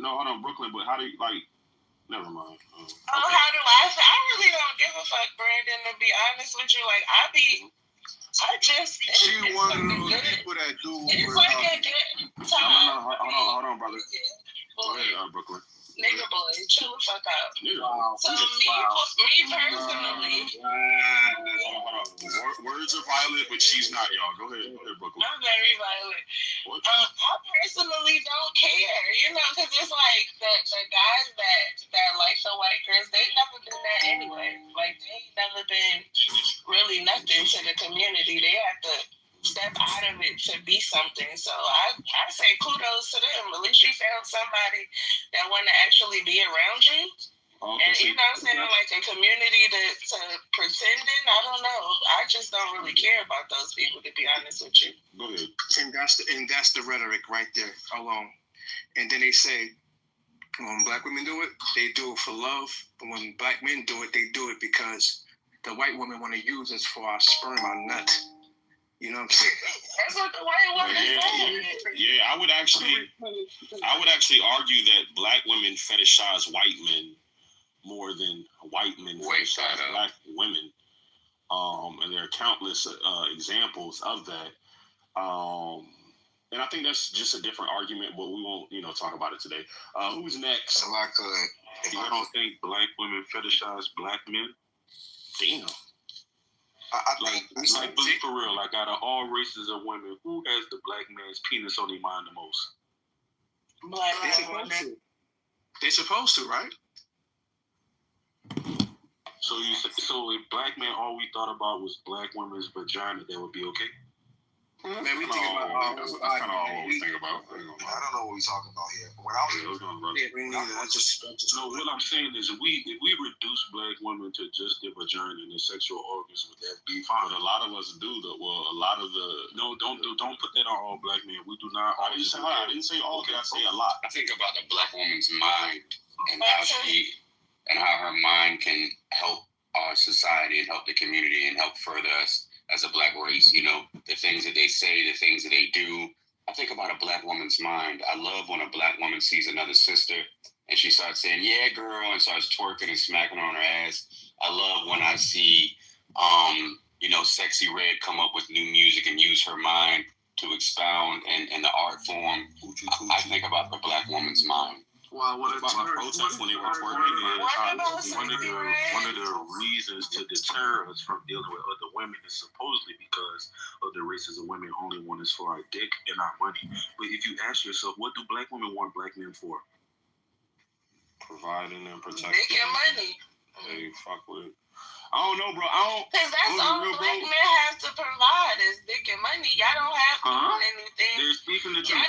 hold on, Brooklyn. But how do you like? Never mind. How do I feel? I really don't give a fuck, Brandon. To be honest with you, like She one of those people that do. It's like a good time. Hold on, brother. Go ahead, Brooklyn. Nigga boy, chill the fuck out. Wow. So me personally. Words are violent, but she's not, y'all. Go ahead, Brooklyn. I'm very violent. I personally don't care, because it's like the guys that like the white girls, they never been that anyway. Like they ain't never been really nothing to the community. They have to step out of it to be something. So I say kudos to them. At least you found somebody that want to actually be around you. And you know what I'm saying? Like a community to pretend in. I don't know. I just don't really care about those people, to be honest with you. Go ahead. And that's the rhetoric right there alone. And then they say when black women do it, they do it for love. But when black men do it, they do it because the white women want to use us for our sperm, our nut. You know what I'm saying? That's what the white woman said. Yeah, I would actually argue that black women fetishize white men more than white men fetishize black women. And there are countless examples of that. And I think that's just a different argument, but we won't, talk about it today. Who's next? If I don't think black women fetishize black men, damn. Like for real, like out of all races of women, who has the black man's penis on their mind the most? Black men. They're supposed to, right? So if black men all we thought about was black women's vagina, that would be okay? Man, we think about that's kind of all we think about. I don't know what we're talking about here. When I was what I'm saying is if we reduce black women to just their vagina and their sexual organs, would that be fine? But a lot of us do though. Well, a lot of the don't put that on all black men. We do not. I didn't say all. Did I say a lot? I think about the black woman's mind and how her mind can help our society and help the community and help further us as a black race, the things that they say, the things that they do. I think about a black woman's mind. I love when a black woman sees another sister and she starts saying, yeah, girl, and starts twerking and smacking on her ass. I love when I see, Sexy Red come up with new music and use her mind to expound in the art form. I think about the black woman's mind. Well, one of the reasons to deter us from dealing with other women is supposedly because other races of women only want us for our dick and our money. But if you ask yourself, what do black women want black men for? Providing and protecting. Dick and money. They fuck with it. I don't know, bro. Because that's all black men have to provide is dick and money. Y'all don't have to do anything. They're speaking the truth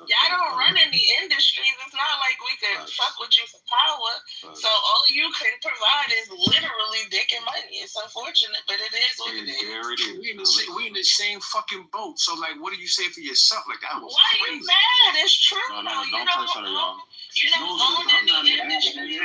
Y'all don't run any industries. It's not like we could fuck with you for power. So all you can provide is literally dick and money. It's unfortunate, but it is what it is. There it is. We in the same fucking boat. So like, what do you say for yourself? Like that was Why are you mad? It's true. No, don't curse at her, y'all. You don't own any industry. Stay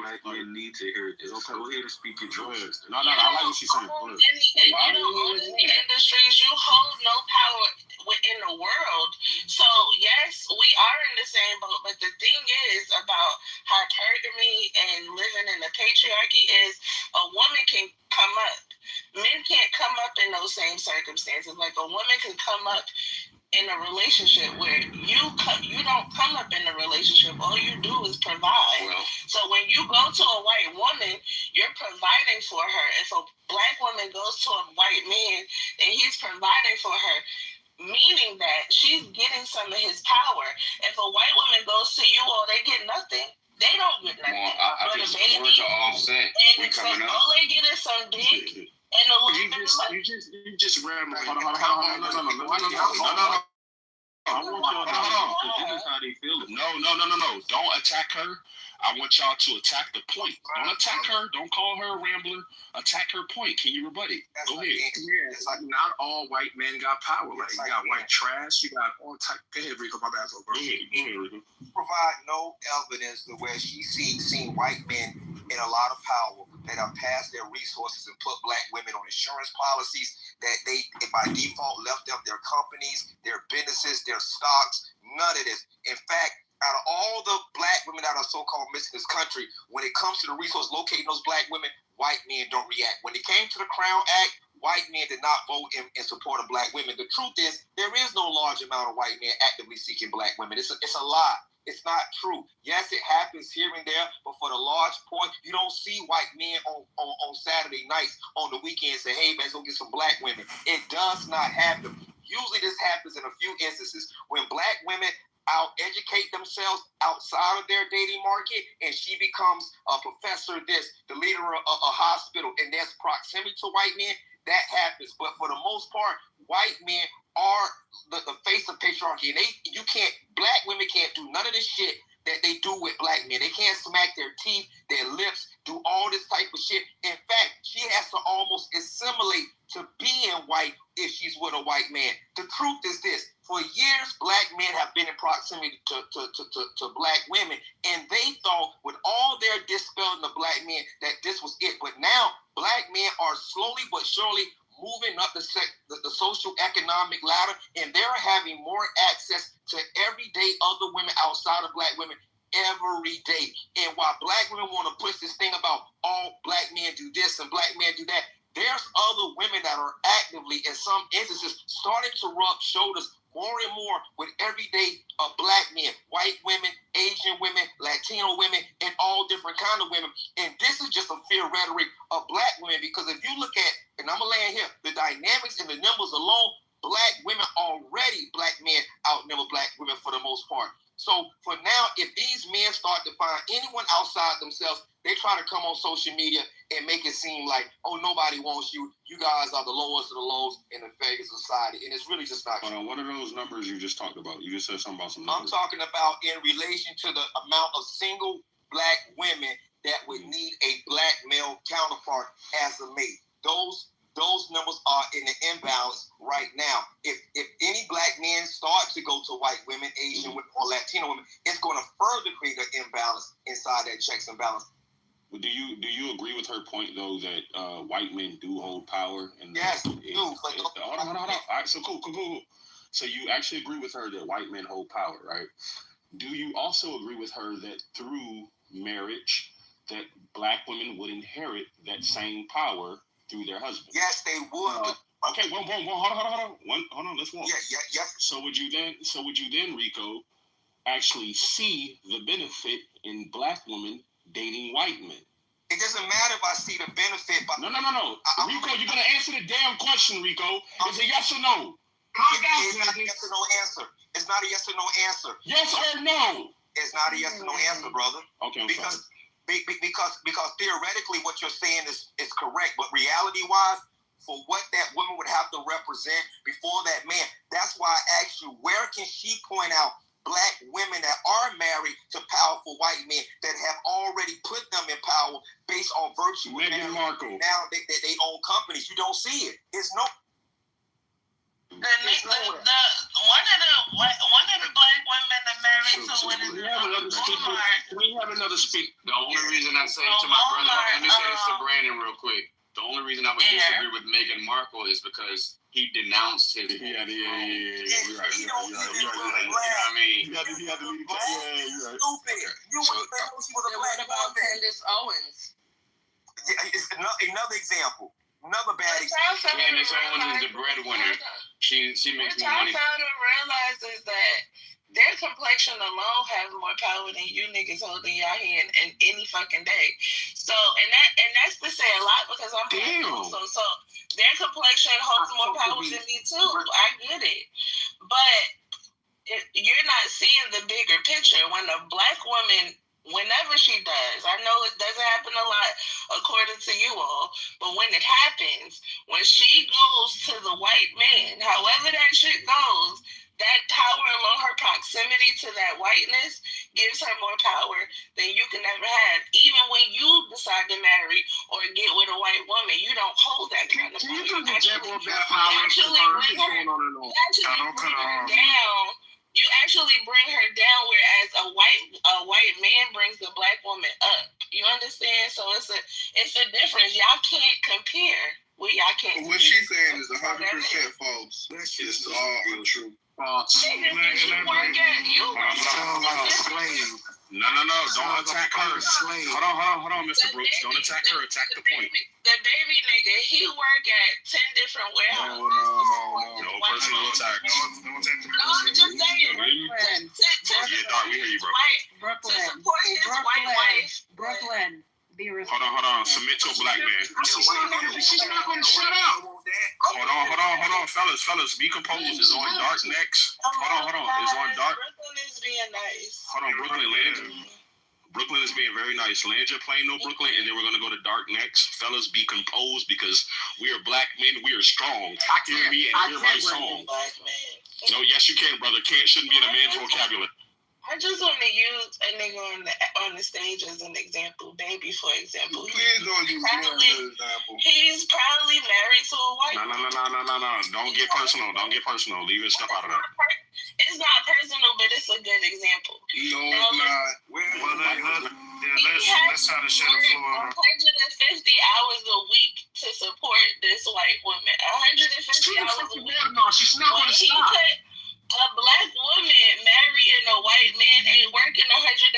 right there. Need to hear this. Okay, go ahead and speak your choice. No, I like what she's saying. You don't own any industries. You hold no power within the world. So yes, we are in the same boat. But the thing is about hypergamy and living in the patriarchy is a woman can come up. Men can't come up in those same circumstances. Like a woman can come up in a relationship where you don't come up in a relationship. All you do is provide. So when you go to a white woman, you're providing for her. If a black woman goes to a white man and he's providing for her, meaning that she's getting some of his power. If a white woman goes to you, they get nothing. They don't get nothing. I think we're to offset. And so all they get is some dick. And you just rambling. Hold on. I want y'all to know because this is how they feel. No. Don't attack her. I want y'all to attack the point. Don't attack her. Don't call her a rambler. Attack her point. Can you rebut it? Go ahead. Yeah, it's like not all white men got power. Like you got white trash. You got all type. Go ahead, Rico. My bad, bro. Go ahead, Rico. Provide no evidence to where she seen white men and a lot of power that have passed their resources and put black women on insurance policies that they, by default, left them their companies, their businesses, their stocks, none of this. In fact, out of all the black women that are so-called missing this country, when it comes to the resource locating those black women, white men don't react. When it came to the Crown Act, white men did not vote in support of black women. The truth is, there is no large amount of white men actively seeking black women. It's a lie. It's not true. Yes, it happens here and there, but for the large point, you don't see white men on Saturday nights, on the weekends, say, hey, let's go get some black women. It does not happen. Usually this happens in a few instances when black women out-educate themselves outside of their dating market, and she becomes a professor this, the leader of a hospital, and there's proximity to white men, that happens. But for the most part, white men are the face of patriarchy, and black women can't do none of this shit that they do with black men. They can't smack their teeth, their lips, do all this type of shit. In fact, she has to almost assimilate to being white if she's with a white man. The truth is this: for years, black men have been in proximity to black women, and they thought with all their dispelling the black men that this was it. But now, black men are slowly but surely moving up the social economic ladder, and they're having more access to everyday other women outside of black women every day. And while black women want to push this thing about all black men do this and black men do that, there's other women that are actively, in some instances, starting to rub shoulders more and more with everyday black men, white women, Asian women, Latino women, and all different kind of women. And this is just a fear rhetoric of black women, because if you look at, and I'm going to land here, the dynamics and the numbers alone, black women already, black men outnumber black women for the most part. So for now, if these men start to find anyone outside themselves, they try to come on social media and make it seem like, oh, nobody wants you. You guys are the lowest of the lows in the faggot society. And it's really just not true. What are those numbers you just talked about? You just said something about some numbers. I'm talking about in relation to the amount of single black women that would need a black male counterpart as a mate. Those numbers are in the imbalance right now. If any black men start to go to white women, Asian women, or Latino women, it's going to further create an imbalance inside that checks and balance. Do you agree with her point though that white men do hold power? Yes, do. Hold on. All right, so cool. So you actually agree with her that white men hold power, right? Do you also agree with her that through marriage, that black women would inherit that same power through their husband? Yes, they would. Okay, hold on. Let's walk. Yeah. So would you then, Rico, actually see the benefit in black women dating white men? It doesn't matter if I see the benefit. But No. Rico, you're gonna answer the damn question, Rico. Is it yes or no? It's not a yes or no answer. It's not a yes or no answer. Yes or no? It's not a yes or no answer, brother. Okay, because theoretically what you're saying is correct, but reality-wise, for what that woman would have to represent before that man, that's why I asked you, where can she point out black women that are married to powerful white men that have already put them in power based on virtue? Meghan Markle. Now they own companies. You don't see it. It's no. One of the black women that married to what is we have another speaker. The only reason I say to my brother, let me say this to Brandon real quick. The only reason I would disagree with Meghan Markle is because he denounced his. Yeah. You're right. Stupid. You wouldn't know she was a black woman. Candace Owens? It's another example. Another bad example. Candace Owens is the breadwinner. She makes more money. What y'all to realize is that their complexion alone has more power than you niggas holding your hand in any fucking day. So, and that's to say a lot because I'm black. So their complexion holds more power than me too. I get it, but you're not seeing the bigger picture. When a black woman, whenever she does, I know it doesn't happen a lot according to you all, but when it happens, when she goes to the white man, however that shit goes, that power along her proximity to that whiteness gives her more power than you can ever have. Even when you decide to marry or get with a white woman, you don't hold that kind of power. You actually bring her down, whereas a white man brings the black woman up. You understand? So it's a difference. Y'all can't compare. Y'all can't. What she's saying is 100% false. It's all untrue. False. Nigga, did you work at you? Slave. No. Don't attack her. Hold on, Mr. Brooks. Don't attack her. Attack the point. The baby nigga, he work at 10 different warehouses. No personal attack. No attack. No, I'm just saying. We hear you, bro. To support his white wife. Brooklyn. Hold on. Submit to a black man. She's not going to shut up. Hold on, fellas. Be composed. It's on dark next. Hold on. It's on dark. Brooklyn is being nice. Hold on, Brooklyn is being very nice. Land your plane, no Brooklyn, and then we're gonna go to dark next. Fellas, be composed because we are black men. We are strong. Hear me and hear my song. No, yes you can, brother. Shouldn't be in a man's vocabulary. I just want to use a nigga on the stage as an example. Baby, for example. Please don't use me as an example. He's probably married to a white No. Don't get personal. Leave his stuff out of that. It's not personal, but it's a good example. No, it's not. Let's try to shut the floor. 150 hours a week to support this white woman. 150 hours a week. No, she's not going to stop. A black woman marrying a white man ain't working 150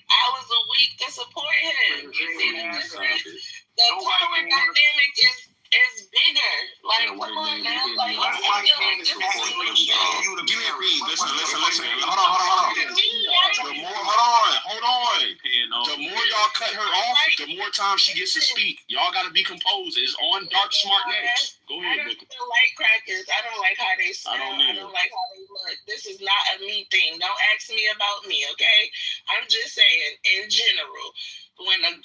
hours a week to support him. You see the difference? The power dynamic is bigger. Like, come on now. Like, Listen. Hold on. The more y'all cut her off, the more time she gets to speak. Y'all gotta be composed. It's on Dark Smart next. Go ahead, I don't like crackers. I don't like how they smell. I don't like how they look. This is not a me thing. Don't ask me about me, okay? I'm just saying, in general, when a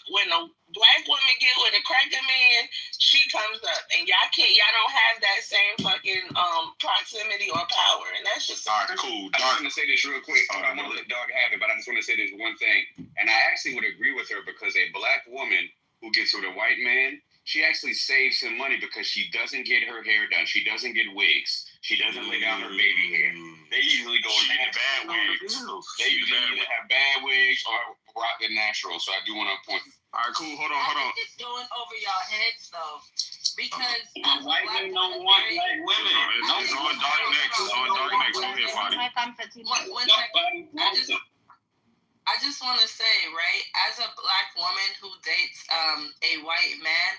black woman get with a cracker man, she comes up, and y'all don't have that same fucking proximity or power, and that's just all right. Cool. I just want to say this real quick. I'm gonna let Dark have it, but I just want to say this one thing, and I actually would agree with her because a black woman who gets with a white man, she actually saves him money because she doesn't get her hair done. She doesn't get wigs. She doesn't lay down her baby hair. They usually go in bad wigs. They usually have bad wigs or rock the natural. So I do want to point. All right, cool. Hold on. It's going over y'all heads though, because white men don't want black women. It's on dark next. Go ahead, Fadi. One second. I just want to say, right, as a black woman who dates a white man,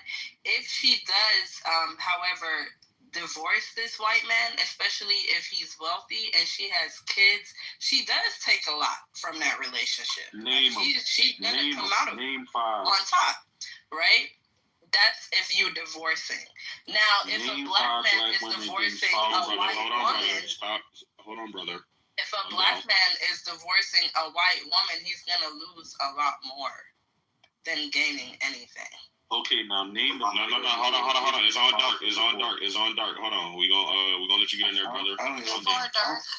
if she does, however, divorce this white man, especially if he's wealthy and she has kids, she does take a lot from that relationship. She's going to come out on top, right? That's if you're divorcing. Now, if a black man is divorcing a white woman... Hold on, brother. If a black man is divorcing a white woman, he's going to lose a lot more than gaining anything. Okay, now name. No. Hold on. It's on dark. Hold on. We gonna let you get in there, brother. Before dark,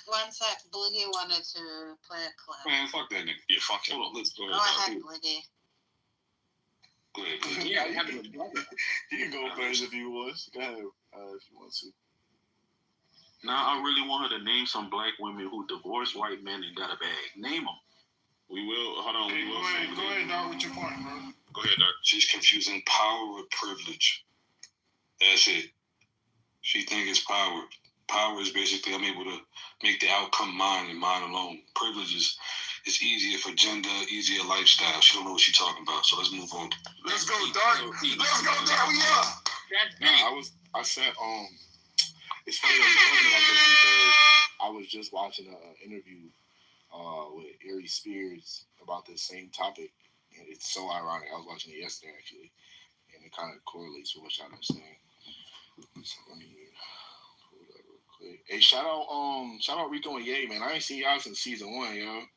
1 sec. Boogie wanted to play a clip. Man, fuck that nigga. Yeah, fuck him. Let's go ahead. Go ahead, Boogie. Go ahead. Yeah, you can go first if you want. Go ahead if you want to. Now I really want her to name some black women who divorced white men and got a bag. Name them. We will. Hold on. Go ahead, Dark, with your point, bro. Go ahead, Dark. She's confusing power with privilege. That's it. She thinks it's power. Power is basically I'm able to make the outcome mine and mine alone. Privilege is easier for gender, easier lifestyle. She don't know what she's talking about. So let's move on. Let's go, Dark. Let's go, Dark. We up. I said, it's funny that we're talking about this because I was just watching an interview with Ari Spears about this same topic, and it's so ironic. I was watching it yesterday actually, and it kind of correlates with what y'all are saying. So let me pull that real quick. Hey, shout out Rico and Ye, man. I ain't seen y'all since season 1, yo.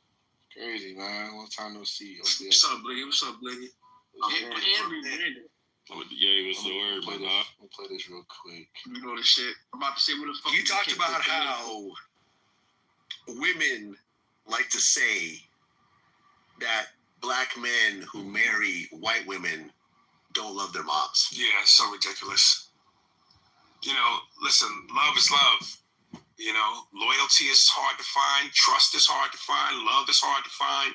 Crazy, man. Long time no see. What's up, Bliggy? Yeah, what's the word, but we'll play this real quick. You know the shit. I'm about to say what the fuck. You talked about how women like to say that black men who marry white women don't love their moms. Yeah, it's so ridiculous. You know, listen, love is love. You know, loyalty is hard to find. Trust is hard to find. Love is hard to find.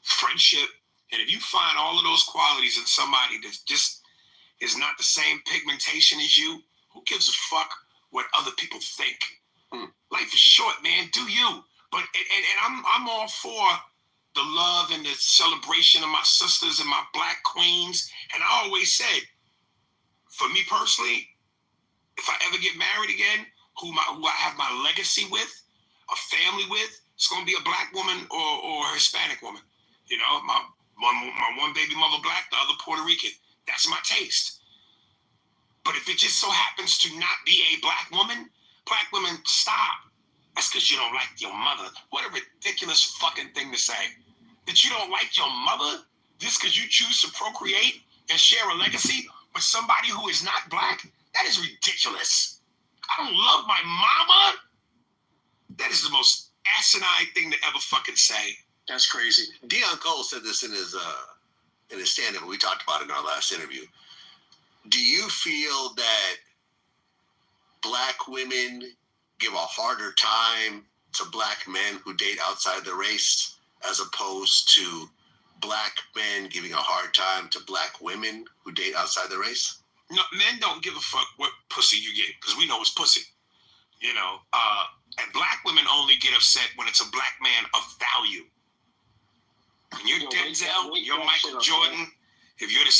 Friendship And if you find all of those qualities in somebody that just is not the same pigmentation as you, who gives a fuck what other people think? Life is short, man. Do you? But and I'm all for the love and the celebration of my sisters and my black queens. And I always said, for me personally, if I ever get married again, who I have my legacy with, a family with, it's gonna be a black woman or a Hispanic woman. You know, my one baby mother black, the other Puerto Rican. That's my taste. But if it just so happens to not be a black women, stop. That's because you don't like your mother. What a ridiculous fucking thing to say. That you don't like your mother just because you choose to procreate and share a legacy with somebody who is not black? That is ridiculous. I don't love my mama? That is the most asinine thing to ever fucking say. That's crazy. Deion Cole said this in his stand-up. We talked about it in our last interview. Do you feel that black women give a harder time to black men who date outside the race as opposed to black men giving a hard time to black women who date outside the race? No, men don't give a fuck what pussy you get because we know it's pussy. You know, and black women only get upset when it's a black man of value. When you're Denzel, when you're Michael Jordan, if you're the...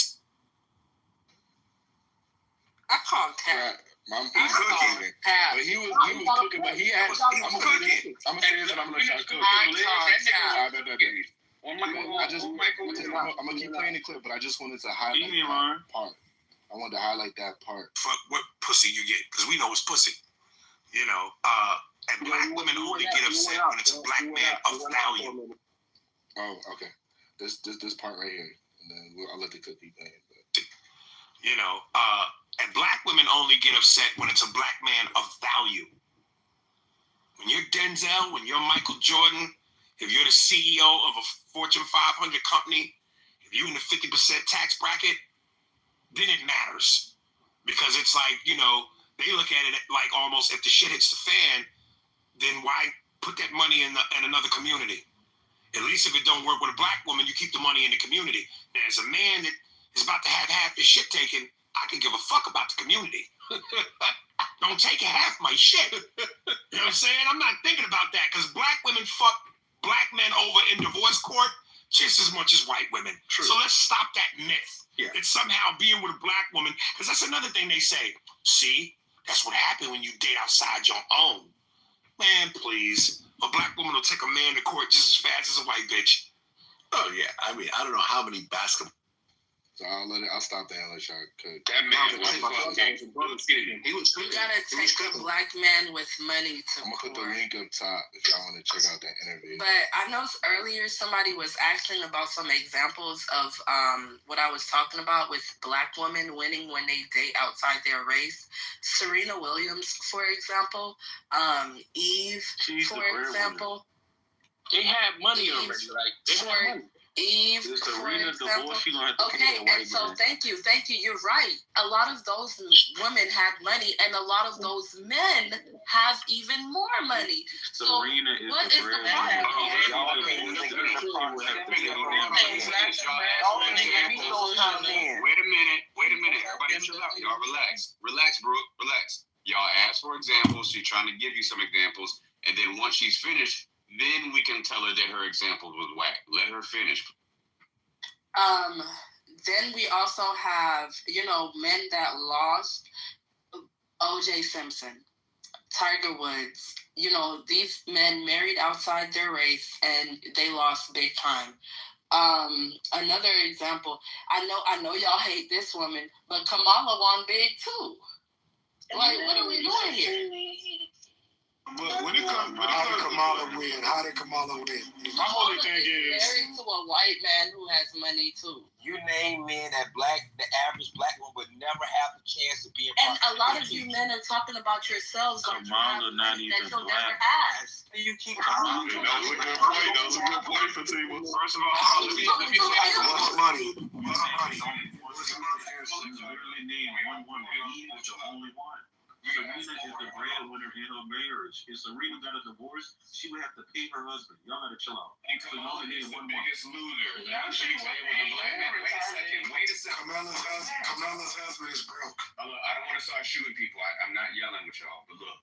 I call Cat. I'm cooking. But he was cooking, but he had... I'm cooking. I'm going to say this and I'm going to try to cook. I'm going to keep playing the clip, but I just wanted to highlight that part. I wanted to highlight that part. Fuck what pussy you get, because we know it's pussy. You know, and black women only get upset when it's a black man of value. Oh, okay. This part right here, and then I'll let the cook be playing. You know, and black women only get upset when it's a black man of value. When you're Denzel, when you're Michael Jordan, if you're the CEO of a Fortune 500 company, if you're in the 50% tax bracket, then it matters. Because it's like, you know, they look at it like almost if the shit hits the fan, then why put that money in another community? At least if it don't work with a black woman, you keep the money in the community. Now, as a man that is about to have half his shit taken, I can give a fuck about the community. Don't take half my shit. You know what I'm saying? I'm not thinking about that because black women fuck black men over in divorce court just as much as white women. True. So let's stop that myth. Yeah. That somehow being with a black woman, because that's another thing they say. See, that's what happened when you date outside your own. Man, please. A black woman will take a man to court just as fast as a white bitch. Oh, yeah. I mean, I don't know how many basketball... So I'll stop there and let y'all cook. That man was fucking... You gotta take a black man with money to I'm gonna put the link up top if y'all want to check out that interview. But I know earlier somebody was asking about some examples of what I was talking about with black women winning when they date outside their race. Serena Williams, for example. Eve, for example. They have money already. Like, they have money. Eve, for example. Okay, and so thank you. You're right. A lot of those women had money, and a lot of those men have even more money. So what is the problem? Wait a minute. Everybody chill out. Y'all relax, Brooke, relax. Y'all ask for examples. She's trying to give you some examples, and then once she's finished, then we can tell her that her example was whack. Let her finish. Then we also have, men that lost. O.J. Simpson, Tiger Woods. These men married outside their race and they lost big time. Another example, I know y'all hate this woman, but Kamala won big too. Like, what are we doing here? But when it comes, how did Kamala win? My whole thing is married to a white man who has money too. You name men that the average black woman would never have the chance to be in. And a lot of you men are talking about yourselves. Kamala not even that you'll black. never have. You keep That was a good point for Tima. First of all, let me say what's money? Literally name one woman, but you're only one. Serena is the breadwinner in her marriage. If Serena got a divorce, she would have to pay her husband. Y'all gotta chill out. And Kamala is the biggest loser. Let me tell you what the black man. Wait a second. Kamala's husband is broke. Look, I don't want to start shooting people. I'm not yelling with y'all, but look,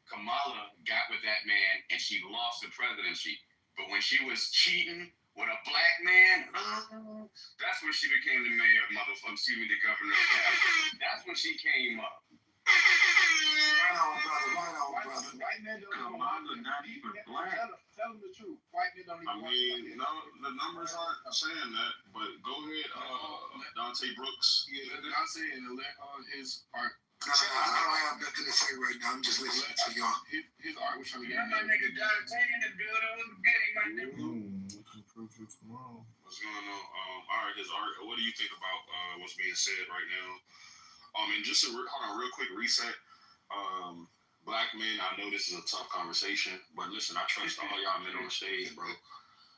Kamala got with that man and she lost the presidency. But when she was cheating with a black man, that's when she became the mayor of the governor of California. That's when she came up. Right on, brother. White men don't Kamala not even black. Tell them the truth. White men don't even no, the numbers aren't saying that, but go ahead, Dante Brooks. Yeah, Dante and his art. I don't have nothing to say right now. I'm just listening to y'all. His art was trying to get my nigga Dante in the building. What's good, my nigga? What's going on? All right, his art. What do you think about what's being said right now? And just hold on, real quick reset. Black men, I know this is a tough conversation, but listen, I trust all y'all men on stage, bro.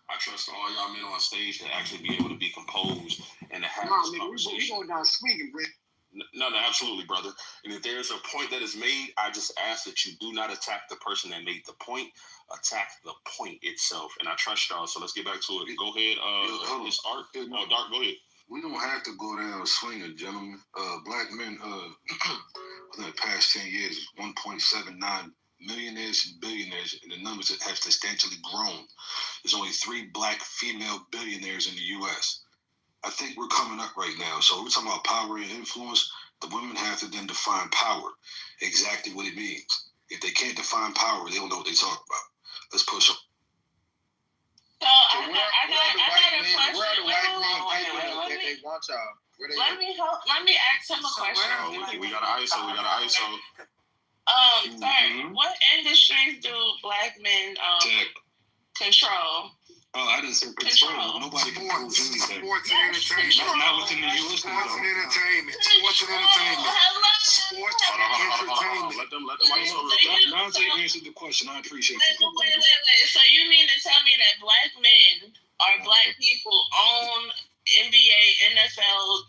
I trust all y'all men on stage to actually be able to be composed and to have this conversation. We going down swinging, Brett. No, absolutely, brother. And if there's a point that is made, I just ask that you do not attack the person that made the point. Attack the point itself. And I trust y'all. So let's get back to it. Go ahead. His art. Dark, go ahead. We don't have to go down swinging, gentlemen. Black men, within the past 10 years, 1.79 millionaires and billionaires, and the numbers have substantially grown. There's only 3 black female billionaires in the U.S. I think we're coming up right now. So we're talking about power and influence. The women have to then define power, exactly what it means. If they can't define power, they don't know what they talk about. Let's push them. So I got a question. Where are the white men that they want y'all? Let me ask him a question. We got an ISO. Sir, what industries do black men control? Oh, I didn't say control. Nobody controls anything. Sports and entertainment. Not within the U.S. Sports and entertainment. Sports and entertainment. Let them ISO. Dante answered the question. I appreciate you. Wait. So you mean to tell me that black men or black people own NBA, NFL,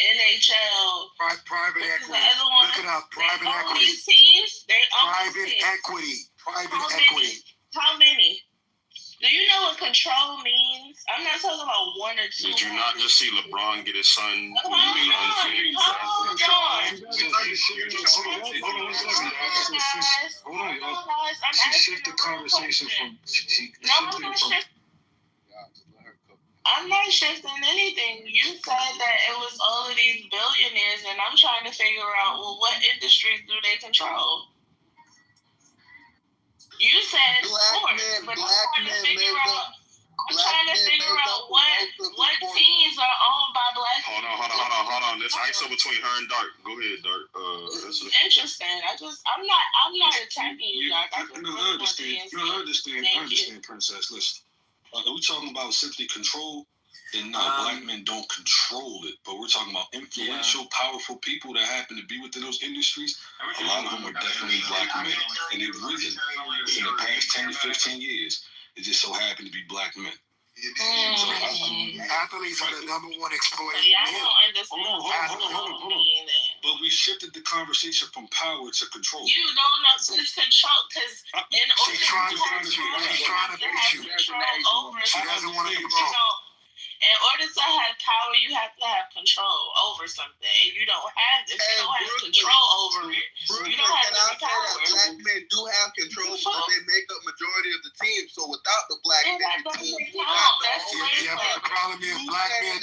NHL, private equity? Look it up. Private equity. These teams, they own private equity. How many? Do you know what control means? I'm not talking about 1 or 2. Did you not just see LeBron get his son? She shifted the conversation from. I'm not shifting anything. You said that it was all of these billionaires, and I'm trying to figure out, well, what industries do they control? You said sports, but I'm trying to figure out what teams are owned by black people. Hold on. Let's ISO between her and Dark. Go ahead, Dark. This is interesting. I'm not attacking you, Dark. I understand, Princess. Listen, are we talking about simply control? And black men don't control it, but we're talking about influential, powerful people that happen to be within those industries. A lot of them are definitely black men, and they've risen within the past 10 to 15 years. It just so happened to be black men. Athletes are the number one exploited. Hold on. But we shifted the conversation from power to control. You don't know it's control because she's trying to beat you. She doesn't want to control. In order to have power, you have to have control over something, and you don't have this. You don't have control over it. You don't have power. Black men do have control because they make up majority of the team. So without the black men, but the problem is black men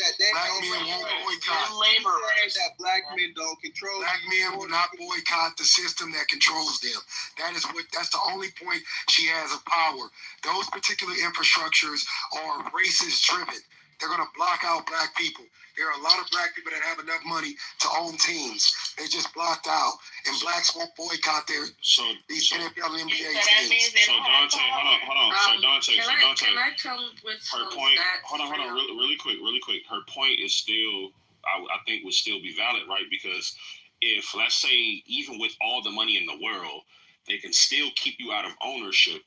won't boycott. That black men don't control. Black men will not boycott the system that controls them. That's the only point she has of power. Those particular infrastructures are racist driven. They're going to block out black people. There are a lot of black people that have enough money to own teams. They just blocked out. And blacks won't boycott these NFL and NBA teams. So Dante, hold on. Can I come with her point? Hold on. Really quick. Her point is still, I think, would still be valid, right? Because if, let's say, even with all the money in the world, they can still keep you out of ownership.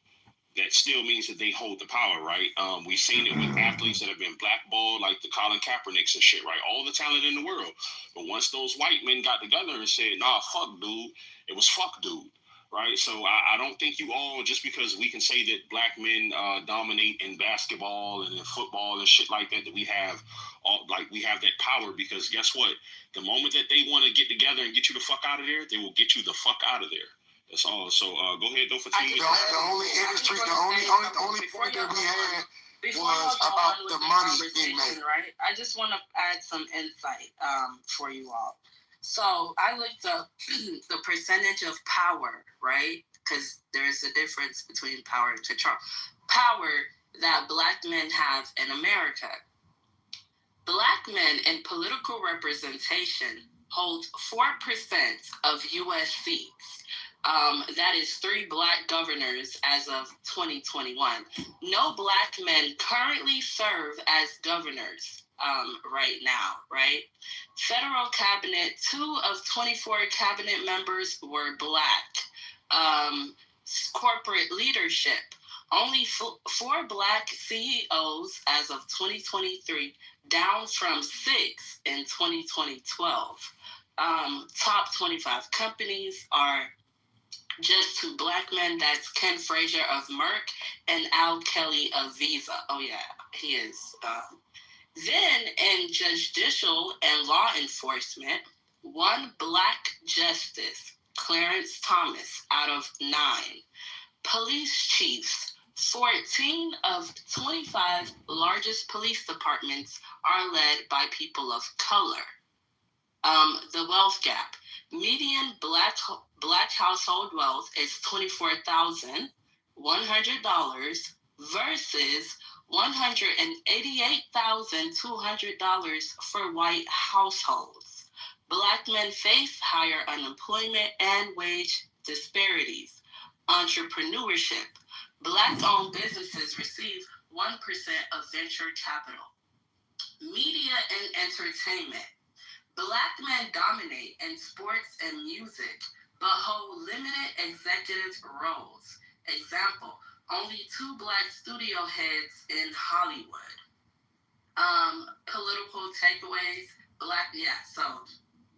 that still means that they hold the power, right? We've seen it with athletes that have been blackballed, like the Colin Kaepernicks and shit, right? All the talent in the world. But once those white men got together and said, nah, fuck dude, it was fuck dude, right? So I don't think you all, just because we can say that black men dominate in basketball and in football and shit like that, that we have that power, because guess what? The moment that they want to get together and get you the fuck out of there, they will get you the fuck out of there. That's all. So go ahead, though, for team. The only point that we had was about the money being made. Right? I just want to add some insight for you all. So I looked up the percentage of power, right? Because there's a difference between power and control. Power that black men have in America. Black men in political representation hold 4% of U.S. seats. That is 3 black governors as of 2021. No black men currently serve as governors right now, right? Federal cabinet, 2 of 24 cabinet members were black. Corporate leadership, only 4 black CEOs as of 2023, down from 6 in 2012. Top 25 companies are just 2 black men. That's Ken Frazier of Merck and Al Kelly of Visa. Oh yeah, he is. Then in judicial and law enforcement, 1 black justice, Clarence Thomas, out of 9. Police chiefs, 14 of 25 largest police departments are led by people of color. The wealth gap. Median black household wealth is $24,100 versus $188,200 for white households. Black men face higher unemployment and wage disparities. Entrepreneurship. Black-owned businesses receive 1% of venture capital. Media and entertainment. Black men dominate in sports and music, but hold limited executive roles. Example, only 2 black studio heads in Hollywood. Political takeaways, so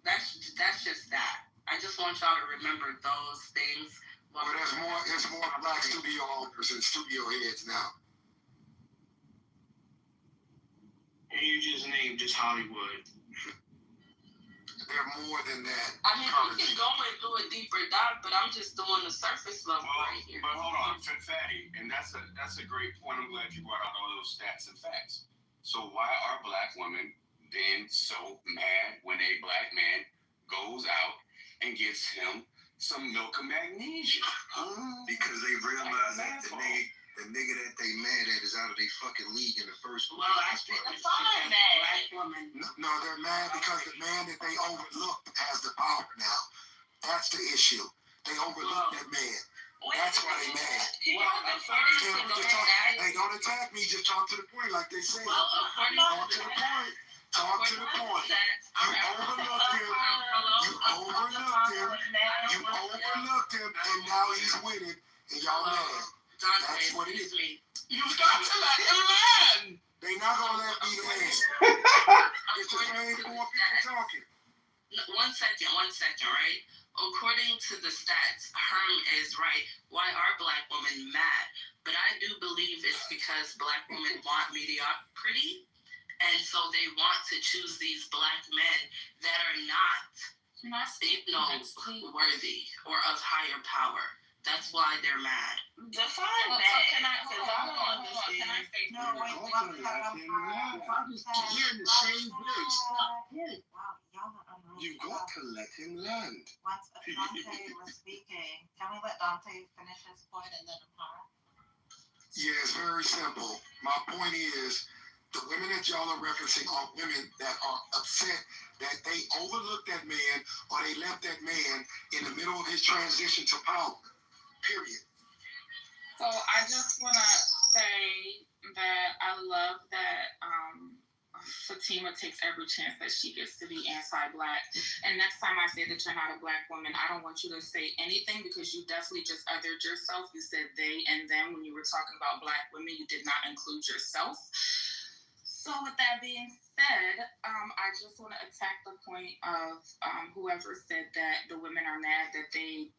that's just that. I just want y'all to remember those things. Well, there's more black studio owners and studio heads now. And you just named just Hollywood. They're more than that. I mean, we can go and do a deeper dive, but I'm just doing the surface level right here. But hold on, Fatty, and that's a great point. I'm glad you brought out all those stats and facts. So why are black women then so mad when a black man goes out and gets him some milk of magnesia? Because they realize that the nigga that they mad at is out of their fucking league in the first place. Well, that's fine, black woman. No, they're mad because the man that they overlooked has the power now. That's the issue. They overlooked that man. That's why they mad. They don't attack me, just talk to the point, like they say. Talk to the point. Talk to the point. You overlooked him, and now he's winning, and y'all mad. That's what it is. You've got to let him land. They not gonna let me land. It's the same more people talking. One second, right? According to the stats, Herm is right. Why are black women mad? But I do believe it's because black women want mediocrity, and so they want to choose these black men that are not, worthy or of higher power. That's why they're mad. Define that. Because I don't understand. Hearing the same voice. You've got to let him land. Once Dante was speaking, can we let Dante finish his point and then Amara? Yeah, it's very simple. My point is, the women that y'all are referencing are women that are upset that they overlooked that man or they left that man in the middle of his transition to power. Period. So I just want to say that I love that Fatima takes every chance that she gets to be anti-Black. And next time I say that you're not a Black woman, I don't want you to say anything because you definitely just othered yourself. You said they and them when you were talking about Black women. You did not include yourself. So with that being said, I just want to attack the point of whoever said that the women are mad that they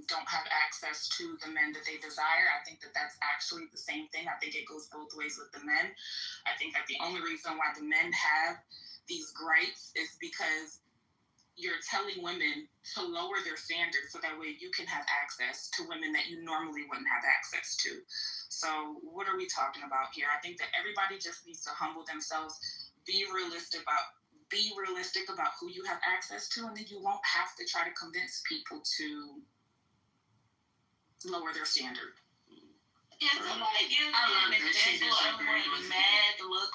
don't have access to the men that they desire. I think that that's actually the same thing. I think it goes both ways with the men. I think that the only reason why the men have these gripes is because you're telling women to lower their standards so that way you can have access to women that you normally wouldn't have access to. So what are we talking about here? I think that everybody just needs to humble themselves, be realistic about who you have access to, and then you won't have to try to convince people to lower their standard. Yeah, so like you know, an example of what mad look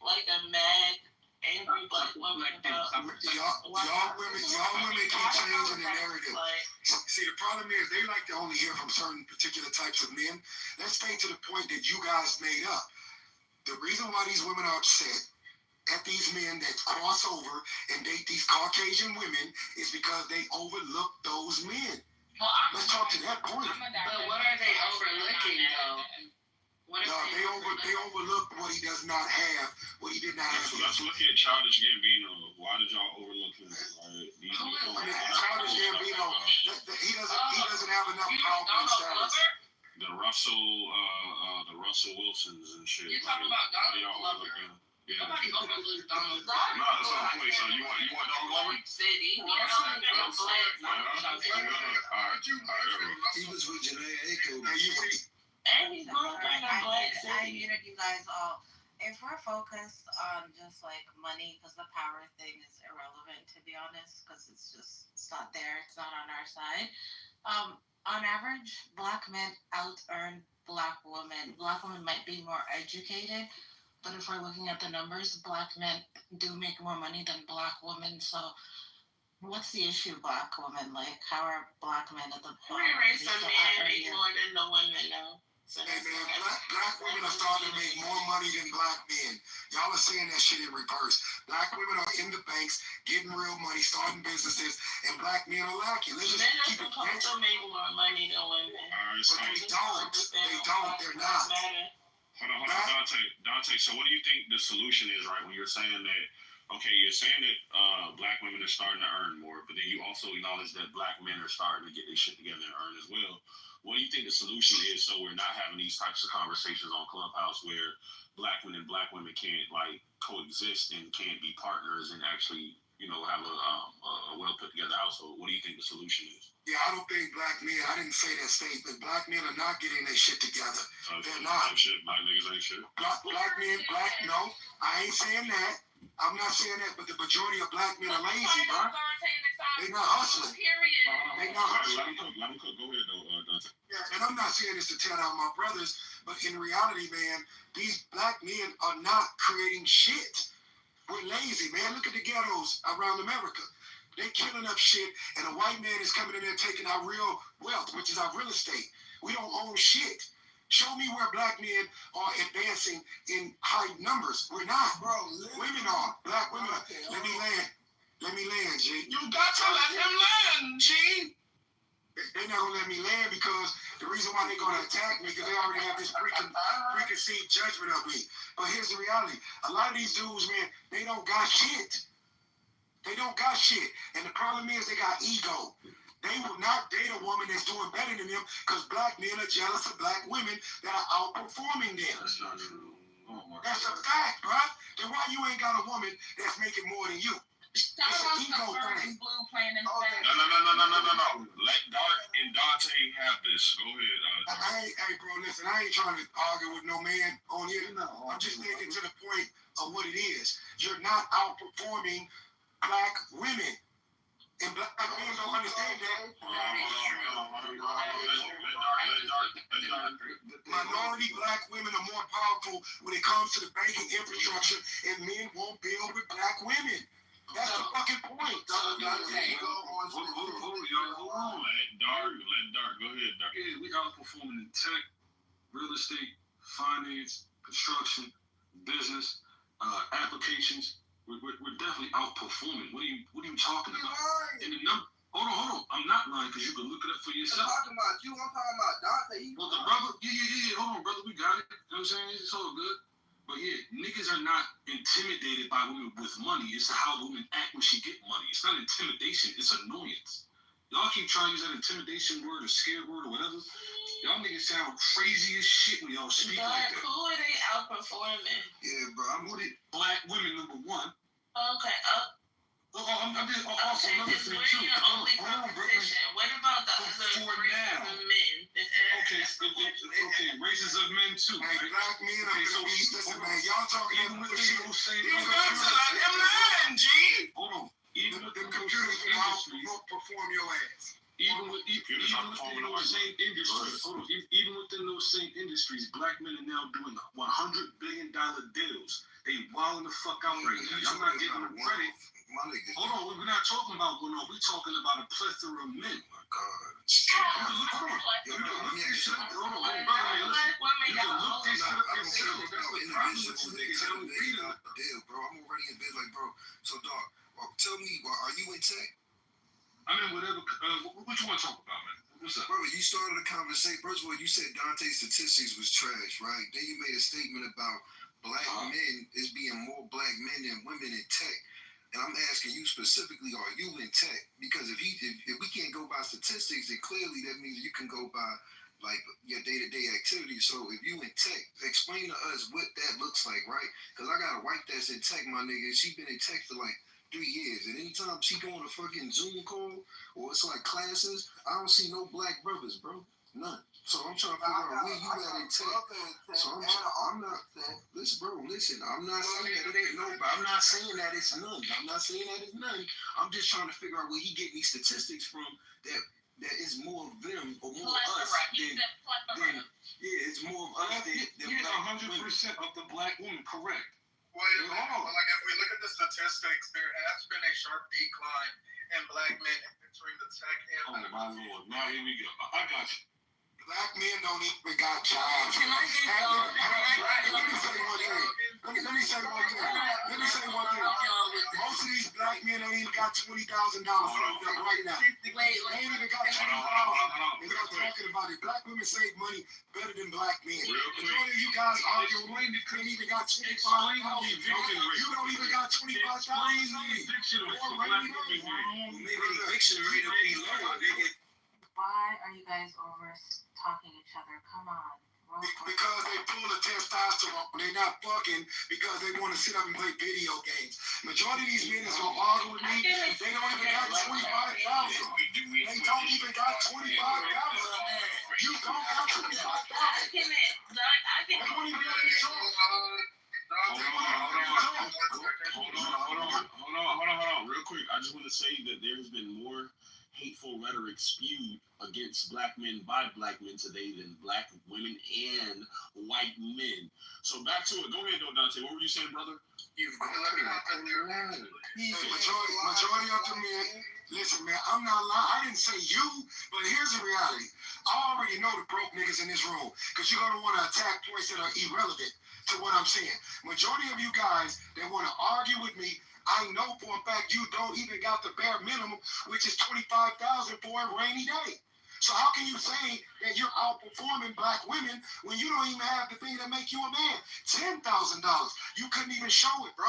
like a mad, angry Black woman about. Y'all women keep changing the narrative. See, the problem is they like to only hear from certain particular types of men. Let's stay to the point that you guys made up. The reason why these women are upset at these men that cross over and date these Caucasian women is because they overlook those men. Well, let's talk to that point. But what are they overlooking though? They overlook what he does not have, what he did not have. Let's look at Childish Gambino. Why did y'all overlook him? Childish Gambino, he doesn't have enough powerful status. The Russell Wilsons and shit. You talking about Donald Glover? Yeah. Nobody overlooks Donald Glover. No, that's the point. So you want Donald Glover? City. He was with Janae Aiko. And he's going to Black City. I muted you guys all. If we're focused on just like money, because the power thing is irrelevant, to be honest, because it's not there, it's not on our side. On average, Black men out-earn Black women. Black women might be more educated, but if we're looking at the numbers, Black men do make more money than Black women. So what's the issue, Black women? Like, how are Black men at the point? Some men make more than the women, though. So hey man, black women are starting to make more money than Black men. Y'all are saying that shit in reverse. Black women are in the banks, getting real money, starting businesses, and Black men are lacking. Let's just keep it supposed to make more money than women. But they don't. They're not. Hold on, Dante. So what do you think the solution is, right? When you're saying that, okay, you're saying that Black women are starting to earn more, but then you also acknowledge that Black men are starting to get their shit together and earn as well. What do you think the solution is so we're not having these types of conversations on Clubhouse where Black men and Black women can't like coexist and can't be partners and actually, you know, have a well put together household? What do you think the solution is? Yeah, I don't think Black men, I didn't say that statement. Black men are not getting their shit together. They're not. Black niggas ain't shit. No, I ain't saying that. I'm not saying that, but the majority of Black men are lazy, bro. They're not hustling. They're not hustling. Let me cook. Go ahead, though, Dante. Yeah, and I'm not saying this to tear down my brothers, but in reality, man, these Black men are not creating shit. We're lazy, man. Look at the ghettos around America. They're killing up shit, and a white man is coming in there taking our real wealth, which is our real estate. We don't own shit. Show me where Black men are advancing in high numbers. We're not. Bro, women are. Black women are. Let me land, G. You got to let him land, G. They're not going to let me land because the reason why they're going to attack me because they already have this preconceived judgment of me. But here's the reality. A lot of these dudes, man, they don't got shit. They don't got shit. And the problem is they got ego. They will not date a woman that's doing better than them because Black men are jealous of Black women that are outperforming them. That's not true. That's a fact, bro. Then why you ain't got a woman that's making more than you? It's an ego thing. Blue playing in the No. Let Dark and Dante have this. Go ahead. Hey, bro, listen, I ain't trying to argue with no man on here. I'm just getting to the point of what it is. You're not outperforming Black women. And Black men don't understand that. Minority Black women are more powerful when it comes to the banking infrastructure, and men won't build with Black women. That's the fucking point. Let Dark. Go ahead, Dark. Yeah, we outperforming in tech, real estate, finance, construction, business. applications, we're definitely outperforming. What are you talking about? And the number. Hold on. I'm not lying because you can look it up for yourself. I'm talking about you. I'm talking about Dante. Well, the brother, yeah. Hold on, brother. We got it. You know what I'm saying? It's all good. But yeah, niggas are not intimidated by women with money. It's how women act when she get money. It's not intimidation. It's annoyance. Y'all keep trying to use that intimidation word or scare word or whatever. Y'all niggas sound crazy as shit when y'all speak like that. Who are they outperforming? Yeah, bro. I'm with it. Black women, number one. Okay. I'm just also another thing too. Your only competition. What about the other races of men? Okay, races of men too. Hey, black men are gonna be listen, man. Y'all talking even with those same hold on. Even with the those computers same industries, outperform your ass. Even within those same industries, even within those same industries, black men are now doing $100 billion deals. They wilding the fuck out right now. Y'all not getting the credit. Hold on, we're not talking about one. We're talking about a plethora of men. Oh my God. You can look this shit up. Hold on, brother. You can look this shit up yourself. That's the problem with you niggas. Y'all don't read it. Deal, bro. I'm already in bed, like, bro. So, dog, tell me, are you in tech? I mean, whatever. What you want to talk about, man? What's up? Brother, you started a conversation. First of all, you said Dante's statistics was trash, right? Then you made a statement about black men is being more black men than women in tech. And I'm asking you specifically, are you in tech? Because if we can't go by statistics, then clearly that means you can go by like your day-to-day activities. So if you in tech, explain to us what that looks like, right? Because I got a wife that's in tech, my nigga, and she been in tech for like 3 years. And anytime she go on a fucking Zoom call or it's like classes, I don't see no black brothers, bro. None. So I'm trying to figure out where you at in tech. So I'm not. Listen. I'm not saying that it ain't no. I'm not saying that it's none. I'm just trying to figure out where he getting these statistics from. That is more of them or more of us than it's more of us than 100% of the black woman, correct. Well, like if we look at the statistics, there has been a sharp decline in black men entering the tech and medical. Oh my Lord! Now here we go. I got you. Black men don't even got jobs. Can I just go? Let me say one thing. Most of these black men don't even got $20,000 right now. They ain't even got $20,000. They're not talking about it. Black women save money better than black men. Majority of you guys argue with me, couldn't even got $25,000. You don't even got $25,000. Maybe the eviction rate will be lower. Why are you guys over talking each other? Come on. Because they full of testosterone. They're not fucking because they want to sit up and play video games. Majority of these men is gonna argue with me. They don't even got $25,000. They don't even got $25,000. You don't got $25,000. They won't even let you talk. Hold on. Real quick, I just want to say that there has been more hateful rhetoric spewed against black men by black men today than black women and white men. So back to it. Go ahead, though, Dante. What were you saying, brother? Majority of the men. Listen, man, I'm not lying. I didn't say you, but here's the reality. I already know the broke niggas in this room because you're gonna want to attack points that are irrelevant to what I'm saying. Majority of you guys that want to argue with me, I know for a fact you don't even got the bare minimum, which is $25,000 for a rainy day. So how can you say that you're outperforming black women when you don't even have the thing that make you a man? $10,000. You couldn't even show it, bro.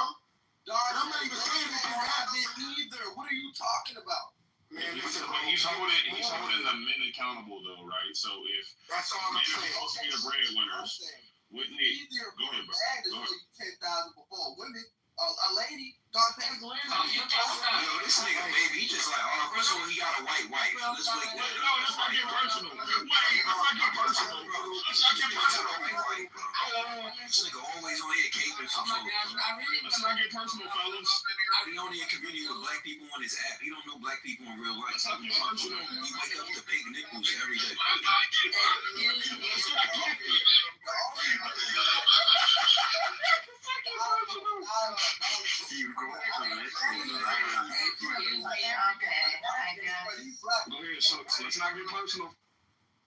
Dog, I'm not even saying anything bad either. What are you talking about? Man, he's holding the men accountable, though, right? So if that's all I'm saying. Supposed to be the breadwinners, wouldn't it? Easier Go ahead, bro. Go ahead. 10,000 before women. A lady, Dante's going this nigga, baby, he just like, first of all, he got a white wife. Let's make that. No, let's not get personal. Let's not get personal. This nigga always on here caping for food. Let's not get personal, fellas. He only in community with black people on his app. He don't know black people in real life. Let's not get personal. He wake up to pig nickels every day. So let's not get personal.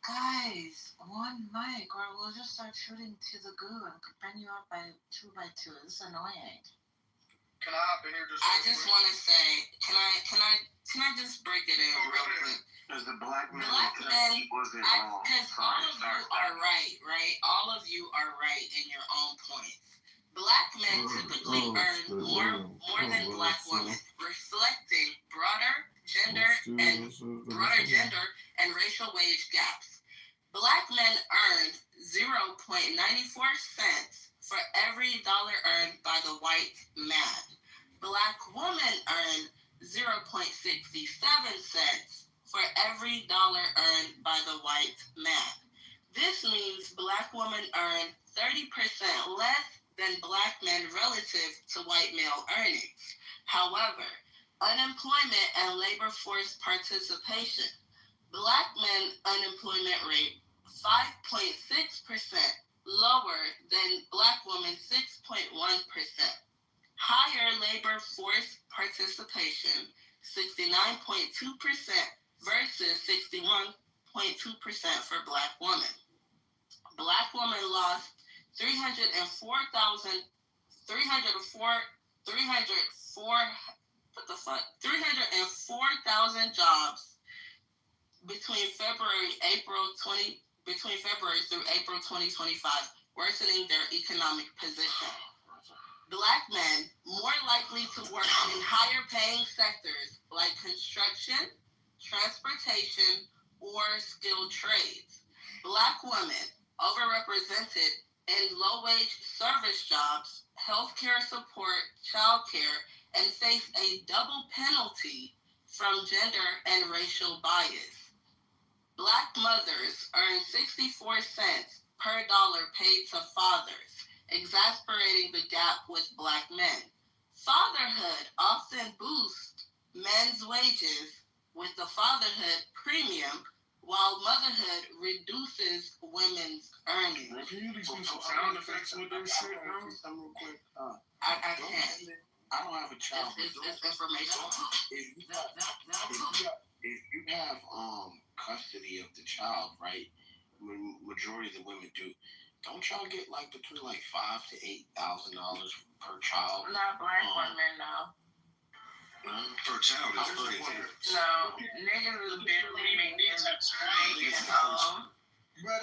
Guys, one mic, or we'll just start shooting to the goo and bring you up by 2 by 2. It's annoying. Can I hop in here just? I just want to say, can I just break it in real quick? Because the black man wasn't wrong. Because all of you are right? All of you are right in your own points. Black men typically earn more than black women, reflecting broader gender and racial wage gaps. Black men earned 0.94 cents for every dollar earned by the white man. Black women earn 0.67 cents for every dollar earned by the white man. This means black women earn 30% less than black men relative to white male earnings. However, unemployment and labor force participation. Black men unemployment rate 5.6% lower than black women 6.1%. Higher labor force participation 69.2% versus 61.2% for black women. Black women lost 304,000 jobs between February through April 2025, worsening their economic position. Black men more likely to work in higher paying sectors like construction, transportation, or skilled trades. Black women overrepresented in low-wage service jobs, healthcare support, childcare, and face a double penalty from gender and racial bias. Black mothers earn 64 cents per dollar paid to fathers, exasperating the gap with black men. Fatherhood often boosts men's wages with the fatherhood premium, while motherhood reduces women's earnings. Bro, can you do some sound effects with this shit, bro? Real quick. I can't. I don't have a child. It's informational. If you have custody of the child, right? Majority of the women do. Don't y'all get like between like $5,000 to $8,000 per child? Not black women, no. Per child is crazy. No, niggas barely make their Bro,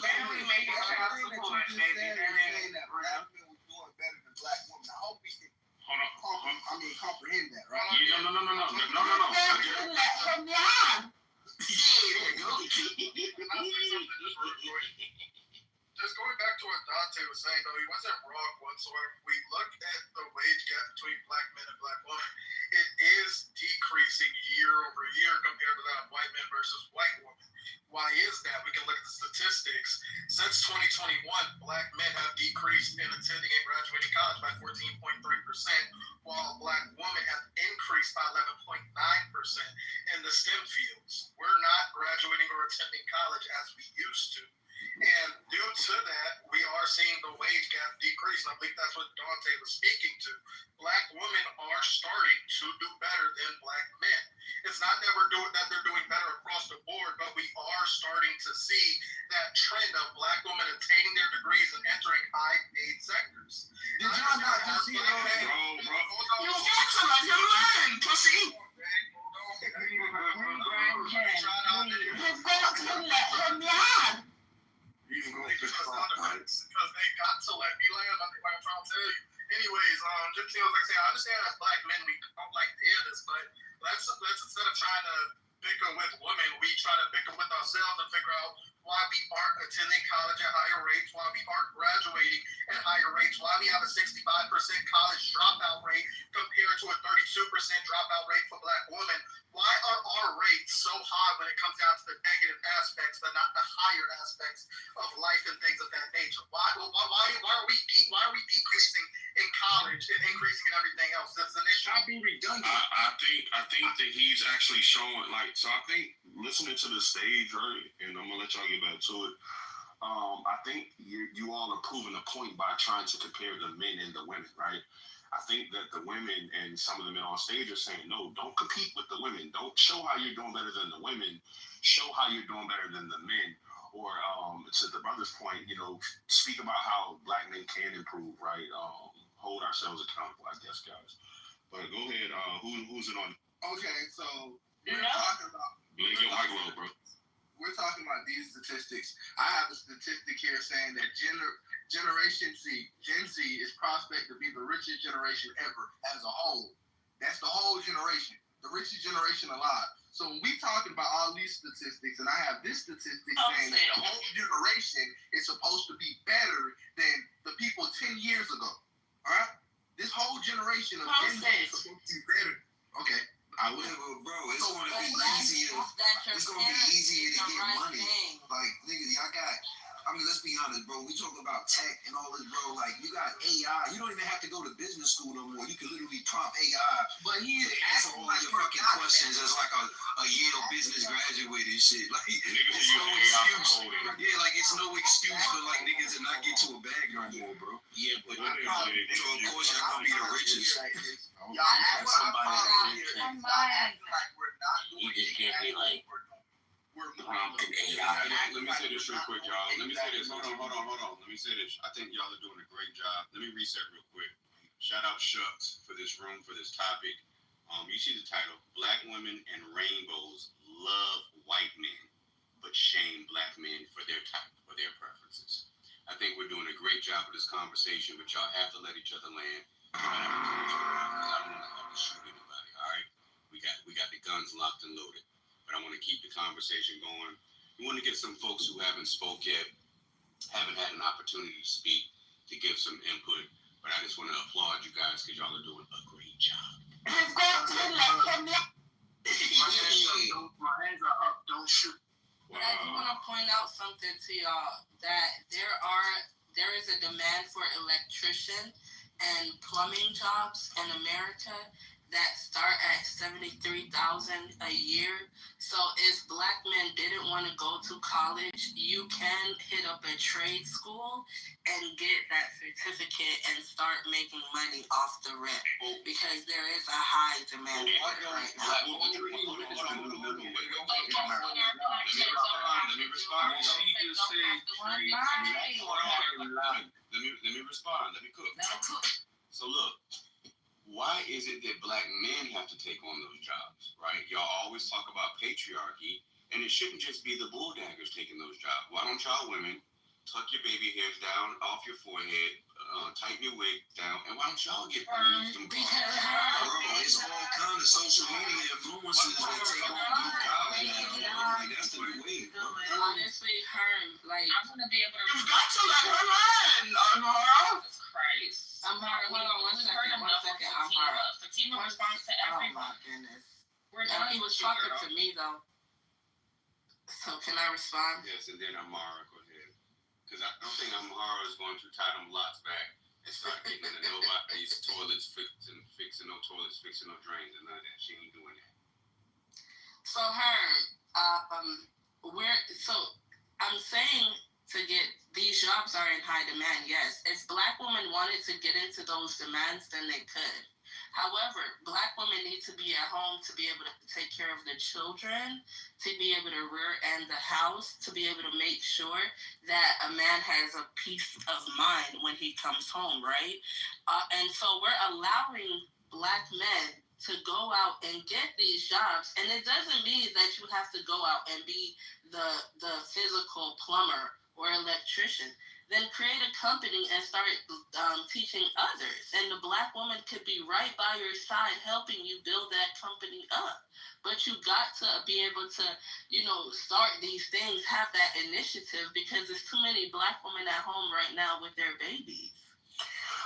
barely make their child support, baby. That ain't black men were doing better than black women. I hope we can comprehend that, right? Yeah, no. Just going back to what Dante was saying, though, he wasn't wrong whatsoever. If we look at the wage gap between black men and black women, it is decreasing year over year compared to that of white men versus white women. Why is that? We can look at the statistics. Since 2021, black men have decreased in attending and graduating college by 14.3%, while black women have increased by 11.9% in the STEM fields. We're not graduating or attending college as we used to. And due to that, we are seeing the wage gap decrease. And I believe that's what Dante was speaking to. Black women are starting to do better than black men. It's not that they're doing better across the board, but we are starting to see that trend of black women attaining their degrees and entering high-paid sectors. Did y'all not just see it on that? You got to let him learn, pussy. You've got to let him learn. Because they got to let me land. I think what I'm trying to tell you. Anyways, just like I say, I understand as black men we don't like to hear this, but let's instead of trying to bicker with women, we try to bicker with ourselves and figure out why we aren't attending college at higher rates, why we aren't graduating at higher rates, why we have a 65% college dropout rate compared to a 32% dropout rate for black women. Why are our rates so high when it comes down to the negative aspects, but not the higher aspects of life and things of that nature? Why are we decreasing in college and increasing in everything else? That's an issue. I'll be redundant. I think that he's actually showing, like, so I think listening to the stage, right, and I'm gonna let y'all get back to it. I think you all are proving a point by trying to compare the men and the women, right? I think that the women and some of the men on stage are saying, no, don't compete with the women. Don't show how you're doing better than the women. Show how you're doing better than the men. Or brother's point, speak about how black men can improve, right? Hold ourselves accountable, I guess, guys. But go ahead. Who's it on? Okay, so we're talking about. Blake your mic low, bro. We're talking about these statistics. I have a statistic here saying that Generation Z, Gen Z, is prospect to be the richest generation ever as a whole. That's the whole generation, the richest generation alive. So when we talking about all these statistics, and I have this statistic saying that the whole generation is supposed to be better than the people 10 years ago. All right? This whole generation of Gen Z is supposed to be better. Okay. I will, bro. It's going to be easier. It's going to be easier to get money. Like, nigga, y'all got. I mean, let's be honest, bro. We talk about tech and all this, bro. Like, you got AI. You don't even have to go to business school no more. You can literally prompt AI. But he is answer all your fucking questions as like a Yale business graduate and shit. Like, it's no excuse. Yeah, like it's no excuse for like niggas to not get to a bag no more, bro. Yeah, but so of course y'all gonna be the richest. Y'all ask somebody. You just can't be like. Let me say this real quick, y'all. Let me say this. Hold on. Let me say this. I think y'all are doing a great job. Let me reset real quick. Shout out Shucks for this room, for this topic. You see the title: Black women and rainbows love white men, but shame black men for their type, for their preferences. I think we're doing a great job of this conversation, but y'all have to let each other land. I don't want to have to shoot anybody. All right, we got the guns locked and loaded. But I want to keep the conversation going. We want to get some folks who haven't spoke yet, haven't had an opportunity to speak, to give some input. But I just want to applaud you guys because y'all are doing a great job. You've got to let them My hands are up. Don't shoot. Wow. But I do want to point out something to y'all that there is a demand for electrician and plumbing jobs in America that start at $73,000 a year. So if black men didn't want to go to college, you can hit up a trade school and get that certificate and start making money off the rip because there is a high demand for it right now. Let me respond. Let me respond. Let me cook. So look. Why is it that black men have to take on those jobs, right? Y'all always talk about patriarchy, and it shouldn't just be the bulldaggers taking those jobs. Why don't y'all women tuck your baby hairs down off your forehead, tighten your wig down, and why don't y'all get promoted from college? Bro, it's all kind of social media influencers that take on blue collar now. Like, that's the new wave, bro. Honestly, like, I'm going to be able to... You've got to let her learn, Amara. Jesus Christ. Amara, hold on one second. Amara. Fatima responds to everyone. Oh my goodness. We're done. He was talking to me though. So can I respond? Yes, and then Amara, go ahead. Because I don't think Amara is going to tie them lots back and start getting into nobody's toilets fixing no toilets, fixing no drains, and none of that. She ain't doing that. So I'm saying to get these jobs are in high demand, yes. If black women wanted to get into those demands, then they could. However, black women need to be at home to be able to take care of the children, to be able to rear end the house, to be able to make sure that a man has a peace of mind when he comes home, right? And so we're allowing black men to go out and get these jobs. And it doesn't mean that you have to go out and be the physical plumber or electrician. Then create a company and start teaching others. And the black woman could be right by your side helping you build that company up. But you got to be able to, start these things, have that initiative, because there's too many black women at home right now with their babies.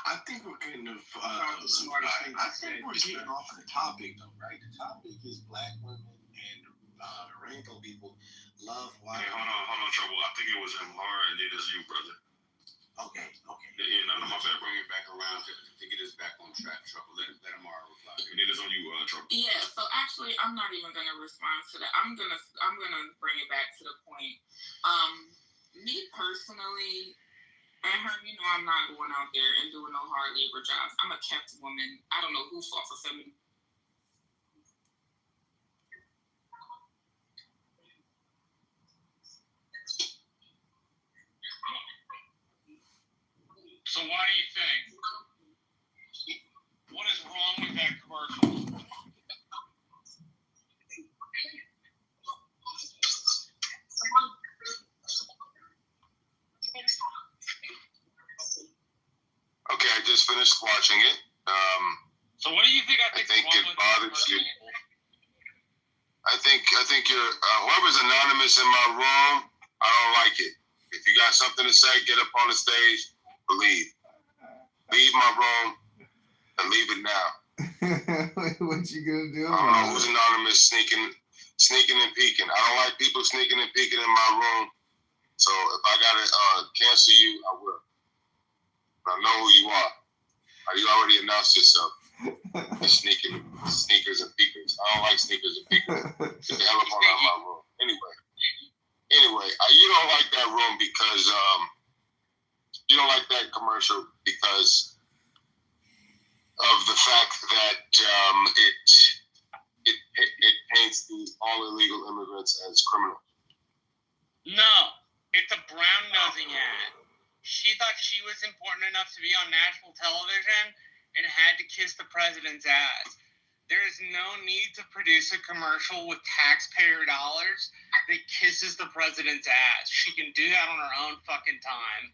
I think we're getting the smartest thing. I think we're getting off of the topic, though, right? The topic is black women and rainbow people love white. Hey, hold on, Trouble. I think it was Amara and then it's you, brother. Okay. Yeah, no, my bad, bro. Bring it back around to get us back on track, Trouble. Let Amara reply. And then it's on you, Trouble. Yeah, so actually, I'm not even gonna respond to that. I'm gonna bring it back to the point. Me personally, and her, I'm not going out there and doing no hard labor jobs. I'm a kept woman. I don't know who fought for feminism. just finished watching it. So what do you think? I think it bothers you. I think you're whoever's anonymous in my room. I don't like it. If you got something to say, get up on the stage. Leave my room and leave it now. What you gonna do? I don't know who's anonymous sneaking and peeking. I don't like people sneaking and peeking in my room. So if I gotta cancel you, I will. I know who you are. You already announced yourself. You're sneakers and peekers. I don't like sneakers and peekers. Get the hell up out of my room. Anyway, you don't like that room because you don't like that commercial because of the fact that it paints all illegal immigrants as criminals. No, it's a brown nosing ad. She thought she was important enough to be on national television and had to kiss the president's ass. There is no need to produce a commercial with taxpayer dollars that kisses the president's ass. She can do that on her own fucking time.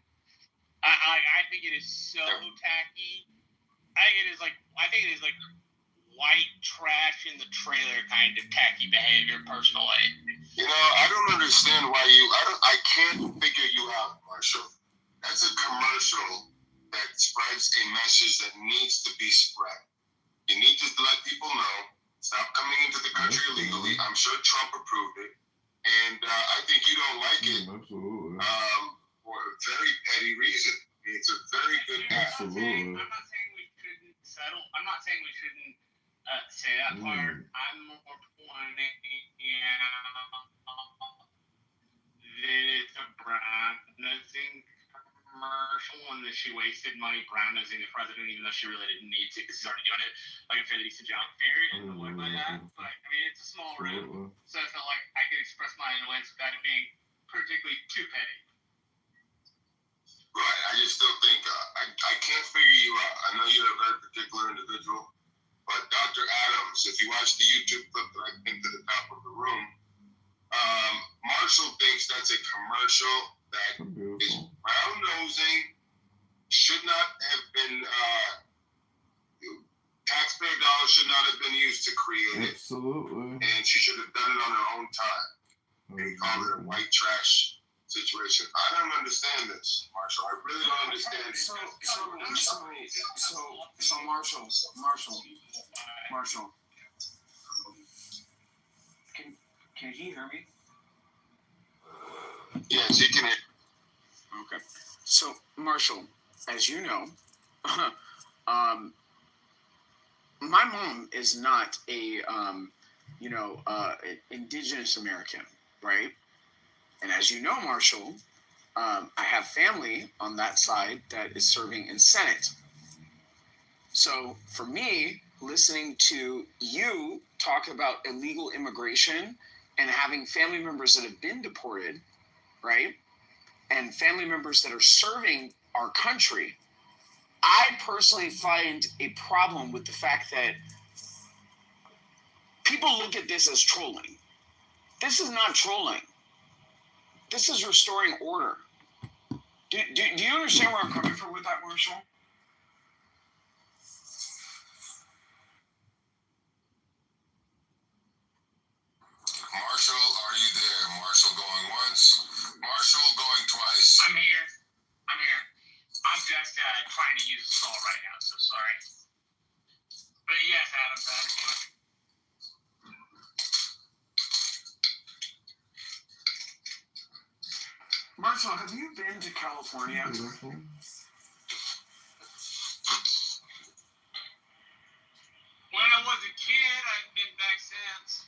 I think it is so tacky. I think it is like white trash in the trailer kind of tacky behavior, personally. You know, I don't understand why I can't figure you out, Marshall. That's a commercial that spreads a message that needs to be spread. You need to let people know, stop coming into the country illegally. I'm sure Trump approved it. And I think you don't like it for a very petty reason. It's a very good Absolutely. I'm not saying we shouldn't settle. I'm not saying we shouldn't say that part. I'm more pointing out that it's a brown nosing commercial and that she wasted money brown nosing the president even though she really didn't need to because he's already doing it like a fairly decent job. Period. Like that. But I mean, it's a small room, so I felt like I could express my annoyance without it being particularly too petty. Right. I just still think I can't figure you out. I know you're a very particular individual, but Dr. Adams, if you watch the YouTube clip that I pinned to the top of the room, Marshall thinks that's a commercial that is brown nosing, should not have been taxpayer dollars should not have been used to create it. Absolutely. And she should have done it on her own time. They call it a white trash situation. I don't understand this, Marshall. I really don't understand it. So Marshall. Can he hear me? Yes, he can hear. Okay. So Marshall, as you know, my mom is not a indigenous American, right? And as you know, Marshall, I have family on that side that is serving in Senate. So for me, listening to you talk about illegal immigration and having family members that have been deported, right? And family members that are serving our country, I personally find a problem with the fact that people look at this as trolling. This is not trolling. This is restoring order. Do you understand where I'm coming from with that, Marshall? Marshall, are you there? Marshall going once. Marshall going twice. I'm here. I'm just trying to use a stall right now, so sorry. But yes, Adam, Marshall, have you been to California? When I was a kid, I've been back since.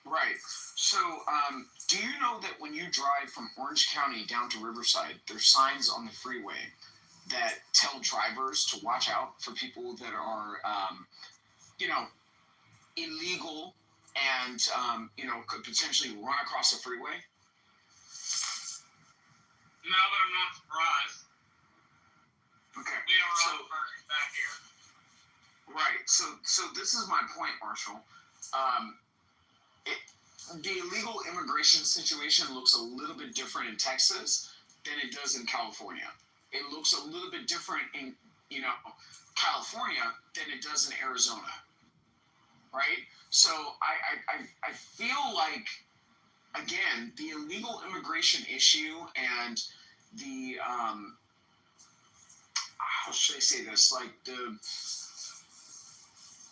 Right. So, do you know that when you drive from Orange County down to Riverside, there's signs on the freeway that tell drivers to watch out for people that are, illegal and, could potentially run across the freeway? No, but I'm not surprised. Okay. We don't run the person back here. Right. So this is my point, Marshall. The illegal immigration situation looks a little bit different in Texas than it does in California. It looks a little bit different in California than it does in Arizona, right? So I feel like, again, the illegal immigration issue and the how should I say this? Like the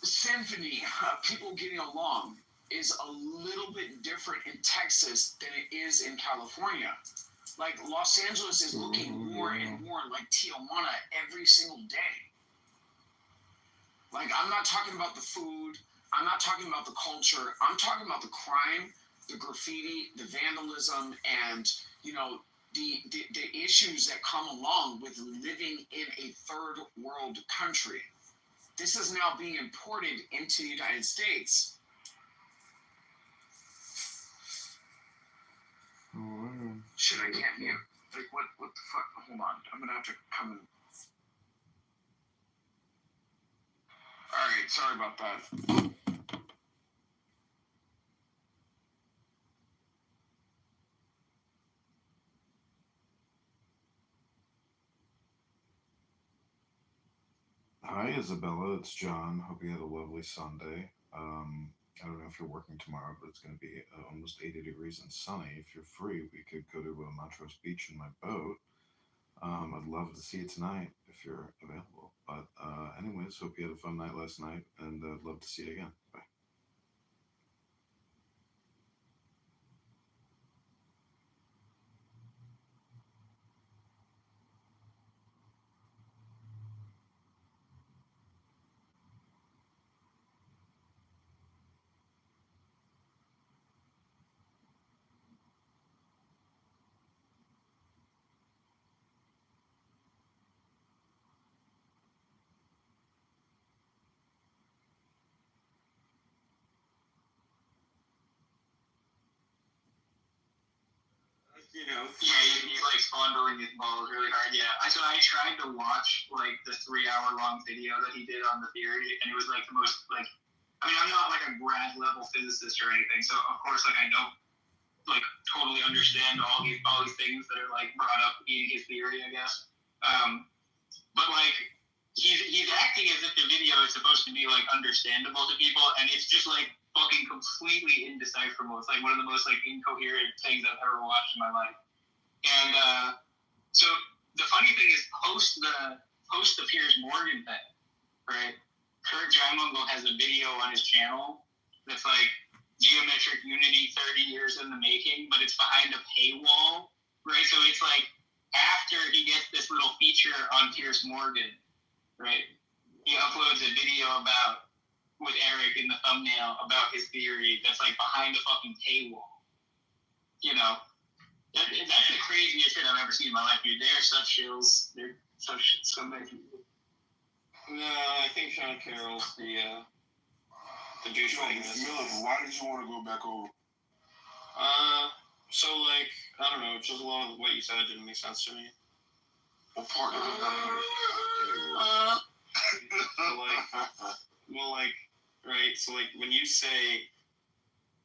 symphony of people getting along is a little bit different in Texas than it is in California. Like Los Angeles is looking more and more like Tijuana every single day. Like, I'm not talking about the food. I'm not talking about the culture. I'm talking about the crime, the graffiti, the vandalism, and, the issues that come along with living in a third world country. This is now being imported into the United States. Shit, I can't mute. Like, what the fuck? Hold on. I'm gonna have to come in. Alright, sorry about that. Hi, Isabella. It's John. Hope you had a lovely Sunday. I don't know if you're working tomorrow, but it's going to be almost 80 degrees and sunny. If you're free, we could go to Montrose Beach in my boat. I'd love to see you tonight if you're available. But anyways, hope you had a fun night last night, and I'd love to see you again. Bye. He's like fondling his balls really hard. Yeah, so I tried to watch like the 3-hour-long video that he did on the theory, and it was like the most like. I mean, I'm not like a grad level physicist or anything, so of course like I don't like totally understand all these things that are like brought up in his theory, I guess. But like he's acting as if the video is supposed to be like understandable to people, and it's just like fucking completely indecipherable. It's like one of the most like incoherent things I've ever watched in my life. And so the funny thing is, post the Piers Morgan thing, right? Kurt Jaimungal has a video on his channel that's like Geometric Unity 30 years in the making, but it's behind a paywall, right? So it's like after he gets this little feature on Piers Morgan, right? He uploads a video with Eric in the thumbnail about his theory that's like behind a fucking paywall. That's the craziest shit I've ever seen in my life, dude. They're such shills. They're such scumbag people. No, I think Sean Carroll's the douchebag. Miller, why did you want to go back over? So like, I don't know, just a lot of what you said didn't make sense to me. What part of it? Right, so like when you say,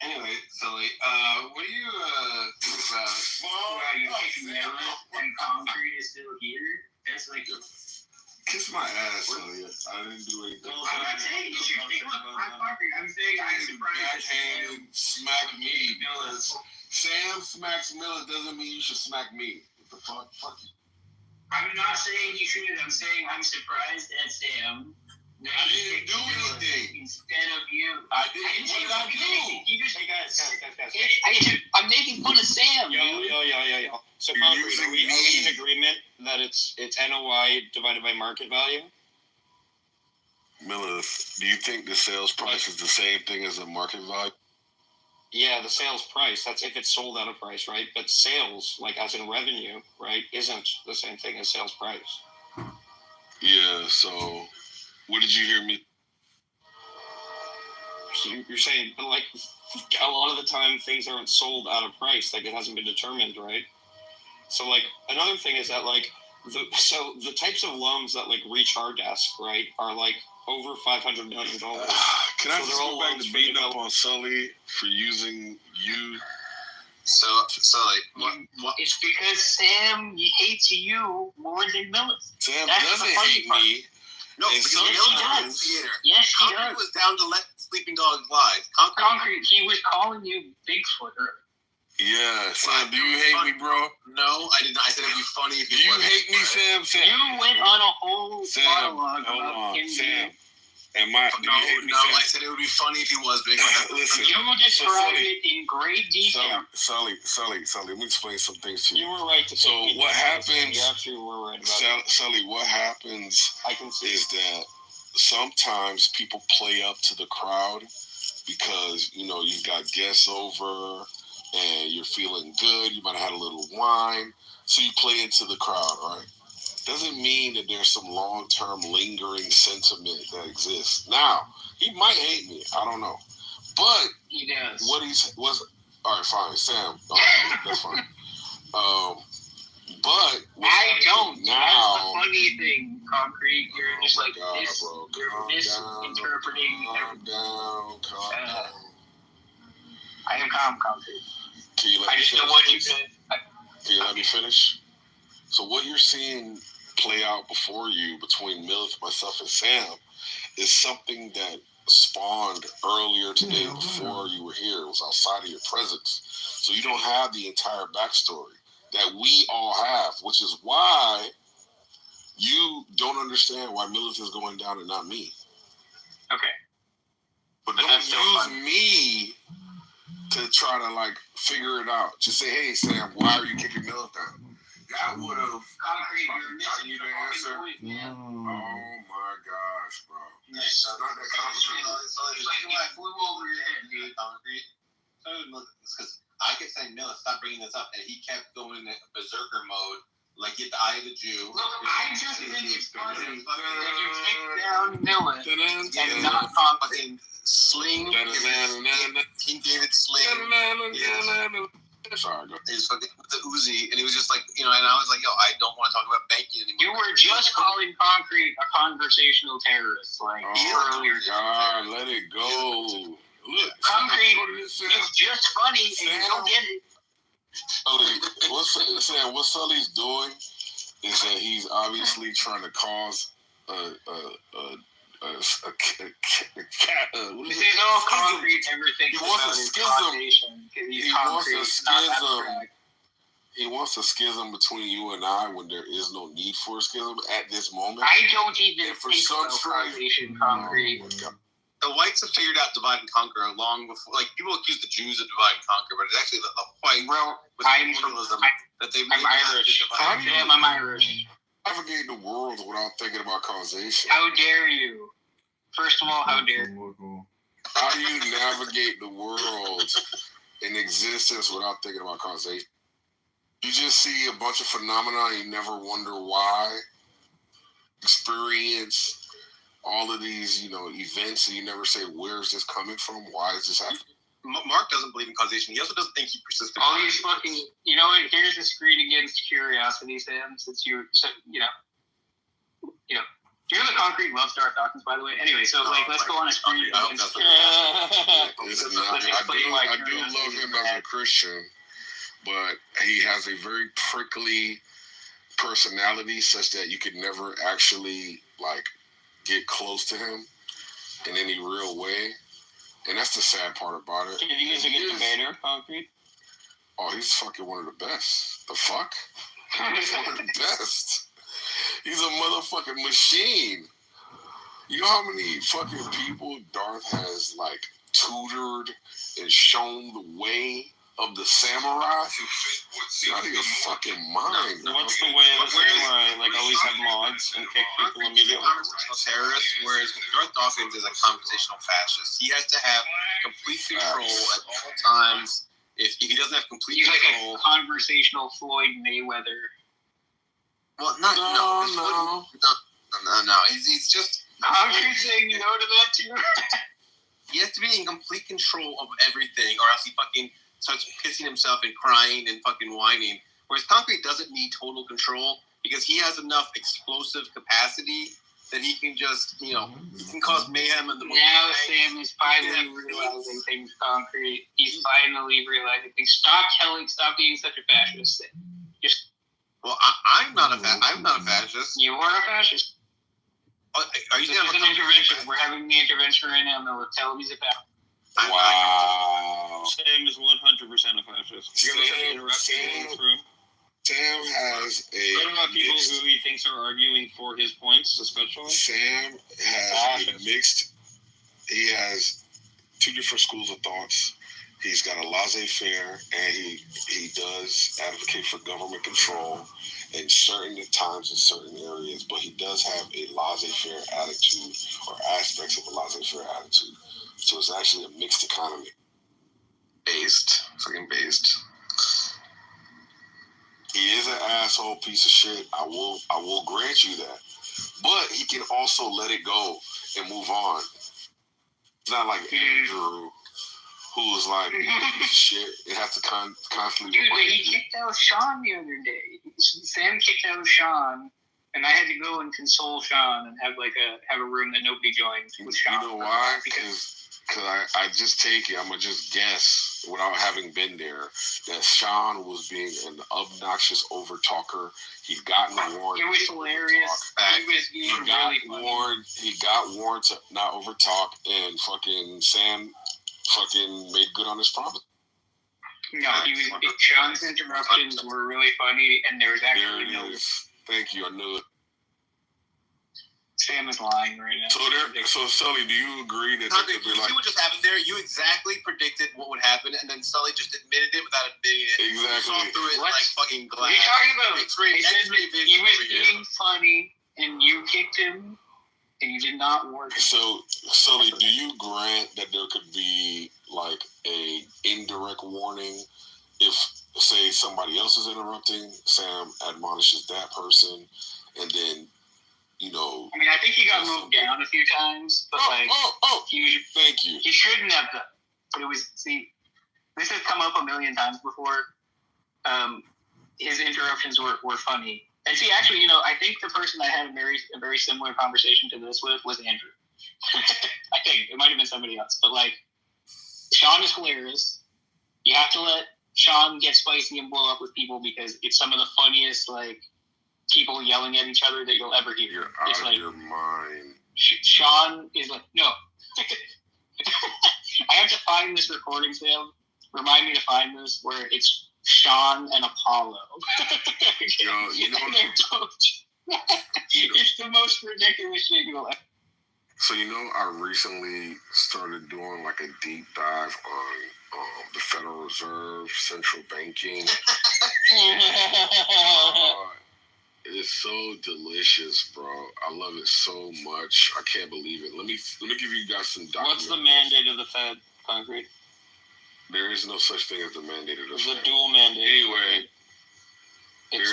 anyway, Sully, what do you think about how you take Miller and concrete is still here? That's like a... Kiss my ass, Sully. I didn't do anything. I'm not saying you should take concrete. I'm saying I'm surprised. Backhanded, smack me. Because Sam smacks Miller doesn't mean you should smack me. What the fuck? Fuck you. I'm not saying you shouldn't. I'm saying I'm surprised at Sam. I didn't do anything. Instead of you. I didn't. What did I do? You just... Hey guys. I'm making fun of Sam. Yo. So concrete, are we in agreement that it's NOI divided by market value? Miller, do you think the sales price is the same thing as the market value? Yeah, the sales price, that's if it's sold at a price, right? But sales, like as in revenue, right, isn't the same thing as sales price. Yeah, so what did you hear me? So you're saying, but like a lot of the time things aren't sold at a price, like it hasn't been determined, right? So like another thing is that like the types of loans that like reach our desk, right, are like over $500 million. Can I just go back to beating up on Sully for using you So what? It's because Sam hates you more than Millie. Sam doesn't hate me. No, because Millie does. Yes, he Concrete does. was down to let sleeping dogs lie. Concrete, he was calling you Bigfoot earlier. Yeah, Sam, do you hate me, bro? No, I did not. I said it'd be funny if you hate me, Sam? You went on a whole monologue hold about on, him. Sam. No, I said it would be funny if he was Bigfoot. Listen, you described it in great detail. Sully, let me explain some things to you. You were right to So what happens? You actually were right about it. Sully, what happens is that sometimes people play up to the crowd because you've got guests over and you're feeling good. You might have had a little wine, so you play into the crowd, right? Doesn't mean that there's some long-term lingering sentiment that exists. Now, he might hate me. I don't know. But he does. All right, fine, Sam. That's fine. But I don't. Now, that's the funny thing, Concrete. You're just like this. Bro, you're misinterpreting everything. Calm down. I am calm, Concrete. Can you let I me just finish, know what you please? said. Can you let me finish? So what you're seeing play out before you between Milith, myself, and Sam is something that spawned earlier today before you were here. It was outside of your presence. So you don't have the entire backstory that we all have, which is why you don't understand why Milith is going down and not me. Okay. But don't use me to try to figure it out. Just say, hey, Sam, why are you kicking Milith down? That would have. Concrete, you're missing you the answer. Oh my gosh, bro. It's not that complicated. So it's like I flew over your head, dude. Concrete. Because I kept saying, Milith, stop bringing this up, and he kept going in berserker mode, like get the eye of the Jew. Look, I just think it's funny that you take down Milith and not fucking sling. King David sling. Sorry, go. It's fucking the Uzi, and he was just like, and I was like, yo, I don't want to talk about banking anymore. You were just calling Concrete a conversational terrorist, earlier. God, let it go. Look, Concrete, it's just funny, and you don't get it. Sully, what Sully's doing is that he's obviously trying to cause This is all Concrete everything. He wants a schism. He wants a schism between you and I when there is no need for a schism at this moment. I don't even think about causation, Concrete. The whites have figured out divide and conquer long before. People accuse the Jews of divide and conquer, but it's actually the white with colonialism that they've made. I'm Irish. Navigate the world without thinking about causation. How dare you? First of all, how dare you? How do you navigate the world in existence without thinking about causation? You just see a bunch of phenomena and you never wonder why. Experience all of these, events, and you never say, where is this coming from? Why is this happening? Mark doesn't believe in causation. He also doesn't think he persists. All these fucking, here's the screen against curiosity, Sam, since you're the Concrete loves Dark Dawkins, by the way. Anyway, so let's go on a screen against I do love him as a Christian, but he has a very prickly personality such that you could never actually get close to him in any real way. And that's the sad part about it. Do you think he's a good debater, Concrete? Oh, he's fucking one of the best. The fuck? He's one of the best. He's a motherfucking machine. You know how many fucking people Darth has tutored and shown the way of the samurai? Out of your fucking mind. What's the way of the samurai? Always have mods and kick people immediately. Terrorist, whereas Darth Dawkins is a conversational fascist. He has to have complete control at all times. If he doesn't have complete control, like a conversational Floyd Mayweather. Well, no. He's just. Concrete saying no to that too. He has to be in complete control of everything, or else he fucking starts pissing himself and crying and fucking whining. Whereas Concrete doesn't need total control because he has enough explosive capacity that he can just, he can cause mayhem in the movie. Now Sam is finally realizing things concrete. He's finally realizing things. Stop being such a fascist. Just. Well, I'm not a fascist. You are a fascist. Are you this is an intervention? We're having the intervention right now. No, tell him he's a fascist. Wow. Sam is 100% a fascist. You're going to interrupt in this room. Sam has What about people who he thinks are arguing for his points, especially? Sam has a mixed. He has two different schools of thoughts. He's got a laissez-faire, and he does advocate for government control in certain times in certain areas, but he does have a laissez-faire attitude or aspects of a laissez-faire attitude. So it's actually a mixed economy. Fucking based. He is an asshole piece of shit. I will grant you that. But he can also let it go and move on. It's not like Andrew, who's like shit. It has to constantly. Dude, he kicked out Sean the other day. Sam kicked out Sean, and I had to go and console Sean and have a room that nobody joined with Sean. You know why? Because I just take it. I'm gonna just guess without having been there that Sean was being an obnoxious overtalker. He'd gotten warned. It was hilarious. He got warned to not overtalk, and fucking Sam fucking made good on his promise. No, Sean's interruptions were really funny, and there was actually there it is. Thank you. I knew it. Sam is lying right now. So Sully, do you agree that you see what just happened there? You exactly predicted what would happen, and then Sully just admitted it without admitting it. Exactly. You saw through it like fucking glass. What are you talking about? X-ray vision. He was being funny, and you kicked him, and you did not warn him. So Sully, do you grant that there could be like a indirect warning if, say, somebody else is interrupting? Sam admonishes that person, and then. I mean, I think he got moved down a few times, but thank you. He shouldn't have done. But it was this has come up a million times before. His interruptions were funny, and actually, I think the person I had a very similar conversation to this with was Andrew. I think it might have been somebody else, but Sean is hilarious. You have to let Sean get spicy and blow up with people because it's some of the funniest people yelling at each other that you'll ever hear. You're out of your mind. Sean is no. I have to find this recording, Sam. Remind me to find this where it's Sean and Apollo. It's the most ridiculous thing you'll ever. So I recently started doing a deep dive on the Federal Reserve, central banking. It's so delicious, bro. I love it so much. I can't believe it. Let me give you guys some documents. What's the mandate of the Fed, Concrete? There is no such thing as the mandate of the Fed. The dual mandate. Anyway, it's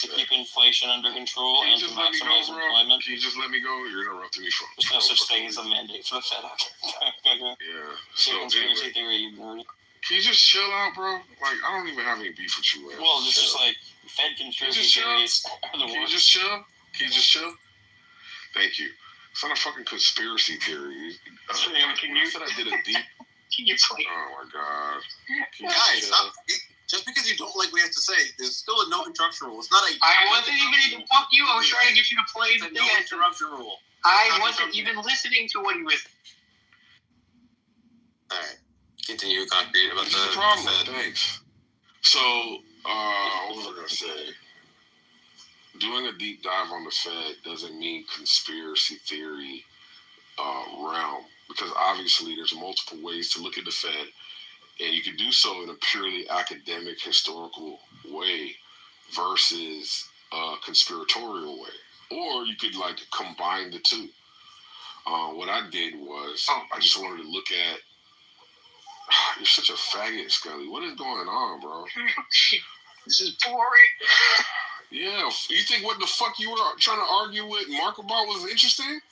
to keep inflation under control and to maximize employment. Can you just let me go? You're interrupting me. There's no such thing as a mandate for the Fed out there. Yeah. So conspiracy theory, you nerd. Can you just chill out, bro? I don't even have any beef with you, man. Well, it's just Fed conspiracy theories are the worst. Can you just chill? Can you just chill? Thank you. It's not a fucking conspiracy theory. You said I did a deep. Can you play? Oh my god. Guys, just because you don't like what you have to say, there's still a no interruption rule. It's not a. I wasn't even fuck you. I was trying to get you to play the no interruption rule. I wasn't even listening to what you was. All right. Continue, Concrete, about the problem. Thanks. So, what was I gonna say? Doing a deep dive on the Fed doesn't mean conspiracy theory realm, because obviously there's multiple ways to look at the Fed, and you can do so in a purely academic, historical way versus a conspiratorial way, or you could combine the two. What I did was I just wanted to look at. You're such a faggot, Scully. What is going on, bro? This is boring. Yeah, you think what the fuck you were trying to argue with Mark about was interesting?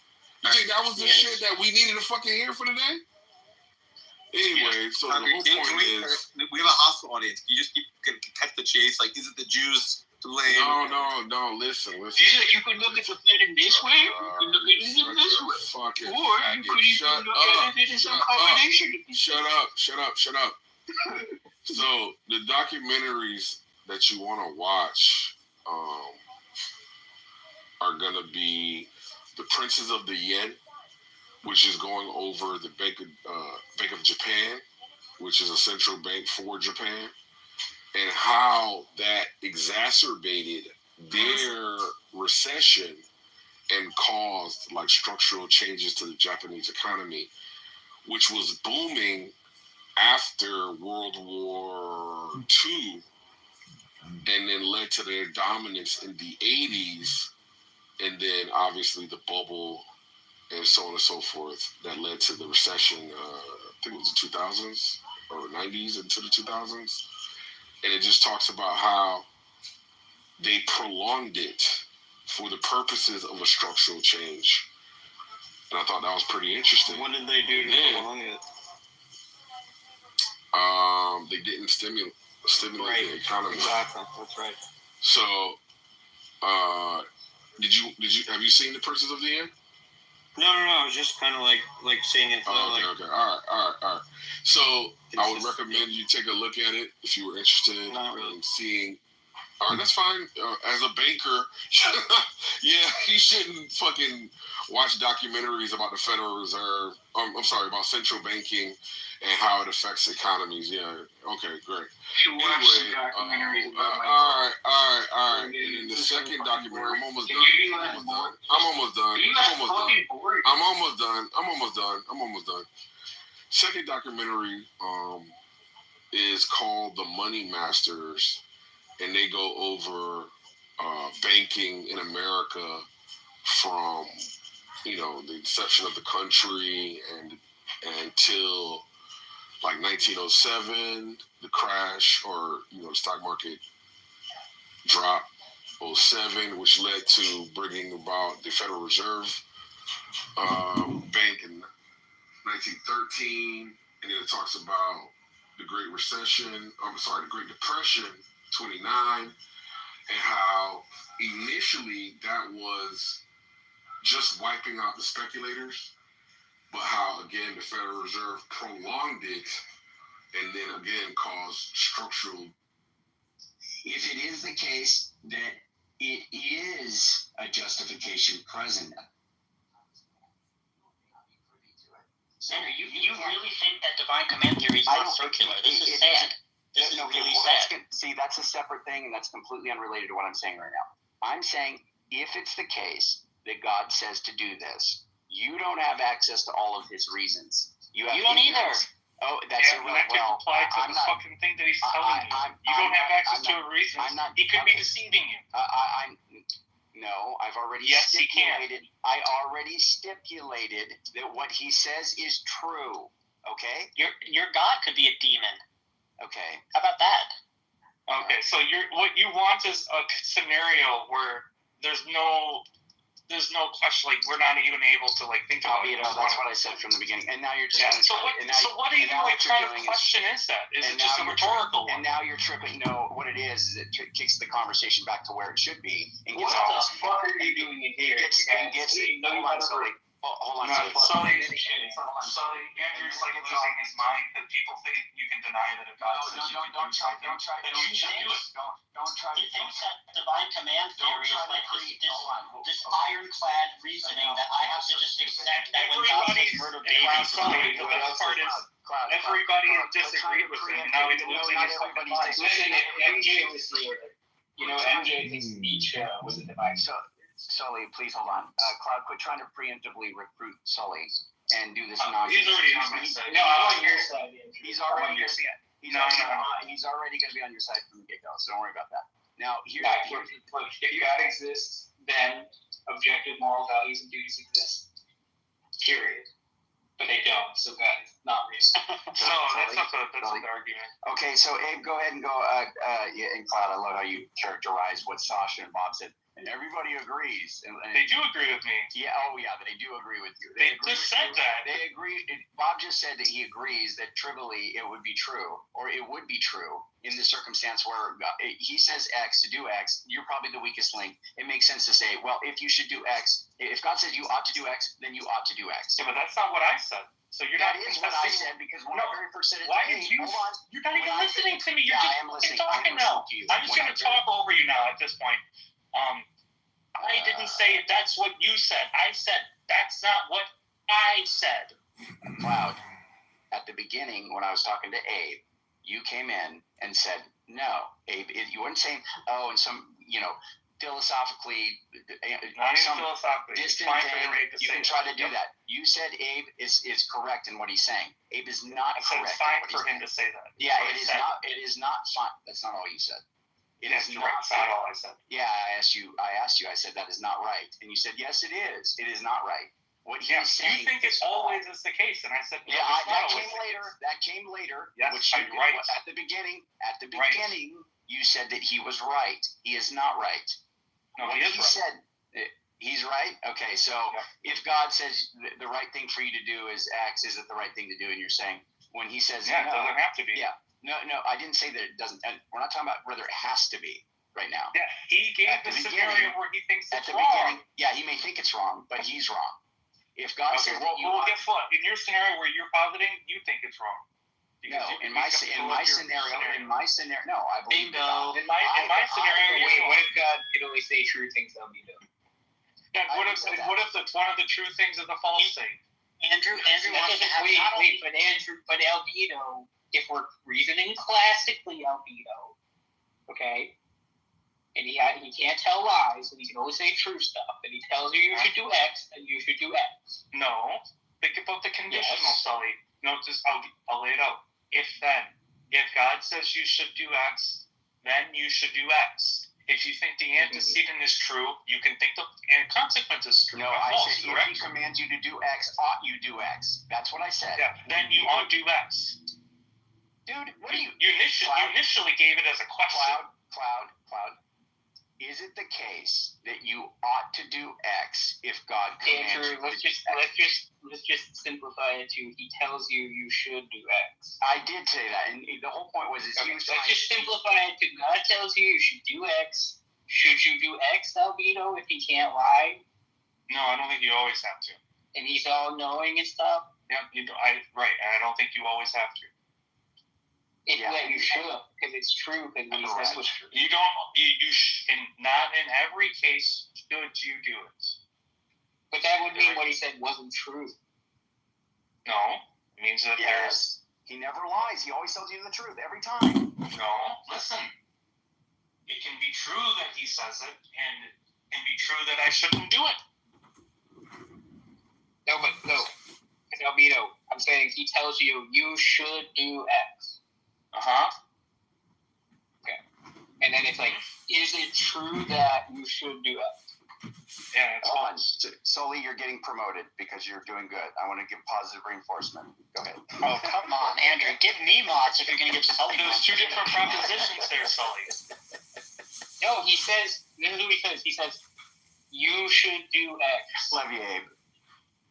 You think that was the shit that we needed to fucking hear for today? Anyway, so the whole point is... We have a hostile audience. You just keep cut the chase. Is it the Jews No. Listen. She said you could look at the planet this way, you could look at it this way. Fucking or you could even look at it in some combination. Shut up. So the documentaries that you want to watch are gonna be the Princes of the Yen, which is going over the Bank of Japan, which is a central bank for Japan, and how that exacerbated their recession and caused like structural changes to the Japanese economy, which was booming after World War II, and then led to their dominance in the 80s, and then obviously the bubble and so on and so forth that led to the recession, I think it was the 2000s or 90s into the 2000s. And it just talks about how they prolonged it for the purposes of a structural change. And I thought that was pretty interesting. What did they do to prolong it? They didn't stimulate the economy. Exactly, that's right. So, have you seen the Princes of the Yen? No. I was just kind of like seeing it. Okay. All right. So I would recommend you take a look at it if you were interested in seeing. All right, that's fine. As a banker, yeah, you shouldn't fucking watch documentaries about the Federal Reserve. I'm sorry, about central banking and how it affects economies. Yeah, okay, great. Anyway, all right. And then the second documentary, I'm almost done. Second documentary is called The Money Masters, and they go over banking in America from the inception of the country and until like 1907, the crash, or the stock market drop 07, which led to bringing about the Federal Reserve Bank in 1913, and then it talks about the Great Depression, 29, and how initially that was just wiping out the speculators, but how again the Federal Reserve prolonged it and then again caused structural. If it is the case that it is a justification present. Senator, you really think that divine command theory is not circular? This is sad. This is really sad. See, that's a separate thing, and that's completely unrelated to what I'm saying right now. I'm saying if it's the case that God says to do this, you don't have access to all of his reasons. You don't either. Oh, that's that could apply to the fucking thing that he's telling you. You don't have access to a reason. He could be deceiving you. No, I've already stipulated. I already stipulated that what he says is true. Okay. Your God could be a demon. Okay. How about that? Okay, so what you want is a scenario where there's no question, like we're not even able to like think about it. That's what I said from the beginning. And now you're just So what are you like trying to question? Is that? Is it just a rhetorical one? And now you're tripping. No, what it is it kicks the conversation back to where it should be. And what the fuck are you doing in here? Hold on. Sully, Andrew's like losing his mind that people think you can deny that a God says you can do something. Don't try. He thinks that divine command theory is like this ironclad reasoning that I have to just accept that when God says murder babies. The best part is everybody disagreed with him, and now he's losing his fucking mind. Listen, MJ was here. MJ's speech was a divine. Sully, please hold on. Cloud, quit trying to preemptively recruit Sully and do this nonsense. He's already on my side. No, I'm on your side. He's already going to be on your side from the get-go, so don't worry about that. Now, if God exists, then objective moral values and duties exist. Period. But they don't, so God not race. No, that's not the argument. Okay, so Abe, go ahead and go. And Cloud, I love how you characterize what Sasha and Bob said, and everybody agrees. And they do agree with me. Yeah. Oh, yeah. They do agree with you. They just said that. They agree. Bob just said that he agrees that trivially it would be true, or it would be true in the circumstance where he says X to do X. You're probably the weakest link. It makes sense to say, well, if you should do X, if God says you ought to do X, then you ought to do X. Yeah, but that's not what I said. So that is what I said, because when I very first said it, why did you? Hold on. You're not even listening to me. You're I just am listening. talking now. I'm just going to talk over you now at this point. I didn't say that's what you said. I said that's not what I said. Cloud, at the beginning when I was talking to Abe, you came in and said, no, Abe, you weren't saying, oh, and some, philosophically, some distant thing, you can try to do that. You said Abe is correct in what he's saying. Abe is not correct. It's fine for him to say that. Yeah, it is not. It is not fine. That's not all you said. It is not all I said. Yeah, I asked you. I said that is not right, and you said yes, it is. It is not right. What he's saying. You think it always is the case, and I said no, that came later. That came later. Yes, which I'm right. At the beginning, you said that he was right. He is not right. No, what he is he right. said. He's right? Okay, so if God says the right thing for you to do is X, is it the right thing to do? And you're saying, when he says it doesn't have to be. Yeah. No, I didn't say that it doesn't. We're not talking about whether it has to be right now. Yeah, he gave the scenario where he thinks it's wrong. Beginning, yeah, he may think it's wrong, but he's wrong. If God says that you guess what? In your scenario where you're positing, you think it's wrong. No, in my scenario, no, I believe bingo. In my scenario, what if God could only say true things that we do? Yeah, what if it's one of the true things is a false thing? Andrew wants to have but albedo, if we're reasoning classically albedo, okay, and he can't tell lies, and he can only say true stuff, and he tells you should do X, then you should do X. No, think about the conditional, Sully. No, just I'll lay it out. If God says you should do X, then you should do X. If you think the antecedent is true, you can think the consequence is true. No, I said if he commands you to do X, ought you do X. That's what I said. Yeah, then you ought do X. Dude, what do you... You initially gave it as a question. Cloud. Is it the case that you ought to do X if God commands Andrew, you let's just simplify it to he tells you should do X. I did say that, and the whole point was let's just simplify it to God tells you should do X. Should you do X, albedo, if he can't lie? No, I don't think you always have to. And he's all knowing and stuff? Yeah, right, and I don't think you always have to. You should, because it's true. Because he says it's true. You don't. Not in every case should you do it. But that would mean what he said wasn't true. No, it means that there's. He never lies. He always tells you the truth every time. No, listen. It can be true that he says it, and it can be true that I shouldn't do it. No. It's albedo. I'm saying he tells you should do X. Okay. And then it's like, is it true that you should do X? Yeah, hold on. Sully, you're getting promoted because you're doing good. I want to give positive reinforcement. Go ahead. Oh, come on, Andrew. Give me mods if you're going to give Sully mods. There's two different propositions there, Sully. No, he says, this is what he says. He says, you should do X. Love you, Abe.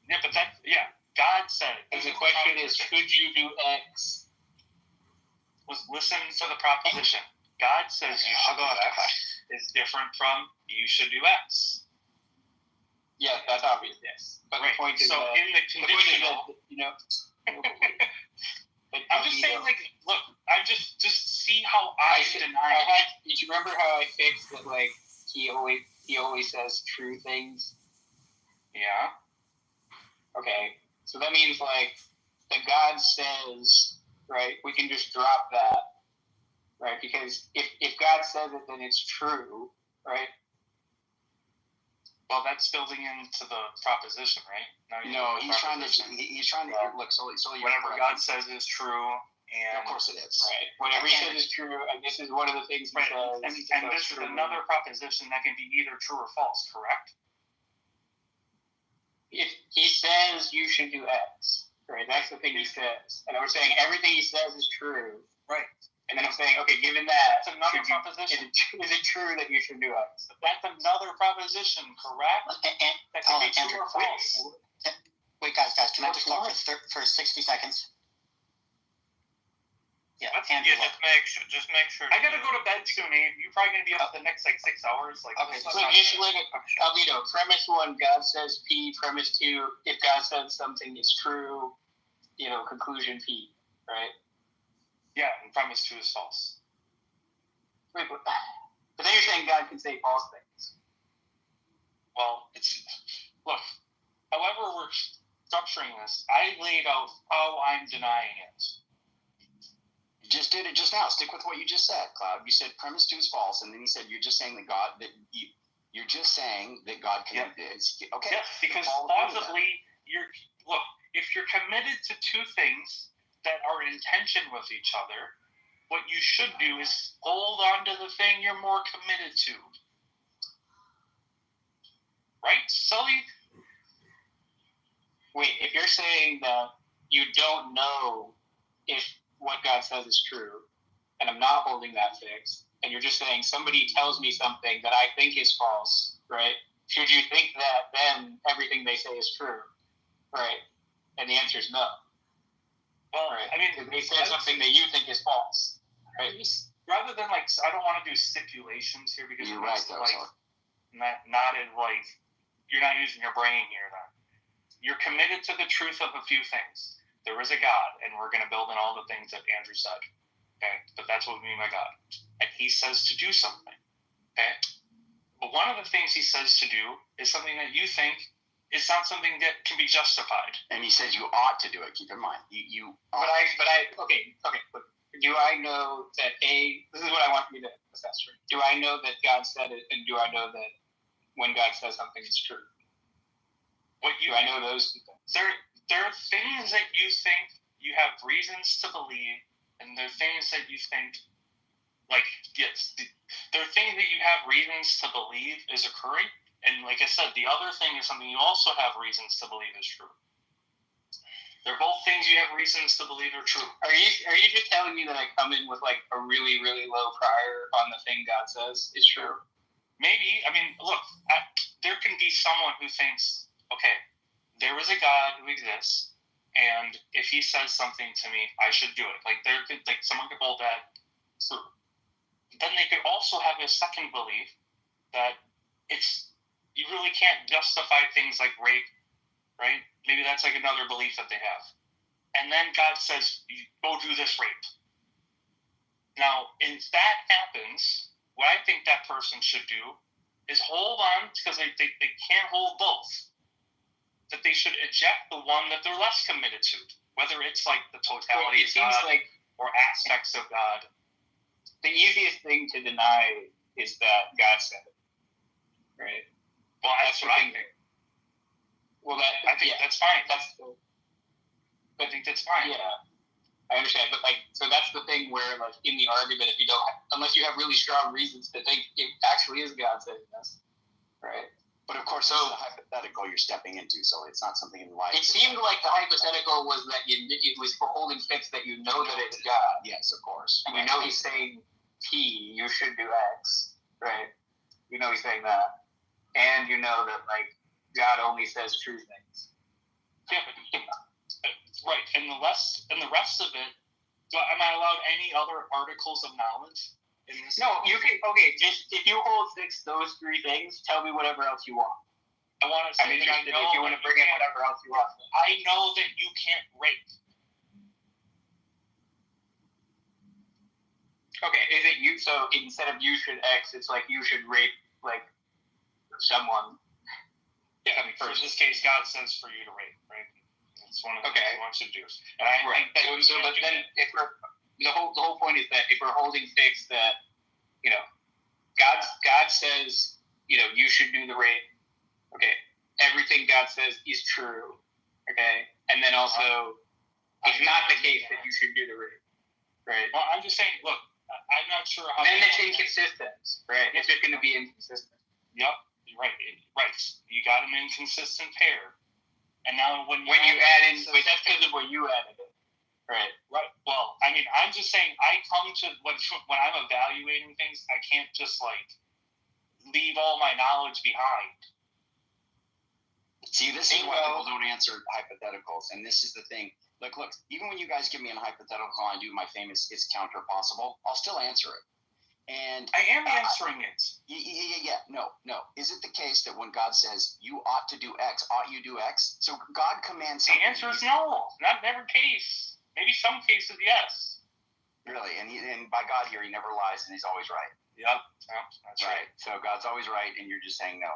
Yeah, but God said it. And the question is, should you do X? Listen to the proposition. God says you should do X is different from you should do X. Yeah, that's obvious, yes. But the point is so in the conditional, I'm just saying, look, I just see how I deny it. Did you remember how I fixed that, he always says true things? Yeah. Okay, so that means, that God says... Right, we can just drop that, right? Because if God says it, then it's true, right? Well, that's building into the proposition, right? No, he's trying to look. So whatever God says is true, and of course it is. Right. Whatever he says is true, and this is one of the things he says. And this is another proposition that can be either true or false, correct? If he says you should do X, Right, that's the thing he says. And we're saying everything he says is true. Right. And then I'm saying, okay, given that, that's another proposition. Is it true that you should do X? That's another proposition, correct? That can be true or false. Wait, guys, can I just talk for 60 seconds? Yeah, Andrew. Just make sure. I gotta go to bed soon, Abe. You're probably gonna be up the next 6 hours. Okay, so just look at Alvito. Premise 1, God says P. Premise 2, if God says something is true, conclusion P. Right? Yeah, and premise 2 is false. Wait, but then you're saying God can say false things. Well, look. However, we're structuring this. I laid out how I'm denying it. You just did it just now. Stick with what you just said, Cloud. You said premise 2 is false, and then you said you're just saying that God can. Yeah. Okay. Yes, because plausibly, if you're committed to two things that are in tension with each other, what you should do is hold on to the thing you're more committed to. Right, Sully? Wait, if you're saying that you don't know if what God says is true, and I'm not holding that fixed, and you're just saying somebody tells me something that I think is false, right? Should you think that then everything they say is true, right? And the answer is no. Well, right. I mean, they say something that you think is false, right? Rather than I don't want to do stipulations here because you're right, not in you're not using your brain here. Then you're committed to the truth of a few things. There is a God, and we're going to build in all the things that Andrew said. Okay, but that's what we mean by God. And He says to do something. Okay, but one of the things He says to do is something that you think is not something that can be justified. And He says you ought to do it. Keep in mind, you. Okay. But do I know that this is what I want you to assess. Right? Do I know that God said it, and do I know that when God says something, it's true? Do I know those two things? There are things that you think you have reasons to believe, and there are things that you think, yes, there are things that you have reasons to believe is occurring, and like I said, the other thing is something you also have reasons to believe is true. They're both things you have reasons to believe are true. Are you just telling me that I come in with a really, really low prior on the thing God says is true? Maybe. I mean, look, there can be someone who thinks, okay, there is a God who exists, and if He says something to me, I should do it. Someone could hold that true. Then they could also have a second belief that you really can't justify things like rape, right? Maybe that's another belief that they have. And then God says, go do this rape. Now, if that happens, what I think that person should do is hold on, because they can't hold both. That they should eject the one that they're less committed to, whether it's the totality of God or aspects of God. The easiest thing to deny is that God said it, right? Well, that's what I think. Well, I think that's fine. I think that's fine. Yeah, I understand, but so that's the thing where in the argument, if you don't, unless you have really strong reasons to think it actually is God saying this, right? But of course, it's a hypothetical you're stepping into, so it's not something in life. It seemed like the hypothetical was that it was for holding fixed that you know that it's God. Yes, of course. And you know He's saying P, you should do X, right? You know He's saying that, and you know that God only says true things. Yeah, right. And the rest of it. Am I allowed any other articles of knowledge? No, you can. Okay, just if you hold fixed those three things, tell me whatever else you want. I want to say if you want to bring in whatever else you want. I know that you can't rape. Okay, is it you? So instead of you should X, it's you should rape someone. Yeah, I mean, in this case, God says for you to rape, right? It's one of the things He wants you to do. And I think that but then if we're the whole point is that if we're holding fixed that, God says, you should do the rape. Okay. Everything God says is true. Okay. And then also, it's not the case that you should do the rape. Right. Well, I'm just saying, look, I'm not sure how. Then it's inconsistent. Right. It's just going to be inconsistent. Yep. Right. Right. You got an inconsistent pair. And now when you add in, wait, that's because of what you added. Right. Right. Well, I mean, I'm just saying, I come to when I'm evaluating things, I can't just like leave all my knowledge behind. See, this is why people don't answer hypotheticals, and this is the thing. Look, even when you guys give me a hypothetical and I do my famous "is counter possible," I'll still answer it. And I am answering it. Yeah. No. Is it the case that when God says you ought to do X, ought you do X? So God commands. The answer is no. Not in every case. Maybe some cases, yes. Really, and by God here, He never lies, and He's always right. Yep, that's right. So God's always right, and you're just saying no.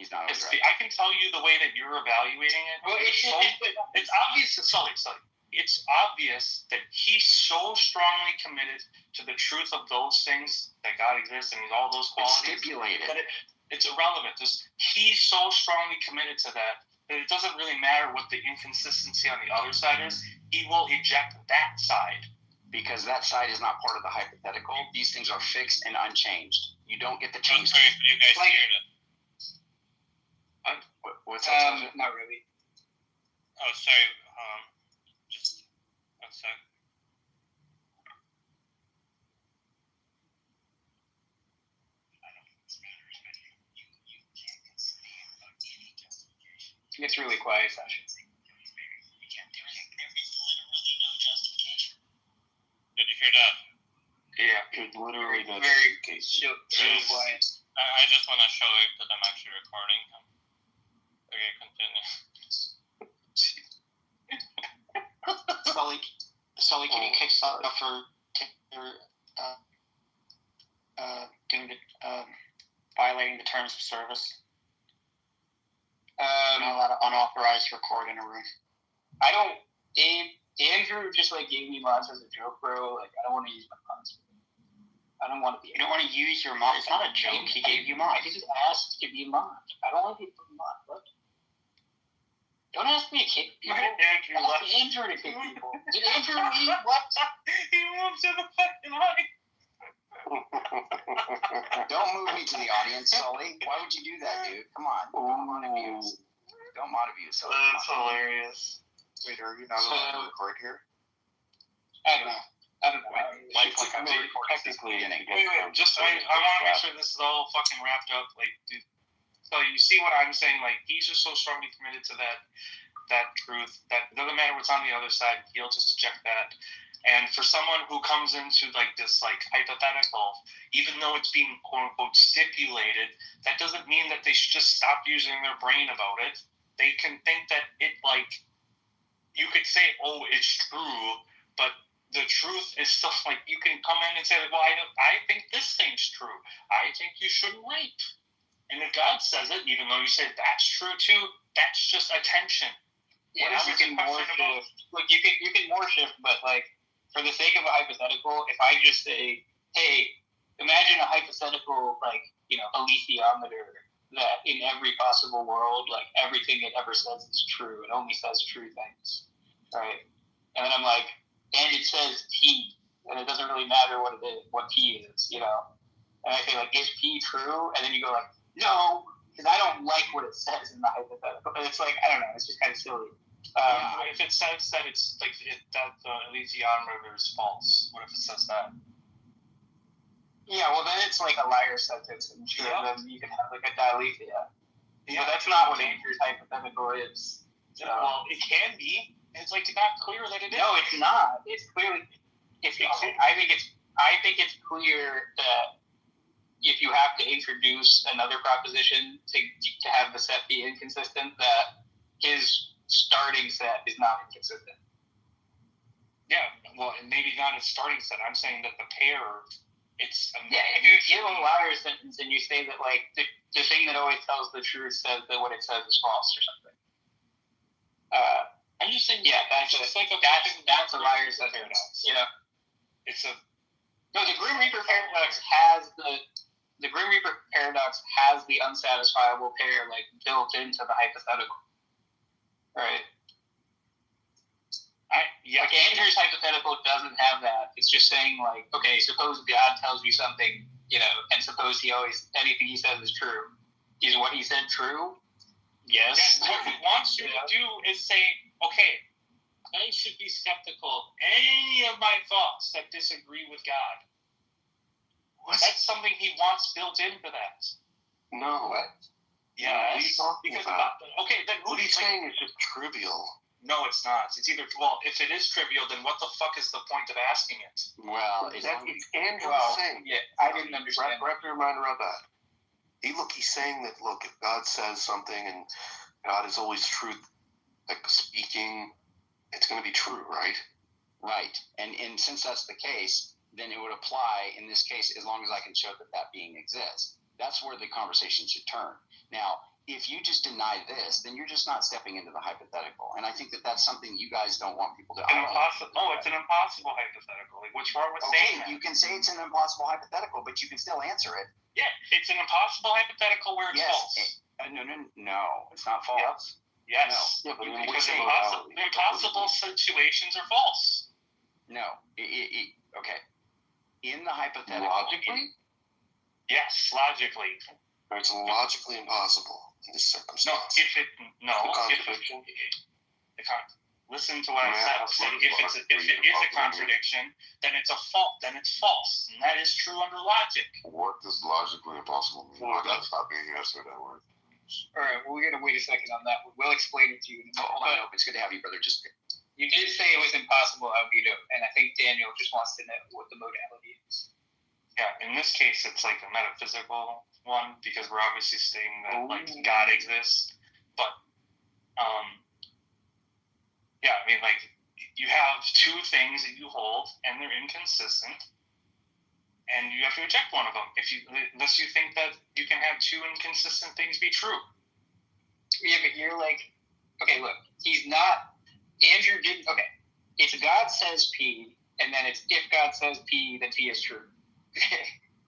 He's not always right. I can tell you the way that you're evaluating it. Well, it's obvious. Sorry. It's obvious that he's so strongly committed to the truth of those things that God exists and all those qualities. It's stipulated. That it's irrelevant. He's so strongly committed to that it doesn't really matter what the inconsistency on the other side is. He will eject that side. Because that side is not part of the hypothetical. These things are fixed and unchanged. You don't get to change them. You guys hear it. What's that? Not really. Oh, sorry. Just one sec. It's really quiet, Sasha. Did you hear that? Yeah, it's literally no very justification. quiet. I just want to show you that I'm actually recording. Okay, continue. Sully, can you kick Sully up for violating the terms of service? Not allowed to unauthorized record in a room. I don't. Andrew just gave me mods as a joke, bro. I don't want to use my mods. I don't want to be. You don't want to use your mod. It's not a joke. He gave you mods. I just asked to be mod. I don't want to be mod. What? Don't ask me to kick people. Ask Andrew to kick people. Did Andrew leave? What? He moved to the fucking right. Don't move me to the audience, Sully. Why would you do that, dude? Come on. Don't mod abuse. Don't mod abuse, Sully. That's hilarious. Wait, are you not allowed to record here? I don't know. Wait, just I want to make sure this is all fucking wrapped up. Dude. So you see what I'm saying? He's just so strongly committed to that truth that it doesn't matter what's on the other side. He'll just eject that. And for someone who comes into this hypothetical, even though it's being quote unquote stipulated, that doesn't mean that they should just stop using their brain about it. They can think that it you could say, oh, it's true, but the truth is still you can come in and say, well, I think this thing's true. I think you shouldn't rape. And if God says it, even though you say that's true too, that's just attention. Yeah, you can more shift. You can more shift, but for the sake of a hypothetical, if I just say, hey, imagine a hypothetical alethiometer that in every possible world, everything it ever says is true. It only says true things, right? And then I'm like, and it says P, and it doesn't really matter what it is, what P is, And I say is P true? And then you go no, because I don't like what it says in the hypothetical. But it's I don't know. It's just kind of silly. If it says that it's that the alethiometer is false, what if it says that? Yeah, well then it's a liar sentence, and sure, then you can have a dilethia. Yeah, but that's not what Andrew's hypothetical is. Well, it can be. It's not clear that it is. No, it's not. It's clearly. I think it's clear that if you have to introduce another proposition to have the set be inconsistent, that his starting set is not inconsistent. Yeah, well, and maybe not a starting set. I'm saying that the pair, it's... if you give a liar sentence and you say that, the thing that always tells the truth says that what it says is false or something. I'm just saying... Yeah, that's a liar sentence, It's a... No, the Grim Reaper paradox has the Grim Reaper paradox has the unsatisfiable pair, built into the hypothetical. Right? Andrew's hypothetical doesn't have that. It's just saying, okay, suppose God tells you something, and suppose anything he says is true. Is what he said true? Yes. And what he wants you to do is say, okay, I should be skeptical of any of my thoughts that disagree with God. What? That's something he wants built into that. No. What? Yes. What are you talking about? Okay, then what he's saying is just trivial. No, it's not. It's either, well, if it is trivial, then what the fuck is the point of asking it? Well, it's Andrew saying. Yeah, I didn't understand. Wrap your mind around that. He's saying that, look, if God says something and God is always truth, like speaking, it's going to be true, right? Right. And since that's the case, then it would apply in this case as long as I can show that being exists. That's where the conversation should turn. Now, if you just deny this, then you're just not stepping into the hypothetical. And I think that's something you guys don't want people to... It's an impossible hypothetical. Like, what's wrong with saying that? You can say it's an impossible hypothetical, but you can still answer it. Yeah, it's an impossible hypothetical where it's false. No, it's not false. Yes. No. Yeah, because impossible situations are false. No. Okay. In the hypothetical... Logically? Yes, logically. It's logically impossible in this circumstance. Listen to what I said. If it is a contradiction, then it's a fault. Then it's false, and that is true under logic. What does logically impossible mean? I gotta stop being here for that word. All right, well, we're gonna wait a second on that. We'll explain it to you. Hold on, it's good to have you, brother. You did say it was impossible, albedo, and I think Daniel just wants to know what the modality is. Yeah, in this case, it's like a metaphysical one because we're obviously stating that like God exists, but yeah, I mean, like, you have two things that you hold, and they're inconsistent, and you have to reject one of them unless you think that you can have two inconsistent things be true. Yeah, but you're like, okay, look, Andrew didn't, okay, it's God says P, and then it's if God says P, then P is true.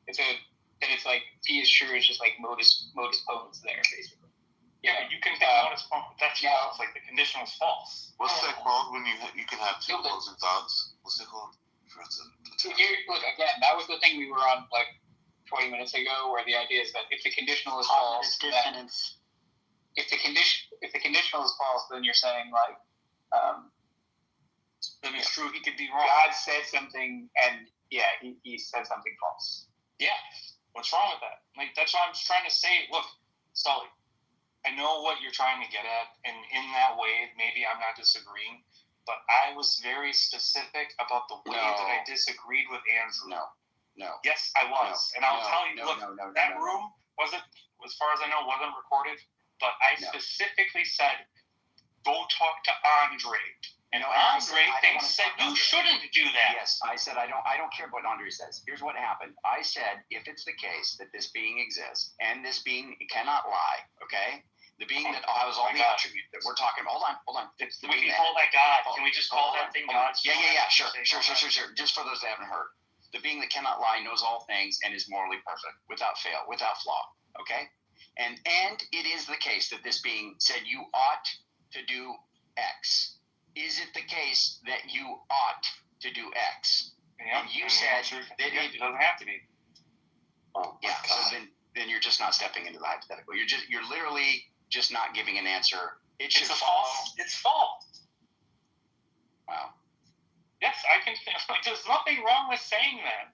Then it's like P is true, it's just like modus ponens there, basically. Yeah, but you can think modus ponens. That's false. Like the condition was false. What's that called when you can have two opposing thoughts? What's it called? Look, again, that was the thing we were on like 20 minutes ago, where the idea is that if the conditional is false, then if the conditional is false, then you're saying like, then it's true. He could be wrong. God said something, and yeah, he said something false. Yeah, what's wrong with that? Like that's what I'm trying to say. Look, Sully, I know what you're trying to get at, and in that way, maybe I'm not disagreeing, but I was very specific about the way that I disagreed with Andrew. No. Yes, I was, and I'll tell you. Look, that room wasn't, as far as I know, wasn't recorded, but I specifically said, go talk to Andre. And Andre thinks that you shouldn't do that. Yes, I said I don't care what Andre says. Here's what happened. I said if it's the case that this being exists and this being cannot lie, okay? The being that has all the attributes that we're talking about. Hold on. We can call that God. Can we just call that thing God? Yeah. Sure. Just for those that haven't heard. The being that cannot lie knows all things and is morally perfect, without fail, without flaw. Okay? And it is the case that this being said you ought to do X. Is it the case that you ought to do X? Yeah, and you said that it doesn't have to be. Yeah, so then you're just not stepping into the hypothetical. You're literally just not giving an answer. It's false. Wow. Yes, I can. Like, there's nothing wrong with saying that.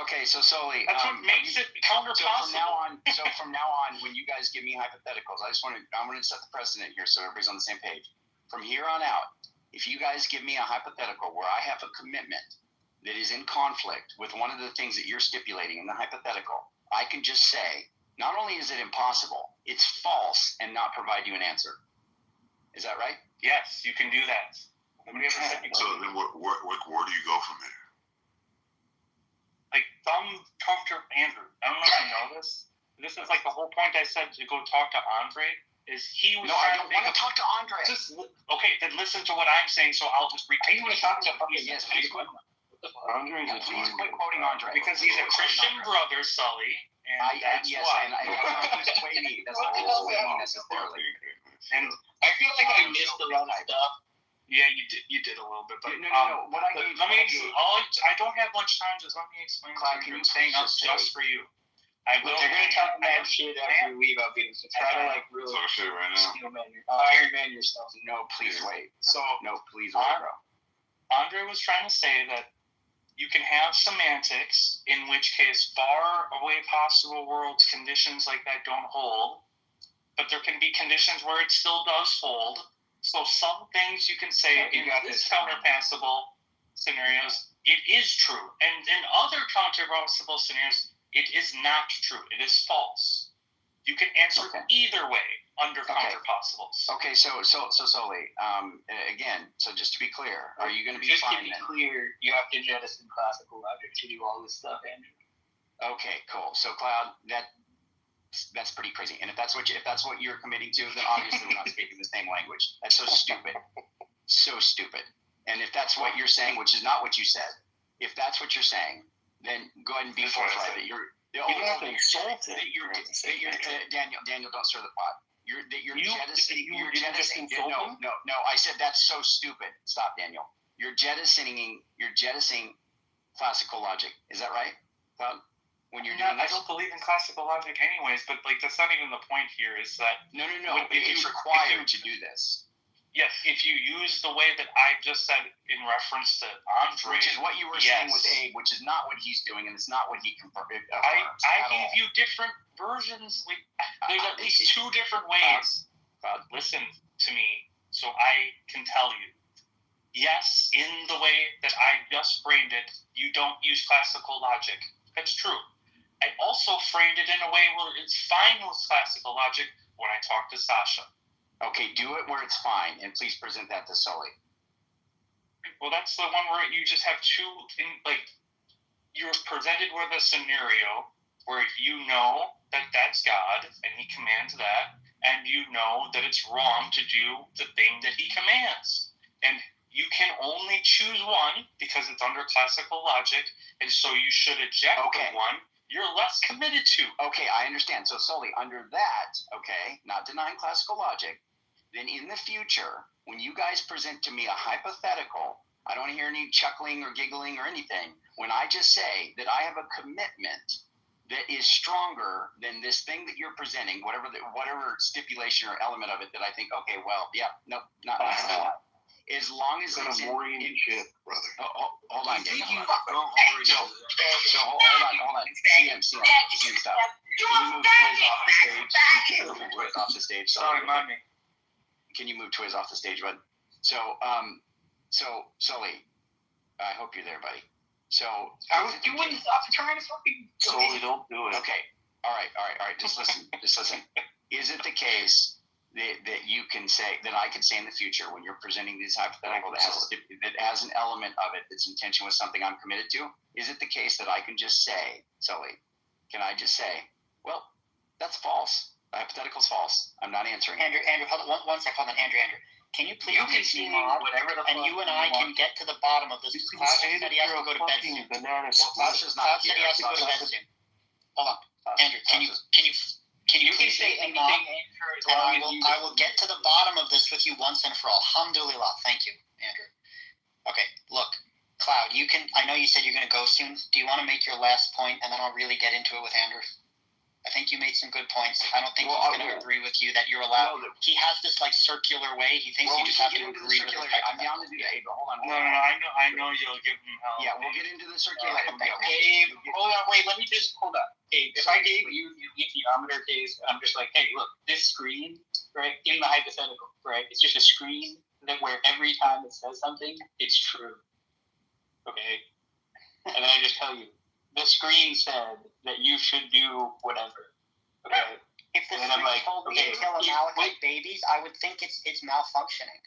Okay, so Sully, that's what makes it counter-possible. So from now on, when you guys give me hypotheticals, I'm going to set the precedent here so everybody's on the same page. From here on out, if you guys give me a hypothetical where I have a commitment that is in conflict with one of the things that you're stipulating in the hypothetical, I can just say, not only is it impossible, it's false and not provide you an answer. Is that right? Yes, you can do that. So then where do you go from there? Like, talk to Andrew. I don't know if you know this. This is like the whole point I said to go talk to Andre. Is he was I don't want to talk to Andre. Okay, then listen to what I'm saying, so I'll just repeat. You want to talk to yes, please quit. Andre, please quit quoting Andre. Because he's a Christian brother, Sully, and that's why. And I don't persuade me. That's not persuade me necessarily. And I feel like I missed a lot of stuff. Yeah, you did a little bit, but no. I don't have much time. Just let me explain everything else just for you. They're gonna talk mad shit after we leave Albedo, so try to like really talk shit right now. Iron Man yourself. No, please wait. So No, please wait, bro. Andre was trying to say that you can have semantics, in which case far away possible worlds conditions like that don't hold, but there can be conditions where it still does hold. So some things you can say in this counterpassable scenarios, it is true. And in other counterpassable scenarios, it is not true. It is false. You can answer either way under counterpossibles. Okay, so Soli, again, so just to be clear, are you going to be Just fine to be then? clear, you have to jettison classical logic to do all this stuff, Andrew. Okay, cool. So Cloud, that's pretty crazy. And if that's what you're committing to, then obviously we're not speaking the same language. That's so stupid. So stupid. And if that's what you're saying, which is not what you said, if that's what you're saying, then go ahead and be forthright. Daniel, don't stir the pot. You're jettisoning. No. I said that's so stupid. Stop, Daniel. You're jettisoning classical logic. Is that right, Cloud? When you're doing I don't believe in classical logic, anyways. But like, that's not even the point here. Is that no. It's required to do this. Yes, if you use the way that I just said in reference to Andre, which is what you were saying with Abe, which is not what he's doing, and it's not what he confirmed. I gave you different versions. Like, there's at least two different ways. Listen to me, so I can tell you. Yes, in the way that I just framed it, you don't use classical logic. That's true. I also framed it in a way where it's fine with classical logic when I talk to Sasha. Okay, do it where it's fine, and please present that to Sully. Well, that's the one where you just have you're presented with a scenario where if you know that that's God, and he commands that, and you know that it's wrong to do the thing that he commands. And you can only choose one because it's under classical logic, and so you should eject the one you're less committed to. Okay, I understand. So, Sully, under that, not denying classical logic, then in the future, when you guys present to me a hypothetical, I don't want to hear any chuckling or giggling or anything. When I just say that I have a commitment that is stronger than this thing that you're presenting, whatever stipulation or element of it that I think, not as long as it's in brother. Hold on, Dave. Hold on. CM, stop. Can you move Twiz off the stage? Sorry, mommy. Can you move Twiz off the stage, bud? So Sully, I hope you're there, buddy. So I was doing stuff trying to fucking. Sully, don't do it. Okay. All right. Just listen. Is it the case that you can say that I can say in the future when you're presenting this hypothetical that has an element of it that's in tension with something I'm committed to? Is it the case that I can just say, Sully? Can I just say, well, that's false. The hypothetical's false. I'm not answering. Andrew, hold on one second. Hold on, Andrew. Can you please be mod, and you and I can get to the bottom of this? Cloud said he has to go to bed soon. Cloud said he has to go to bed soon. Hold on, Andrew. Can you please say anything, and I will get to the bottom of this with you once and for all. Alhamdulillah. Thank you, Andrew. Okay, look, Cloud. I know you said you're going to go soon. Do you want to make your last point, and then I'll really get into it with Andrew? I think you made some good points. I don't think he's going to agree with you that you're allowed. He has this circular way. He thinks you just have to agree with it. I'm down to do that, but hold on. No, I know you'll give him help. Yeah, we'll get into the circular. Abe, hold on, wait. Let me just hold up. Abe, if I gave you the geometer case, I'm just like, hey, look, this screen, right, in the hypothetical, right, it's just a screen where every time it says something, it's true. Okay? And then I just tell you, the screen said that you should do whatever. Okay. If the screen told me to kill Amalekite babies, I would think it's malfunctioning.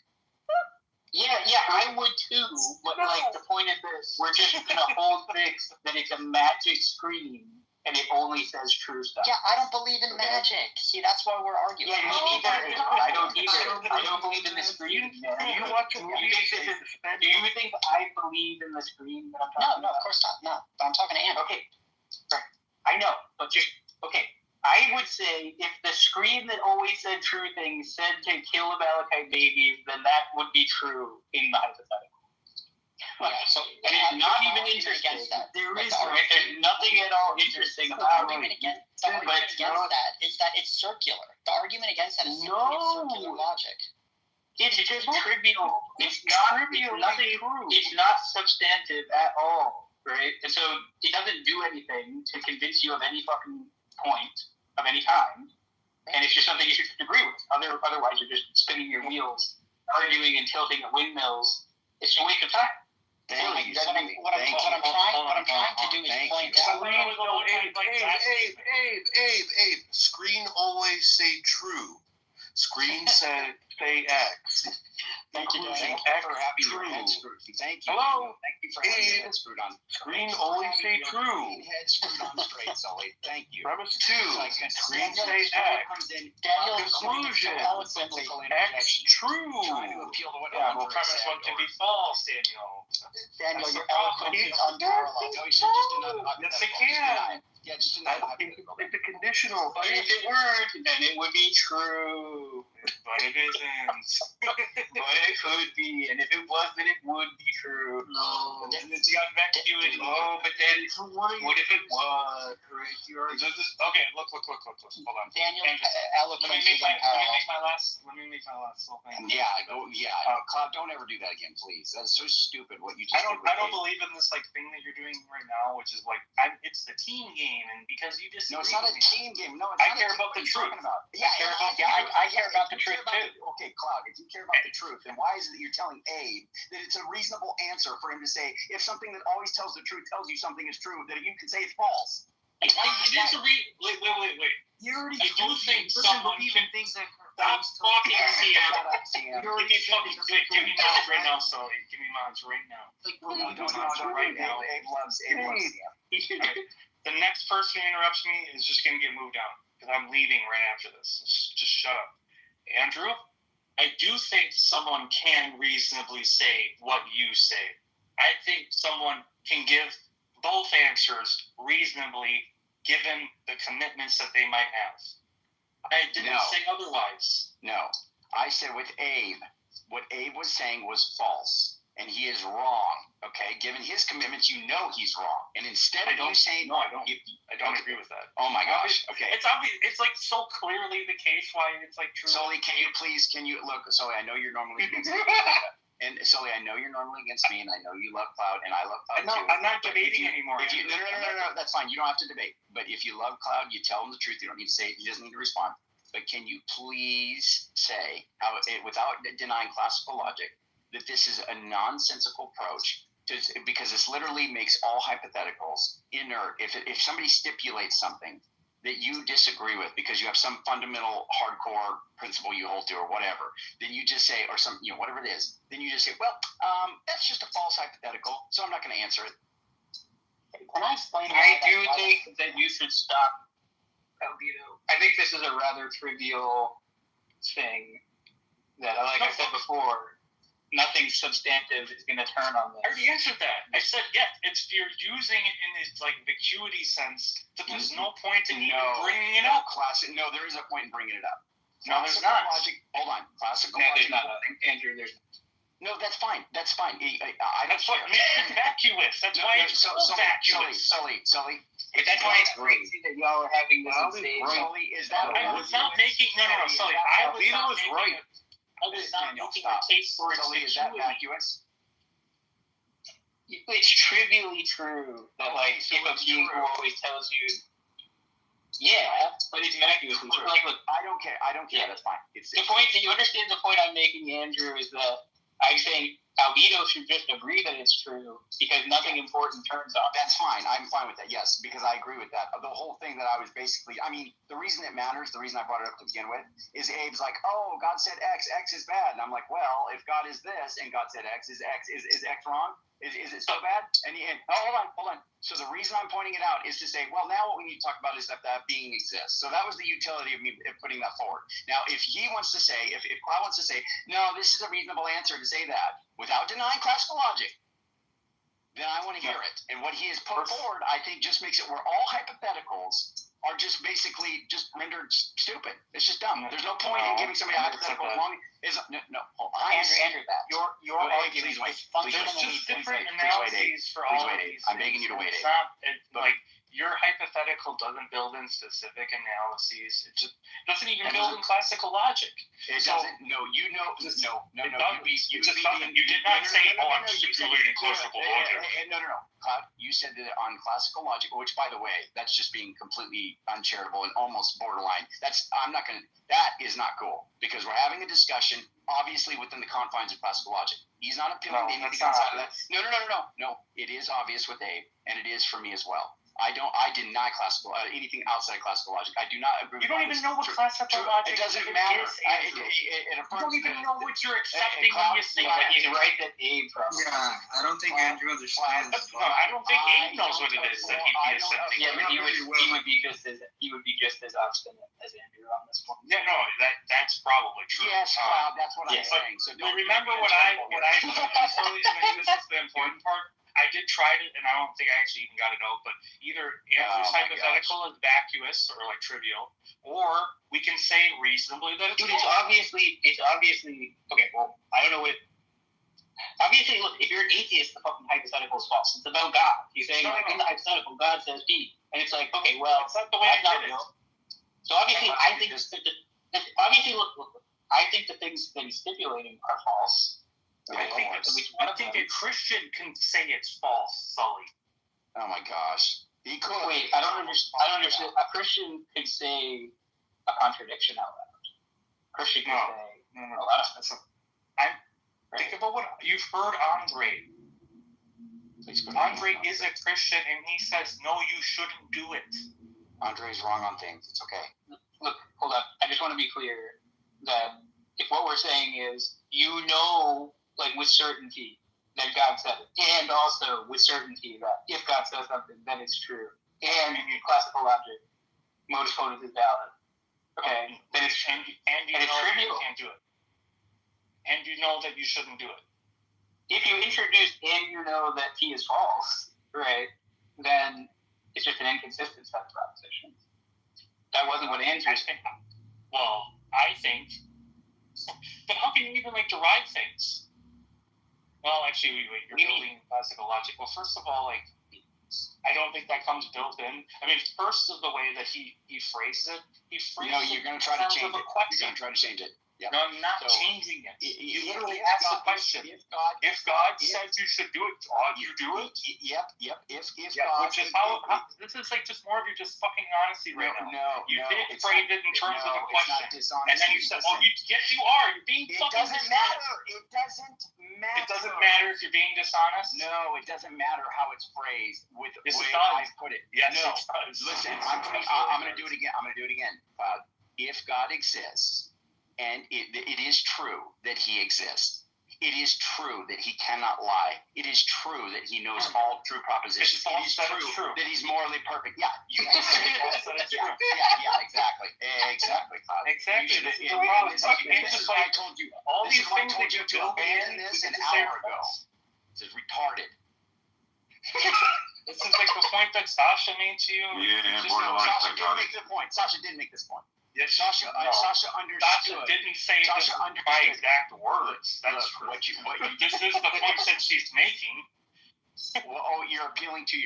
Yeah, I would too. But the point is this: we're just gonna hold fixed that it's a magic screen and it only says true stuff. Yeah, I don't believe in magic. See, that's why we're arguing. Yeah, me neither. I don't either. I don't believe in the screen. Do you watch a movie? Do you think I believe in the screen? No, of course not. No, but I'm talking to Andrew. Okay, right. I know, but just okay. I would say if the screen that always said true things said to kill Amalekite babies, then that would be true in the hypothetical. So I'm not even interested. There is there's nothing at all interesting about it. The argument against that is that it's circular. The argument against that is circular logic. It's just trivial. It's not trivial. Nothing. It's not substantive at all, right? And so it doesn't do anything to convince you of any fucking point of any kind. And it's just something you should agree with. Otherwise, you're just spinning your wheels, arguing and tilting at windmills. It's a waste of time. What I'm trying to do is point out. Abe. Screen always say true. Screen say X. Thank you for having your head screwed. Thank you. Hello? Thank you for having your head screwed on. Screen always say true. Head screwed on straight, Sully. Thank you. Premise 2. Screen say X. Daniel Conclusion. X true. Yeah, well, premise 1 can be false, Daniel. Daniel, your eloquence is unparalleled. Yes, it can. Yeah, just deny it's a conditional. But if it weren't, then it would be true. But it isn't. But it could be, and if it was, then it would be true. No. And then you got back to you. Oh, but then what if it was? Okay, look. Hold on. Daniel, Let me make my last little thing. Yeah, Cloud, don't ever do that again, please. That's so stupid. What you just I don't believe in this thing that you're doing right now, which is it's the team game, and because you just no, it's not a team game. No, I care about the truth. Yeah, I care about the truth too. Okay, Cloud, if you care about the truth, then why is it that you're telling Abe that it's a reasonable answer for him to say if something that always tells the truth tells you something is true, that you can say it's false? Wait. You already I do think someone can stop talking, Seattle. Give me mine right now, Sully. Give me mine right now. Right now. Abe loves Seattle. The next person who interrupts me is just going to get moved out because I'm leaving right after this. Just shut up. Andrew, I do think someone can reasonably say what you say. I think someone can give both answers reasonably given the commitments that they might have. I didn't say otherwise. No. I said with Abe, what Abe was saying was false. And he is wrong, okay? Given his commitments, you know he's wrong. And instead of you saying... No, I don't. I don't agree with that. Oh, my gosh. Okay. It's obvious. It's so clearly the case why it's true. Sully, can you look, Sully, I know you're normally against me. And Sully, I know you're normally against me, and I know you love Cloud, and I love Cloud too. I'm not debating anymore. No, that's fine. You don't have to debate. But if you love Cloud, you tell him the truth. You don't need to say it. He doesn't need to respond. But can you please say, without denying classical logic, that this is a nonsensical approach because this literally makes all hypotheticals inert. If somebody stipulates something that you disagree with because you have some fundamental hardcore principle you hold to or whatever, then you just say, or some, whatever it is, then you just say, well, that's just a false hypothetical, so I'm not going to answer it. Can I explain? I do think that you should stop albedo. I think this is a rather trivial thing that, like I said before, nothing substantive is going to turn on this. I already answered that. I said, if you're using it in this vacuity sense, that there's no point in even bringing it up. No, there is a point in bringing it up. No, there's not. Hold on. Classical logic. There's not. Andrew, there's... No, that's fine. That's fine. That's what vacuous. That's why it's so vacuous. Sully. But that's why it's crazy that y'all are having this insane. Sully, is that... I was not making... No, Sully. I was not making... I was not making a case for its Is that vacuous? It's trivially true that, if a being who always tells you, but it's vacuous. Look, I don't care. That's fine. The point that you understand the point I'm making, Andrew, is that I'm saying albedo should just agree that it's true because nothing important turns on. That's fine. I'm fine with that. Yes, because I agree with that. The whole thing that I was basically, the reason it matters, the reason I brought it up to begin with, is Abe's like, oh, God said X is bad. And I'm like, well, if God is this and God said X, is X wrong? Is it so bad? And hold on. So the reason I'm pointing it out is to say, well, now what we need to talk about is that being exists. So that was the utility of me putting that forward. Now, if he wants to say, if Cloud wants to say, no, this is a reasonable answer to say that, without denying classical logic, then I want to hear it. And what he has put forward, I think, just makes it where all hypotheticals are just basically just rendered stupid. It's just dumb. There's no point in giving somebody a hypothetical as long as Andrew, your argument is fundamentally different analyses for all of these. I'm begging you to wait. Like your hypothetical doesn't build in specific analyses. It just doesn't even build in classical logic. It doesn't. No, you know. No. You did not say I'm stipulating classical logic. No. Cloud, you said that on classical logic, which, by the way, that's just being completely uncharitable and almost borderline. That is not cool because we're having a discussion, obviously within the confines of classical logic. He's not appealing to anything outside of that. No. It is obvious with Abe, and it is for me as well. I deny classical anything outside of classical logic. I do not agree. You don't even know what classical logic is. It doesn't matter. You don't even know what you're accepting when you say that. He's right that Abe probably. Yeah, I don't think Andrew understands. No, I don't think Abe knows what it is that he'd be accepting. Yeah, but he would be just as obstinate as Andrew on this one. Yeah, no, that's probably true. Yes, Cloud, that's what I'm saying. So remember what I this is the important part. I did try to, and I don't think I actually even got it out, but either Andrew's hypothetical is vacuous or like trivial, or we can say reasonably that it's obviously okay. Well, I don't know what. Obviously, look, if you're an atheist, the fucking hypothetical is false. It's about God. You're saying in the hypothetical, God says P, and it's like, okay, well, that's not the way I did it. So obviously, I think look, I think the things that he's stipulating are false. I think a Christian can say it's false, Sully. Oh my gosh. He could. Wait, I don't understand. A Christian could say a contradiction out loud. Christian could say a lot of stuff. Think about what you've heard Andre. Andre is a Christian and he says, no, you shouldn't do it. Andre's wrong on things. It's okay. Look, hold up. I just want to be clear that if what we're saying is, like with certainty that God said it, and also with certainty that if God says something, then it's true, and classical logic, modus ponens is valid. Okay, then it's and you know you can't do it, and you know that you shouldn't do it. If you introduce and you know that P is false, right? Then it's just an inconsistent set of propositions. That wasn't what Andrew said. Well, I think. But how can you even derive things? Well, actually, you're building classical logic. Well, first of all, I don't think that comes built in. I mean, first of the way that he phrases it, you're going to try to change it. You're going to try to change it. Yep. No, I'm not changing it. You literally ask the question. If God says you should do it, you do it? Yep. If God... Which is how this is just more of your just fucking honesty right now. No, you did phrase it in terms of the question. And then you said, yes, you are. You're being fucking dishonest. It doesn't matter. It doesn't matter if you're being dishonest? No, it doesn't matter how it's phrased with the way I put it. Yes, no. it does. Listen, I'm going to do it again. If God exists, and it is true that he exists. It is true that he cannot lie. It is true that he knows all true propositions. It is true that he's morally perfect. Yeah, you can say that. Yeah, exactly. Exactly. This is why I told you. All these things that to abandon this an hour ago. This is retarded. This is the point that Sasha made to you. Yeah, Sasha did make the point. Sasha did make this point. Yes, Sasha understood. Sasha didn't say this by exact words. That's what you. This is the point that she's making. Well, you're appealing to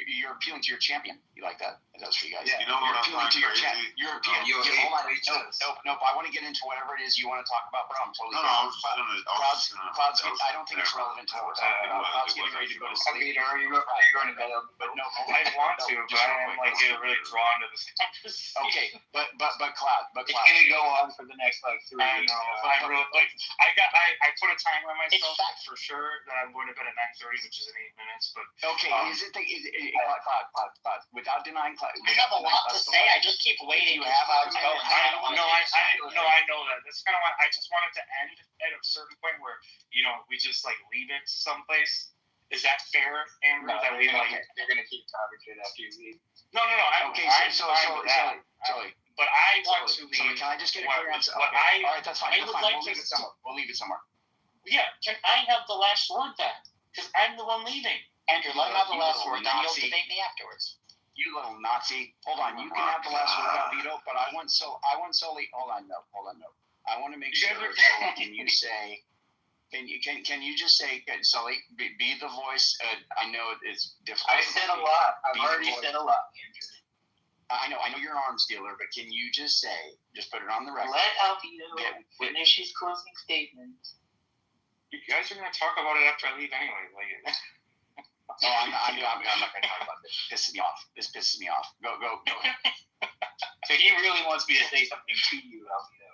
your champion. You like that? That's for you guys. Yeah. You know what I'm appealing to your crazy? You're appealing. Nope. I want to get into whatever it is you want to talk about, bro. I'm totally. Clouds. I don't think it's relevant to what we're talking about. Clouds getting ready to go to sleep. Are you going to bed? But no, I want to, but I'm really drawn to this conversation. Okay, but Cloud. It's gonna go on for the next 3 weeks. I know. I really I put a timer on myself for sure that I'm going to bed at 9:30, which is in 8 minutes. But okay, Cloud, without denying Cloud. I have a lot to say. I just keep waiting. I know that. That's kind of why I just wanted to end at a certain point where we just leave it someplace. Is that fair, Andrew? No, they're gonna keep talking after you leave. No. Sorry. But I want to leave. Can I just get a clear answer? All right, that's fine. We'll leave it somewhere. Yeah. Can I have the last word then? Because I'm the one leaving. Andrew, let him have the last word. Then you'll debate me afterwards. You little Nazi. Hold on. You can have the last word, Albedo, but I want Sully. Hold on, no. I want to make sure. Sully, can you say? Can you just say, Sully, be the voice? I know it's difficult. I said a lot. I've already said a lot, Andrew. I know you're an arms dealer, but can you just put it on the record? Let Albedo finish his closing statement. You guys are going to talk about it after I leave anyway. No, I'm not going to talk about this. This pisses me off. Go. So he really wants me to say something to you, Albedo.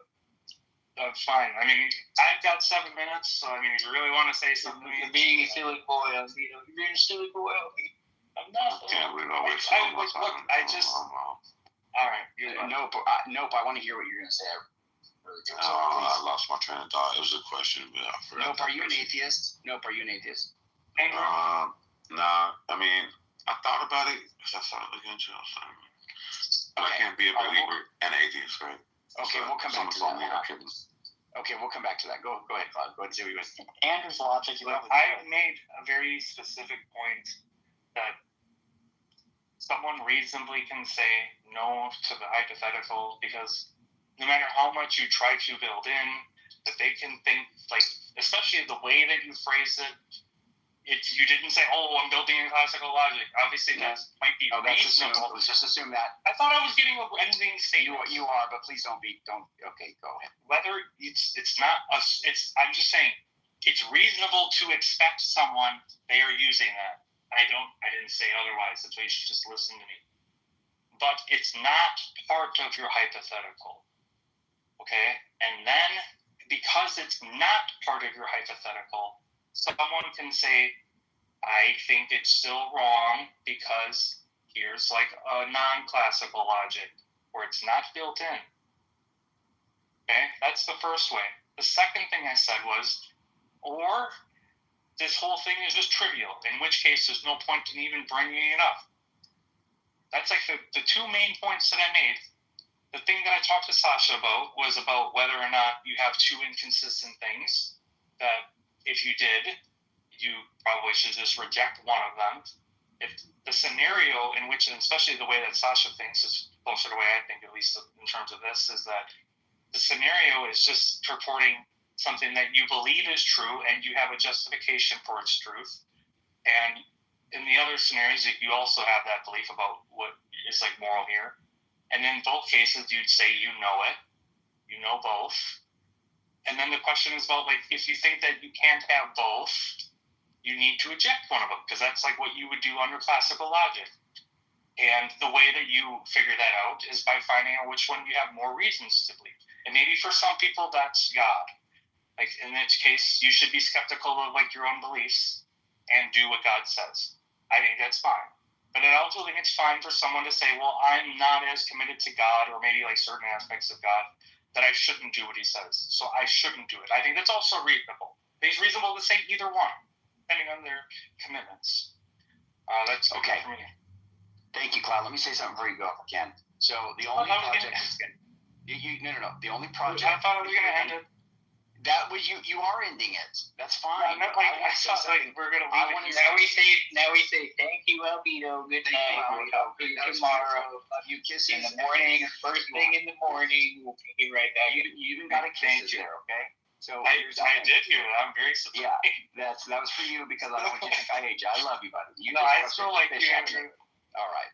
That's fine. I mean, I've got 7 minutes, so I mean, if you really want to say something, you're being a silly boy, Albedo. You're being a silly boy, Albedo. I'm not. Can't read all this. All right. Nope. I want to hear what you're going to say. I lost my train of thought. It was a question, but I forgot. Nope. Are you an atheist? Nah. I mean, I thought about it because I started looking into it. But I can't be a believer and an atheist, right? Okay, we'll come back to that. Okay, we'll come back to that. Go ahead, Claude. Go ahead and see what you want. Andrew's logic. I made a very specific point that someone reasonably can say no to the hypothetical because no matter how much you try to build in, that they can think, like, especially the way that you phrase it, you didn't say, I'm building in classical logic. Obviously, that might be reasonable. Let's just assume that. I thought I was getting an ending statement. You are, but please don't. Okay, go ahead. Whether it's not us, I'm just saying, it's reasonable to expect someone, they are using that. I didn't say otherwise. That's why you should just listen to me. But it's not part of your hypothetical. Okay? And then, because it's not part of your hypothetical, someone can say, I think it's still wrong because here's like a non-classical logic where it's not built in. Okay? That's the first way. The second thing I said was, or this whole thing is just trivial, in which case there's no point in even bringing it up. That's like the two main points that I made. The thing that I talked to Sasha about was about whether or not you have two inconsistent things, that if you did, you probably should just reject one of them. If the scenario in which, and especially the way that Sasha thinks is closer to the way I think, at least in terms of this, is that the scenario is just purporting something that you believe is true and you have a justification for its truth. And in the other scenarios, you also have that belief about what is like moral here. And in both cases, you'd say you know it. You know both. And then the question is about, like, if you think that you can't have both, you need to eject one of them, because that's like what you would do under classical logic. And the way that you figure that out is by finding out which one you have more reasons to believe. And maybe for some people, that's God. Like, in this case, you should be skeptical of, like, your own beliefs and do what God says. I think that's fine. But I also think it's fine for someone to say, well, I'm not as committed to God, or maybe like certain aspects of God, that I shouldn't do what he says. So I shouldn't do it. I think that's also reasonable. It's reasonable to say either one, depending on their commitments. That's okay for me. Thank you, Cloud. Let me say something before you go up again. So the only project is going to... No. The only project... I thought I was going to end it. That was you are ending it. That's fine. No, I thought like we're gonna leave it here. Now we say thank you, Albedo. Good night. We'll talk to you tomorrow. You kiss in the morning. First thing in the morning. We'll take it right back. You even got a kiss there, okay? So I did hear that. I'm very surprised. Yeah, that was for you because I don't want you to think I hate you. I love you, buddy. I still like you, Andrew. All right.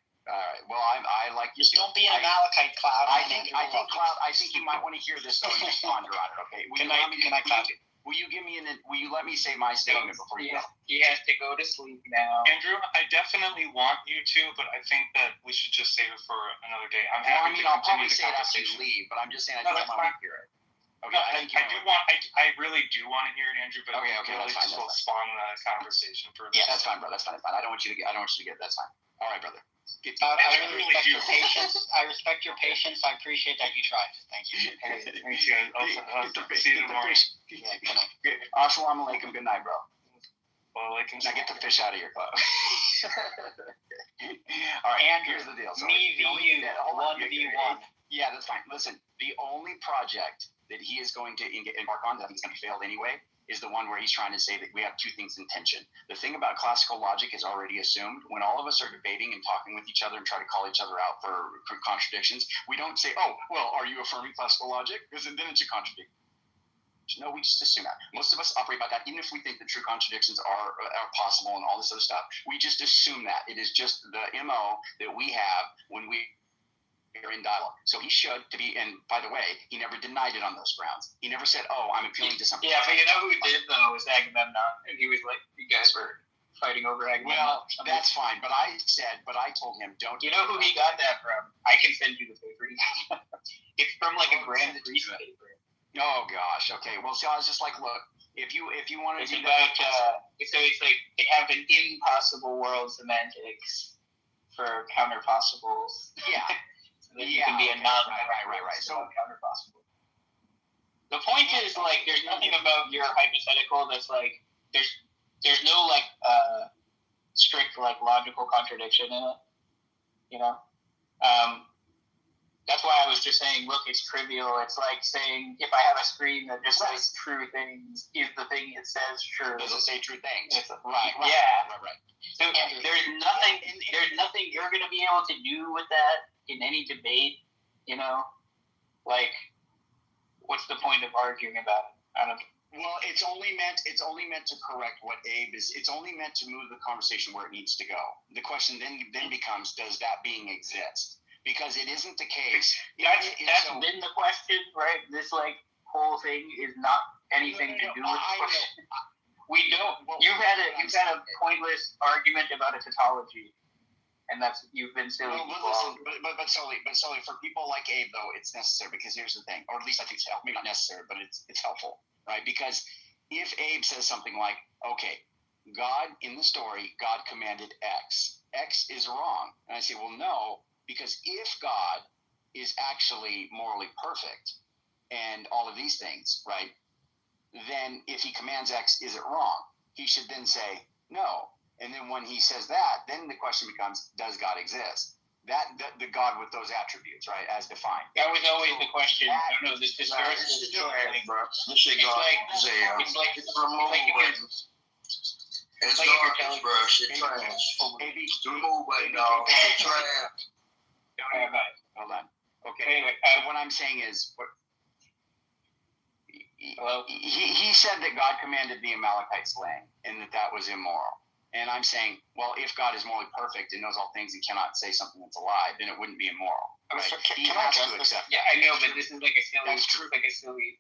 Well, I like you. Just don't be an Amalekite, Cloud. I think Cloud. I think you might want to hear this though and just ponder on it. Okay. Good night, Cloud. Will you let me say my statement before you go? He has to go to sleep now. Andrew, I definitely want you to, but I think that we should just save it for another day. I'll probably say it after you leave, but I'm just saying I don't want to hear it. Okay. I really do want to hear it, Andrew, but okay, really just will spawn the conversation further. Yeah, that's fine, bro. That's fine. I don't want you to get. That's fine. All right, brother. I really respect your patience. I respect your patience. I appreciate that you tried. Thank you. Thank you. I'll see you tomorrow. Yeah, good night. Assalamu alaikum. Good night, bro. Well, now get the fish out of your club. All right, Andrew, here's the deal. So me v you, 1v1. Yeah, that's fine. Listen, the only project that he is going to embark on that he's going to fail anyway is the one where he's trying to say that we have two things in tension. The thing about classical logic is already assumed. When all of us are debating and talking with each other and try to call each other out for contradictions, we don't say, oh, well, are you affirming classical logic? Because then it's a contradiction. No, we just assume that. Most of us operate by that, even if we think that true contradictions are possible and all this other stuff. We just assume that. It is just the MO that we have when we are in dialogue. So he should to be, and by the way, he never denied it on those grounds. He never said, oh, I'm appealing to something. Yeah, but you know who did, though, was Agamemnon. And he was like, you guys were fighting over Agamemnon. Well, that's fine. But I told him, don't. You know who he got that from? I can send you the paper. It's from like a Grand Prix paper. Oh gosh. Okay. Well, see, I was just like, look, if you wanted it's to do about, that, so it's like they have an impossible world semantics for counterpossibles. Yeah. So that you can be a non right. So counterpossible. The point is, like, there's nothing about your hypothetical that's like there's no like strict like logical contradiction in it. You know. That's why I was just saying, look, it's trivial. It's like saying, if I have a screen that just says true things, is the thing it says true? Does it say true things? Right. So there's nothing you're going to be able to do with that in any debate, you know? Like, what's the point of arguing about it? I don't know. Well, it's only meant to correct what Abe is. It's only meant to move the conversation where it needs to go. The question then becomes, does that being exist? Because it isn't the case. That's been the question, right? This like whole thing is not anything to do with the question. We don't. You've had a pointless argument about a tautology, and you've been silly. No, but listen, but Sully, for people like Abe though, it's necessary because here's the thing, or at least I think it's helpful. Maybe not necessary, but it's helpful, right? Because if Abe says something like, "Okay, God in the story, God commanded X. X is wrong," and I say, "Well, no." Because if God is actually morally perfect and all of these things, right, then if he commands X, is it wrong? He should then say no. And then when he says that, then the question becomes, does God exist? The God with those attributes, right, as defined. That was always the question. I don't know, this discourse is destroying. It's like it's garbage, bro. Shit trash. Maybe move right now. It's trash. Hold on. Okay. Anyway, what I'm saying is, he said that God commanded the Amalekite slaying, and that was immoral. And I'm saying, well, if God is morally perfect and knows all things and cannot say something that's a lie, then it wouldn't be immoral. Right? He has to accept. Yeah, I know, but this is like a silly. That's true. Like a silly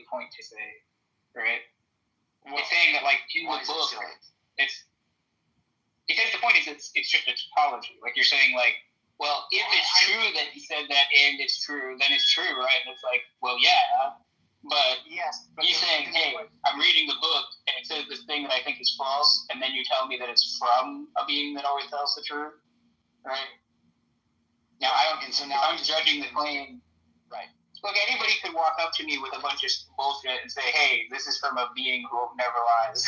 point to say, right? Well, it's saying that like in the book, it's because the point is it's just a topology. Like you're saying, like, well, if it's true that he said that and it's true, then it's true, right? And it's like, well, yeah, but yes, you're saying, hey, I'm reading the book and it says this thing that I think is false, and then you tell me that it's from a being that always tells the truth, right? Now I'm judging the claim, right? Look, anybody could walk up to me with a bunch of bullshit and say, hey, this is from a being who never lies.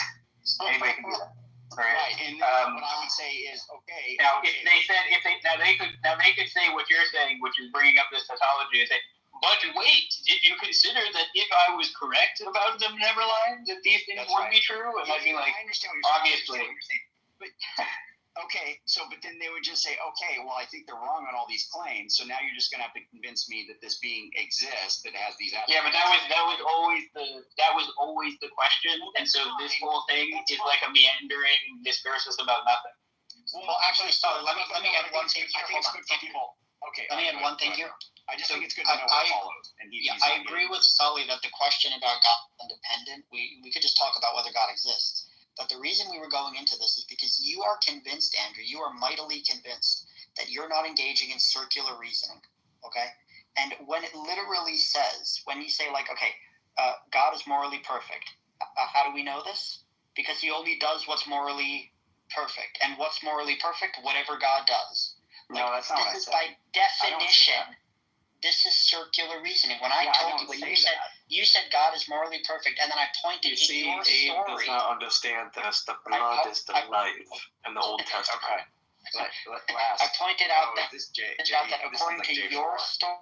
Anybody can do that. Right, and what I would say is, okay. Now, if they could say what you're saying, which is bringing up this tautology, and say, but wait, did you consider that if I was correct about them never lying, that these things would be true? And I'd be like, I understand what you're obviously. Saying. But okay, but then they would just say, okay, well, I think they're wrong on all these claims, so now you're just going to have to convince me that this being exists that has these attributes. Yeah, but that was always the question, and so this whole thing is like a meandering discourse about nothing. Well, actually, sorry, let me add one thing here. I think it's good for people. Okay. Let me add one thing here. I just think it's good to know what follows. I agree with Sully that the question about God independent, we could just talk about whether God exists. But the reason we were going into this is because you are convinced, Andrew, you are mightily convinced that you're not engaging in circular reasoning, okay? And when it literally says, when you say like, okay, God is morally perfect, how do we know this? Because he only does what's morally perfect. And what's morally perfect? Whatever God does. No, that's not what I said. By definition, this is circular reasoning. When I told you, you said God is morally perfect, and then I pointed to your story. Abe does not understand this. The blood is the life in the Old Testament. I pointed out that according to your story,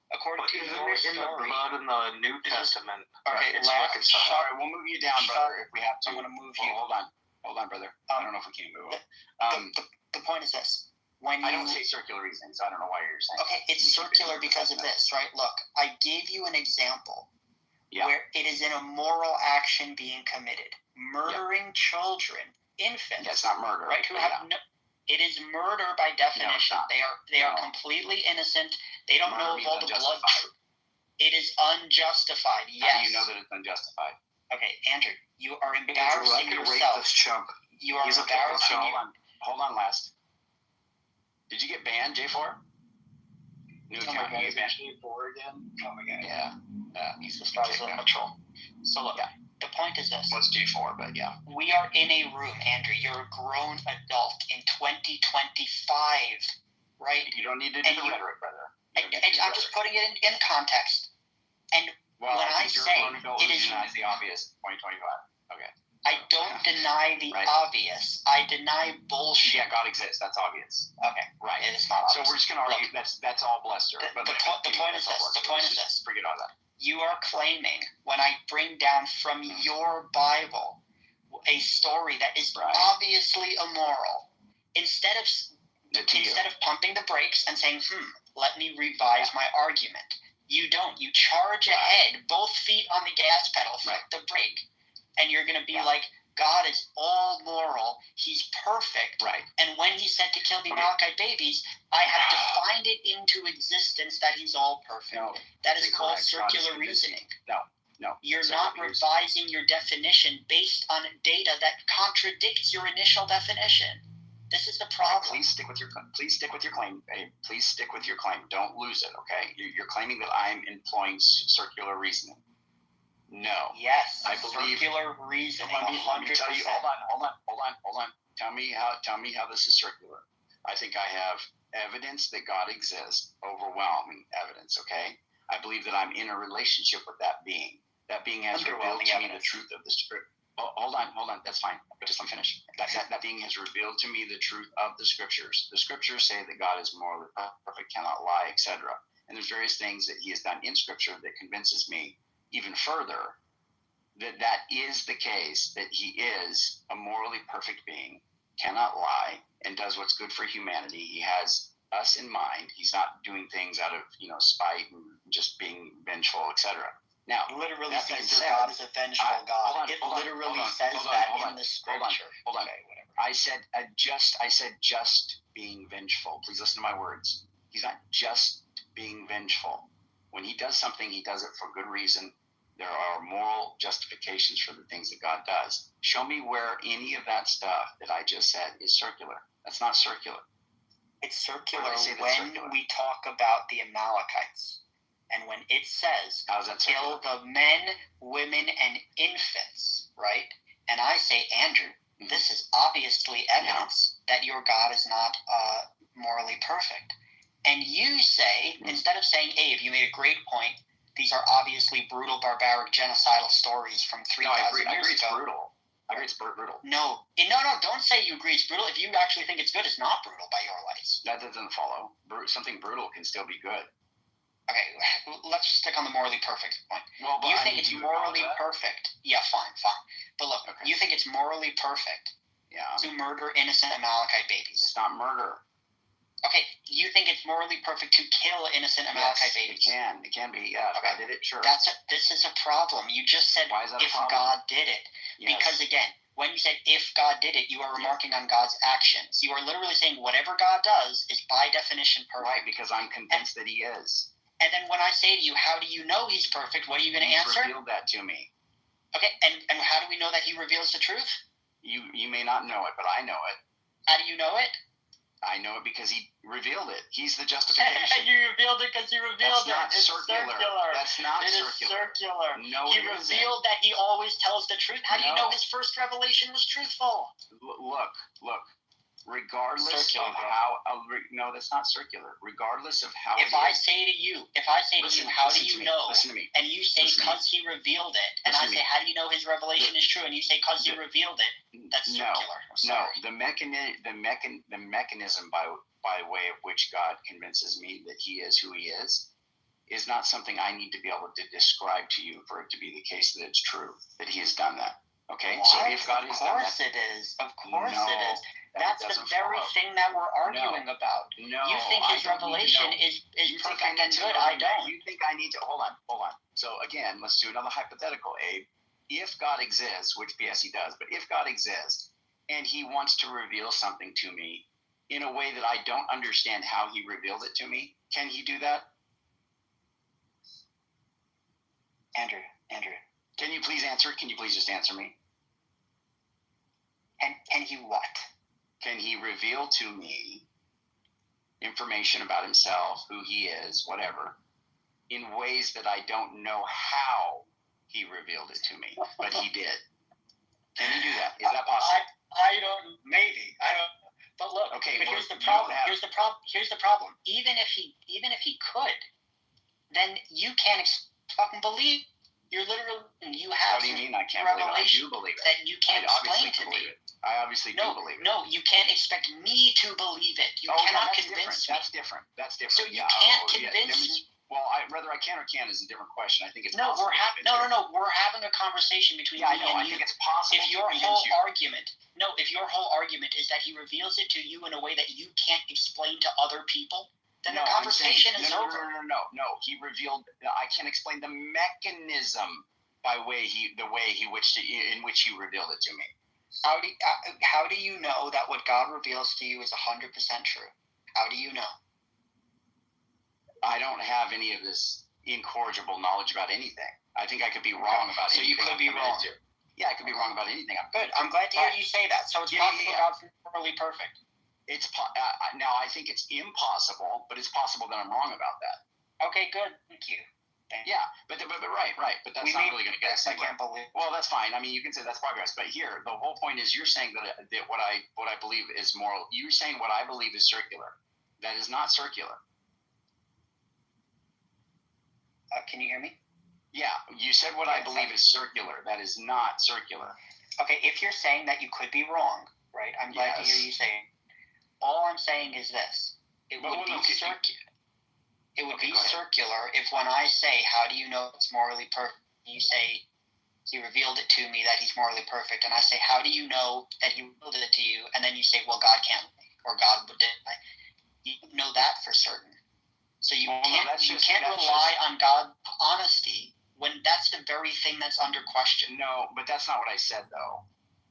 According to your in the story. blood in the New Testament. Okay, it's last reconciled. All right, we'll move you down, brother, if we have to. I'm going to move you. Hold on, brother. I don't know if we can move on. The point is this. When I don't say circular reasoning, so I don't know why you're saying. Okay, it's circular because of this, right? Look, I gave you an example where it is an immoral action being committed. Murdering children, infants. That's not murder. Right? Who have no... It is murder by definition. They are completely innocent. They don't know of all the blood. It is unjustified. Yes. How do you know that it's unjustified? Okay, Andrew, you are embarrassing yourself. This chump. You are embarrassing. Hold on, last. Did you get banned, J4? New account. You get banned. J4 again? Oh my god. Yeah. He's the star of the patrol. So look, the point is this. What's J4? But yeah. We are in a room, Andrew. You're a grown adult in 2025, right? You don't need to do the rhetoric, brother. I'm just putting it in context. And when I say it is the obvious 2025. Okay. I don't deny the obvious. I deny bullshit. Yeah, God exists. That's obvious. Okay. Right. It is not obvious. So we're just going to argue that's all bluster. The point is this. The point is this. Forget all that. You are claiming, when I bring down from your Bible a story that is obviously immoral, instead of pumping the brakes and saying, let me revise my argument. You don't. You charge ahead, both feet on the gas pedal, flip the brake. And you're going to be like, God is all moral. He's perfect. Right. And when he said to kill the Amalekite babies, I have defined it into existence that he's all perfect. No, that is called circular reasoning. No. You're not revising your definition based on data that contradicts your initial definition. This is the problem. Please stick with your claim. Babe. Please stick with your claim. Don't lose it, okay? You're claiming that I'm employing circular reasoning. No. Yes. I believe circular reasoning. Let me tell you. Hold on. Tell me how this is circular. I think I have evidence that God exists. Overwhelming evidence. Okay. I believe that I'm in a relationship with that being. That being has revealed to me the truth of the script. Oh, hold on. That's fine. But just let me finish. That being has revealed to me the truth of the scriptures. The scriptures say that God is morally perfect, cannot lie, etc. And there's various things that He has done in scripture that convinces me even further that is the case, that He is a morally perfect being, cannot lie, and does what's good for humanity. He has us in mind. He's not doing things out of spite and just being vengeful, etc. Now, literally says your God is a vengeful God. It literally says that in the scripture. Hold on. I said just being vengeful. Please listen to my words. He's not just being vengeful. When He does something, He does it for good reason. There are moral justifications for the things that God does. Show me where any of that stuff that I just said is circular. That's not circular. It's circular when we talk about the Amalekites. And when it says, kill the men, women, and infants, right? And I say, Andrew, this is obviously evidence that your God is not morally perfect. And you say, instead of saying, Abe, you made a great point, these are obviously brutal, barbaric, genocidal stories from 3,000 years ago. I agree it's brutal. I agree it's brutal. No, don't say you agree it's brutal. If you actually think it's good, it's not brutal by your lights. That doesn't follow. Something brutal can still be good. Okay, let's stick on the morally perfect point. Well, you think it's morally perfect. Yeah, fine. But look, you think it's morally perfect to murder innocent Amalekite babies. It's not murder. Okay, you think it's morally perfect to kill innocent Amalekite babies? It can be. Yeah, if I did it, sure. This is a problem. You just said if God did it. Yes. Because again, when you said if God did it, you are remarking on God's actions. You are literally saying whatever God does is by definition perfect. Right, because I'm convinced that He is. And then when I say to you, how do you know He's perfect? What are you going to answer? He revealed that to me. Okay, and how do we know that He reveals the truth? You may not know it, but I know it. How do you know it? I know it because He revealed it. He's the justification. You revealed it because He revealed it. That's not circular. That's not circular. It is circular. No, He revealed that He always tells the truth. How do you know His first revelation was truthful? Look. Regardless of how, no, that's not circular. Regardless of how. If I say to you, how do you know? Listen to me. And you say because He revealed it, and I say, how do you know His revelation is true? And you say because He revealed it. That's circular. No, the mechanism by way of which God convinces me that He is who He is is not something I need to be able to describe to you for it to be the case that it's true, that he has done that. Okay? What? So if God has done that... Of course it is. Of course No, it is. That's the very thing that we're arguing about. No, you think his revelation is perfect and good. I don't. You think I need to... Hold on. So again, let's do another hypothetical, Abe. If God exists, which yes, he does, but if God exists and he wants to reveal something to me in a way that I don't understand how he revealed it to me, can he do that? Andrew, can you please answer? Can you please just answer me? Can he what? Can he reveal to me information about himself, who he is, whatever, in ways that I don't know how he revealed it to me, but he did? Can he do that? Is that possible? I don't. Maybe I don't. But look. Okay. But here's the problem. Here's the problem. Even if he could, then you can't fucking believe. You're literally, you have. What do you mean I can't believe it? I do believe it. That you can't explain to me. I obviously do believe it. No, you can't expect me to believe it. You cannot convince me. That's different. So you can't convince me. Well, whether I can or can't is a different question. I think it's no. possible. We're having a conversation between me and you. I think it's possible. If your whole argument is that he reveals it to you in a way that you can't explain to other people, then the conversation is over. No. He revealed. I can explain the mechanism in which he revealed it to me. How do you know that what God reveals to you is 100% true? How do you know? I don't have any of this incorrigible knowledge about anything. I think I could be wrong about anything. So you could be wrong. Yeah, I could be wrong about anything. Good. I'm glad to hear you say that. So it's possible God's morally perfect. Now I think it's impossible, but it's possible that I'm wrong about that. Okay, good. Thank you. Yeah, but right. But that's not really going to get us anywhere. I can't believe. Well, that's fine. I mean, you can say that's progress. But here, the whole point is you're saying that what I believe is moral. You're saying what I believe is circular. That is not circular. Can you hear me? Yeah, you said what I believe is circular. That is not circular. Okay, if you're saying that you could be wrong, right? I'm glad to hear you say it. All I'm saying is this. It would be circular. It would be circular if when I say, how do you know it's morally perfect, you say, he revealed it to me that he's morally perfect, and I say, how do you know that he revealed it to you? And then you say, well, God can't, or God would. You know that for certain. So you can't rely on God's honesty when that's the very thing that's under question. No, but that's not what I said, though.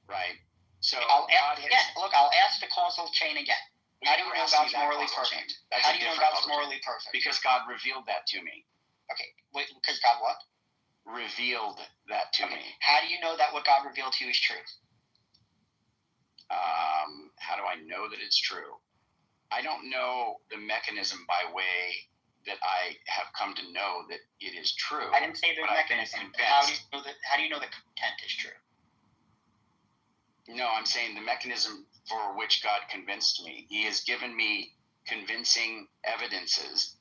Right? So I'll ask the causal chain again. How do you know God's morally perfect? How do you know God's morally perfect? Because God revealed that to me. Okay, wait, because God what? Revealed that to me. How do you know that what God revealed to you is true? How do I know that it's true? I don't know the mechanism by way that I have come to know that it is true. I didn't say there's mechanism. How do you know the content is true? No, I'm saying the mechanism for which God convinced me. He has given me convincing evidences.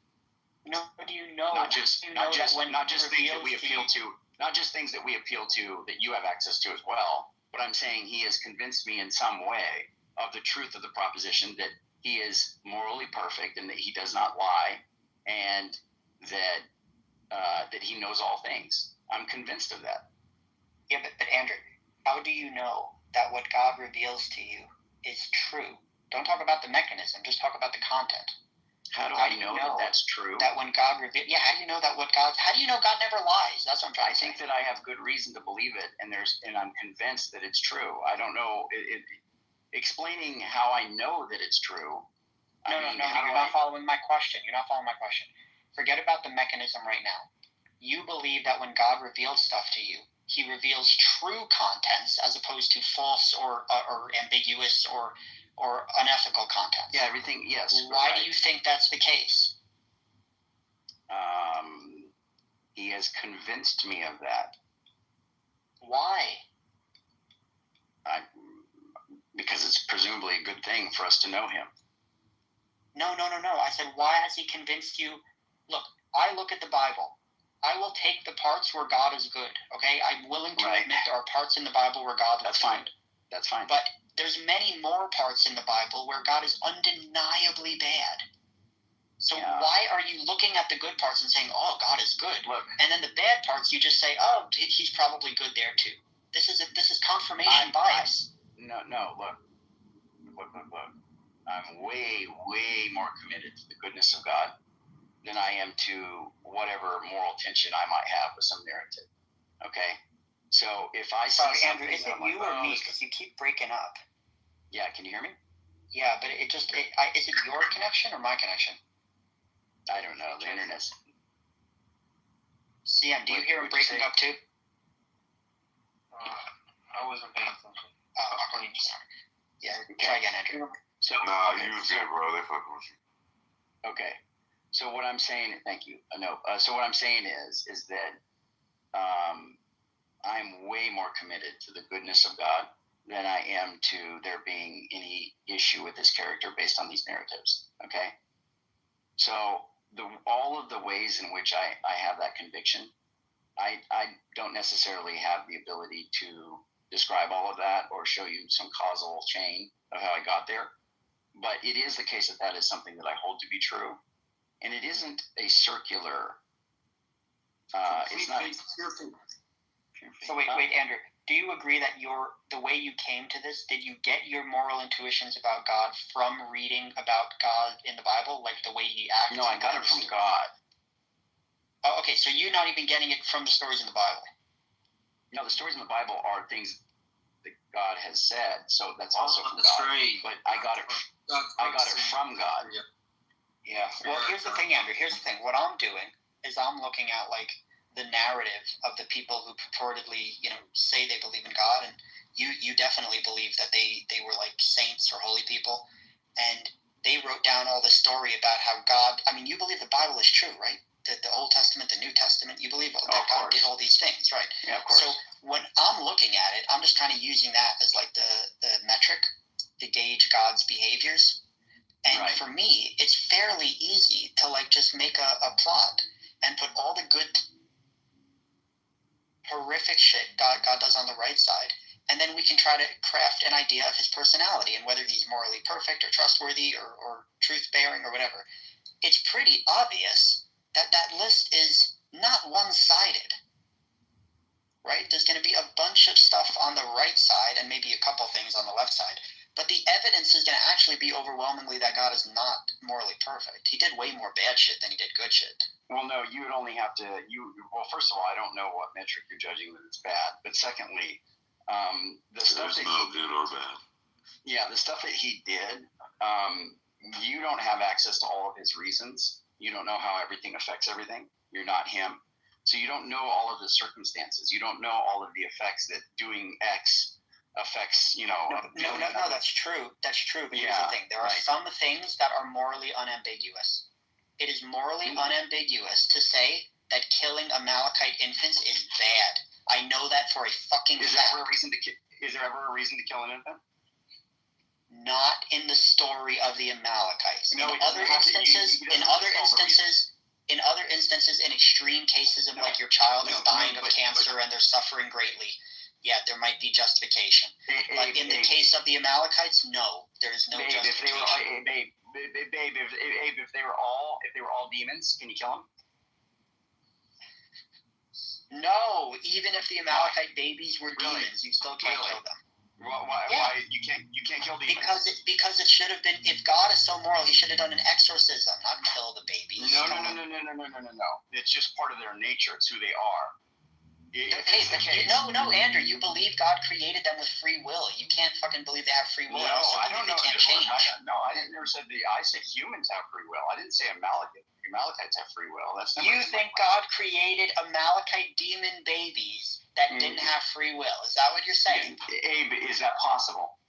No, do you know? Not just things that we appeal to. Not just things that we appeal to that you have access to as well. But I'm saying he has convinced me in some way of the truth of the proposition that he is morally perfect and that he does not lie, and that he knows all things. I'm convinced of that. Yeah, but Andrew, how do you know that what God reveals to you is true? Don't talk about the mechanism. Just talk about the content. How do I know that that's true? That when God reveals, how do you know that how do you know God never lies? That's what I'm trying to say. I think that I have good reason to believe it, and I'm convinced that it's true. I don't know. Explaining how I know that it's true. No, you're not following my question. Forget about the mechanism right now. You believe that when God reveals stuff to you, he reveals true contents as opposed to false or ambiguous or unethical contents. Yeah, everything, yes. Why do you think that's the case? He has convinced me of that. Why? Because it's presumably a good thing for us to know him. No. I said, why has he convinced you? Look, I look at the Bible. I will take the parts where God is good, okay? I'm willing to admit there are parts in the Bible where God is good. That's fine. But there's many more parts in the Bible where God is undeniably bad. So why are you looking at the good parts and saying, "Oh, God is good," and then the bad parts you just say, "Oh, he's probably good there too." This is confirmation bias. No, look. I'm way more committed to the goodness of God than I am to whatever moral tension I might have with some narrative. Okay, so if I see Andrew, is it you or me? Because you keep breaking up. Yeah, can you hear me? Yeah, but is it your connection or my connection? I don't know. The internet's. CM, do you hear him breaking up too? I wasn't paying attention. Oh, yeah. Try again, Andrew. So, nah, you was good, bro. They fucking with you. Okay. So what I'm saying, thank you. So what I'm saying is that I'm way more committed to the goodness of God than I am to there being any issue with this character based on these narratives. Okay. So all of the ways in which I have that conviction, I don't necessarily have the ability to describe all of that or show you some causal chain of how I got there. But it is the case that is something that I hold to be true. And it isn't a circular, it's not. So wait, Andrew, do you agree that the way you came to this, did you get your moral intuitions about God from reading about God in the Bible, like the way he acts? No, I got it from God. Oh, okay, so you're not even getting it from the stories in the Bible. No, the stories in the Bible are things that God has said, so that's also from God. Right. But I got it from God. Yeah. Well, here's the thing, Andrew. Here's the thing. What I'm doing is I'm looking at like the narrative of the people who purportedly, say they believe in God, and you definitely believe that they were like saints or holy people, and they wrote down all the story about how God. I mean, you believe the Bible is true, right? The Old Testament, the New Testament. You believe that God did all these things, right? Yeah, of course. So when I'm looking at it, I'm just kind of using that as like the metric to gauge God's behaviors. And for me, it's fairly easy to like just make a plot and put all the good, horrific shit God does on the right side, and then we can try to craft an idea of his personality and whether he's morally perfect or trustworthy or truth-bearing or whatever. It's pretty obvious that list is not one-sided, right? There's going to be a bunch of stuff on the right side and maybe a couple things on the left side. But the evidence is going to actually be overwhelmingly that God is not morally perfect. He did way more bad shit than he did good shit. Well, no, you would only have to. Well, first of all, I don't know what metric you're judging that it's bad. But secondly, the stuff There's no good or bad. Yeah, the stuff that he did, you don't have access to all of his reasons. You don't know how everything affects everything. You're not him. So you don't know all of the circumstances. You don't know all of the effects that doing X affects, No, that's true. That's true. But here's the thing. There are some things that are morally unambiguous. It is morally unambiguous to say that killing Amalekite infants is bad. I know that for a fucking fact. Is there ever a reason to kill an infant? Not in the story of the Amalekites. No, in other instances, in extreme cases of like your child is dying of cancer and they're suffering greatly, yeah, there might be justification. But in the case of the Amalekites, no, there is no justification. If they were all demons, can you kill them? No, even if the Amalekite babies were demons, you still can't kill them. Why you can't kill demons? Because it should have been. If God is so moral, he should have done an exorcism, not kill the babies. No. It's just part of their nature. It's who they are. No, Andrew, you believe God created them with free will. You can't fucking believe they have free will. No, I don't know. They can't change. I never said I said humans have free will. I didn't say Amalekites have free will. You think God created Amalekite demon babies that didn't have free will? Is that what you're saying? Abe, is that possible?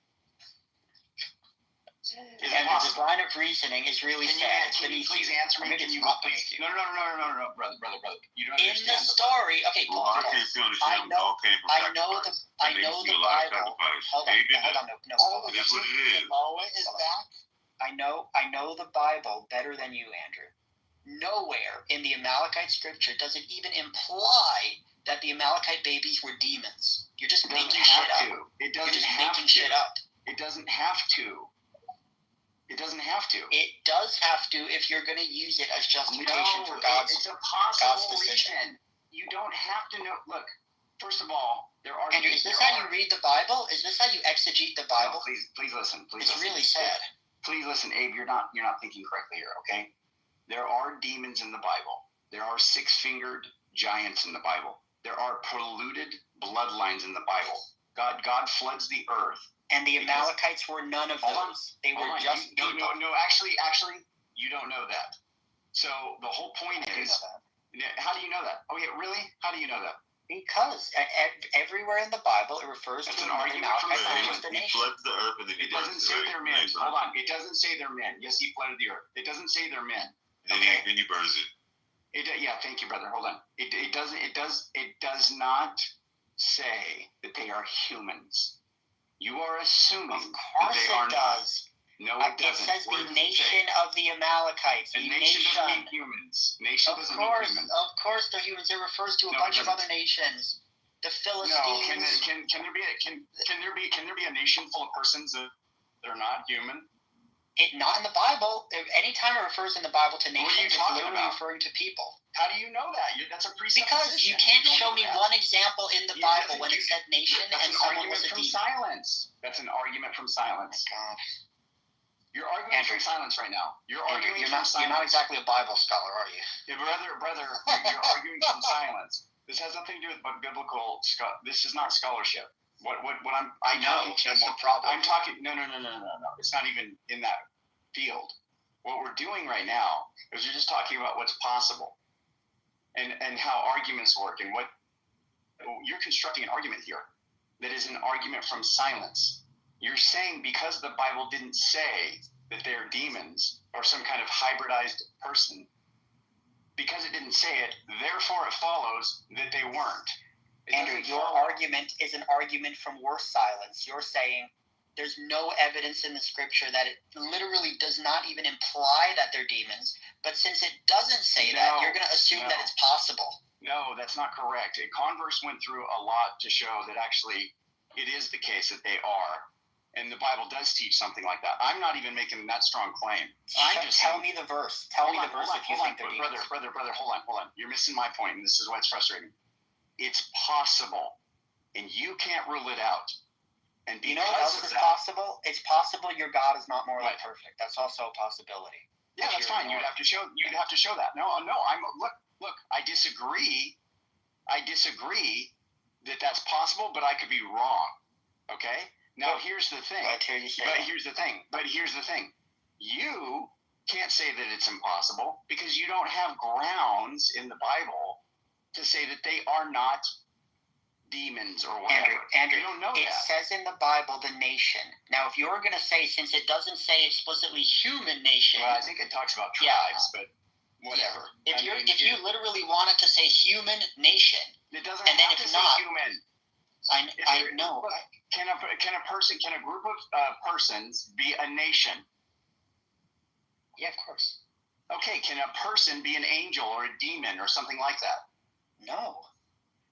This line of reasoning is really sad. Can you please answer me? Can you please? No, brother. You don't understand. In the story, okay. I know the Bible. Hold on. No. That's what it is. Noah is back. I know the Bible better than you, Andrew. Nowhere in the Amalekite scripture does it even imply that the Amalekite babies were demons. You're just making shit up. It doesn't have to. Shit up. It doesn't have to. It doesn't have to. It does have to if you're going to use it as justification for God's it's a possible decision. reason. You don't have to know. Look, first of all, there are. Andrew, is this how you read the Bible? Is this how you exegete the Bible? No, please listen. It's really sad. Please listen, Abe. You're not thinking correctly here. Okay, there are demons in the Bible. There are six-fingered giants in the Bible. There are polluted bloodlines in the Bible. God floods the earth. And the Amalekites were none of those. They were just people. No, actually, you don't know that. So the whole point is, how do you know that? Oh, yeah, really? How do you know that? Because everywhere in the Bible, it refers to an argument from the nation. He floods the earth and then it doesn't say they're men. Hold on. It doesn't say they're men. Yes, he flooded the earth. It doesn't say they're men. Then he burns it. Yeah, thank you, brother. Hold on. It does not say that they are humans. You are assuming that they are not. No, it doesn't. It says the nation of the Amalekites. The nation doesn't mean humans. Nation doesn't mean humans. Of course, they're humans. It refers to a bunch of other nations. The Philistines. No, can there be a nation full of persons that are not human? Not in the Bible. Anytime it refers in the Bible to nations, it's literally referring to people. How do you know that? That's a presupposition. Because you can't show me one example in the Bible when it said nation and someone was a demon. Silence. That's an argument from silence. Oh my God. You're arguing from silence right now. You're arguing you're from silence. You're not exactly a Bible scholar, are you? Yeah, brother, you're arguing from silence. This has nothing to do with biblical. This is not scholarship. What I know. That's the problem. I'm talking. No. It's not even in that field. What we're doing right now is we're just talking about what's possible, and how arguments work, and what you're constructing an argument here that is an argument from silence. You're saying because the Bible didn't say that they're demons or some kind of hybridized person, because it didn't say it, therefore it follows that they weren't. Andrew, your argument is an argument from worse silence. You're saying there's no evidence in the scripture that it literally does not even imply that they're demons, but since it doesn't say that, you're going to assume that it's possible. No, that's not correct. Converse went through a lot to show that actually it is the case that they are. And the Bible does teach something like that. I'm not even making that strong claim. Tell me the verse. Tell me the verse if you think they're demons. Brother, hold on. You're missing my point, and this is why it's frustrating. It's possible, and you can't rule it out. And you know what else is possible? It's possible your God is not morally perfect. That's also a possibility. Yeah, that's fine. You'd have to show that. No. Look. I disagree. That that's possible, but I could be wrong. Okay. Now here's the thing. Here's the thing. You can't say that it's impossible because you don't have grounds in the Bible to say that they are not demons or whatever. Andrew, you don't know it says in the Bible the nation. Now, if you're going to say, since it doesn't say explicitly human nation. Well, I think it talks about tribes, but whatever. If you literally want it to say human nation, it doesn't have to say human. I know. Can a group of persons be a nation? Yeah, of course. Okay, can a person be an angel or a demon or something like that? No.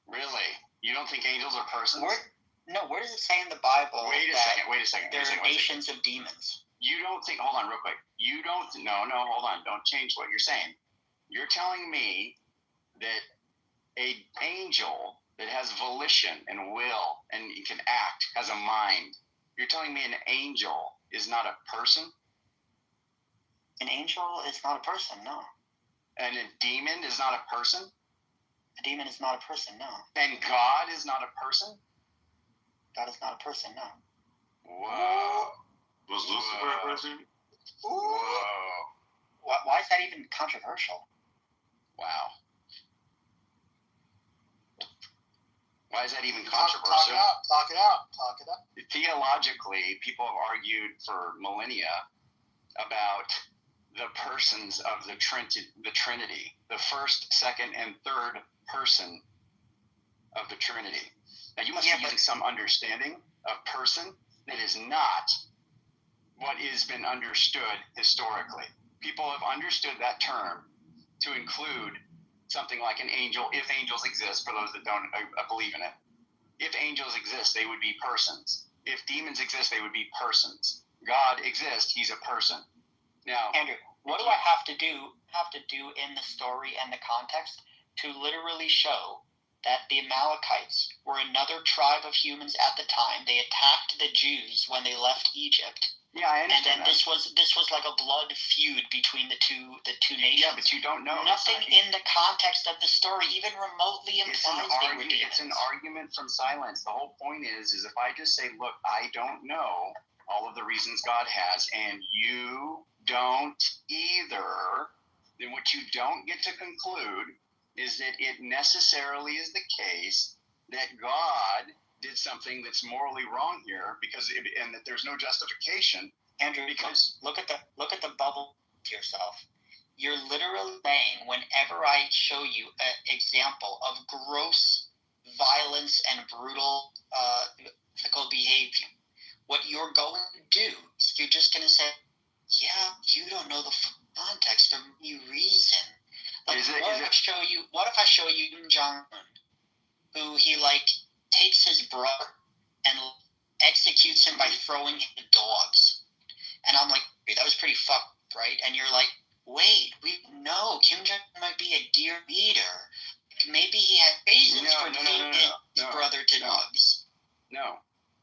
Really? You don't think angels are persons? Where does it say in the Bible? Wait a second. There are nations of demons. You don't think? Hold on, real quick. You don't? No. Hold on. Don't change what you're saying. You're telling me that an angel that has volition and will and can act, has a mind. You're telling me an angel is not a person? An angel is not a person, no. And a demon is not a person? A demon is not a person, no. And God is not a person? God is not a person, no. Whoa. Was Lucifer a person? Whoa. Why is that even controversial? Wow. Why is that even controversial? Talk it out. Theologically, people have argued for millennia about the persons of the Trinity, the first, second, and third person of the Trinity. Now, you must be using some understanding of person that is not what has been understood historically. People have understood that term to include something like an angel, if angels exist, for those that don't believe in it. If angels exist, they would be persons. If demons exist, they would be persons. God exists. He's a person. Now, Andrew, what do I have to do in the story and the context to literally show that the Amalekites were another tribe of humans at the time? They attacked the Jews when they left Egypt. Yeah, I understand. And then this was like a blood feud between the two nations. Yeah, but you don't know. Nothing in the context of the story even remotely implies they were demons. It's an argument from silence. The whole point is if I just say, look, I don't know all of the reasons God has, and you don't either, then what you don't get to conclude is that it necessarily is the case that God did something that's morally wrong here and that there's no justification. Andrew, because look at the bubble to yourself. You're literally saying whenever I show you an example of gross violence and brutal physical behavior, what you're going to do is you're just going to say, yeah, you don't know the context or any reason. Like, what if I show you Kim Jong-un, who he takes his brother and executes him by throwing him to dogs? And I'm like, that was pretty fucked, right? And you're like, wait, we know Kim Jong-un might be a dear leader. Maybe he had reasons for throwing his brother to dogs.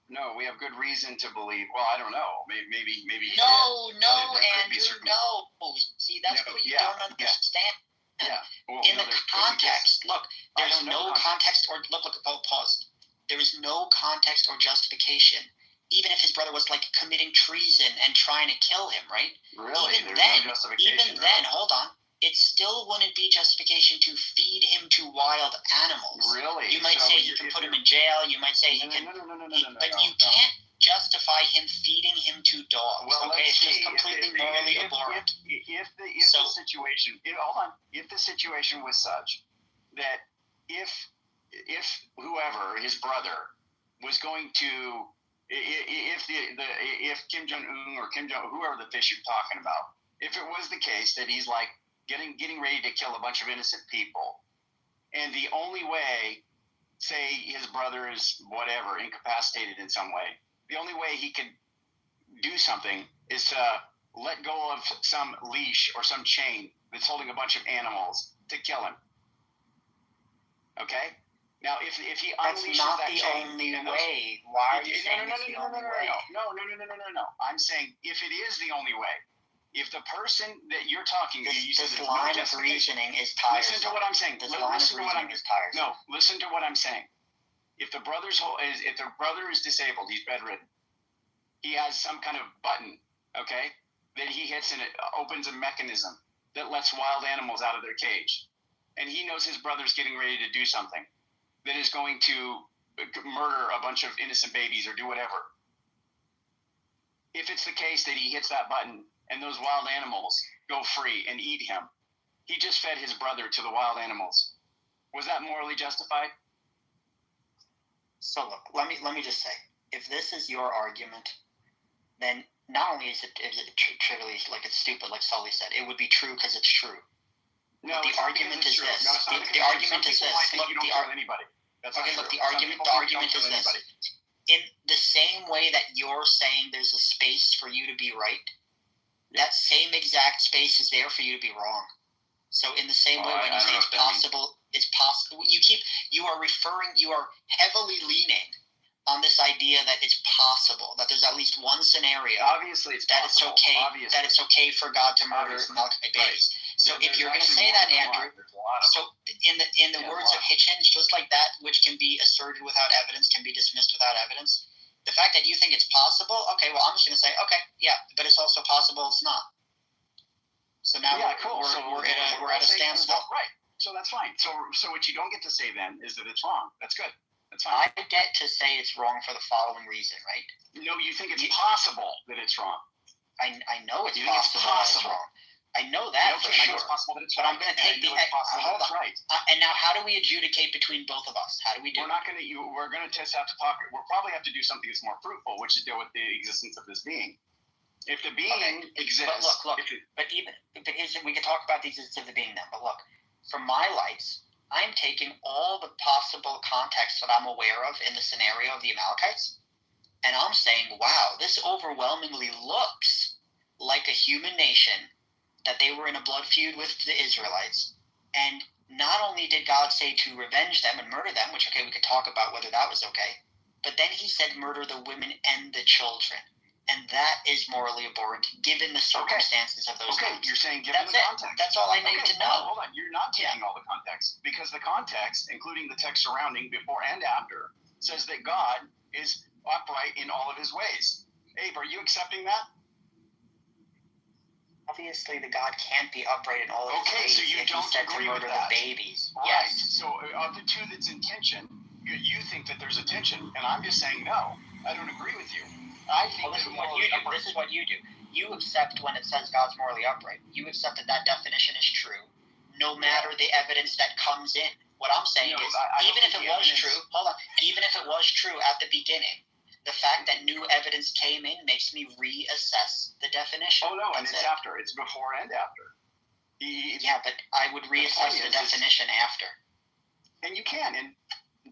No, we have good reason to believe. Well, I don't know. Maybe. No, Andrew, no. See, that's what you don't understand. Yeah. Well, in the context, look, there's no context or pause. There is no context or justification, even if his brother was committing treason and trying to kill him, right? Really? Even then, hold on. It still wouldn't be justification to feed him to wild animals. Really? You might say you can put him in jail. You might say he can. But you can't justify him feeding him to dogs. Well, okay, it's just completely morally abhorrent. If the situation was such that if whoever his brother was going to, if Kim Jong-un or Kim Jong, whoever the fish you're talking about, if it was the case that he's getting ready to kill a bunch of innocent people, and the only way, say his brother is whatever, incapacitated in some way, the only way he could do something is to let go of some leash or some chain that's holding a bunch of animals to kill him. Okay? Now, if he unleashes that chain... That's not the only way. Why are you saying it's the only way? No. I'm saying if it is the only way, if the person that you're talking to... This line of reasoning is tiresome. Listen to what I'm saying. This line of reasoning is tiresome. No, listen to what I'm saying. If the brother is disabled, he's bedridden, he has some kind of button, okay, that he hits and it opens a mechanism that lets wild animals out of their cage. And he knows his brother's getting ready to do something that is going to murder a bunch of innocent babies or do whatever. If it's the case that he hits that button and those wild animals go free and eat him, he just fed his brother to the wild animals. Was that morally justified? So look, let me just say, if this is your argument, then not only is it trivially it's stupid, like Sully said, it would be true because it's true. No, the argument is this. The argument is this. Look, the argument is this. In the same way that you're saying there's a space for you to be right, that same exact space is there for you to be wrong. So in the same way, when you say it's possible. You are heavily leaning on this idea that it's possible, that there's at least one scenario. Obviously, it's possible. That it's okay for God to murder Amalekite babies. So if you're going to say that, Andrew, so in the words of Hitchens, just like that, which can be asserted without evidence, can be dismissed without evidence. The fact that you think it's possible, okay, well, I'm just going to say, okay, yeah, but it's also possible it's not. So now we're at a standstill. Right. So that's fine. So what you don't get to say then is that it's wrong. That's good. That's fine. I get to say it's wrong for the following reason, right? No, you think it's possible that it's wrong. I know it's possible that it's wrong. I know that for sure. It's possible that it's but I'm going to take hold on. Right. And now, how do we adjudicate between both of us? How do we do? We're going to just have to talk. We'll probably have to do something that's more fruitful, which is deal with the existence of this being. If the being exists, but look. We can talk about the existence of the being then. But look, from my lights, I'm taking all the possible context that I'm aware of in the scenario of the Amalekites, And I'm saying, wow, this overwhelmingly looks like a human nation, that they were in a blood feud with the Israelites. And not only did God say to revenge them and murder them, which, okay, we could talk about whether that was okay, but then he said murder the women and the children. And that is morally abhorrent, given the circumstances of those times. You're saying given the context. That's all I need to know. Hold on. You're not taking all the context, because the context, including the text surrounding before and after, says that God is upright in all of his ways. Abe, are you accepting that? Obviously, the God can't be upright in all of his ways. Okay, so you don't agree with that. The babies. Right. Yes. So of the two that's in tension, you think that there's a tension, and I'm just saying no. I don't agree with you. I think this is what you do. This is what you do. You accept when it says God's morally upright. You accept that definition is true, no matter the evidence that comes in. What I'm saying is, even if it was true, even if it was true at the beginning, the fact that new evidence came in makes me reassess the definition. Oh no, and it's after. It's before and after. Yeah, but I would reassess the definition after. And you can, and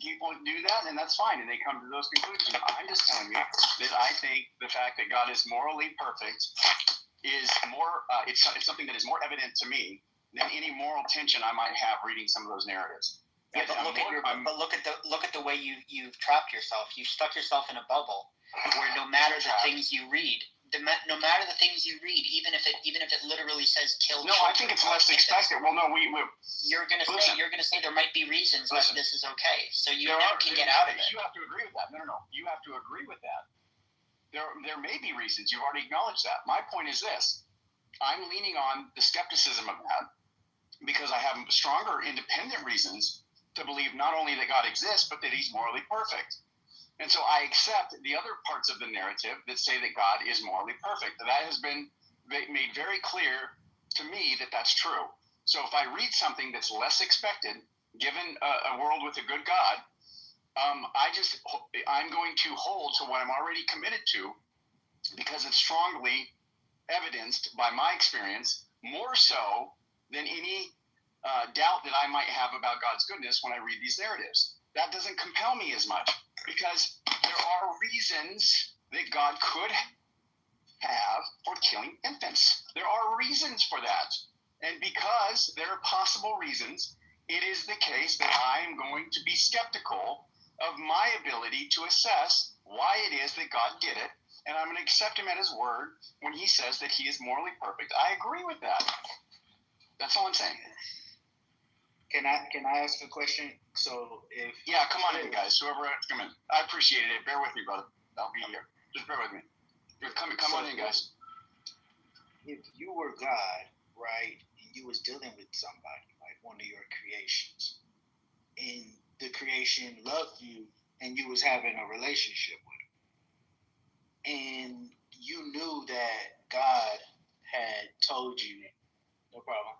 people do that, and that's fine, and they come to those conclusions. I'm just telling you that I think the fact that God is morally perfect is more, it's something that is more evident to me than any moral tension I might have reading some of those narratives. Yeah, but look at the way you've trapped yourself. You've stuck yourself in a bubble where no matter the things you read, no matter the things you read, even if it literally says kill. No, I think it's less expected. Well, no, you're gonna say there might be reasons that this is okay, so you can get out of it. You have to agree with that. No. You have to agree with that. There may be reasons. You've already acknowledged that. My point is this: I'm leaning on the skepticism of that because I have stronger independent reasons to believe not only that God exists, but that he's morally perfect. And so I accept the other parts of the narrative that say that God is morally perfect. That has been made very clear to me that that's true. So if I read something that's less expected, given a world with a good God, I'm going to hold to what I'm already committed to because it's strongly evidenced by my experience, more so than any doubt that I might have about God's goodness when I read these narratives. That doesn't compel me as much because there are reasons that God could have for killing infants. There are reasons for that. And because there are possible reasons, it is the case that I am going to be skeptical of my ability to assess why it is that God did it. And I'm going to accept him at his word when he says that he is morally perfect. I agree with that. That's all I'm saying. Can I ask a question? So come on in, guys. Whoever come in, I appreciate it. Bear with me, brother. I'll be here. Just bear with me. Come on in, guys. If you were God, right, and you was dealing with somebody, like one of your creations, and the creation loved you, and you was having a relationship with them, and you knew that God had told you, no problem.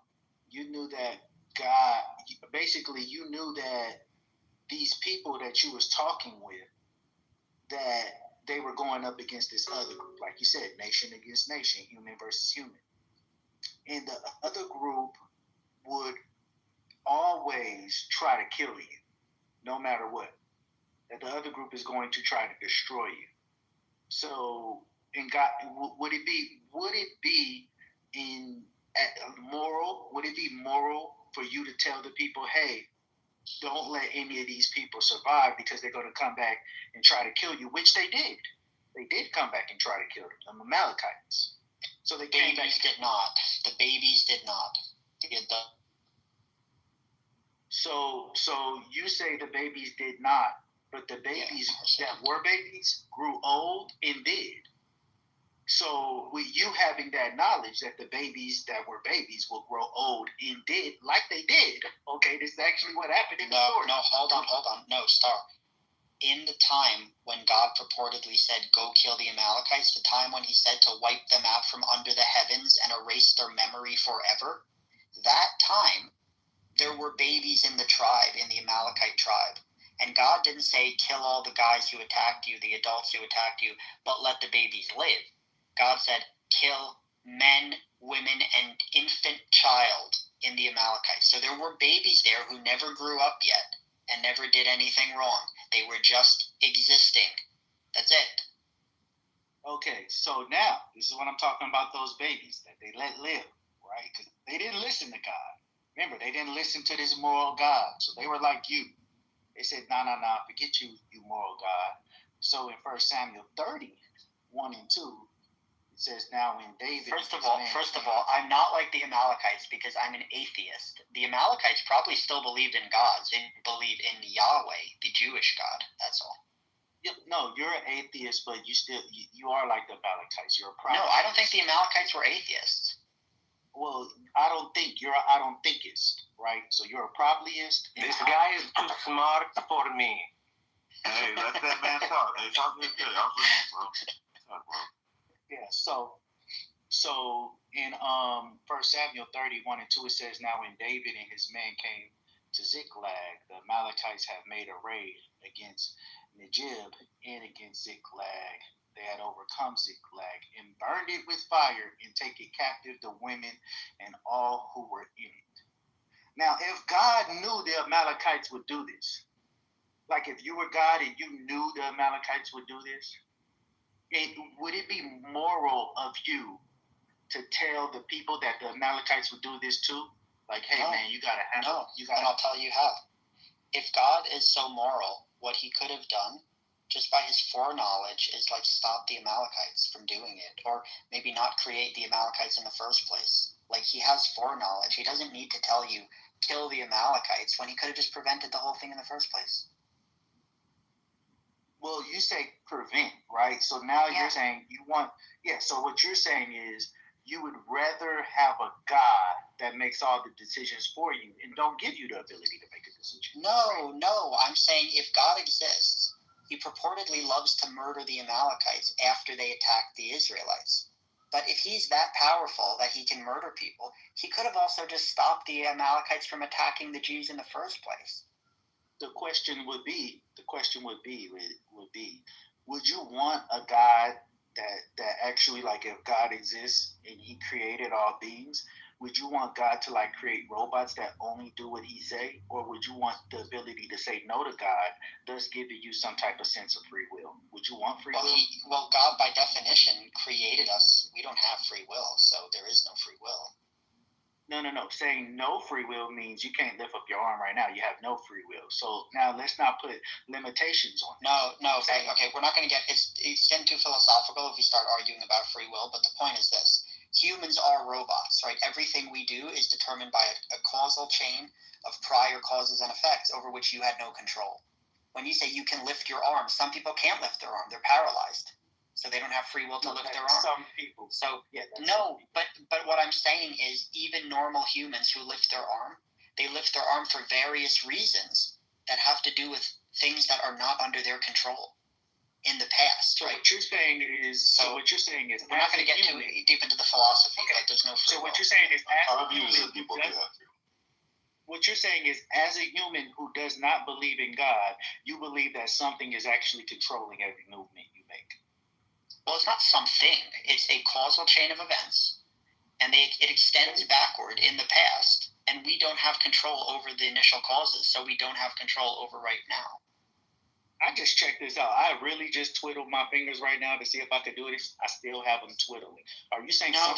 You knew that you knew that these people that you was talking with, that they were going up against this other group, like you said, nation against nation, human versus human. And the other group would always try to kill you, no matter what. That the other group is going to try to destroy you. So, in God, would it be moral for you to tell the people, hey, don't let any of these people survive because they're going to come back and try to kill you, which they did. They did come back and try to kill them, the Amalekites. So the babies did not. The babies did not. So you say the babies did not, but the babies that were babies grew old and did. So with you having that knowledge that the babies that were babies will grow old and did, like they did. Okay, this is actually what happened in the story. No, hold on. No, stop. In the time when God purportedly said, go kill the Amalekites, the time when he said to wipe them out from under the heavens and erase their memory forever, that time, there were babies in the tribe, in the Amalekite tribe. And God didn't say, kill all the guys who attacked you, the adults who attacked you, but let the babies live. God said, kill men, women, and infant child in the Amalekites. So there were babies there who never grew up yet and never did anything wrong. They were just existing. That's it. Okay, so now this is what I'm talking about, those babies that they let live, right? Because they didn't listen to God. Remember, they didn't listen to this moral God. So they were like you. They said, no, forget you moral God. So in 1 Samuel 30, 1 and 2, it says, now when David... First of all, I'm not like the Amalekites because I'm an atheist. The Amalekites probably still believed in gods. They believed in Yahweh, the Jewish God. That's all. No, you're an atheist, but you are like the Amalekites. You're a prophet. No, I don't think the Amalekites were atheists. Well, I don't think thinkist, right? So you're a prophetist. This guy is too smart for me. Hey, let that man talk. Hey, talk to good. I'll listen, bro. Talk, bro. Yeah. So in 1 Samuel 31 and 2, it says, now when David and his men came to Ziklag, the Amalekites have made a raid against Negib and against Ziklag. They had overcome Ziklag and burned it with fire and taken captive the women and all who were in it. Now, if God knew the Amalekites would do this, like if you were God and you knew the Amalekites would do this, would it be moral of you to tell the people that the Amalekites would do this too? Like, hey, man, you got to handle it. And I'll tell you how. If God is so moral, what he could have done, just by his foreknowledge, is like stop the Amalekites from doing it, or maybe not create the Amalekites in the first place. Like, he has foreknowledge. He doesn't need to tell you, kill the Amalekites, when he could have just prevented the whole thing in the first place. Well, you say prevent, right? So now you're saying so what you're saying is you would rather have a God that makes all the decisions for you and don't give you the ability to make a decision. No, I'm saying if God exists, he purportedly loves to murder the Amalekites after they attacked the Israelites. But if he's that powerful that he can murder people, he could have also just stopped the Amalekites from attacking the Jews in the first place. The question would be, would you want a God that actually, like, if God exists and he created all beings, would you want God to like create robots that only do what he say, or would you want the ability to say no to God, thus giving you some type of sense of free will? Would you want free will? Well, God by definition created us. We don't have free will, so there is no free will. No. Saying no free will means you can't lift up your arm right now. You have no free will. So now let's not put limitations on it. No. Okay, we're not going to get it's getting too philosophical if we start arguing about free will. But the point is this: humans are robots, right? Everything we do is determined by a causal chain of prior causes and effects over which you had no control. When you say you can lift your arm, some people can't lift their arm; they're paralyzed. So they don't have free will to lift their arm. Some people. So but what I'm saying is even normal humans who lift their arm, they lift their arm for various reasons that have to do with things that are not under their control in the past, so right? What you're saying is we're not going to get too deep into the philosophy. Okay. Like there's no free will. What you're saying is what you're saying is, as a human who does not believe in God, you believe that something is actually controlling every movement you make. Well, it's not something. It's a causal chain of events, and it extends backward in the past, and we don't have control over the initial causes, so we don't have control over right now. I just checked this out. I really just twiddled my fingers right now to see if I could do this. I still have them twiddling. Are you saying your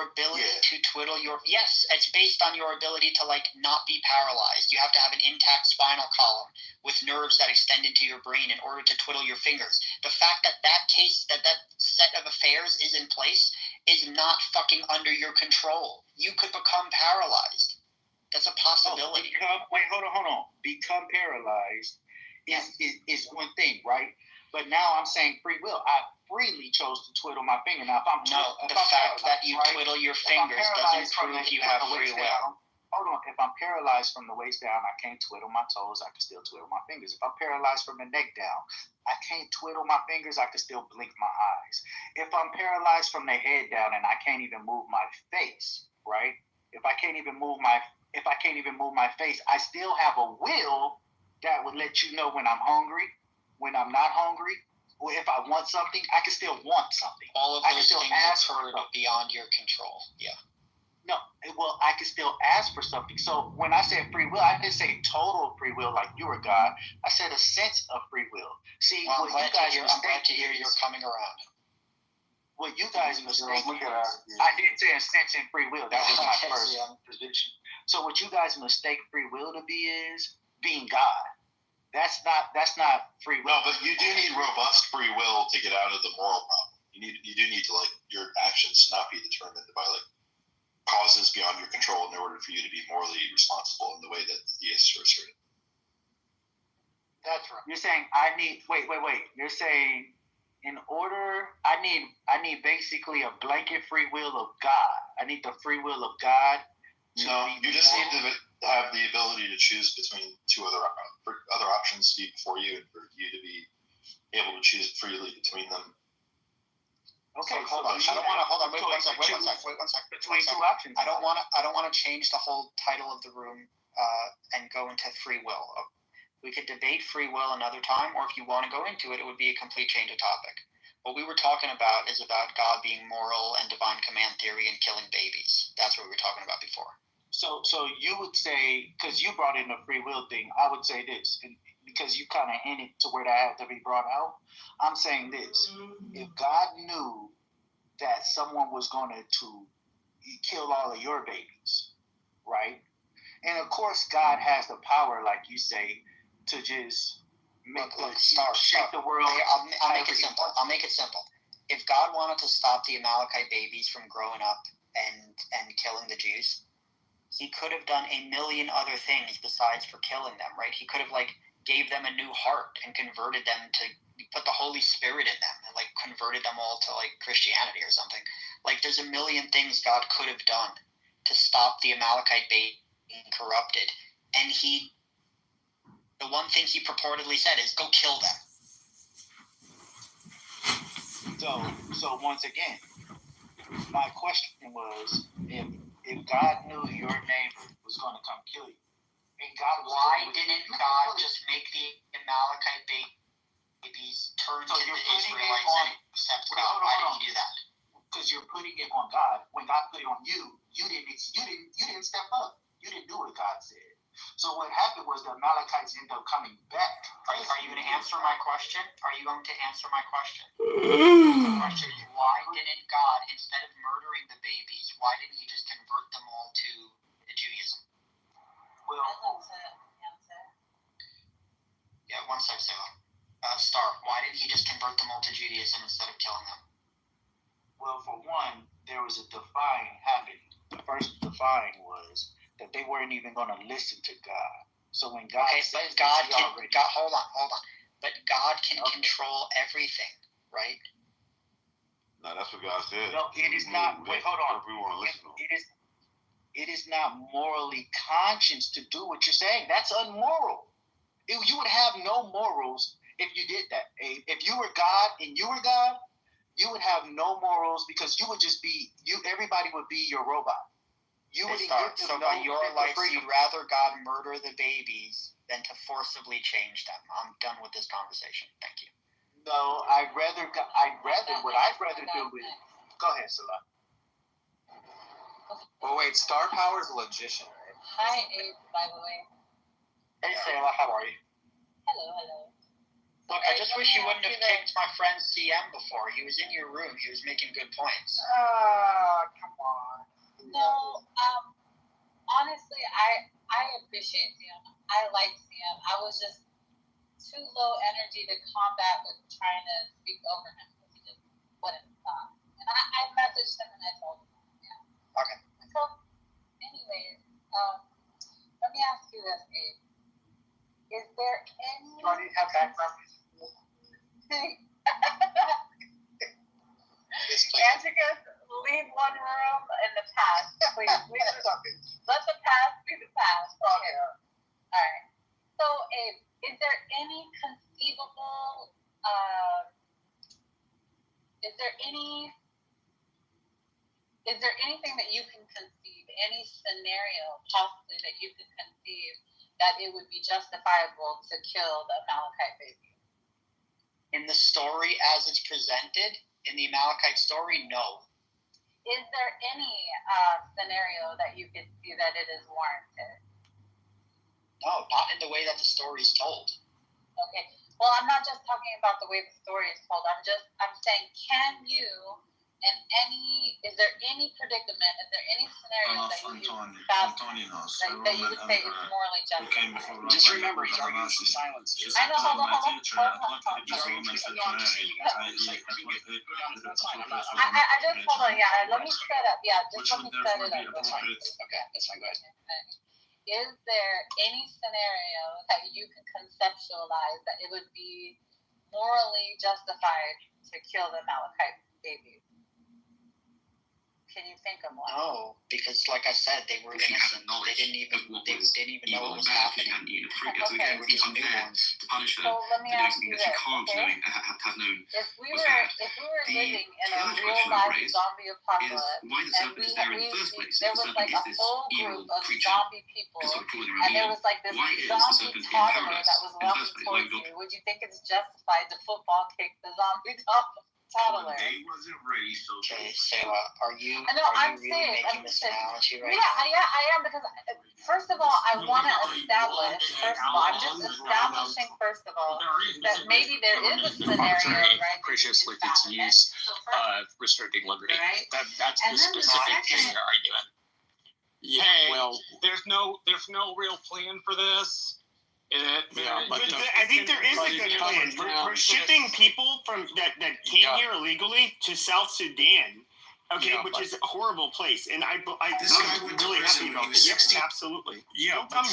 ability to twiddle yes, it's based on your ability to like not be paralyzed. You have to have an intact spinal column with nerves that extend into your brain in order to twiddle your fingers. The fact that that set of affairs is in place is not fucking under your control. You could become paralyzed. That's a possibility. Hold on. Become paralyzed is one thing, right? But now I'm saying free will. I freely chose to twiddle my finger. Now, the fact that you twiddle your fingers doesn't prove you have free will. Hold on. If I'm paralyzed from the waist down, I can't twiddle my toes. I can still twiddle my fingers. If I'm paralyzed from the neck down, I can't twiddle my fingers. I can still blink my eyes. If I'm paralyzed from the head down and I can't even move my face, right? If I can't even move my face, I still have a will that would let you know when I'm hungry, when I'm not hungry, or if I want something, I can still want something. All of those things occurred beyond your control. Yeah. No, well, I can still ask for something. So when I said free will, I didn't say total free will like you were God. I said a sense of free will. See, well, what you guys mistake, I'm glad to hear you're coming around. What you guys mistake I didn't say a sense in free will. That was my first position. So what you guys mistake free will to be is being God. That's not free will. No, but you do need robust free will to get out of the moral problem. You do need to like your actions to not be determined by like causes beyond your control in order for you to be morally responsible in the way that the deists are asserting. That's right. You're saying I need wait. You're saying in order I need basically a blanket free will of God. I need the free will of God. No, you just need to have the ability to choose between two other options to be before you and for you to be able to choose freely between them. Okay, hold on. I don't want to hold on. Wait one sec. Between two options. I don't want to change the whole title of the room and go into free will. We could debate free will another time, or if you want to go into it, it would be a complete change of topic. What we were talking about is about God being moral and divine command theory and killing babies. That's what we were talking about before. So you would say, because you brought in the free will thing, I would say this, and because you kind of hinted to where that had to be brought out. I'm saying this: if God knew that someone was going to kill all of your babies, right? And of course, God has the power, like you say, to just shake the world. I'll make it simple. If God wanted to stop the Amalekite babies from growing up and killing the Jews, he could have done a million other things besides for killing them, right? He could have gave them a new heart and converted them to put the Holy Spirit in them and converted them all to Christianity or something. There's a million things God could have done to stop the Amalekite being corrupted, and the one thing he purportedly said is go kill them. So once again, my question was, if God knew your neighbor was going to come kill you, and why didn't God just make the Amalekite babies turn to the Israelites and accept God? Why didn't he do that? Because you're putting it on God. When God put it on you, you didn't step up. You didn't do what God said. So what happened was the Amalekites ended up coming back. Are you going to answer my question? Are you going to answer my question? The question is, why didn't God, instead of murdering the babies, why didn't he just convert them all to Judaism? Well, I'd like to answer. Yeah, one sec, Sarah. Star, why didn't he just convert them all to Judaism instead of killing them? Well, for one, there was a defying happening. The first defying was that they weren't even going to listen to God. So when God but God hold on. But God can control everything, right? No, that's what God said. No, it is not. Wait, hold on. We want to listen to him. It is not morally conscious to do what you're saying. That's unmoral. You would have no morals if you did that. If you were God and you were God, you would have no morals because you would just be everybody would be your robot. You would so by your lights, you'd rather God murder the babies than to forcibly change them. I'm done with this conversation. Thank you. No, I'd rather do is go ahead, Salah. Well, wait, Star Power is a logician, right? Hi, Abe, by the way. Hey, Salah, how are you? Hello. Look, I just wish you wouldn't have kicked my friend CM before. He was in your room. He was making good points. Come on. No, honestly, I appreciate Sam. I like Sam. I was just too low energy to combat with trying to speak over him because he just wouldn't stop. And I messaged him and I told him. Yeah. Okay. So, anyways, let me ask you this, Abe. Is there any... Do I need to have background music? Antigus, leave one room in the past. Please, let the past be the past. Okay. All right. So, Abe, is there any conceivable, is there anything that you can conceive, any scenario possibly that you could conceive that it would be justifiable to kill the Amalekite baby? In the story as it's presented, in the Amalekite story, no. Is there any scenario that you could see that it is warranted? No, not in the way that the story is told. Okay. Well, I'm not just talking about the way the story is told. I'm saying, is there any predicament, is there any scenario that you would say is morally justified? Just remember, he's arguing for silence. I know, hold on. I just hold on, let me set up, just let me set it up. Okay, that's fine, go ahead. Is there any scenario that you can conceptualize that it would be morally justified to kill the Malachite babies? Can you think of one? No, because like I said, they were innocent. They didn't even know what was happening. Okay. They were just newborns. So let me ask you this, okay? If we were living in a real life zombie apocalypse, and there was like a whole group of zombie people, and there was like this zombie toddler that was walking towards you, would you think it's justified to football kick the zombie toddler? They wasn't ready, so okay. So are you? No, I'm really saying, making this analogy right now? Yeah, I am, because first of all, I want to establish. I'm just establishing that maybe there is a scenario, right? Capriciously its use restricting liberty. Right. That's the specific thing you're arguing. Yeah. Hey, Well, there's no real plan for this. I think there is a good plan. We're shipping people from that came here illegally to South Sudan, which is a horrible place. And I'm really happy about this. Yep, absolutely. Yeah, but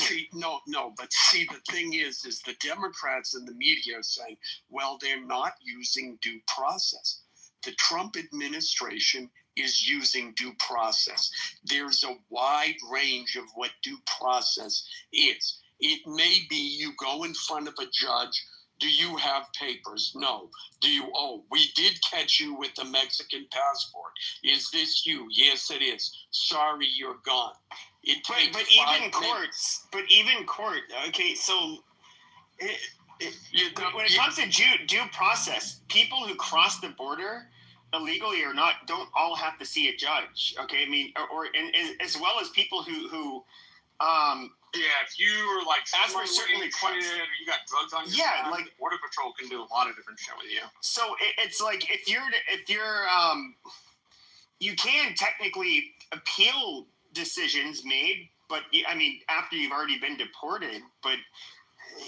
see, the thing is the Democrats and the media are saying, well, they're not using due process. The Trump administration is using due process. There's a wide range of what due process is. It may be you go in front of a judge. Do you have papers? No. Do you? Oh, we did catch you with a Mexican passport. Is this you? Yes, it is. Sorry, you're gone. But even court. Okay, so when it comes to due process, people who cross the border illegally or not don't all have to see a judge. Okay, I mean, and as well as people who if you were like as for certain requests, or you got drugs on your side, like Border Patrol can do a lot of different shit with you. So it's like if you're you can technically appeal decisions made, but I mean after you've already been deported. But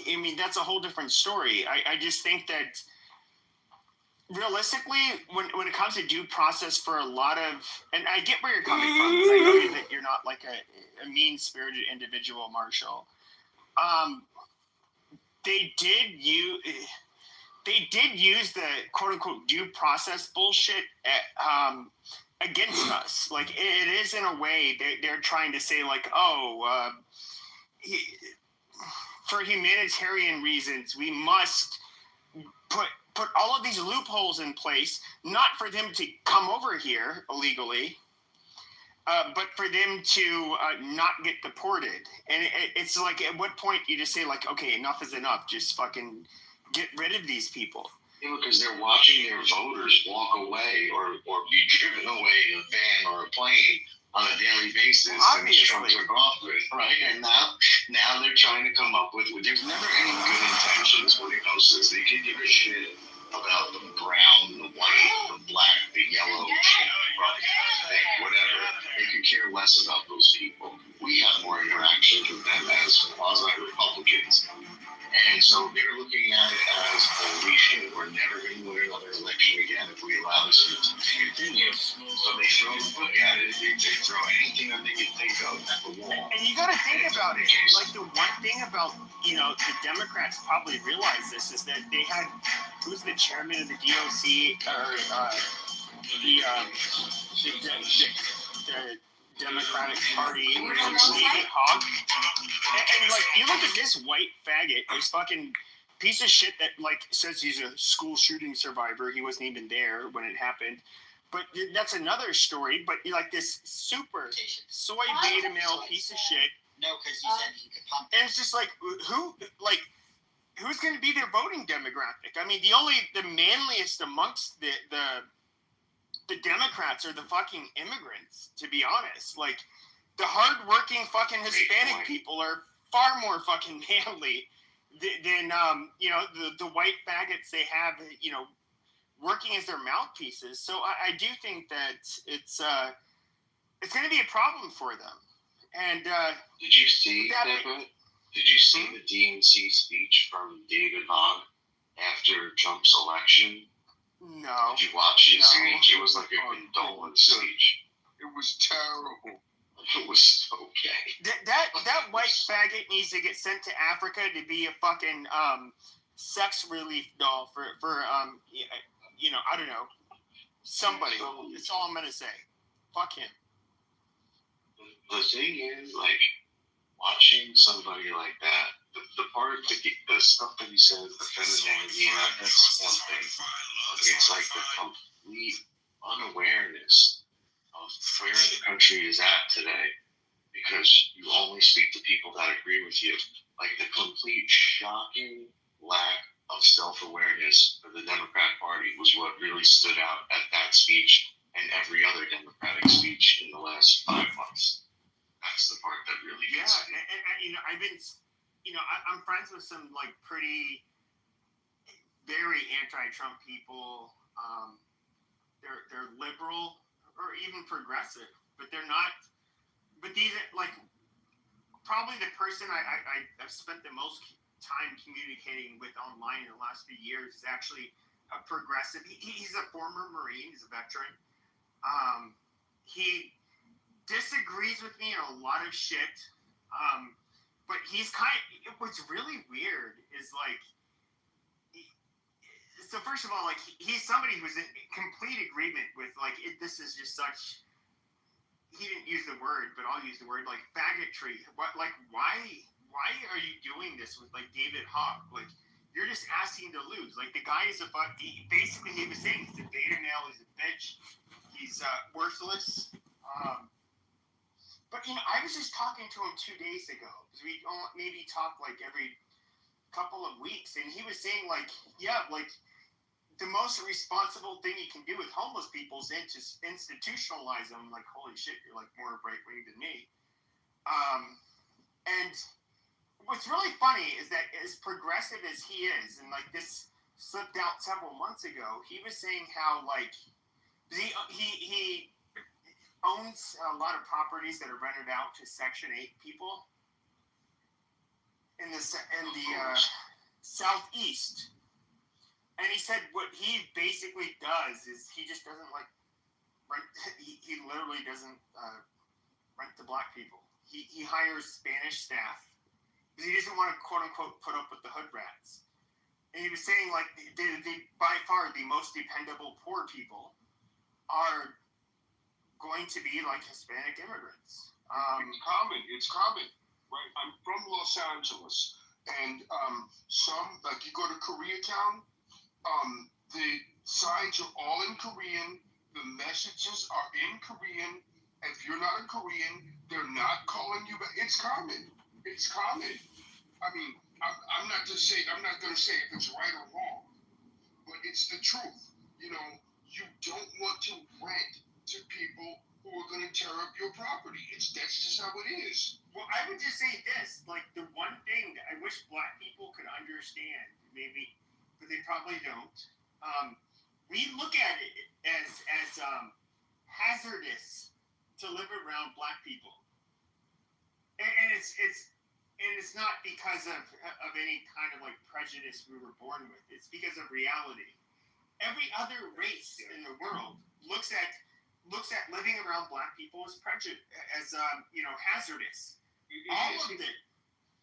I mean that's a whole different story. I just think that realistically, when it comes to due process for a lot of, and I get where you're coming from, because I know that you're not like a mean-spirited individual, Marshall. They did use the quote-unquote due process bullshit against us. Like it is in a way they're trying to say like, for humanitarian reasons, we must put all of these loopholes in place, not for them to come over here illegally, but for them to not get deported. And it's like, at what point you just say like, okay, enough is enough. Just fucking get rid of these people. Because they're watching their voters walk away or be driven away in a van or a plane on a daily basis since Trump took office, right? And now they're trying to come up with there's never any good intentions when it comes to this. They can give a shit about the brown, the white, the black, the yellow, whatever. They could care less about those people. We have more interactions with them as quasi-Republicans. And so they're looking at it as, holy shit, we're never going to win another election again if we allow this to continue. So they throw the book at it. They throw anything that they can think of at the wall. And you got to think about it. Like the one thing about, the Democrats probably realize this is that they had, who's the chairman of the DOC, or the Democratic Party, David Hogg. And like, you look at this white faggot, this fucking piece of shit that like says he's a school shooting survivor. He wasn't even there when it happened. But that's another story. But like this super soy beta male piece of shit. No, because you said he could pump. And it's just like, who's going to be their voting demographic? I mean, the manliest amongst the the Democrats are the fucking immigrants, to be honest. Like, the hardworking fucking Hispanic people are far more fucking manly than the white faggots they have, working as their mouthpieces. So I do think that it's going to be a problem for them. And did you see Deborah? Did you see the DNC speech from David Hogg after Trump's election? No. Did you watch his speech? It was like a condolence speech. It was terrible. It was okay. That white faggot needs to get sent to Africa to be a fucking sex relief doll for I don't know, somebody. That's all I'm gonna say. Fuck him. The thing is, like, watching somebody like that, the stuff that he says, the femininity, that's one thing. It's like the complete unawareness of where the country is at today, because you only speak to people that agree with you. Like, the complete shocking lack of self-awareness for the Democrat Party was what really stood out at that speech and every other Democratic speech in the last 5 months. That's the part that really gets me. And I've been, I'm friends with some like pretty, very anti-Trump people. They're liberal or even progressive, but they're not. But these are like probably the person I've spent the most time communicating with online in the last few years is actually a progressive. He's a former Marine. He's a veteran. He disagrees with me on a lot of shit, but he's what's really weird is like, so first of all, like, he's somebody who's in complete agreement with, like, this is just such, he didn't use the word, but I'll use the word, like, faggotry. What, like, why are you doing this with, like, David Hogg? Like, you're just asking to lose. Like, the guy is basically, he was saying he's a beta male, he's a bitch, he's worthless. But, I was just talking to him 2 days ago, because we maybe talk, like, every couple of weeks, and he was saying, like, yeah, like, the most responsible thing you can do with homeless people is institutionalize them. Like, holy shit, you're, like, more right-wing than me. And what's really funny is that as progressive as he is, and, like, this slipped out several months ago, he was saying how, like, he owns a lot of properties that are rented out to Section 8 people in the Southeast. And he said what he basically does is he just doesn't, like, rent. He literally doesn't rent to black people. He hires Spanish staff because he doesn't want to, quote unquote, put up with the hood rats. And he was saying, like, the by far the most dependable poor people are going to be like Hispanic immigrants. It's common, right? I'm from Los Angeles, and some, like, you go to Koreatown, the signs are all in Korean, the messages are in Korean. If you're not a Korean, they're not calling you back. It's common. I mean, I'm not going to say if it's right or wrong, but it's the truth. You don't want to rent to people who are going to tear up your property. That's just how it is. Well, I would just say this, like, the one thing that I wish black people could understand, maybe, but they probably don't. We look at it as hazardous to live around black people, and it's not because of any kind of, like, prejudice we were born with. It's because of reality. Every other race in the world looks at living around black people as hazardous. All of it.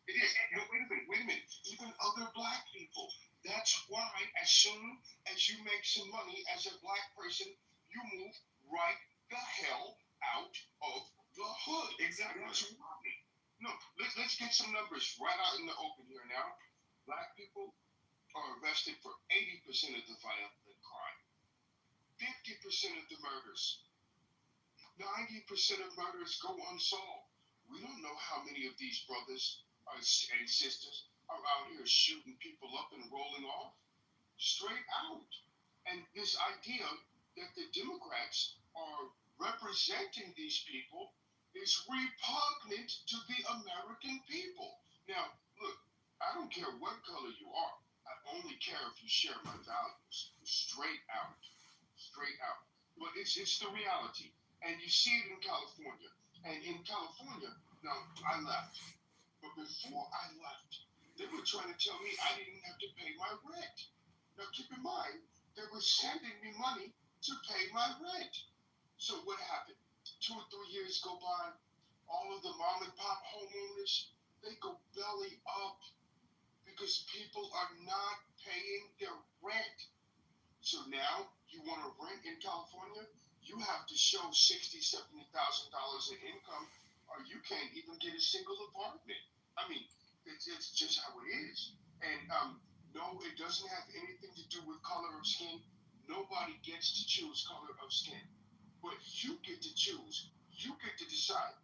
It is. No, wait a minute. Even other black people. That's why, as soon as you make some money as a black person, you move right the hell out of the hood. Exactly. That's why. No, let's get some numbers right out in the open here now. Black people are arrested for 80% of the violent crime, 50% of the murders, 90% of murders go unsolved. We don't know how many of these brothers and sisters are out here shooting people up and rolling off. Straight out. And this idea that the Democrats are representing these people is repugnant to the American people. Now, look, I don't care what color you are. I only care if you share my values. Straight out. Straight out. But it's the reality. And you see it in California. And in California, now, I left. But before I left, they were trying to tell me I didn't have to pay my rent. Now, keep in mind, they were sending me money to pay my rent. So what happened? 2 or 3 years go by, all of the mom and pop homeowners, they go belly up because people are not paying their rent. So now you want to rent in California, you have to show $60,000, $70,000 in income, or you can't even get a single apartment. I mean, it's just how it is. And no, it doesn't have anything to do with color of skin. Nobody gets to choose color of skin. But you get to choose. You get to decide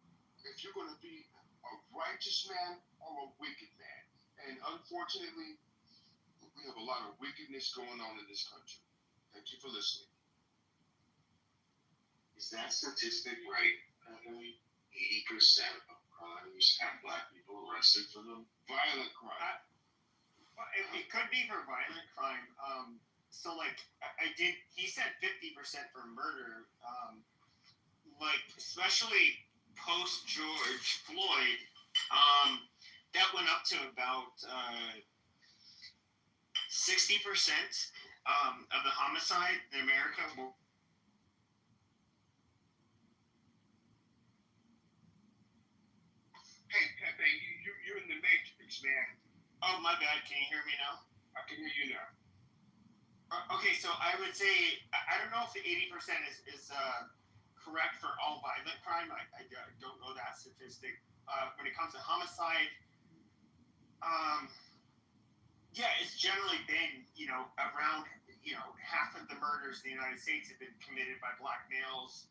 if you're going to be a righteous man or a wicked man. And unfortunately, we have a lot of wickedness going on in this country. Thank you for listening. Is that statistic right? 80% of crimes have black people arrested for them? Violent crime. It could be for violent crime. So, like, he said 50% for murder. Like, especially post-George Floyd, that went up to about 60% of the homicide in America. Hey, Pepe, you're in the Matrix, man. Oh, my bad. Can you hear me now? I can hear you now. Okay, so I would say, I don't know if the 80% is correct for all violent crime. I don't know that statistic. When it comes to homicide, yeah, it's generally been, around, half of the murders in the United States have been committed by black males.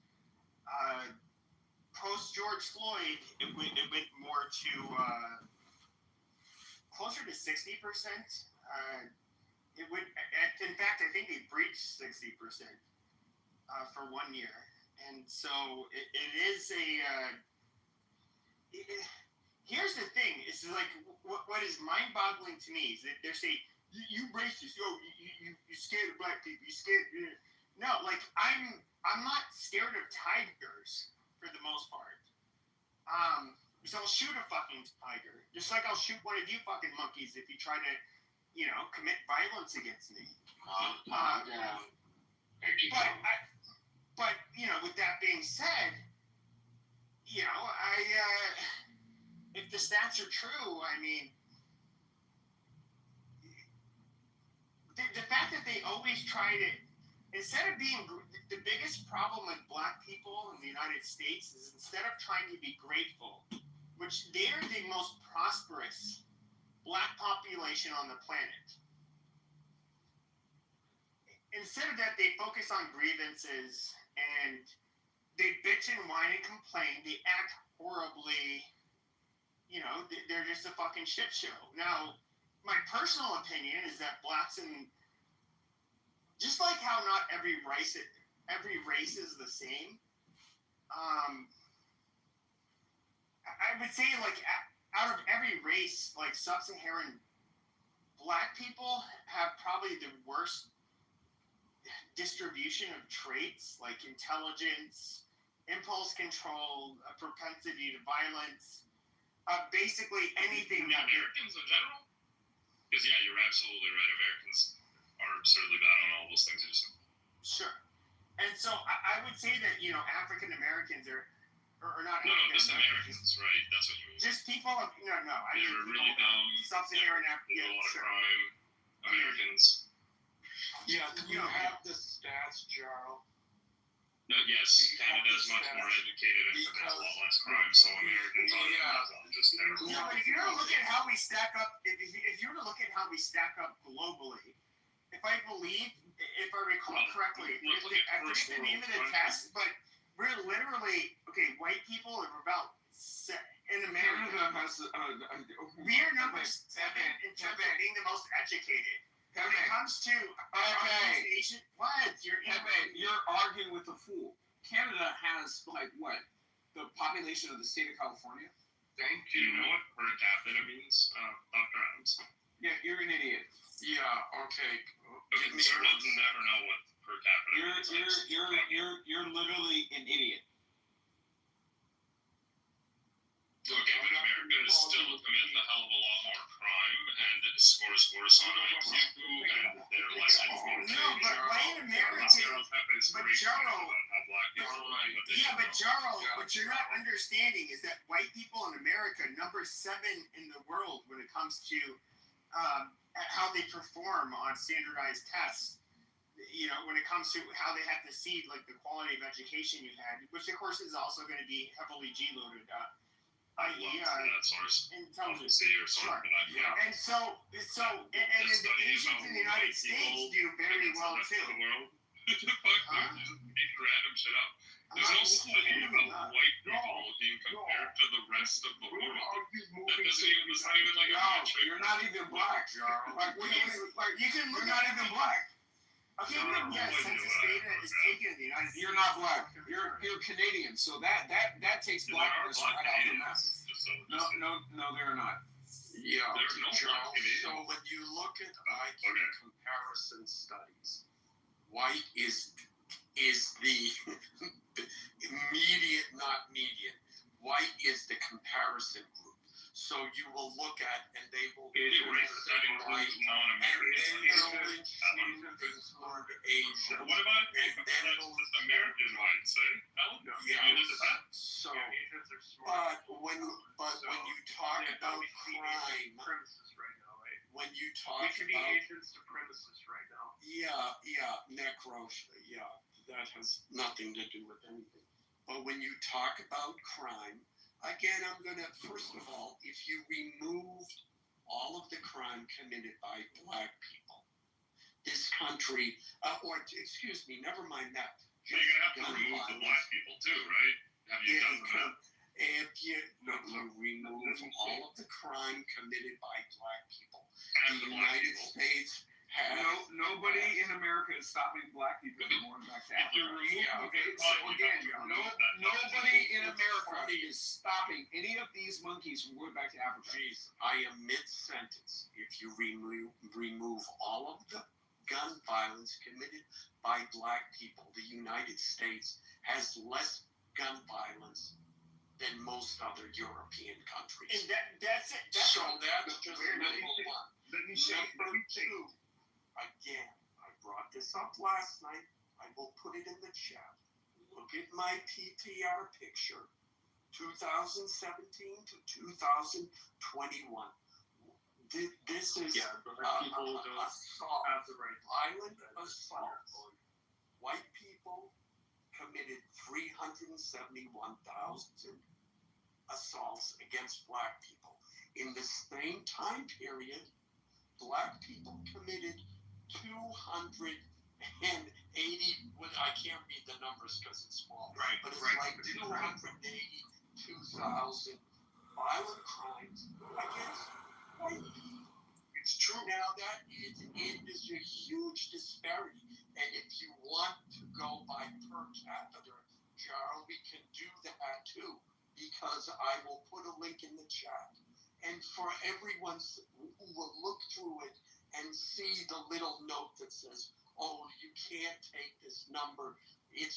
Post-George Floyd, it went more to closer to 60%. It would, in fact, I think they breached 60% for 1 year. And so it is here's the thing. It's like, what is mind-boggling to me is that they're saying, you racist, you scared of black people, you scared. No, like, I'm not scared of tigers for the most part. So I'll shoot a fucking tiger, just like I'll shoot one of you fucking monkeys if you try to, commit violence against me. But with that being said, if the stats are true, I mean, the fact that they always try to, instead of being, the biggest problem with black people in the United States is instead of trying to be grateful, which they're the most prosperous black population on the planet. Instead of that, they focus on grievances and they bitch and whine and complain. They act horribly. They're just a fucking shit show. Now, my personal opinion is that blacks and just like how not every race is the same. I would say, like, out of every race, like, sub-Saharan black people have probably the worst distribution of traits, like intelligence, impulse control, a propensity to violence, basically anything. Americans in general? Because, yeah, you're absolutely right. Americans are absurdly bad on all those things you just said. Sure. And so I would say that, African Americans are not. No, just Americans, right? That's what you mean. Just people of, no. I mean, they're really dumb. Sub-Saharan Africa. A lot of crime. Americans. Yeah, you have the stats, Jarl. No, yes, Canada is much more educated and commits a lot less crime, so Americans are just terrible. Yeah, but if you were to look at how we stack up, if you were to look at how we stack up globally, if I recall correctly, I forget the name of the test, but we're literally, white people are about in America. Canada has we are number 7 in terms of being the most educated. When it comes to Asian, you're arguing with a fool. Canada has the population of the state of California. Thank you. Do you know what per capita means, Dr. Adams? Yeah, you're an idiot. Yeah. Okay. Conservatives never know what per capita means. You're literally an idiot. Okay, but America is still committing a hell of a lot more crime, and it scores worse on IQ, and they're less educated. No, but white Americans, but Jarl, what you're not understanding is that white people in America number 7 in the world when it comes to how they perform on standardized tests. You know, when it comes to how they have to see like the quality of education you had, which of course is also going to be heavily G-loaded. Intelligence. Sure. And so the Asians in the United States do very well too. Making random shit up. There's no study about white people being compared to the rest of the world. That's not even like a metric. You're not even black, Jarl. You're not even black. Okay, census data is taken in the United States. You're not black. You're Canadian, so that takes blackness right out of the map. No, they're not. Yeah, there's no black Canadians. So when you look at IQ comparison studies, white is the immediate, not median. White is the comparison group. So you will look at, and they will be white, and then they'll include Asia. What about just American white? So, but when you talk about crime, when you talk about Asian supremacists right now. necros, that has nothing to do with anything. But when you talk about crime, again, I'm going to, first of all, if you removed all of the crime committed by black people, this country, never mind that. You're going to have to remove the black people too, right? Have you done that? If you remove all of the crime committed by black people, the United States has... Nobody in America is stopping black people from going back to Africa. Nobody in America is stopping any of these monkeys from going back to Africa. I am mid-sentence. If you remove all of the gun violence committed by black people, the United States has less gun violence than most other European countries. And that's it. That's number one. Number two, again, I brought this up last night. I will put it in the chat. Look at my PTR picture, 2017 to 2021. This is assault, violent assault. White people committed 371,000 assaults against black people. In the same time period, black people committed 280, I can't read the numbers because it's small, but it's like 282,000 violent crimes against white people. It's true. Now it is a huge disparity, and if you want to go by per capita, Charles, we can do that too, because I will put a link in the chat. And for everyone who will look through it and see the little note that says, oh, you can't take this number. You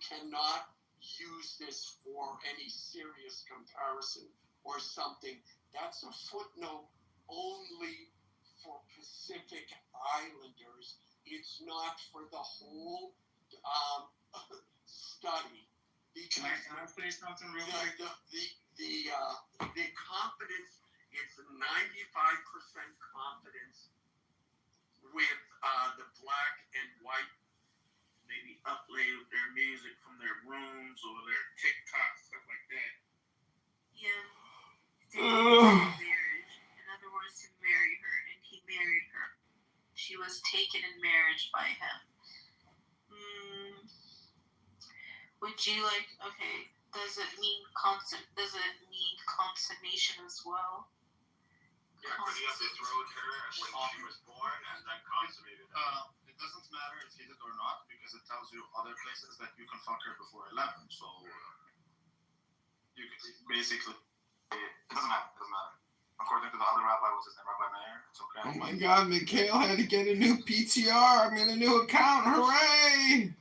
cannot use this for any serious comparison or something. That's a footnote only for Pacific Islanders. It's not for the whole study. Can I say something real quick? The confidence is 95% confidence with the black and white maybe upload their music from their rooms or their TikTok, stuff like that. Yeah. Marriage. In other words, to marry her, and he married her. She was taken in marriage by him. Would you does it mean consummation as well? They throwed her when she was born and then consummated it. It doesn't matter if he did or not because it tells you other places that you can fuck her before 11. So you can basically it doesn't matter. It doesn't matter. According to the other rabbi, what's his name? Rabbi Meir. It's okay. Oh my God, Mikhail had to get a new PTR. I mean, a new account. Hooray!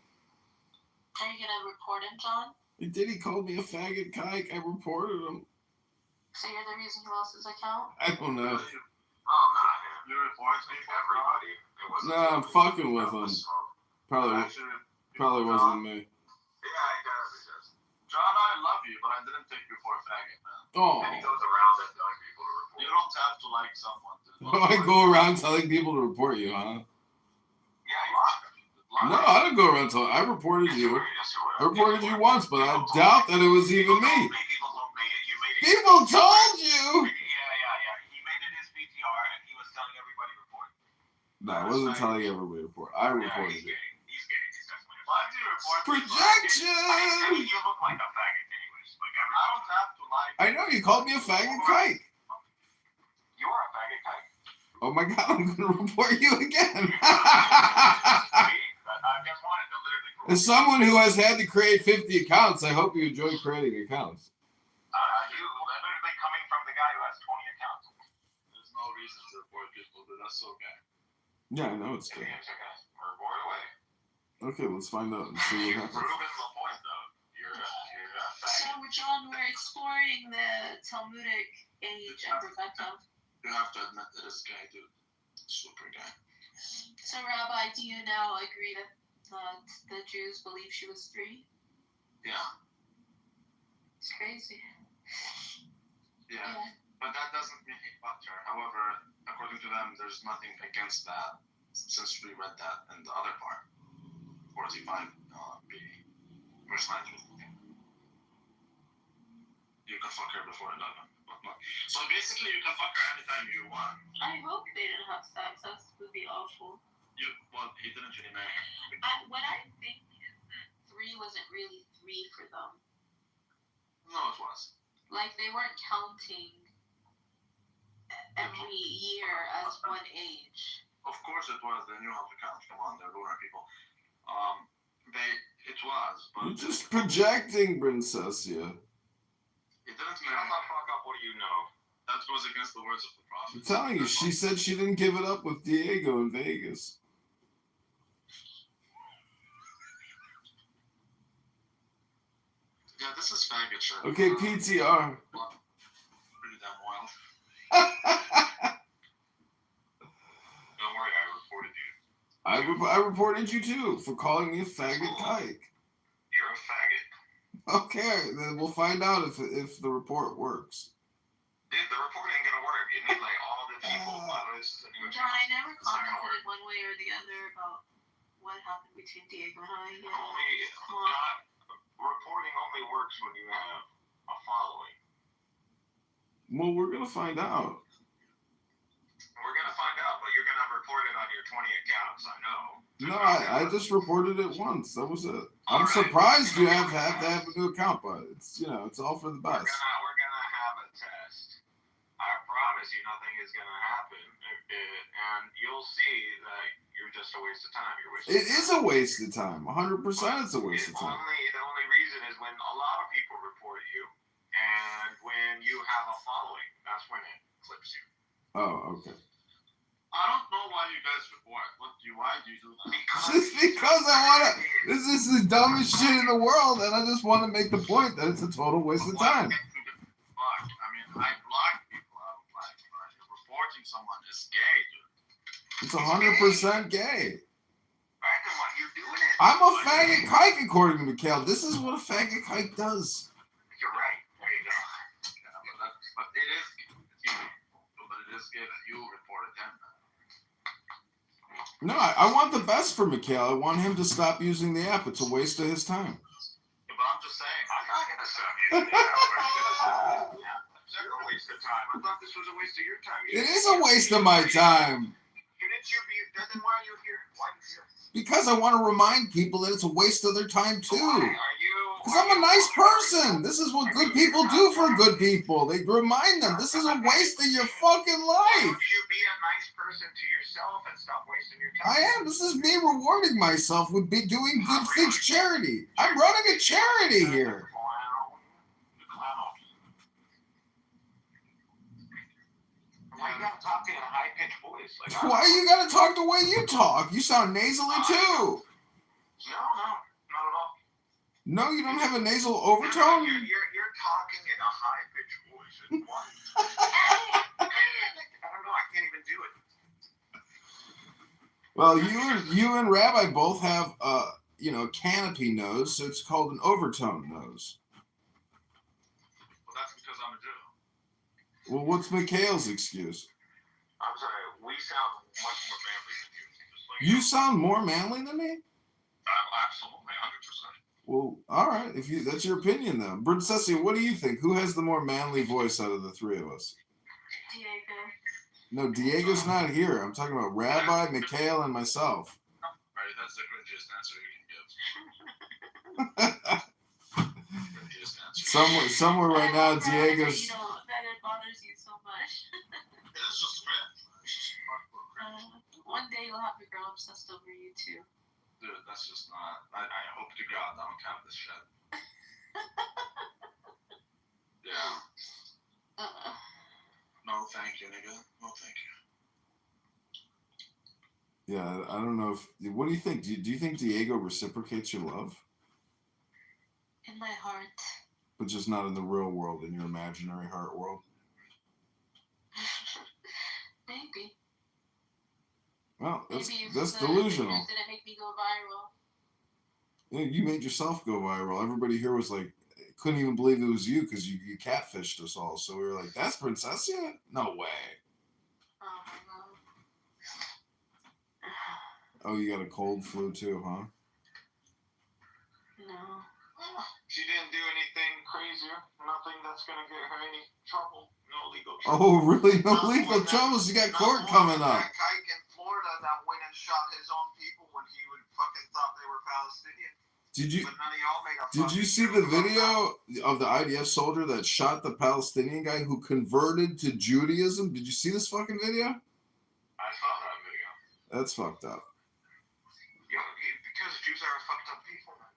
Are you gonna report him, John? He did. He called me a faggot kike. I reported him. So you're the reason he lost his account? I don't know. Oh, no. You report everybody. Nah, I'm fucking with him. Probably wasn't me. Yeah, he does. John, I love you, but I didn't take you for a faggot, man. Oh. And he goes around and telling people to report. You don't have to like someone to. I go around telling people to report you, huh? Yeah, you are. No, I didn't go around telling. I reported you. I reported you once, but I doubt that it was even me. People told you. Yeah. He made it his PTR and he was telling everybody to report. No, I wasn't telling everybody to report. I reported it. He's definitely. Why do you report? Projection! I mean, you look like a faggot anyways. Like, I don't have to like. I know, you called me a faggot kike. You're a faggot kike. Oh my God, I'm going to report you again. As someone who has had to create 50 accounts, I hope you enjoy creating accounts. You literally coming from the guy who has 20 accounts. There's no reason to report people, but that's okay. Yeah, I know it's good. Report away. Okay, let's find out and see what happens. Proving the point, though. So, John, we're exploring the Talmudic age of Rebecca. You have to admit that this guy, dude, super guy. So, Rabbi, do you now agree that the Jews believe she was 3? Yeah. It's crazy. Yeah. But that doesn't mean he fucked her. However, according to them, there's nothing against that since we read that in the other part. 45 B, verse 19. You can fuck her before 11. So basically, you can fuck her anytime you want. I hope they didn't have sex. That would be awful. Well, he didn't really marry her. What I think is that 3 wasn't really 3 for them. No, it was. Like, they weren't counting every year as one age. Of course it was. They knew how to count. Come on, they're lunar people. It was, but... You're just projecting, Princessia. It didn't matter. Shut the fuck up, what do you know? That goes against the words of the prophet. I'm telling you, she said she didn't give it up with Diego in Vegas. Yeah, this is faggot shit. Okay, PTR. Pretty damn wild. Don't worry, I reported you. I reported you too for calling me a faggot kike. You're a faggot. Okay, then we'll find out if the report works. Dude, the report ain't gonna work. You need like all the people. John, I never commented one way or the other about what happened between Diego and I. Reporting only works when you have a following. Well, we're gonna find out. We're gonna find out, but you're gonna report it on your 20 accounts. I know. No, I just reported it once. That was it. I'm surprised you have to have a new account, but it's it's all for the best. We're gonna have a test. I promise you, nothing is gonna happen, and you'll see that you're just a waste of time. It is a waste of time. 100%, it's a waste of time. The only reason is when a lot of people report you, and when you have a following, that's when it clips you. Oh, okay. I don't know why you guys report. Why do you do that? Just because I wanna. This is the dumbest shit in the world, and I just want to make the point that it's a total waste of time. I mean, I block people out of life. Reporting someone is gay, dude. It's 100% gay. Right, then what you're doing is... I'm a faggot kike, according to Mikhail. This is what a faggot kike does. You're right. There you go. Yeah, but it is gay that you reported them. No, I want the best for Mikhail. I want him to stop using the app. It's a waste of his time. Yeah, but I'm just saying, I'm not going to stop using the app. It's a waste of time. I thought this was a waste of your time. It is a waste of my time. Then why are you here? Because I want to remind people that it's a waste of their time too. Because I'm a nice person. This is what good people do for good people. They remind them this is a waste of your fucking life. Don't you be a nice person to yourself and stop wasting your time? I am. This is me rewarding myself with doing good things, charity. I'm running a charity here. Why you gotta talk in a high-pitched voice? Like, Why you gotta talk the way you talk? You sound nasally too. No, not at all. No, you don't have a nasal overtone? You're talking in a high-pitched voice. I don't know. I can't even do it. Well, you and Rabbi both have a canopy nose, so it's called an overtone nose. Well, that's because I'm a Jew. Well, what's Mikhail's excuse? I'm sorry. We sound much more manly than you. You sound more manly than me? Absolutely, 100%. Well, all right. If that's your opinion, then. Princessia, what do you think? Who has the more manly voice out of the three of us? Diego. No, Diego's not here. I'm talking about Rabbi, Mikhail, and myself. Right, that's the cringiest answer you can give. Cringiest answer. Somewhere right now, Diego's. That it bothers you so much. It's just cringe. It's just hardcore cringe. One day you'll have a girl obsessed over you too. Dude, that's just not. I hope to God I don't count this shit. Yeah. No, thank you, nigga. No, thank you. Yeah, I don't know if. What do you think? Do you think Diego reciprocates your love? In my heart. But just not in the real world, in your imaginary heart world? Maybe. Well, that's Maybe delusional. Didn't make me go viral. Yeah, you made yourself go viral. Everybody here was like, couldn't even believe it was you because you catfished us all. So we were like, that's Princessia? No way. Oh, my God. Oh, you got a cold flu too, huh? No. She didn't do anything crazier. Nothing that's going to get her any trouble. No legal trouble. Oh, really? No legal trouble? You got court coming up. That kike in Florida that went and shot his own people when he would fucking thought they were Palestinian. Did you see the video of the IDF soldier that shot the Palestinian guy who converted to Judaism? Did you see this fucking video? I saw that video. That's fucked up. Yeah, because Jews are fucked up people, man.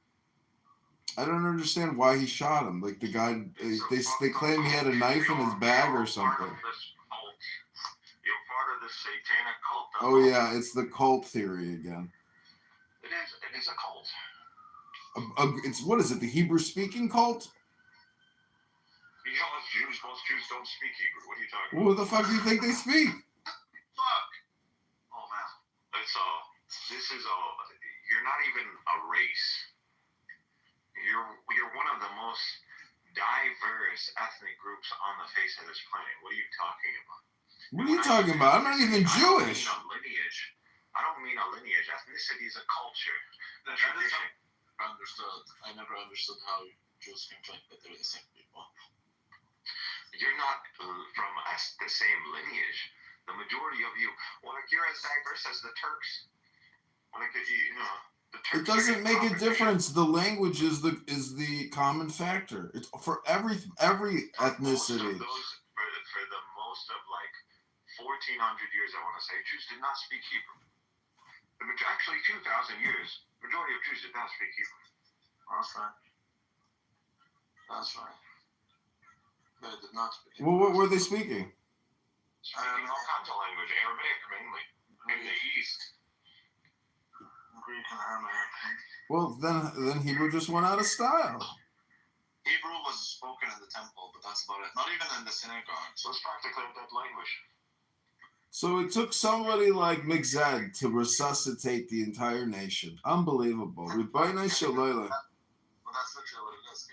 I don't understand why he shot him. Like the guy, they claim he had a knife in his bag or something. You're part of this satanic cult. Oh yeah, it's the cult theory again. It is a cult. It's what is it? The Hebrew-speaking cult? You know, most Jews don't speak Hebrew. What are you talking about? What the fuck do you think they speak? Fuck. Oh man, you're not even a race. You're one of the most diverse ethnic groups on the face of this planet. What are you talking about? What are you talking about? I'm not even Jewish. I don't mean a lineage. Ethnicity is a culture. The tradition. Understood. I never understood how Jews can claim that they're the same people. You're not from the same lineage. The majority of you, you're as diverse as the Turks. The Turks. It doesn't make a difference. The language is the common factor. It's for every ethnicity. For the most of 1,400 years, I want to say, Jews did not speak Hebrew. Actually, 2,000 years. Majority of Jews did not speak Hebrew. That's right. That's right. They did not speak Hebrew. Well, what were they speaking? All kinds of language. Aramaic, mainly. In the East. Greek and Aramaic. Well, then Hebrew just went out of style. Hebrew was spoken in the temple, but that's about it. Not even in the synagogue. So it's practically a dead language. So it took somebody like Migzad to resuscitate the entire nation. Unbelievable. Well, that's literally what it is.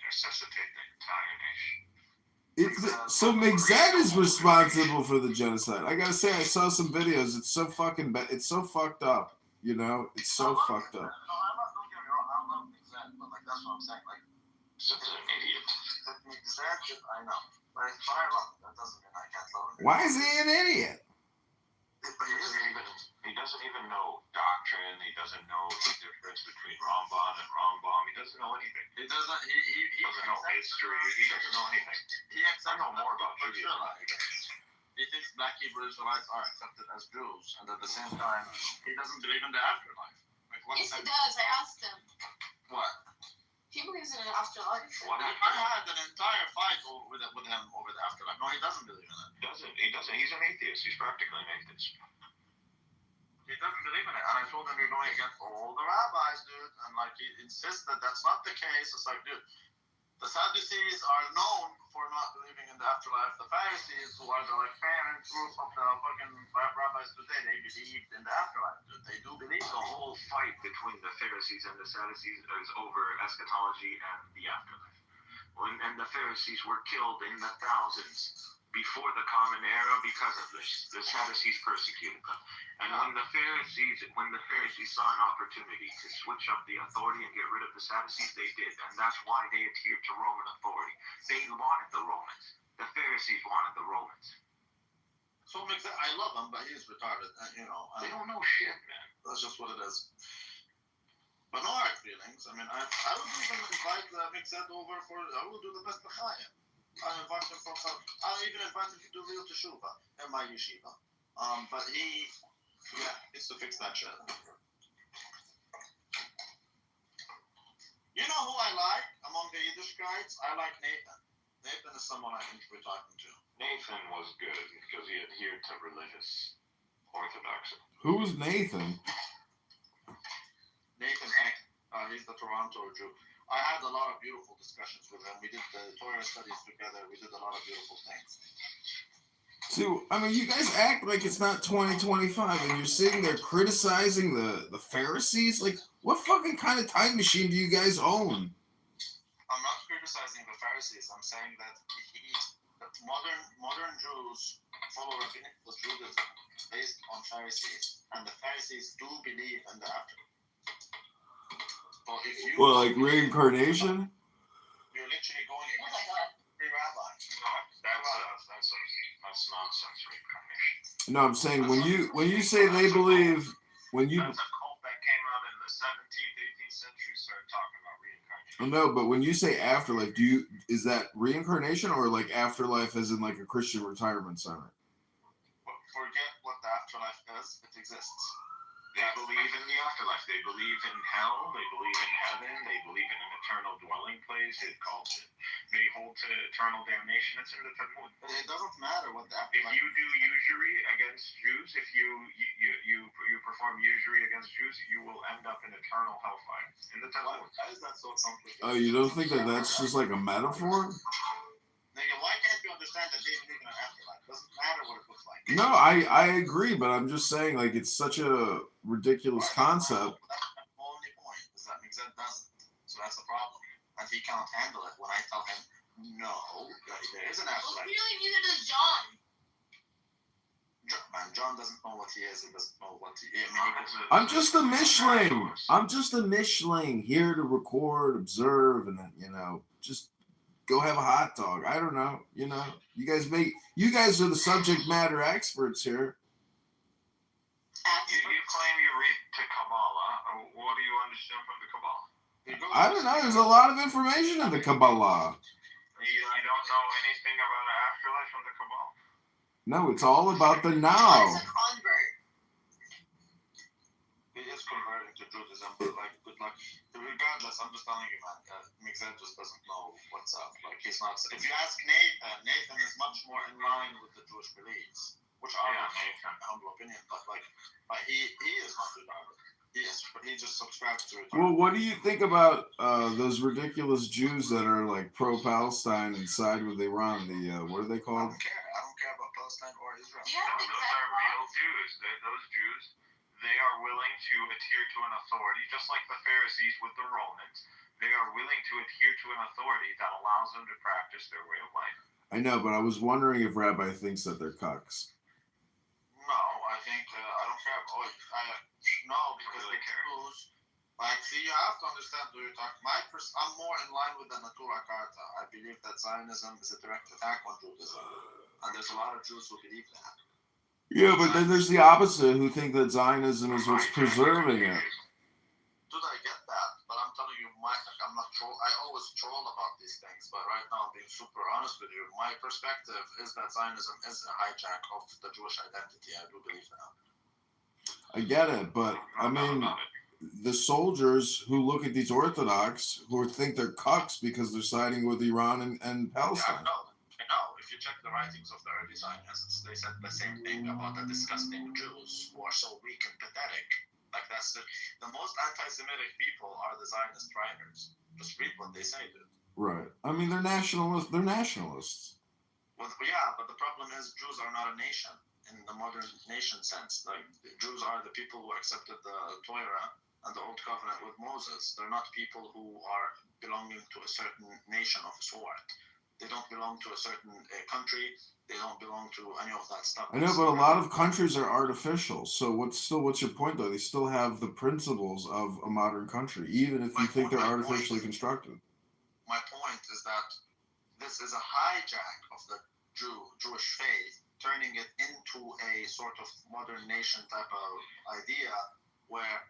Resuscitate the entire nation. So Migzad is responsible for the genocide. I gotta say, I saw some videos. It's so fucking bad. It's so fucked up. You know, it's so fucked up. No, don't get me wrong. I love Migzad, but that's what I'm saying. He's just an idiot. Migzad, I know. But if I love him, that doesn't mean I can't love him. Why is he an idiot? But he doesn't even know doctrine. religion. He doesn't know the difference between Rambam and Rambam. He doesn't know anything. He doesn't. He doesn't know history. He doesn't know anything. I know more about Judaism. He thinks Black Hebrew Israelites are accepted as Jews, and at the same time, he doesn't believe in the afterlife. Like, Yes, he does. I asked him. What? He believes in an afterlife. I had an entire fight with him over the afterlife. No, he doesn't believe in it. He doesn't. He's an atheist. He's practically an atheist. He doesn't believe in it. And I told him you're going against all the rabbis, dude. And like he insists that that's not the case. It's like, dude, the Sadducees are known for not believing in the afterlife. The Pharisees, who are the like parent group of the fucking rabbis today, they believe in the afterlife, dude. They do believe. The whole fight between the Pharisees and the Sadducees is over eschatology and the afterlife. And the Pharisees were killed in the thousands before the Common Era because of this. The Sadducees persecuted them. And when the Pharisees saw an opportunity to switch up the authority and get rid of the Sadducees, they did. And that's why they adhered to Roman authority. They wanted the Romans. The Pharisees wanted the Romans. So I love him, but he's retarded. They don't know shit, man. That's just what it is. But no hard feelings. I mean, I would even invite Mixed over for. I will do the best B'chaya. I'll invite him for. I'll even invite him to do real teshuva in my yeshiva. But he needs to fix that shit. You know who I like among the Yiddish guys? I like Nathan. Nathan is someone I think we're talking to. Nathan was good because he adhered to religious orthodoxy. Who's Nathan? Nathan Eck. He's the Toronto Jew. I had a lot of beautiful discussions with him. We did the Torah studies together. We did a lot of beautiful things. See, I mean, you guys act like it's not 2025, and you're sitting there criticizing the Pharisees. Like, what fucking kind of time machine do you guys own? I'm not criticizing the Pharisees. I'm saying that modern Jews follow rabbinical Judaism based on Pharisees, and the Pharisees do believe in the afterlife. So if you like reincarnation? You're literally going against every rabbi. That's nonsense, reincarnation. No, I'm saying when you say they believe, That's a cult that came out in the 17th, 18th century, started talking about reincarnation. No, but when you say afterlife, is that reincarnation or like afterlife as in like a Christian retirement center? Forget what the afterlife is. It exists. They believe in the afterlife. They believe in hell. They believe in heaven. They believe in an eternal dwelling place. They hold to eternal damnation. It's in the Talmud. It doesn't matter what the afterlife. If you do usury against Jews, if you perform usury against Jews, you will end up in eternal hellfire. In the Talmud. Why is that so complicated? Oh, you don't think that that's just like a metaphor? Why can't you understand that they believe in an afterlife? It doesn't matter what it looks like. No, I agree, but I'm just saying, like, it's such a ridiculous concept. That's my only point, is that Mixed doesn't. So that's the problem. And he can't handle it when I tell him, no, there is an afterlife. Well, really, neither does John. John doesn't know what he is. He doesn't know what he is. I'm just a Mishling. I'm just a Mishling here to record, observe, and then, just go have a hot dog. I don't know. You guys are the subject matter experts here. You claim you read to Kabbalah. What do you understand from the Kabbalah? I don't know. There's a lot of information in the Kabbalah. You don't know anything about an afterlife from the Kabbalah? No, it's all about the now. He's a convert. He is converting to Judaism, but good luck. Regardless, I'm just telling you, man. Mixed just doesn't know what's up. Like, he's not. If you ask Nathan is much more in line with the Jewish beliefs, which are my humble opinion. But he is not retarded. He just subscribes to it. Well, what do you think about those ridiculous Jews that are like pro-Palestine and side with Iran? What are they called? I don't care about Palestine or Israel. No, those are real Jews. Those Jews, they are willing to adhere to an authority, just like the Pharisees with the Romans. They are willing to adhere to an authority that allows them to practice their way of life. I know, but I was wondering if Rabbi thinks that they're cucks. No, I think I don't care. No, because the Jews, see, you have to understand who you're talking. I'm more in line with the Natura Carta. I believe that Zionism is a direct attack on Judaism, and there's a lot of Jews who believe that. Yeah, but then there's the opposite who think that Zionism is what's preserving it. Dude, I get that, but I'm telling you, I'm not troll. I always troll about these things, but right now I'm being super honest with you. My perspective is that Zionism is a hijack of the Jewish identity. I do believe that. I get it, but I mean, the soldiers who look at these Orthodox who think they're cucks because they're siding with Iran and Palestine. Yeah, I know. If you check the writings of the early Zionists, they said the same thing about the disgusting Jews who are so weak and pathetic. Like that's the most anti-Semitic people are the Zionist writers. Just read what they say, dude. Right. I mean, they're nationalists. They're nationalists. Well, yeah, but the problem is Jews are not a nation in the modern nation sense. Like the Jews are the people who accepted the Torah and the Old Covenant with Moses. They're not people who are belonging to a certain nation of a sort. They don't belong to a certain country. They don't belong to any of that stuff. I know, but a lot of countries are artificial. So what's your point though? They still have the principles of a modern country, even if you think they're artificially constructed. My point is that this is a hijack of the Jewish faith, turning it into a sort of modern nation type of idea where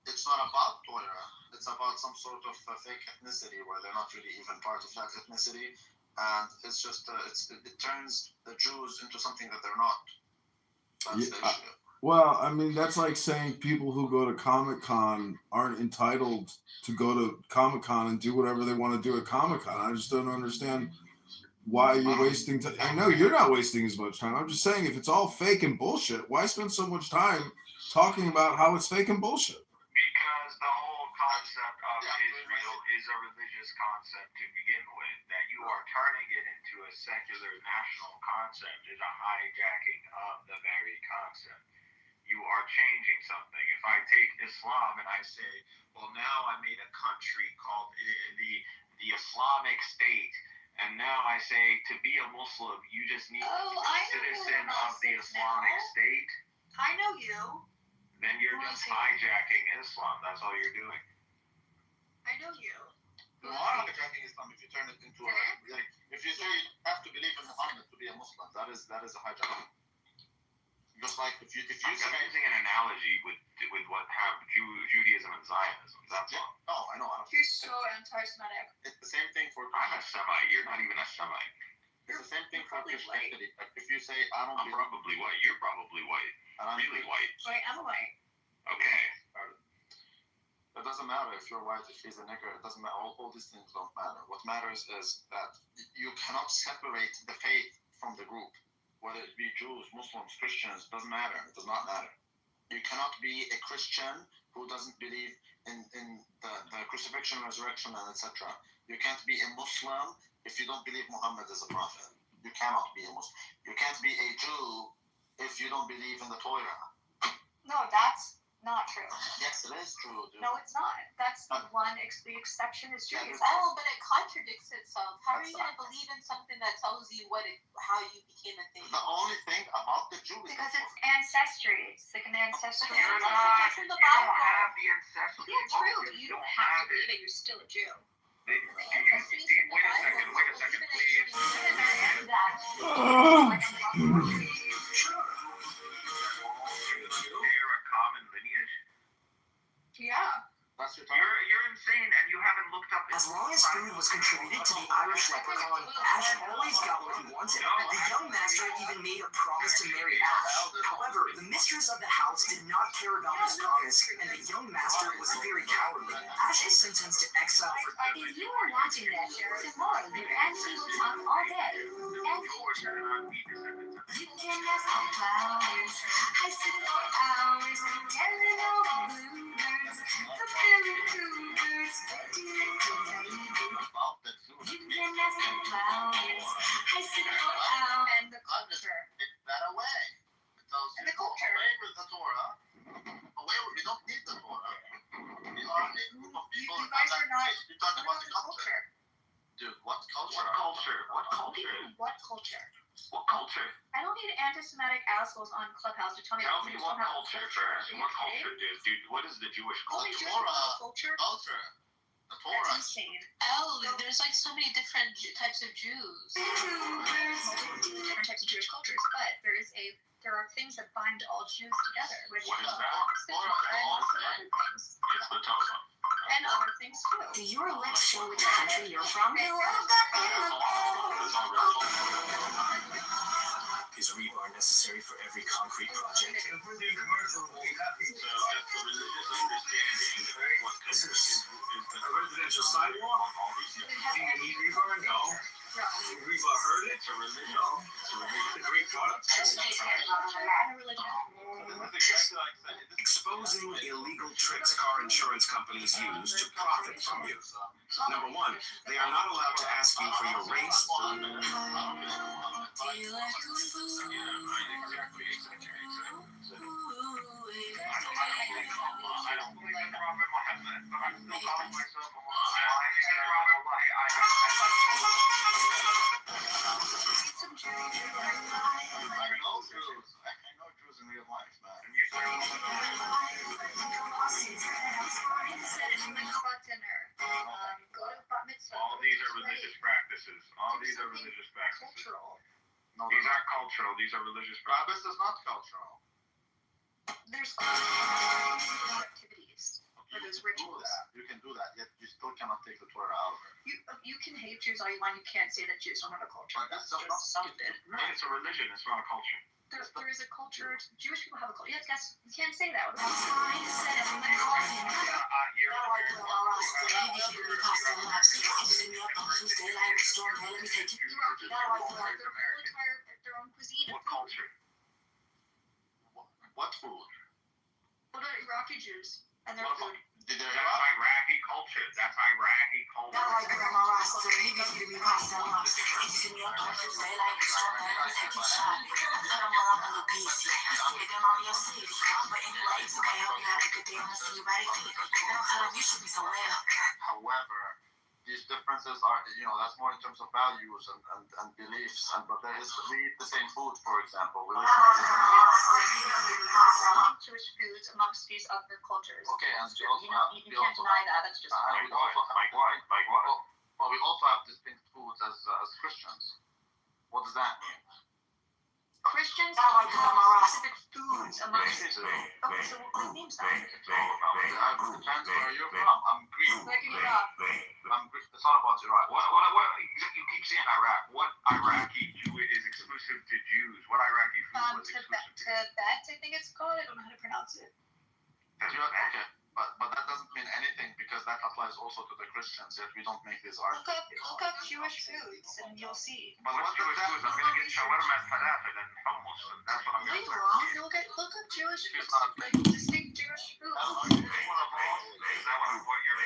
it's not about Torah. It's about some sort of fake ethnicity where they're not really even part of that ethnicity. And it's just, it turns the Jews into something that they're not. That's the issue. Well, I mean, that's like saying people who go to Comic-Con aren't entitled to go to Comic-Con and do whatever they want to do at Comic-Con. I just don't understand why you're wasting time. I know you're not wasting as much time. I'm just saying if it's all fake and bullshit, why spend so much time talking about how it's fake and bullshit? Because the whole concept of Israel is a religious concept to begin with. That you are turning it into a secular national concept is a hijacking of the very concept. You are changing something. If I take Islam and I say, well, now I made a country called the Islamic State, and now I say to be a Muslim, you just need to be a citizen of the Islamic State. I know you. Then you're just hijacking Islam. That's all you're doing. I know you. You are hijacking Islam if you turn it into if you say you have to believe in Muhammad to be a Muslim, that is a hijack. Just like if you I'm using an analogy with what happened Judaism and Zionism. That's all. Oh, I know. You're so anti-Semitic. It's the same thing for. I'm a Semite. You're not even a Semite. It's the same thing for Christianity. Like if you say I'm probably white. You're probably white. Really white. Wait, I'm white. Okay. It doesn't matter if you're white, if he's a nigger. It doesn't matter. All these things don't matter. What matters is that you cannot separate the faith from the group. Whether it be Jews, Muslims, Christians, doesn't matter. It does not matter. You cannot be a Christian who doesn't believe in the crucifixion, resurrection, and etc. You can't be a Muslim if you don't believe Muhammad is a prophet. You cannot be a Muslim. You can't be a Jew if you don't believe in the Torah. No, that's not true. Yes, it is true, dude. No, it's not. That's the the exception is Judaism. Oh, but it contradicts itself. How are you going to believe in something that tells you how you became a thing? The only thing about the Jews because it's ancestry. It's like an ancestry. You don't have the ancestry. Yeah, true. You don't have to believe it. You're still a Jew. Wait a second, please. They're a common lineage. Yeah. You're insane, and you haven't looked up. As long as food was contributed to the Irish leprechaun, Ash always got what he wanted. The young master even made a promise to marry Ash. However, the mistress of the house did not care about this promise, and the young master was very cowardly. Ash is sentenced to exile for. If you are watching this, tomorrow you actually will talk all day. And you can ask for flowers. I sit for hours, telling all the bluebirds, the billy cougars, you can ask for flowers. I sit for hours. And the culture. Take that away. It tells And you the culture. away with the Torah. We don't need the Torah. We are a group of people. You guys are not. You talk about the culture. Dude, what culture? What culture? What culture? What culture? What culture? I don't need anti-Semitic assholes on Clubhouse to tell me. Tell me what culture first. What culture, dude? What is the Jewish culture? Jewish culture? Culture. That's insane. There's like so many different types of Jews. Different types of Jewish cultures, but there are things that bind all Jews together, which What is that? and other things too. Do your lips show which country you're from? Is rebar necessary for every concrete project? So that's the religious understanding. What This is a residential sidewalk. Do you need rebar? No. Rebar heard it? It's a religion. No. It's a great product. Exposing illegal tricks car insurance companies use to profit from you. Number one, they are not allowed to ask you for your race. All these are religious practices. These are cultural. These are religious practices. This is not cultural. There's activities or there's rituals. You can do that, yet you still cannot take the Torah out of it. You can hate Jews all you want. You can't say that Jews don't have a culture. That's just stupid. It's a religion. It's not a culture. There is a culture. Jewish people have a culture. Yes, you can't say that. Their own cuisine. What culture? What food? What about Iraqi Jews and their food? That's Iraqi culture. That's Iraqi culture. However, these differences are, that's more in terms of values and beliefs. But we eat the same food, for example. Jewish foods amongst these other cultures. Okay, and you can't deny that. That's just Like what? Well, we also have distinct foods as Christians. What does that mean? Christians have specific foods amongst. Okay, so what means that? It depends where you're from. I'm Greek. Like in Iraq. I'm Greek. It's not about Iraq. What? You keep saying Iraq. What Iraqi Jew is exclusive to Jews? What Iraqi food was exclusive to Jews? Tibet, I think it's called. I don't know how to pronounce it. Okay, but that doesn't mean anything because that applies also to the Christians. Yet we don't make these arguments. Look up Jewish foods and you'll see. But What's Jewish foods? I'm gonna get shawarma and falafel and hummus. That's what I'm No, gonna you're do. wrong. Look up Jewish foods. Distinct Jewish foods. Is that what you're?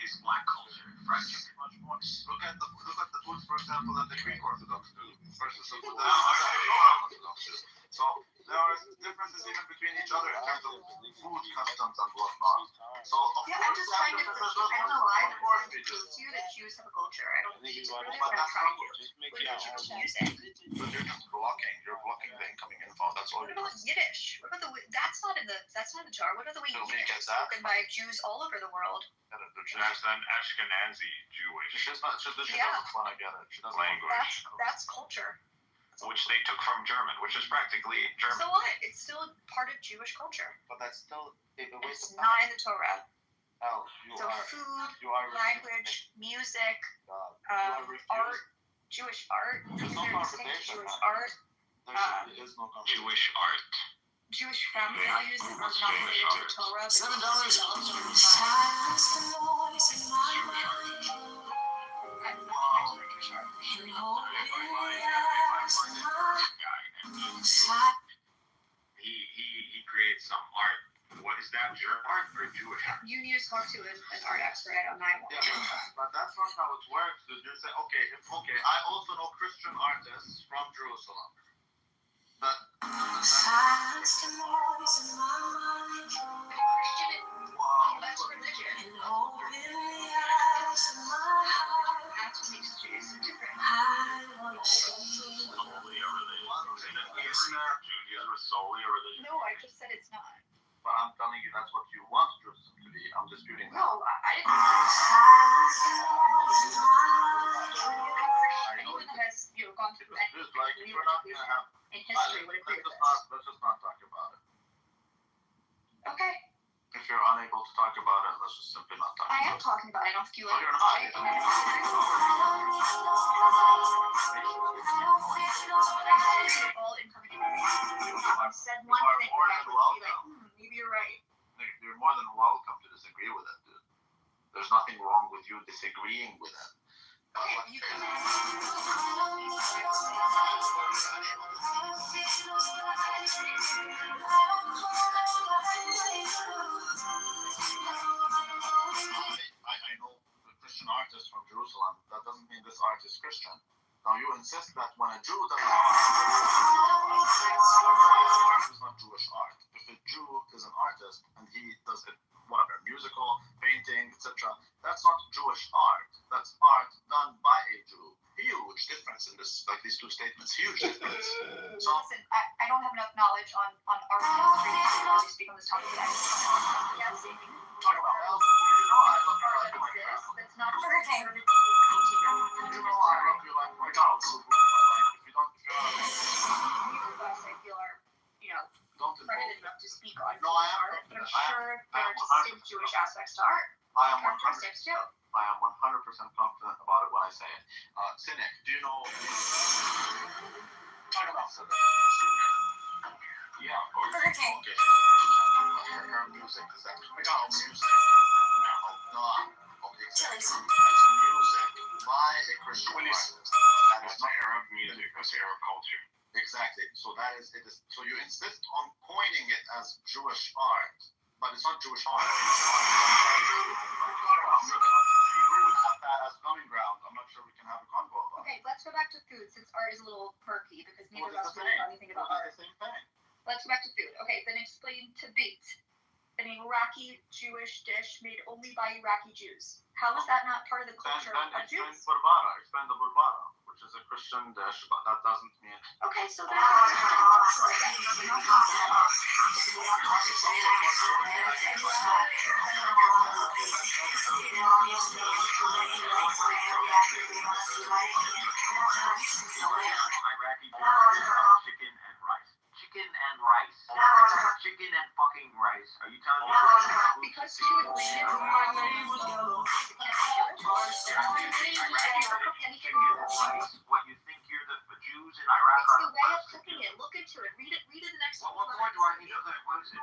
Is black culture, right? Look at the foods, for example, that the Greek Orthodox do versus the food that the Orthodox do. So there are differences even between each other in terms of food customs and whatnot. So I'm just trying to. I don't know why the war proves you that Jews have a culture. I don't think it's really what I'm trying to do. But you're just using. But you're just blocking. You're blocking the incoming info. That's all. What about Yiddish? What about that's not in the jar. What about the way Yiddish is spoken by Jews all over the world? That's an Ashkenazi Jewish. She doesn't want to get it. She doesn't language. That's culture. Which they took from German, which is practically German. So what? It's still part of Jewish culture. But that's still it's not in the Torah. So food, language, music, art, Jewish art. There's no conversation. Jewish art. There is no conversation. Jewish art. Jewish family values that are not related to the Torah. $7. He creates some art. What is that? Your art or Jewish art? You need to talk to an art expert. I don't know. But that's not how it works. You say, okay, I also know Christian artists from Jerusalem. Silence the noise in my mind. That's religion. And hope in the eyes of my heart. That's what makes Jews. No, I just said it's not. But I'm telling you that's what you want Jerusalem to be. I'm disputing that. No, I didn't. Anyone that has gone through any education in history would agree with this. Let's just not talk about it. Okay. If you're unable to talk about it, let's just simply not talk about it. I am talking about it. I don't feel like you're not. All incoming. I said one thing that I would be like, maybe you're right. You're more than welcome to disagree with it, dude. There's nothing wrong with you disagreeing with it. Okay, you can. I know the Christian artist from Jerusalem. That doesn't mean this art is Christian. Now you insist that when a Jew does art is not Jewish art. If a Jew is an artist and he does it, whatever, musical, painting, etc., that's not Jewish art. That's art done by a Jew. Huge difference in this, like these two statements. Huge difference. So listen, I don't have enough knowledge on art history to really speak on this topic. Yes. Talk about else. You know I love you like my that's not okay. You know I love you like my cow. But like if you don't I feel are, don't credited enough to speak on no, I am, art, but I'm sure there are distinct Jewish aspects to art. I am 100% Characteristics too. confident about it when I say it. Cynic, do you know? Talk about Cynic. Yeah, of course. Okay. Okay, she's a Christian. Her music is actually music. No, okay. That's music by a Christian artist. That is not Arab music. That's Arab culture. Exactly. So that is it. Is so you insist on coining it as Jewish art, but it's not Jewish art. As common ground, I'm not sure we can have a convo about. Okay, let's go back to food since art is a little perky because neither of us really know anything about art. The same thing. Let's go back to food. Okay, then explain tabit, an Iraqi Jewish dish made only by Iraqi Jews. How is that not part of the culture of Jews? Explain the burbara, which is a Christian dish, but that doesn't mean. Okay, so there's a Chicken and rice. Chicken and fucking rice. Are you telling me? Because she was what you think you're the Jews in Iraq? It's the way of cooking it. Look into it. Read it in the next one. What more do I need to look? What is it?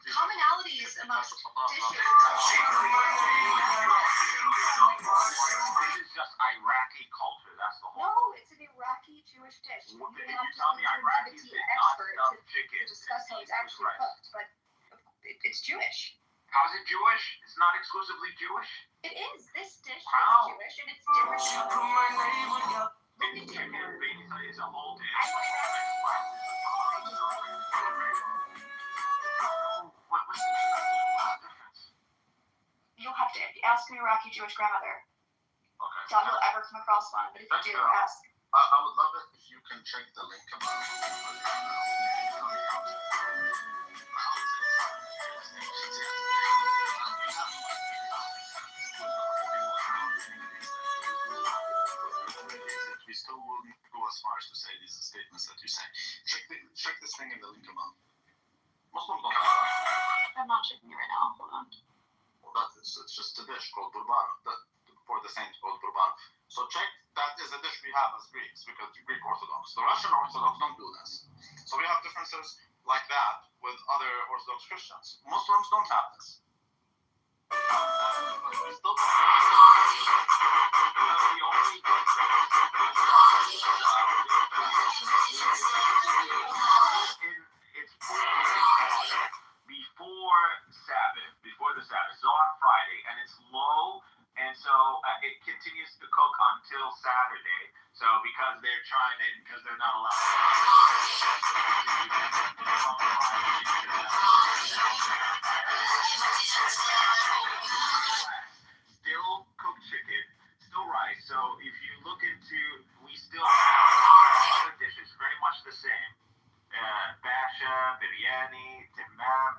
Commonalities amongst dishes. This is just Iraqi culture. That's the whole. No, it's an Iraqi Jewish dish. You If have you to tell me speak to an Iraqi is Tibetan not expert stuffed to chicken, discuss how it's actually cooked, but it's Jewish. How's it Jewish? It's not exclusively Jewish. It is. This dish How? is Jewish, and it's different. It's a whole dish. What's the difference? You'll have to ask an Iraqi Jewish grandmother. Okay. Doubt you'll ever come across one, but if you do, ask. I would love it if you can check the link above. We still wouldn't go as far as to say these statements that you say. Check this thing in the link above. Muslims don't have that. I'm not checking it right now. Hold on. Well, it's just a dish called burbara, for the saint called burbara. So check, that is a dish we have as Greeks, because Greek Orthodox. The Russian Orthodox don't do this. So we have differences like that with other Orthodox Christians. Muslims don't have this. We still don't before the Sabbath, so on Friday, and it's low, and so it continues to cook until Saturday. So because they're not allowed. Still cooked chicken. So if you look into, we still have other dishes very much the same. Basha, biryani, timmam.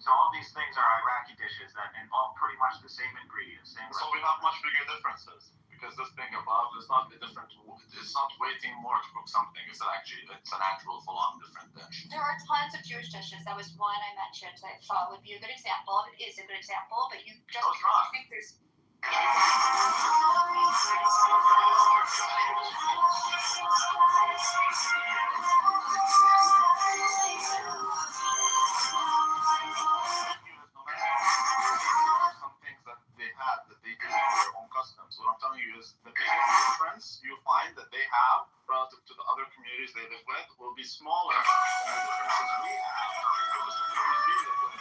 So all these things are Iraqi dishes that involve pretty much the same ingredients. So we have much bigger differences because this thing above is not different. It's not waiting more to cook something. It's a natural, full-on different dish. There are tons of Jewish dishes. That was one I mentioned that I thought would be a good example. It is a good example, but you just think there's. Some things that they had that they did for their own customs. What I'm telling you is the biggest difference you find that they have relative to the other communities they live with will be smaller than the differences we have with the communities we live with.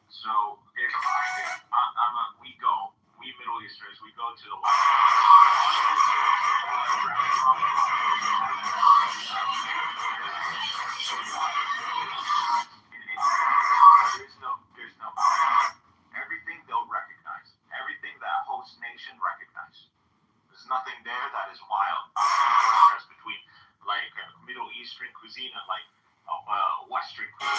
So if we Middle Easterners, we go to the West. There's no everything they'll recognize. Everything that host nation recognizes. There's nothing there that is wild. Contrast between like Middle Eastern cuisine and like Western cuisine.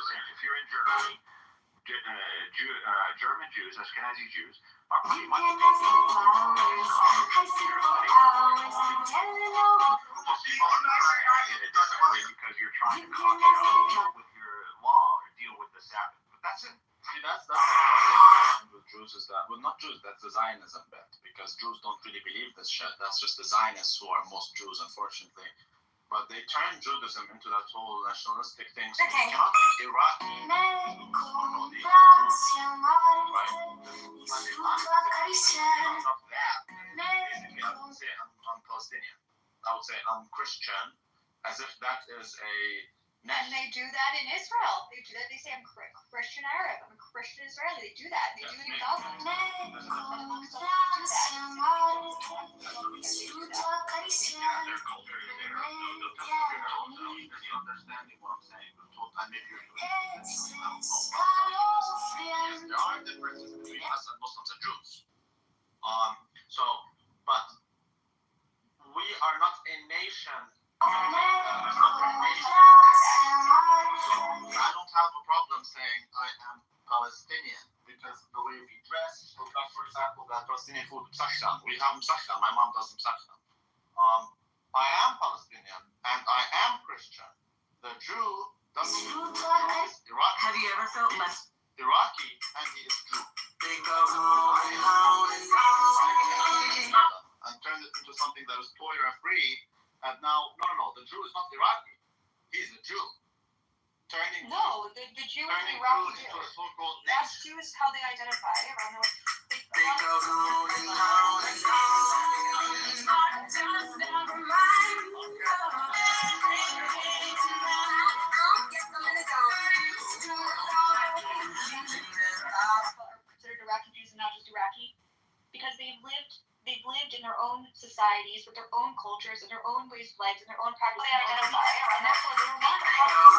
If you're in Germany, German Jews, Ashkenazi Jews, are pretty much because you're trying to deal with your law or deal with the Sabbath. But that's it. See, that's the problem with Jews is that, well, not Jews, that's the Zionism bit, because Jews don't really believe this shit. That's just the Zionists who are most Jews, unfortunately. But they turn Judaism into that whole nationalistic thing. So you cannot be Iraqi or the right? But if I'm of that, basically I would say I'm Palestinian. I would say I'm Christian, as if that is a And they do that in Israel. They do that. They say I'm Christian Arab. I'm a Christian Israeli. They do that. They do it in Gaza. Understanding what I'm saying, and if you're there are differences between us and Muslims and Jews. But we are not a nation. So I don't have a problem saying I am Palestinian because the way we dress, for example, that Palestinian food, msakhan. We have msakhan. My mom does msakhan. I am Palestinian and I am Christian. The Jew doesn't is Iraqi. Have you ever felt less Iraqi and he is Jew? They go and turn it into something that is Torah free. And now, no, the Jew is not Iraqi. He's a Jew. The Jew is an Iraqi Jew. That's Jew is how they identify around the world. They go on and on and on until it's never mind. Considered Iraqi Jews and not just Iraqi because they've lived in their own societies with their own cultures and their own ways of life and their own practices. They identify, and therefore they were not accepted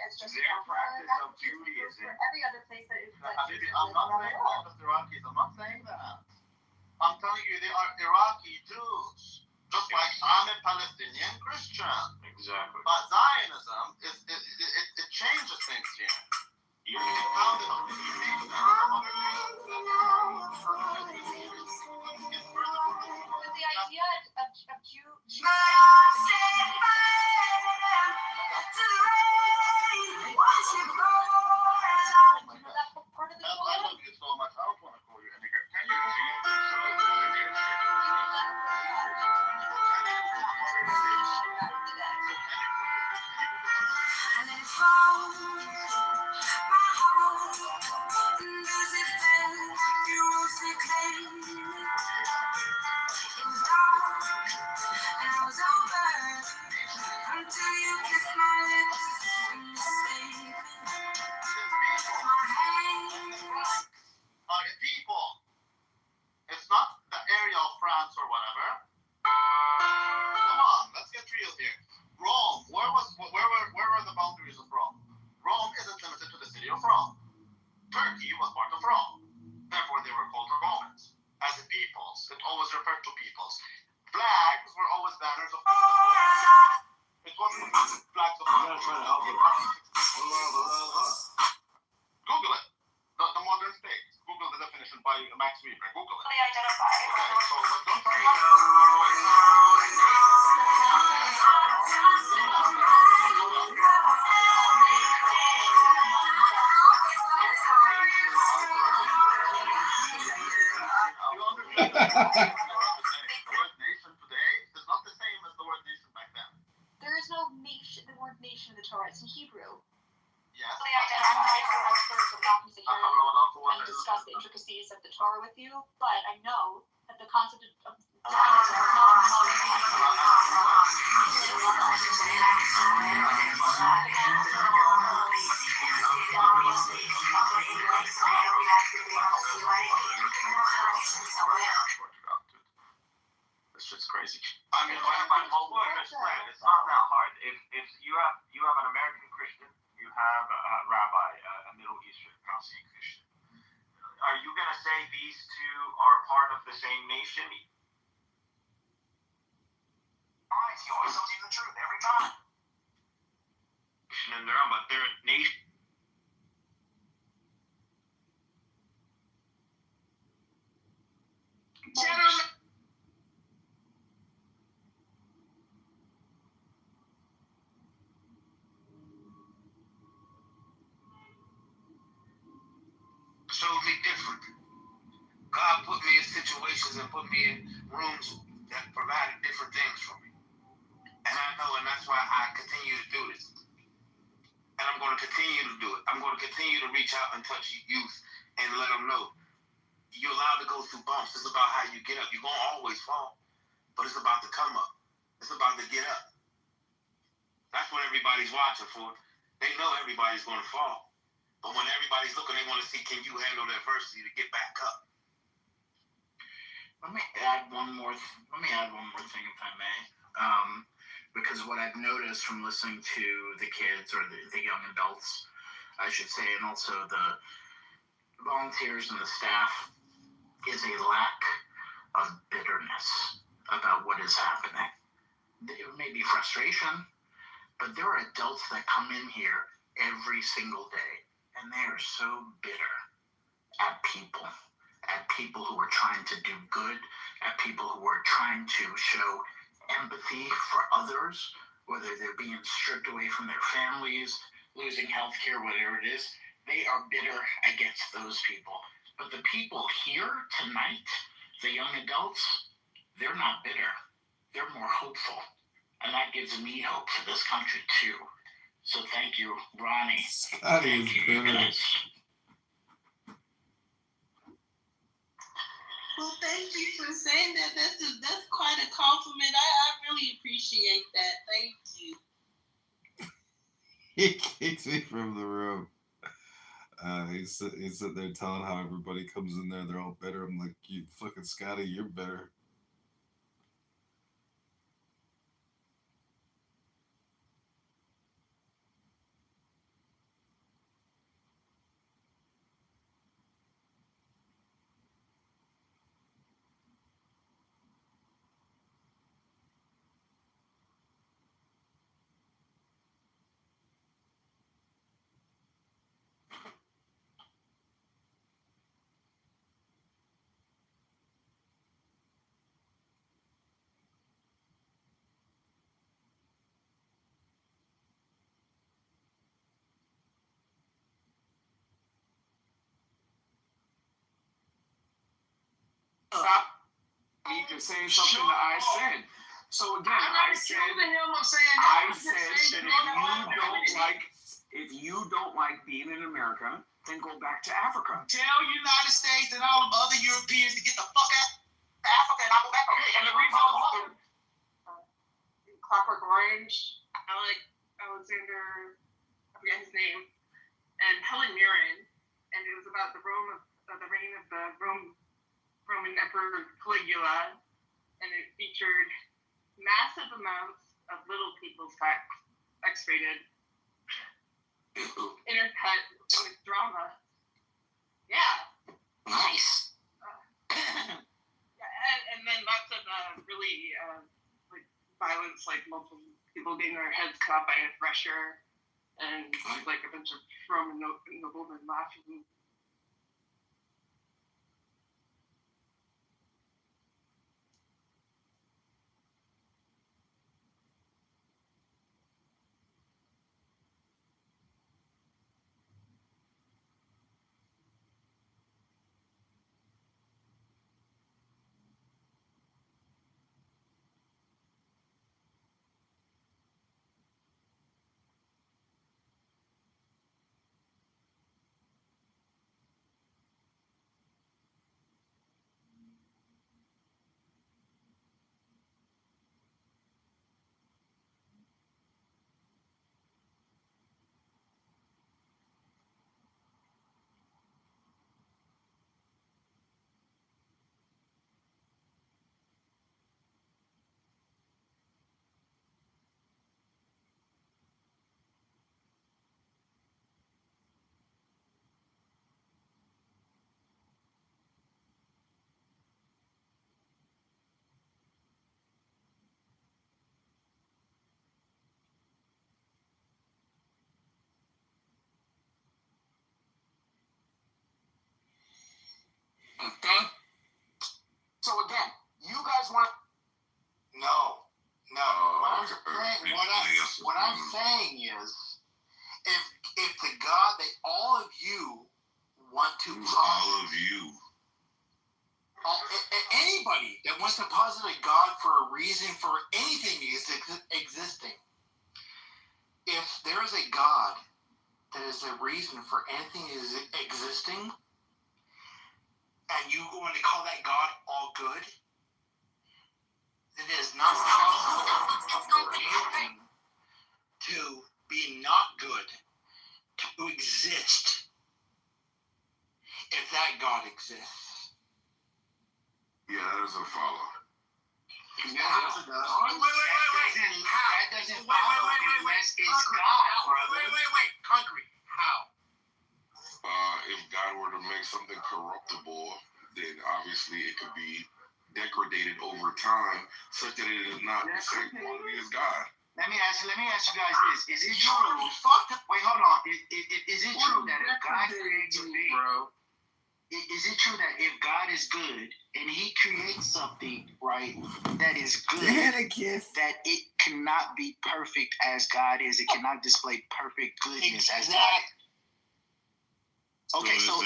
as just their practice of Judaism. For every other place that is. I'm not saying that the Iraqis. I'm not saying that. I'm telling you, they are Iraqi Jews, just like I'm a Palestinian Christian. Exactly. But Zionism it changes things here. You can found it on the the idea of Jew. I love you so much. I don't want to call you any girl. Can you? Rome. Therefore, they were called Romans. As the peoples, it always referred to peoples. Flags were always banners of peoples. It wasn't flags of Google it. The modern state. Google the definition by Max Weber. Google it. They identify. Okay, so but don't try the word nation today is not the same as the word nation back then. There is no nation, the word nation in the Torah. It's in Hebrew. Yes. I'm not an expert, so I'm not going to sit here and discuss the intricacies of the Torah with you, but I know that the concept of diamonds are not It's just crazy. I mean, my whole word is spread. It's not that hard. If you have an American Christian, you have a rabbi, a Middle Eastern Palestinian Christian. Are you gonna say these two are part of the same nation? Alright, he always tells you the truth every time. And they're on, but they're a nation. Gentlemen. Totally different. God put me in situations and put me in rooms that provided different things for me. And I know, and that's why I continue to do this. And I'm going to continue to do it. I'm going to continue to reach out and touch youth and let them know. You're allowed to go through bumps. It's about how you get up. You're going to always fall, but it's about to come up. It's about to get up. That's what everybody's watching for. They know everybody's going to fall. But when everybody's looking, they want to see, can you handle the adversity to get back up? Let me add one more thing, if I may. Because what I've noticed from listening to the kids or the young adults, I should say, and also the volunteers and the staff, is a lack of bitterness about what is happening. It may be frustration, but there are adults that come in here every single day, and they are so bitter at people who are trying to do good, at people who are trying to show empathy for others, whether they're being stripped away from their families, losing health care, whatever it is. They are bitter against those people. But the people here tonight, the young adults, they're not bitter. They're more hopeful. And that gives me hope for this country too. So thank you, Ronnie. Scotty is bitter. Well, thank you for saying that. That's quite a compliment. I really appreciate that. Thank you. He kicks me from the room. He's sitting there telling how everybody comes in there, they're all bitter. I'm like, you fucking Scotty, you're bitter. Stop me for saying something that I said. So again, I said that if you don't like being in America, then go back to Africa. Tell United States and all of the other Europeans to get the fuck out of Africa and I'll go back. Okay, and the reason Clockwork Orange, Alexander, I forget his name, and Helen Mirren, and it was about the reign of the Roman Emperor Caligula, and it featured massive amounts of little people's text, X-rated, intercut with drama. Yeah, see like violence, like multiple people getting their heads cut by a thresher, and like a bunch of Roman noblemen laughing. Okay. So again, you guys want? No. What I'm saying is, if the God that all of you want to all of you, anybody that wants to posit a God for a reason for anything is existing, if there is a God that is a reason for anything is existing, and you want to call that God all good, then it is not possible for anything to be not good, to exist, if that God exists. Yeah, that doesn't follow. Wait. Concrete. How? If God were to make something corruptible, then obviously it could be degraded over time, such that it is not the same quality as God. Let me ask you guys this: is it true? Wait, hold on. Is it true that if God creates a thing, is it true that if God is good and He creates something, right, that is good, that it cannot be perfect as God is? It cannot display perfect goodness as God. Okay, so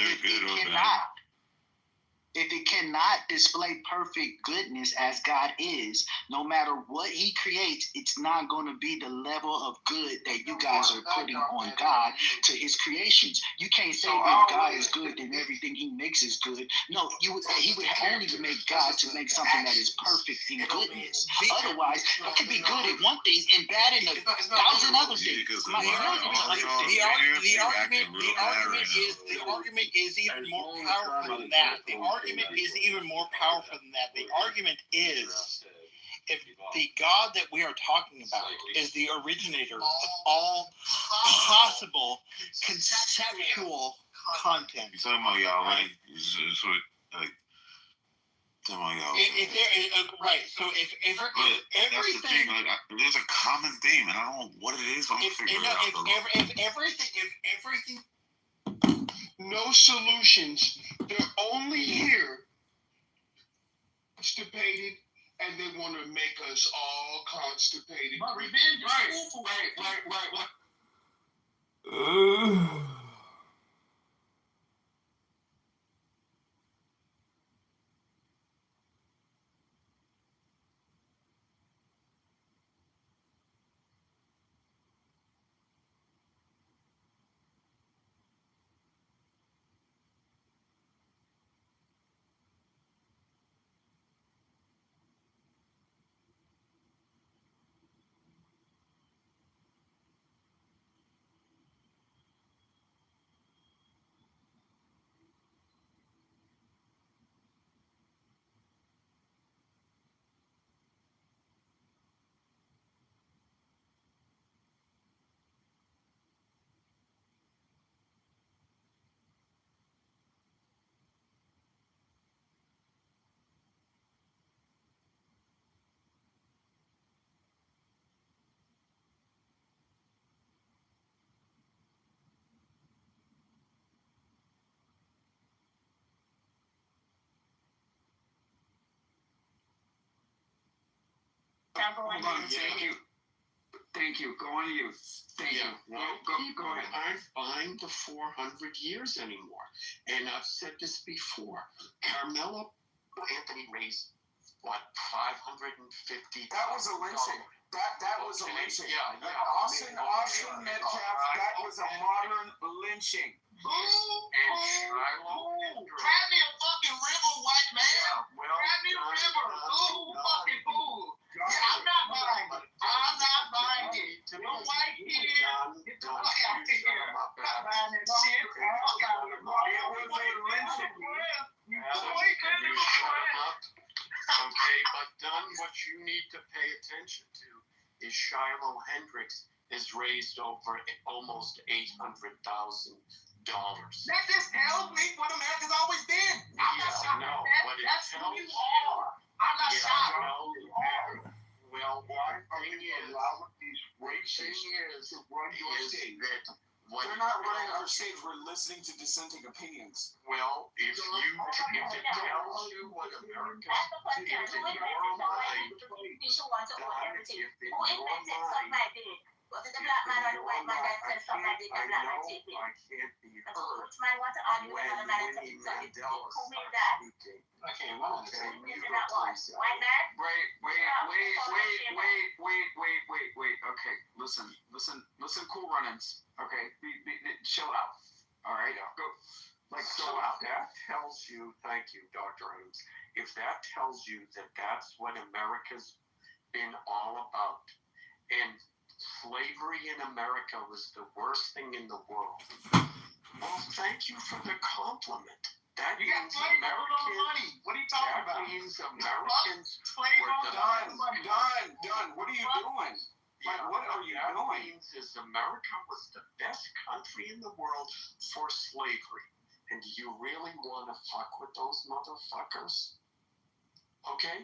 if it cannot display perfect goodness as God is, no matter what He creates, it's not going to be the level of good that you guys are putting on God to His creations. You can't say that God is good and everything He makes is good. No, He would only make God to make something that is perfect in goodness. Otherwise, it could be good at one thing and bad in 1,000 other things. The argument is even more powerful than that. The argument is even more powerful than that. The argument is, if the God that we are talking about is the originator of all possible conceptual content. You're talking about Yahweh, right. So if everything, that's the thing. There's a common theme, and I don't know what it is. If everything. No solutions. They're only here constipated, and they want to make us all constipated. But revenge is cool for right. Now go on. Thank you. Go on you. Thank you. Go ahead. Aren't buying the 400 years anymore. And I've said this before. Carmelo Anthony raised, what, $550? That was a lynching. That was a lynching. Yeah. Austin Metcalf, that was a modern lynching. Grab me a fucking river, white man. Grab me a river. Fucking fool. Yeah, I'm not buying it. No white kid. Get the fuck out of here. Not buying that shit. Okay, but Dunn, what you need to pay attention to is Shiloh Hendricks has raised over almost $800,000. That just tells me what America's always been. I'm not shocked at that. That's who you are. I'm not shocked. Who you are. Well, one thing is, They're not running our stage. We're listening to dissenting opinions. Well, if it tells you what America is in your mind, Was it the black man or the white man that said something like that? I can't be heard. Which man want to argue with another man and say something? Who made that? Okay, well, Who made that one? White man? Wait. Okay, listen, Cool Runnings. Okay, chill out. All right, go out. That tells you, thank you, Dr. Ames. If that tells you that that's what America's been all about, and slavery in America was the worst thing in the world. Well, thank you for the compliment. That You got means slaves on money. What are you talking about? That means Americans Slaves were on money. Done. What are you doing? What are you that doing? means is America was the best country in the world for slavery. And do you really want to fuck with those motherfuckers? Okay?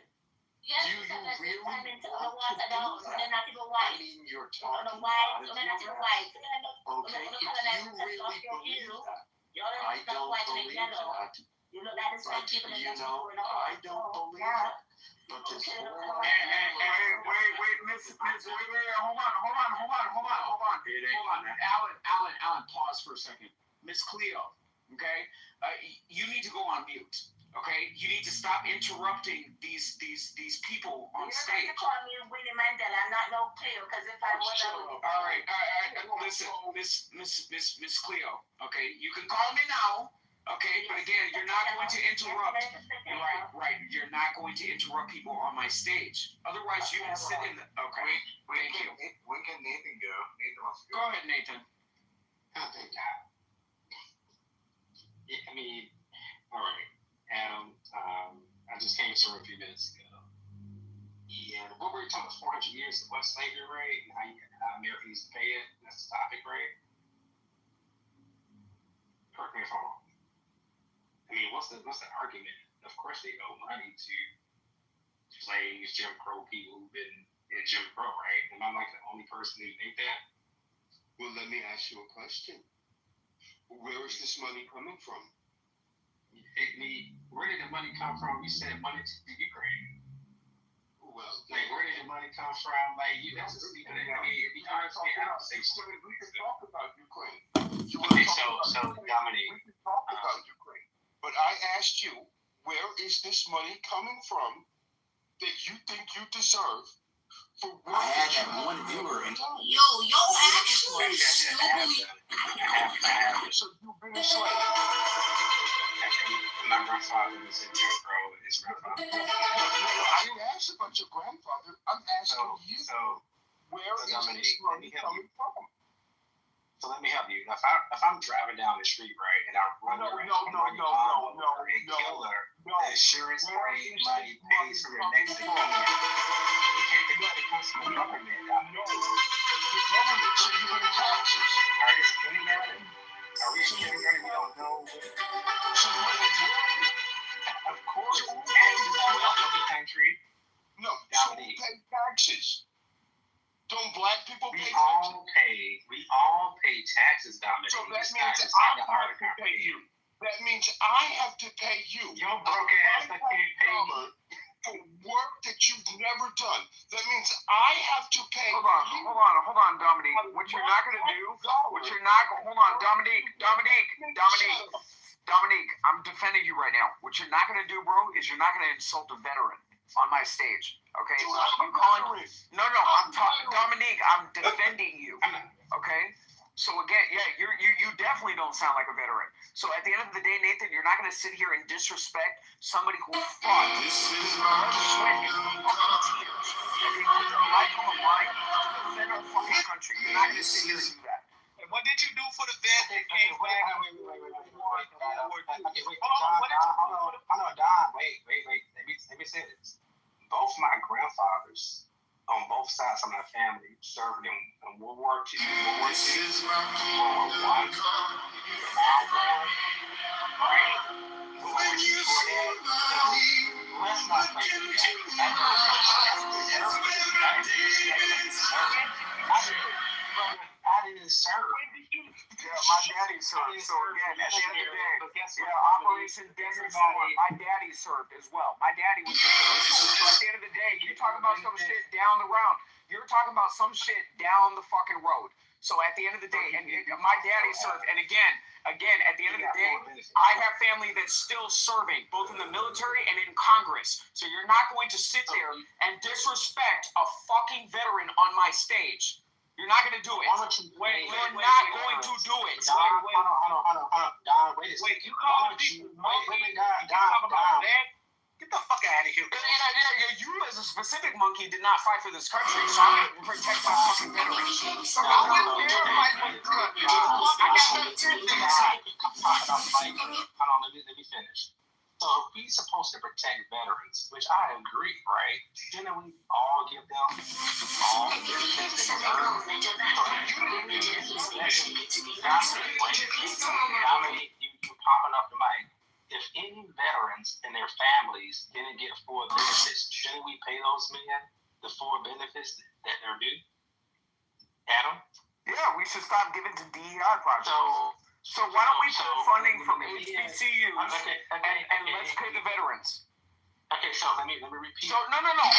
Yes, Do you really want to do that? I mean, you're talking about it. Okay, if you really believe that, I don't believe that. You look like the same people that I don't believe that. But this whole Wait, Miss, hold on. Alan, pause for a second. Miss Cleo, okay? You need to go on mute. Okay, you need to stop interrupting these people on stage. You're not call me Winnie Mandela. I'm not no Cleo, because if I was, I would. All right. Listen, Miss Cleo. Okay, you can call me now. Okay, but again, you're not going to interrupt. Right. You're not going to interrupt people on my stage. Otherwise, you can sit in the. Okay. Thank you. When can Nathan go? Nathan wants to go. Go ahead, Nathan. Oh, thank God. Yeah, I mean, all right. Adam, I just came to her a few minutes ago. Yeah, what were you talking about? 400 years of what slavery, right? And how America used to pay it. That's the topic, right? Correct me if I'm wrong. I mean, what's the argument? Of course, they owe money to slaves, Jim Crow people who've been in Jim Crow, right? Am I like the only person who think that? Well, let me ask you a question. Where is this money coming from? Where did the money come from? You said money to the Ukraine. Well, like, where did the money come from? Like, you know, I mean, honestly, I don't say we can talk about Ukraine. Okay, so Dominique. We can talk about Ukraine. But I asked you, where is this money coming from that you think you deserve for what I had that one viewer. Yo, actually stupid. So you've been a slave. My grandfather was in Jim Crow, and his grandfather. I didn't ask about your grandfather. I'm asking you. Where is this money coming from? So let me help you. If I'm driving down the street, right, and I run her and kill her, the insurance paid money pays for your next of kin. It comes from the government. No, the government should be paying taxes. Are you kidding me? Are we kidding me? We don't know. Of course, taxes are the country. No, so we pay taxes. Don't black people pay taxes? We all pay taxes, Dominic. So that means I have to pay you. That means I have to pay you. Your broke ass that can't pay me. for work that you've never done. That means I have to pay. Hold on, Dominique. What you're not gonna do? Hold on, Dominique. I'm defending you right now. What you're not gonna do, bro, is you're not gonna insult a veteran on my stage. Okay? Dominique. I'm defending you. Okay? So again, yeah, you definitely don't sound like a veteran. So at the end of the day, Nathan, you're not gonna sit here and disrespect somebody who fought, blood, sweat, and fucking tears. Okay, put their life on the line to defend our fucking country. You're not gonna sit here and do that. And what did you do for the vet that came back? Wait. Hold on, Don. Wait. Let me say this. Both my grandfathers on both sides of my family served in World War II, World War II, World War I, Vietnam War, right? When you see let's not play with that. I didn't serve. Yeah, my daddy served. So again, at the end of the day, Operation Desert Storm, my daddy served as well. My daddy was so at the end of the day, you're talking about some shit down the road. You're talking about some shit down the fucking road. So at the end of the day, and my daddy served. And again, at the end of the day, I have family that's still serving, both in the military and in Congress. So you're not going to sit there and disrespect a fucking veteran on my stage. You're not going to do it. You're not going to do it. Don, wait. You call people monkey? Don. Get the fuck out of here. Yeah, you as a specific monkey did not fight for this country, so I'm going to protect my fucking veterans. Let me finish. So if we supposed to protect veterans, which I agree, right? Shouldn't we all give them all the benefits they deserve? Dominique, you popping up the mic. If any veterans and their families didn't get full benefits, shouldn't we pay those men the full benefits that they're due? Adam? Yeah, we should stop giving to DEI projects. So why don't we put funding from HBCUs and let's pay the veterans? Okay, so let me repeat. So no. Hold on.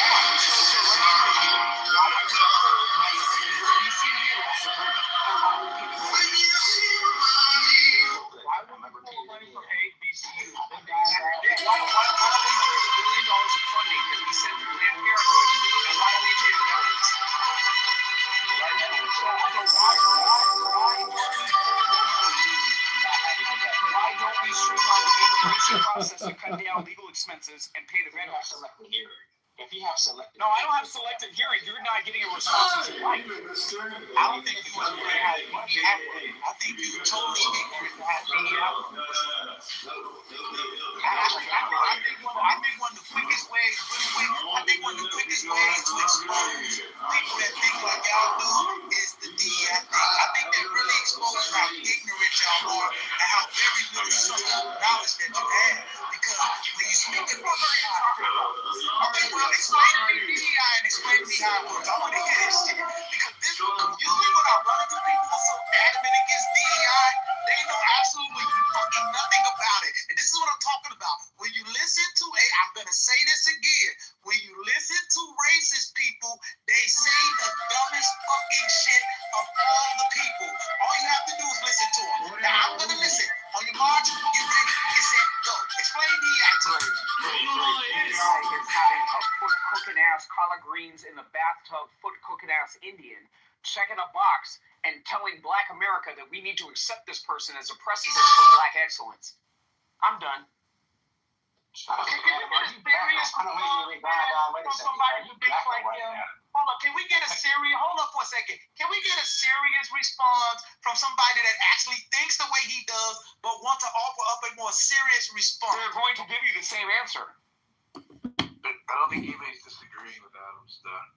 So let me why would we pull money from HBCUs? Why don't we pay $1 billion of funding that we send to Planned Parenthood, and why don't we pay the veterans? Why don't we streamline the immigration process and cut down legal expenses and pay the veterans? If you have selective, no, I don't have selective hearing. You're not getting a response to life. I don't think you was really had much happening. I think you totally ignorant to have me out. I think one of the quickest ways to expose people that think like y'all do is the DEI. I think that really exposes how ignorant y'all are and how very little social knowledge that you have. Because when you speak about okay, well, explain to me DEI and explain to me how it works. I want to hear this shit. Because this usually when I run into people who are so adamant against DEI, they know absolutely fucking nothing about it. And this is what I'm talking about. When you listen to I'm going to say this again. When you listen to racist people, they say the dumbest fucking shit of all the people. All you have to do is listen to them. Now, I'm going to listen. On your march, get ready, get set, go. Explain DEI to me. DEI is having a foot cooking ass collard greens in the bathtub, foot cooking ass Indian, checking a box and telling Black America that we need to accept this person as a precedent for Black excellence. I'm done. Can we get a serious from somebody who thinks like him? Hold up, can we get a serious? Hold up for a second. Can we get a serious response from somebody that actually thinks the way he does, but wants to offer up a more serious response? They're going to give you the same answer. I don't think anybody's disagreeing with Adam's done.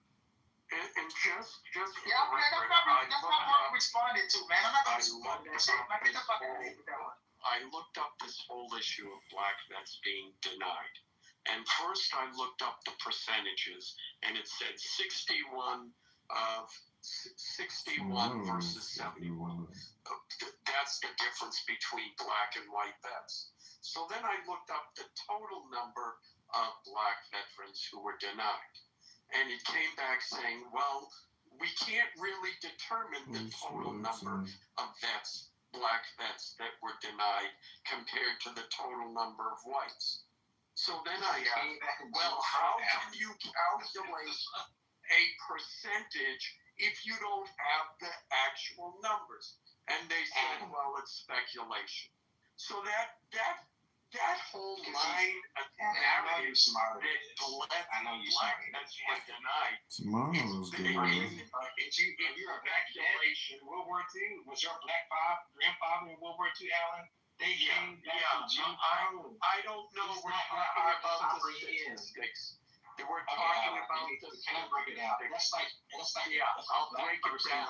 And just yeah, that's not what I'm responding to, man. I'm not going to respond to that shit. I get the fuck out of here with that one. I looked up this whole issue of Black vets being denied. And first I looked up the percentages, and it said 61 versus 71. That's the difference between Black and white vets. So then I looked up the total number of black veterans who were denied. And it came back saying, well, we can't really determine the total number of vets, black vets, that were denied compared to the total number of whites. So then I asked, well, how can you calculate a percentage if you don't have the actual numbers? And they said, well, it's speculation. So that whole line of narrative that black vets were denied. Tomorrow's good. If you're a black dad in World War II, was your black grandfather in World War II, Alan? They came back to Jim Crow. I don't know. We're talking about the statistics. We're talking about the statistics. I'll break it down.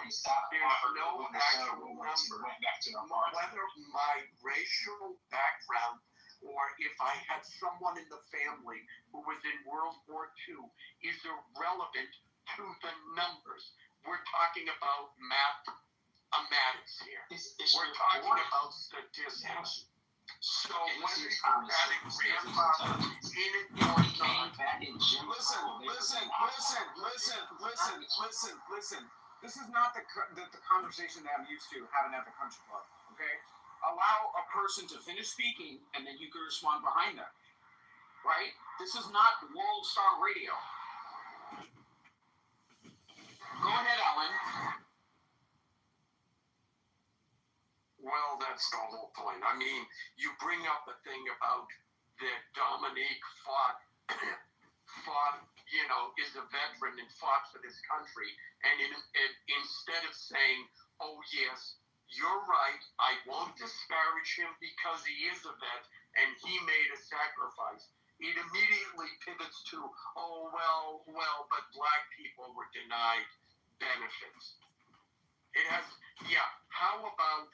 There's no actual number. Whether my racial background or if I had someone in the family who was in World War II is irrelevant to the numbers. We're talking about mathematics here. We're talking about statistics. So whether you had a grandfather in it or not. Listen. This is not the conversation that I'm used to having at the country club, okay? Allow a person to finish speaking, and then you can respond behind them, right? This is not World Star Radio. Go ahead, Alan. Well, that's the whole point. I mean, you bring up the thing about that Dominique fought, is a veteran and fought for this country. And instead of saying, oh, yes, you're right, I won't disparage him because he is a vet and he made a sacrifice, it immediately pivots to, oh, well, but black people were denied benefits. How about,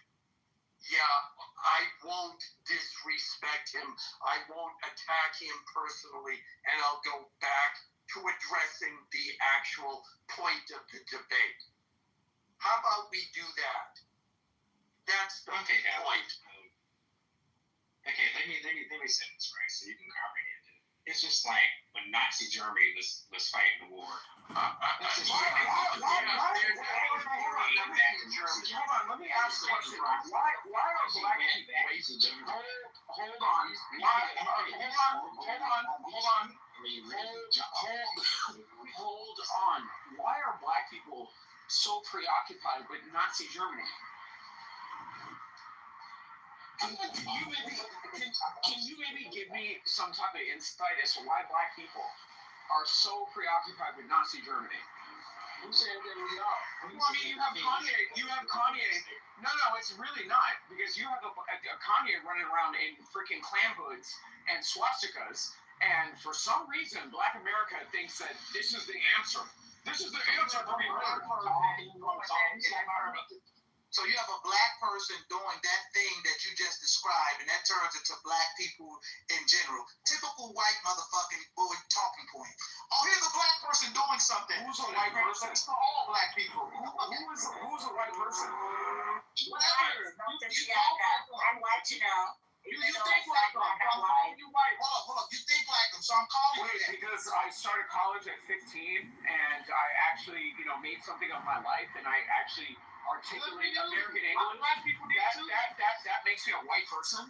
I won't disrespect him, I won't attack him personally, and I'll go back to addressing the actual point of the debate. How about we do that? That's the point. Okay, let me say this, right, so you can comprehend it. It's just like when Nazi Germany was fighting the war. Hold on, let me ask a question. Why are black people... Hold on. Why are black people so preoccupied with Nazi Germany? Can you maybe give me some type of insight as to why black people are so preoccupied with Nazi Germany? Who said that we are? Well, I mean, you have Kanye. No, it's really not, because you have a Kanye running around in freaking clan hoods and swastikas, and for some reason, Black America thinks that this is the answer. This is the answer to be heard. So you have a black person doing that thing that you just described, and that turns into black people in general. Typical white motherfucking boy talking point. Oh, here's a black person doing something. Who's a white person? It's for all black people. Who's a white person? Whatever. I'm white, you know. You think like them. I'm calling you white. Hold up. You think like them, so I'm calling you that. Because I started college at 15, and I actually, made something of my life, and I actually articulate American English. Black people do too. That makes me a white person.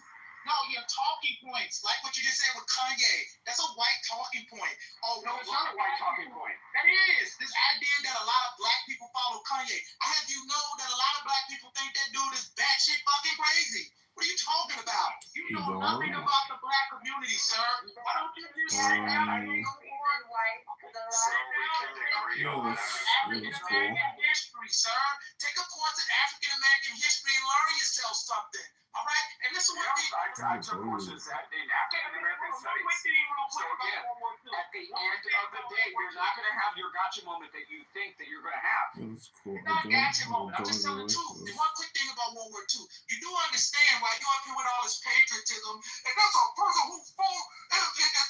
No, you have talking points, like what you just said with Kanye. That's a white talking point. Oh no, it's not a white talking point. That is. This idea that a lot of black people follow Kanye. I have you know that a lot of black people think that dude is batshit fucking crazy. What are you talking about? You know nothing about the black community, sir. Why don't you just sit down and go for white? American history, sir. Take a course in African American history and learn yourself something. All right? And listen what I took courses in African American studies. So again, at the end of the day, you're not going to have your gotcha moment that you think that you're going to have. That's cool. Not gotcha moment. I'm just telling the truth. And one quick thing about World War II. You do understand why you up here with all this patriotism, and that's a person who fought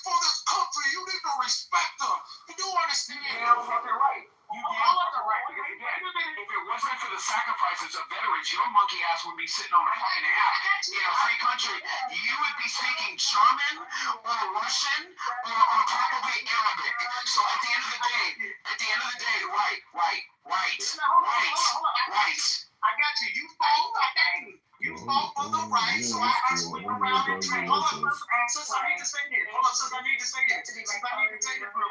for this country. You need to respect them. You do understand. You're fucking right. You damn right. Because again, if it wasn't for the sacrifices of veterans, your monkey ass would be sitting on a fucking ass in a free country. you would be speaking German or Russian or probably Arabic. So at the end of the day, right. I got you. You fought for the right, so I swing around and train. Hold up, sis, I need to say this. Hold up, sis, I need to say this real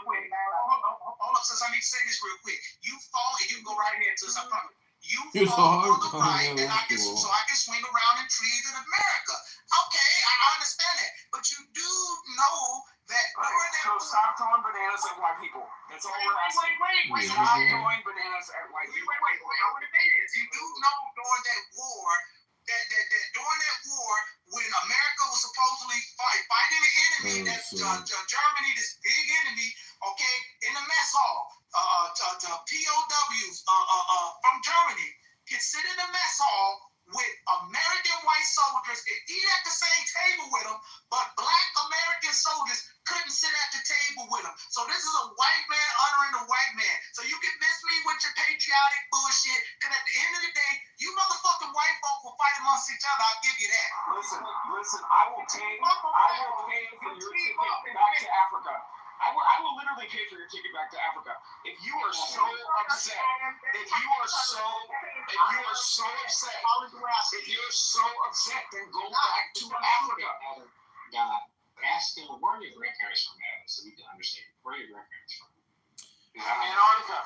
quick. Hold up, sis, I need to say this real quick. You fought, and you can go right ahead, sis, I promise. You fought for the right, and so I can swing around in trees in America. Okay, I understand that. But you do know that So stop throwing bananas at white people. That's all we're asking. Wait. Stop throwing bananas at white people. Wait. I want to say this. You do know during that war, when America was supposedly fighting the enemy, Germany, this big enemy, okay, in the mess hall, to POWs from Germany can sit in the mess hall with American white soldiers and eat at the same table with them, but black American soldiers couldn't sit at the table with them. So this is a white man honoring a white man. So you can miss me with your patriotic bullshit, because at the end of the day, you motherfucking white folk will fight amongst each other. I'll give you that. Listen, I will pay for your ticket back to Africa. I will literally pay for your ticket back to Africa. If you are so upset, then go back to Africa. God, ask them where your grandparents from, so we can understand where your grandparents from. Antarctica.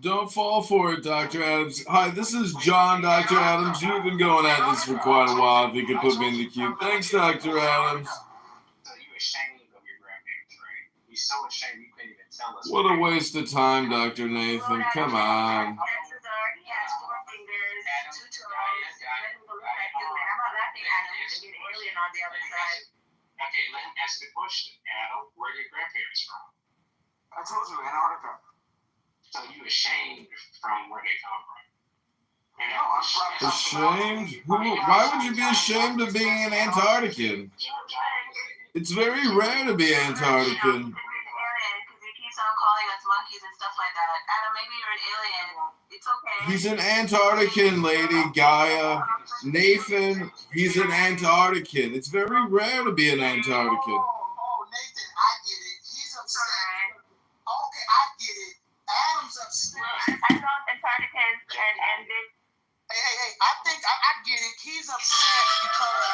Don't fall for it, Dr. Adams. Hi, this is John, Dr. Adams. You've been going at this for quite a while. If you could put me in the queue. Thanks, Dr. Adams. So you ashamed of your grandparents, right? You're so ashamed you couldn't even tell us. What a waste of time, Dr. Nathan. Come on. Okay, let me ask the question. Adam, where are your grandparents from? I told you, Antarctica. So you ashamed from where they come from? No, I'm from Ashamed? Why would you be ashamed of being an Antarctican? It's very rare to be Antarctican. He's an Antarctican, Lady Gaia. Nathan, he's an Antarctican. It's very rare to be an Antarctican. Oh, Nathan, I get it. He's upset. Okay, I get it. Adam's upset. I love Antarcticans and this. Hey, I get it. He's upset because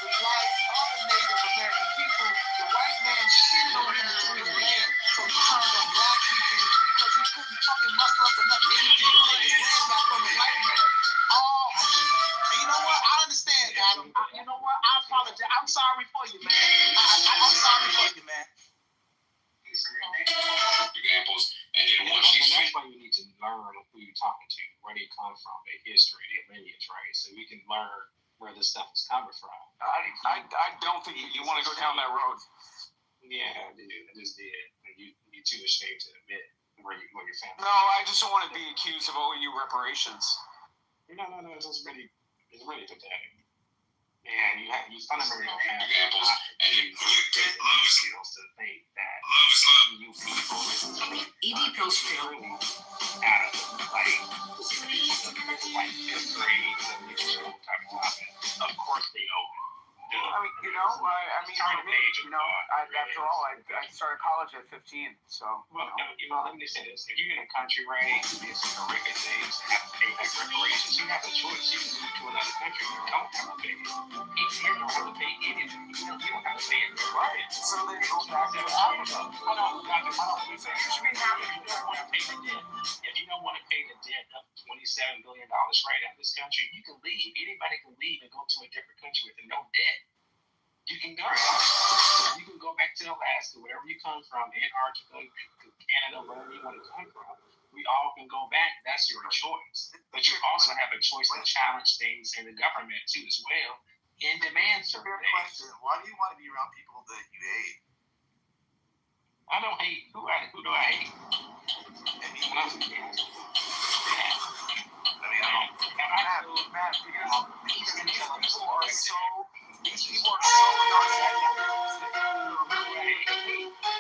like all Native American people, the white man shitted on him in his land. So he turned on black people because he couldn't fucking muster up enough energy to take his land back from the white man. Oh, I get it. And you know what? I understand, Adam. You know what? I apologize. I'm sorry for you, man. I'm sorry for you, man. Examples, and then once you that's why you need to learn who you're talking to, where they come from, their history, their lineage, right? So we can learn where this stuff is coming from. I don't think you want to go down that road. Yeah, I do. I just did. And you're too ashamed to admit where your family. No, I just don't want to be accused of owing you reparations. No, it's really pathetic. And you fundamentally don't have examples, and then you get skills to think that you people ED fail out of like fifth grade type of topic. Of course they know. After all, I started college at 15, so. Well, let me say this. If you're in a country, right, it's horrific things, have to pay back reparations, you have a choice. You can move to another country. You don't have to pay. You don't have to pay anything. You don't have to pay it. Right. So then go back to Africa. Hold on. You should be happy if you don't want to pay the debt. If you don't want to pay the debt of $27 billion right out of this country, you can leave. Anybody can leave and go to a different country with no debt. You can go. You can go back to Alaska, wherever you come from, Antarctica, Canada, wherever you want to come from. We all can go back. That's your choice. But you also have a choice to challenge things in the government too, as well, and demand certain things. Why do you want to be around people that you hate? I don't hate. Who do I hate? These people are so narcissistic.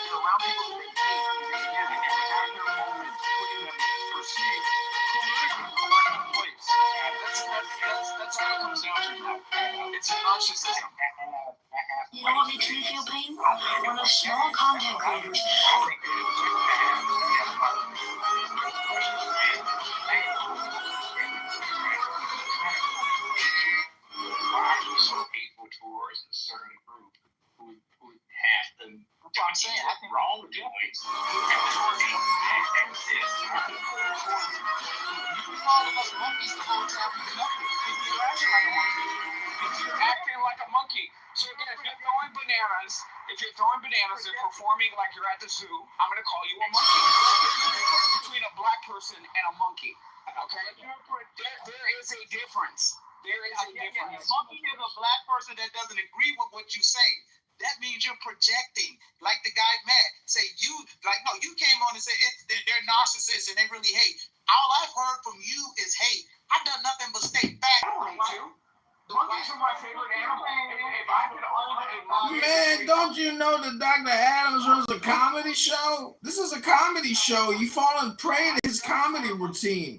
You're around people that they hate, and they have their moment putting them perceived politically correct place. That's all it comes down to. It's narcissism. I makes me feel pain? When a small content creators so hateful towards a certain group who have to. That's what I'm saying. I think wrong with doing. You calling us monkeys the whole time we nothing. You're acting like a monkey. You're acting like a monkey. So again, if you're throwing bananas and performing like you're at the zoo, I'm gonna call you a monkey. There's a difference between a black person and a monkey. Okay? There is a difference. There is a difference. A monkey is a black person that doesn't agree with what you say. That means you're projecting. Like the guy Matt say, you came on and said they're narcissists and they really hate. All I've heard from you is hate. I've done nothing but state facts. I don't hate you. Monkeys are my favorite animal. If I could own a monkey. Man, don't you know that Dr. Adams was a comedy show? This is a comedy show. You falling prey to his comedy routine.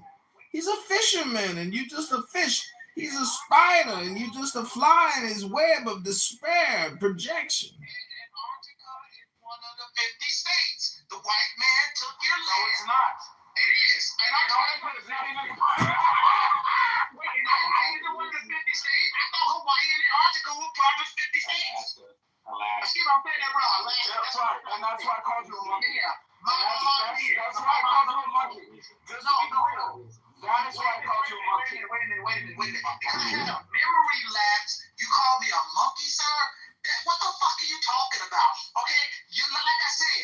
He's a fisherman and you just a fish. He's a spider and you just a fly in his web of despair and projection. Antarctica is one of the 50 states. The white man took your land. No, it's not. It is. Antarctica is not even. Wait, is it one of the 50 states? I thought Hawaii and Antarctica were part of 50 states. Alaska. Excuse me, I'm saying that wrong. That's right, and that's why I called you a monkey. Yeah. That's why I called you a monkey. Just to be clear. That is why I called you a monkey. Wait a minute. Because I had a memory lapse. You call me a monkey, sir? What the fuck are you talking about? Okay? Like I said,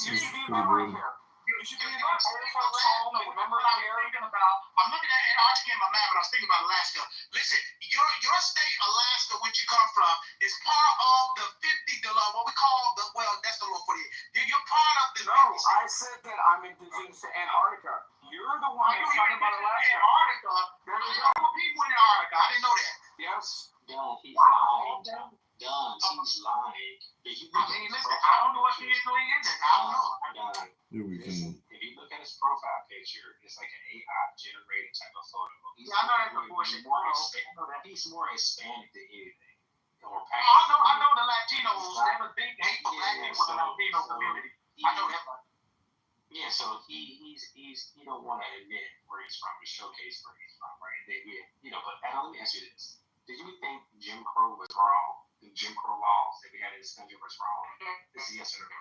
you should be memory care. You should be in old folks' home and memory care. I'm looking at Antarctica in my map, but I was thinking about Alaska. Listen, your state, Alaska, which you come from, is part of the 50, what we call that's the law for you. You're part of the. No, I said that I'm indigenous to Antarctica. You're the one who's talking about Alaska. Antarctica. There you go. People in Antarctica. I didn't know that. Yes. No, he's lying. He's lying. I mean, listen, I don't know if he is or he isn't. I don't know. Here we can. If you look at his profile picture, it's like an AI generated type of photo. Yeah, I know that's the bullshit. He's more Hispanic than anything. I know the Latinos. There's a big hate for black people in the Latino community. I know that part. Yeah, so he don't want to admit where he's from, to showcase where he's from, right? But let me ask you this: did you think Jim Crow was wrong? The Jim Crow laws that we had in this country was wrong? This is yes or no?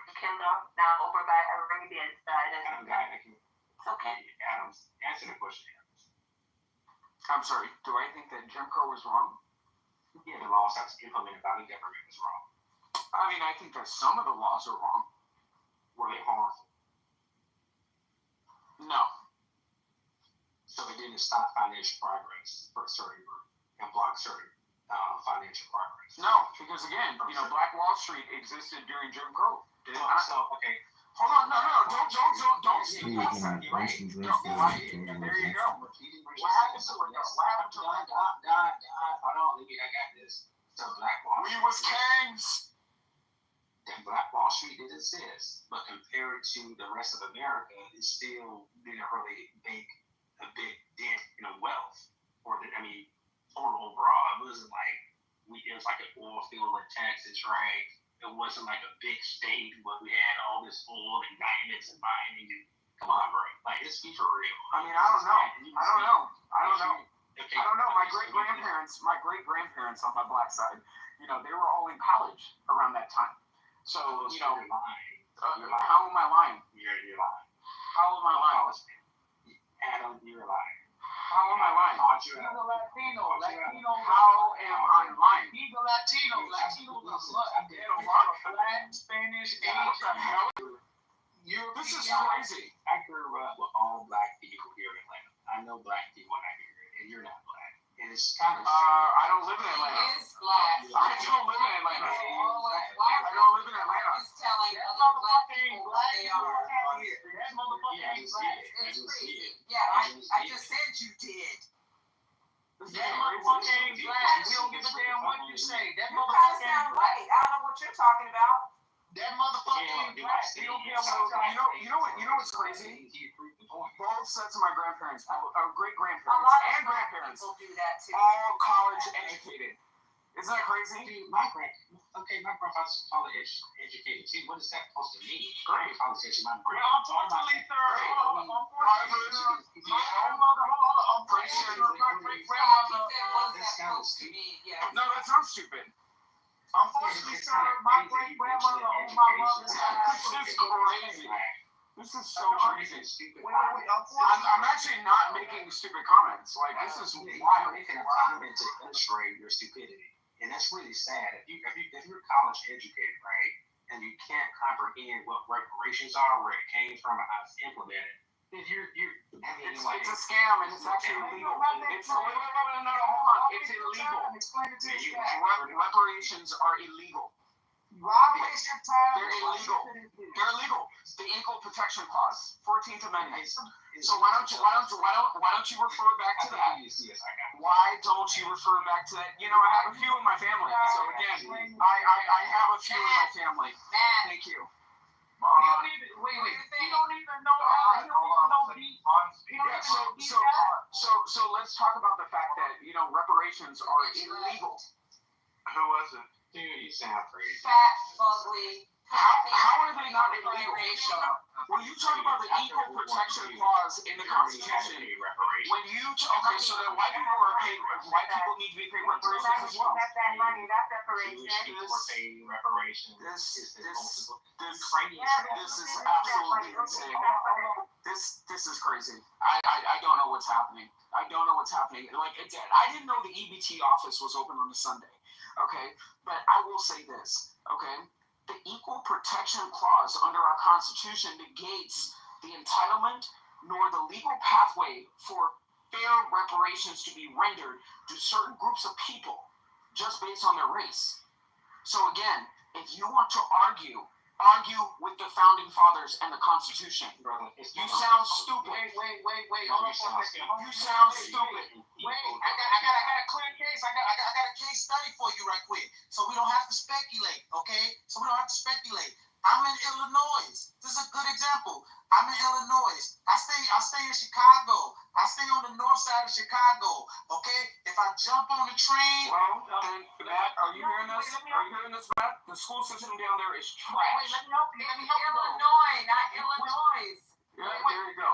Now over by Arabian side. It's okay. Adams, answer the question. I'm sorry. Do I think that Jim Crow was wrong? Yeah, the laws that was implemented by the government was wrong. I mean, I think that some of the laws are wrong. Were they harmful? No. So it didn't stop financial progress for a certain group and block certain financial progress. No, because again, Black Wall Street existed during Jim Crow. Okay. Hold on, no, don't speak past that. There you go. What happened to it? Hold on, I got this. So Black Wall Street. We was kings. And Black Wall Street did exist, but compared to the rest of America, it still didn't really make a big dent in wealth. Total overall, it wasn't like it was like an oil field in Texas, right? It wasn't like a big state, but we had all this oil and diamonds and mining. Come on, bro. Like, let's be for real. I mean, I don't know. My great grandparents on my black side, they were all in college around that time. So, how am I lying? You're lying. How am I lying? Adam, you're lying. How am I lying? He's a Latino. How am I lying? He's a Latino. Latinos are blood. They're black, Spanish, Asian. What the hell? This is crazy. I grew up with all black people here in Atlanta. I know black people when I hear it, and you're not black. And it's kind of I don't live in Atlanta. He is black. I don't live in Atlanta. I don't live in Atlanta. He's telling other black people what they are. That motherfucker ain't black. It's crazy. Yeah, I just said you did. That motherfucker ain't black. We don't give a damn what you say. That You kind of motherfucker sound ain't black. white. I don't know what you're talking about. That motherfucker ain't black. We don't care what You know what's crazy? Both sets of my grandparents, great grandparents, A lot and of grandparents, people do that too. all college educated. Isn't that crazy? Dude, my grandfather college educated. See, what is that supposed to mean? Great. Politician, I'm great. Unfortunately, sir, hold on. I'm pretty sure my great grandmother. No, that sounds stupid. Unfortunately, sir, my great grandmother on my mother's side. This is crazy. This is so crazy. I'm actually not making stupid comments. Like, this is wild. You can allow them to illustrate your stupidity. And that's really sad. If you're college educated, right, and you can't comprehend what reparations are, where it came from, or how it's implemented, then it's a scam and it's actually illegal. Hold on. It's illegal. Reparations are illegal. Why waste your time? They're illegal. They're illegal. The Equal Protection Clause, 14th Amendment. So why don't you refer back to that? Why don't you refer back to that? You know, I have a few in my family. So again, I have a few in my family. Thank you. He don't even know how. So let's talk about the fact that, you know, reparations are illegal. Who was it? Dude, you sound crazy. Fat, fugly. How are they not illegal? When you talk about the Equal Protection Clause in the Constitution, when you so then white people need to be paid reparations as well. That's that money. That's reparation. This is absolutely insane. This is crazy. I don't know what's happening. Like, I didn't know the EBT office was open on a Sunday. Okay, but I will say this. Okay, the Equal Protection Clause under our Constitution negates the entitlement nor the legal pathway for fair reparations to be rendered to certain groups of people just based on their race. So again, if you want to argue with the founding fathers and the Constitution. You sound stupid. Wait. Hold on for a second. You sound stupid. Wait, I got a clear case. I got a case study for you right quick. So we don't have to speculate, okay? I'm in Illinois. This is a good example. I'm in Illinois. I stay in Chicago. I stay on the north side of Chicago. Okay? If I jump on the train. Well, then, Matt, are you hearing this? Matt? The school system down there is trash. Wait, let me help you. Illinois, not Illinois. Yeah, there you go.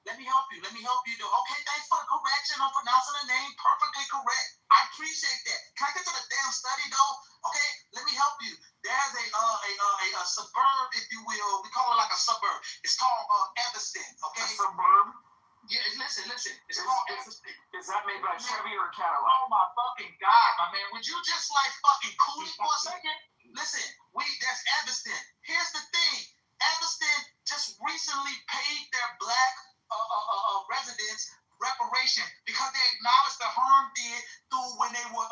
Let me help you. Though. Okay, thanks for the correction on pronouncing the name perfectly correct. I appreciate that. Can I get to the damn study though? Okay, let me help you. There's a suburb, if you will. We call it like a suburb. It's called Evanston. Okay. A suburb. Yeah, listen. It's called Evanston. Is that made by Chevy or Cadillac? Oh my fucking God, my man. Would you just like fucking cool it for a second? Listen, that's Evanston. Here's the thing. Evanston just recently paid their black residents reparation because they acknowledged the harm did through when they were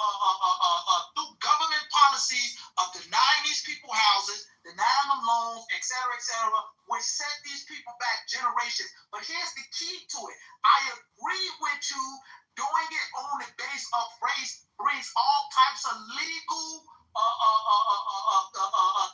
through government policies of denying these people houses, denying them loans, et cetera, which set these people back generations. But here's the key to it. I agree with you. Doing it on the base of race brings all types of legal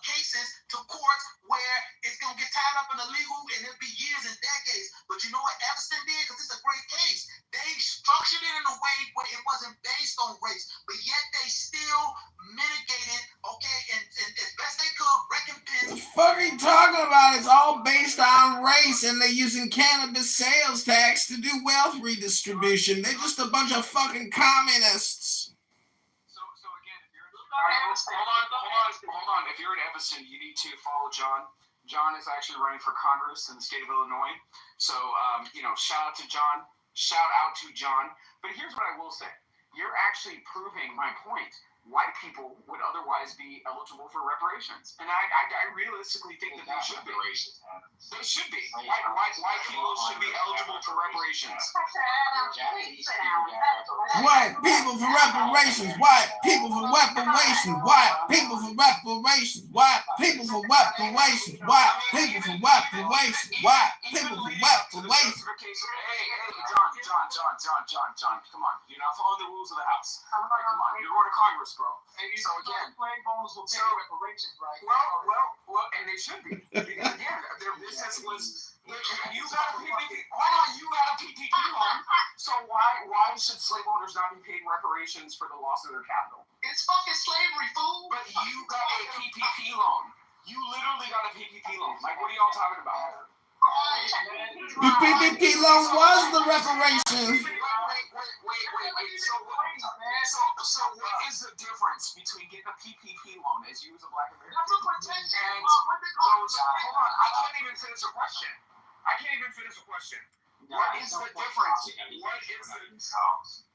cases to courts where it's going to get tied up in the legal and it'll be years and decades. But you know what Evanston did? Because it's a great case. They structured it in a way where it wasn't based on race, but yet they still mitigated, okay, and as best they could, recompense. The fuck are you talking about? It's all based on race, and they're using cannabis sales tax to do wealth redistribution. They're just a bunch of fucking communists. Hold on. If you're in Evanston, you need to follow John. John is actually running for Congress in the state of Illinois. So, shout out to John. But here's what I will say. You're actually proving my point. White people would otherwise be eligible for reparations. And I realistically think that they should be. They should be. White people should be eligible for reparations. White people for reparations. White people for reparations. White people for reparations. White people for reparations. White people for reparations. White people for reparations. John, come on. You're not following the rules of the house. Come on. You're going to Congress, bro. So again, slave owners will pay reparations, right? Well, and they should be. Because again, their business was. You got a PPP loan. So why should slave owners not be paid reparations for the loss of their capital? It's fucking slavery, fool. But you got a PPP PPP loan? Like, what are y'all talking about? The PPP loan was the reparations. Wait. So what is the difference between getting a PPP loan as you as a black American and those? Hold on, I can't even finish a question. What is the difference?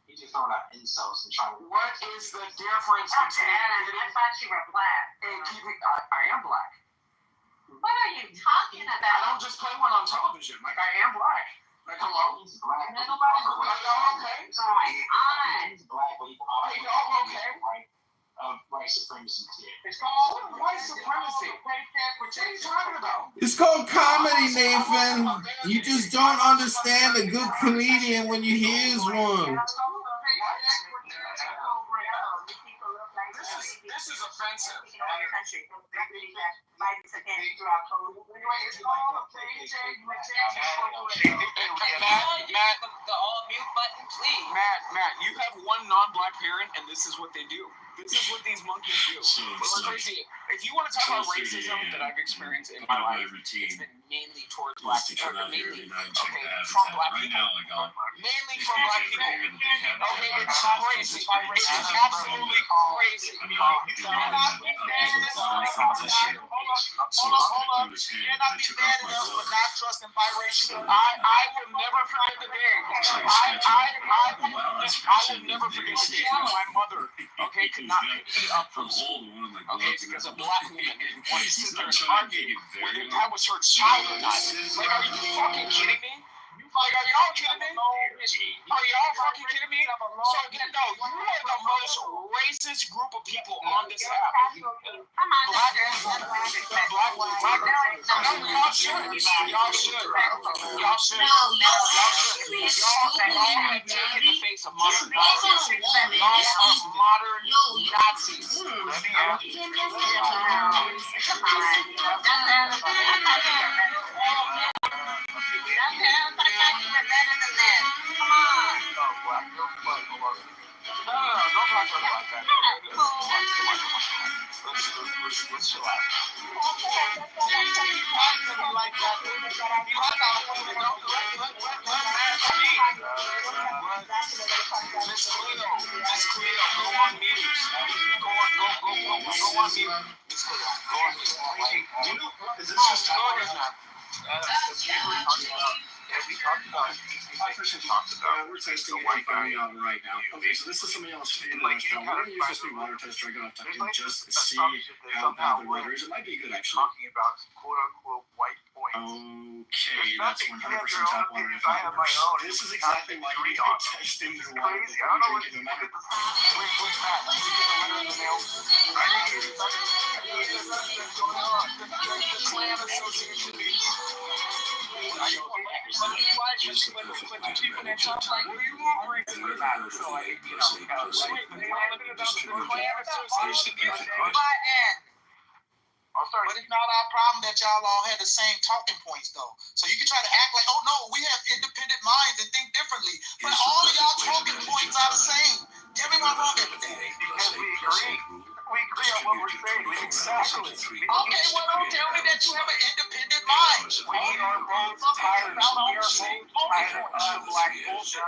He just throwing out insults and trying to. What is the difference between? I thought you were black. I am black. What are you talking about? I don't just play one on television. Like, I am black. Like, hello? He's black. Nobody. Okay. Going on. He's black, but he's Okay. White supremacy. It's called white supremacy. What are you talking about? It's called comedy, Nathan. You just don't understand a good comedian when you hear one. This is offensive. Matt, you have one non-black parent, and this is what they do. This is what these monkeys do. If you want to talk about racism that I've experienced in my life, it's been mainly towards black people. Mainly from black people. Mainly from black people. Okay, it's crazy. It's absolutely crazy. You're not be mad at us for not trusting biracial. I will never forget the day. I will never forget the day when my mother, okay, could not pick me up from school. Okay, because a black woman wanted to sit there and argue whether that was her child or not. Like, are you fucking kidding me? Like, are y'all kidding me? Are y'all fucking kidding me? So again, no, you are the most racist group of people on this app. Black. No, y'all should. Y'all have taken the face of modern Nazis. Y'all are modern Nazis. Let me ask you. Let's chill out. Miss Cleo, go on mute. Go on mute. Miss Cleo, go on mute. Is this just we talked about we're testing it and finding out right now. Okay, so this is somebody else feeding us. We're going to use this new water test right off and just see how bad the water is. It might be good, actually. Talking about quote unquote white points. Okay, that's 100% tap water if it works. This is exactly why you need to be testing your water before you drink it, no matter. But it's not our problem that y'all all had the same talking points, though. So you can try to act like, oh no, we have independent minds and think differently. But all of y'all talking points are the same. Tell me what's wrong with that. We agree on what we're saying. Exactly. Okay, well, don't tell me that you have an independent mind. We are both tired of black bullshit.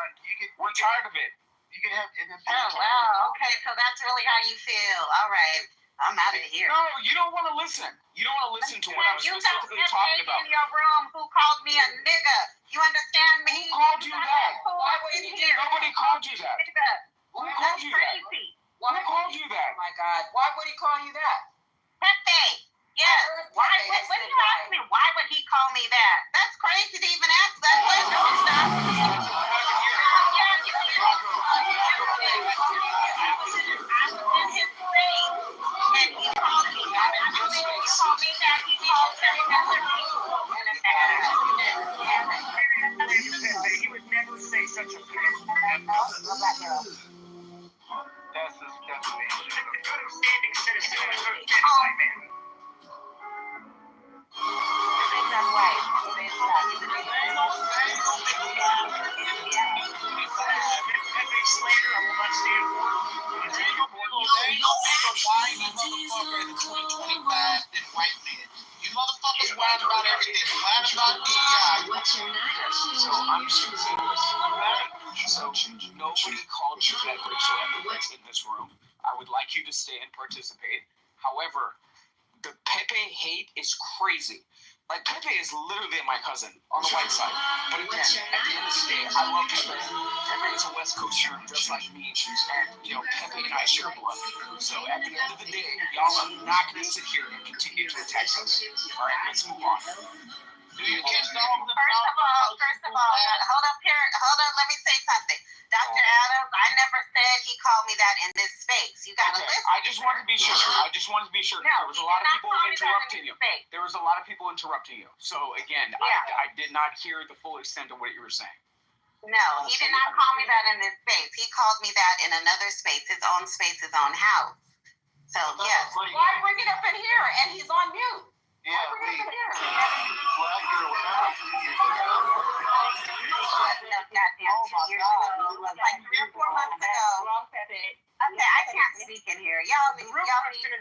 We're tired of it. You can have independent. Oh, wow. Okay, so that's really how you feel. All right. I'm out of here. No, you don't want to listen. You don't want to listen to what I'm specifically talking about. In your room, who called me a nigga? You understand me? Who called you that? Why were you here? Nobody called you that. Who called you that? Who called you that? Oh my God. Why would he call you that? Pepe. Yes. Why? What do you ask me? Why would he call me that? That's crazy to even ask that question. And he called me that. I don't think he called me that. He called other people. He would never say such a thing. That's disgusting. Good upstanding citizen and a good white man. That's white. Pepe slander, I will not stand for. Whiny motherfucker in 2025 than white men. You motherfuckers everything flat about DEI. So I'm just gonna say this. So nobody called you that racial epithets in this room. I would like you to stay and participate. However, the Pepe hate is crazy. Like, Pepe is literally my cousin on the white side. But again, at the end of the day, I love Pepe. Pepe is a West Coaster just like me. And, Pepe and I share blood. So at the end of the day, y'all are not going to sit here and continue to attack us. All right, let's move on. Do you kiss dogs? First of all, hold up here. Hold on, let me say something. Dr. Adams, I never said he called me that in this space. You gotta listen. I just wanted to be sure. No, There was a lot of people interrupting you. Space. There was a lot of people interrupting you. So again, I did not hear the full extent of what you were saying. No, he did not call me that in this space. He called me that in another space, his own house. So, yes. Why bring it up in here? And he's on mute. Yeah, Like 3 or 4 months ago. Okay, I can't speak in here. Y'all need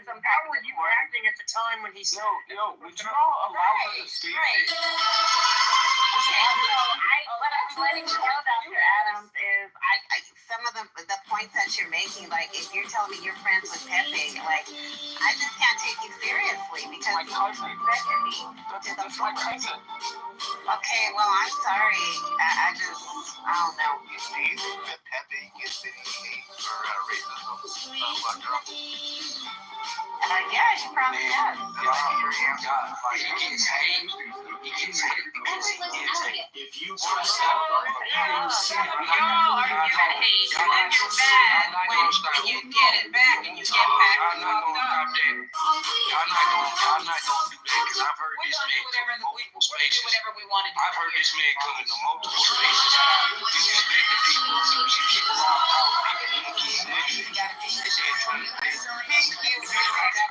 some How were you acting at the time when he said, would you all allow her to speak? What I'm letting you know, Dr. Adams, is some of the points that you're making, like if you're telling me you're friends with Pepe, like I just can't take you seriously because my cousin. That's my cousin. Okay, well I'm sorry. I don't know. Do you think that Pepe gets any hate or racism? Yeah, he probably does. He gets hate. If you press that button, Y'all are giving hate. And it's bad when you get it back and you get back I'm not gonna stop that. I'm not gonna do that because I've heard this man come in multiple spaces. I've heard this man come into multiple spaces. Disrespecting people, kicking around power people,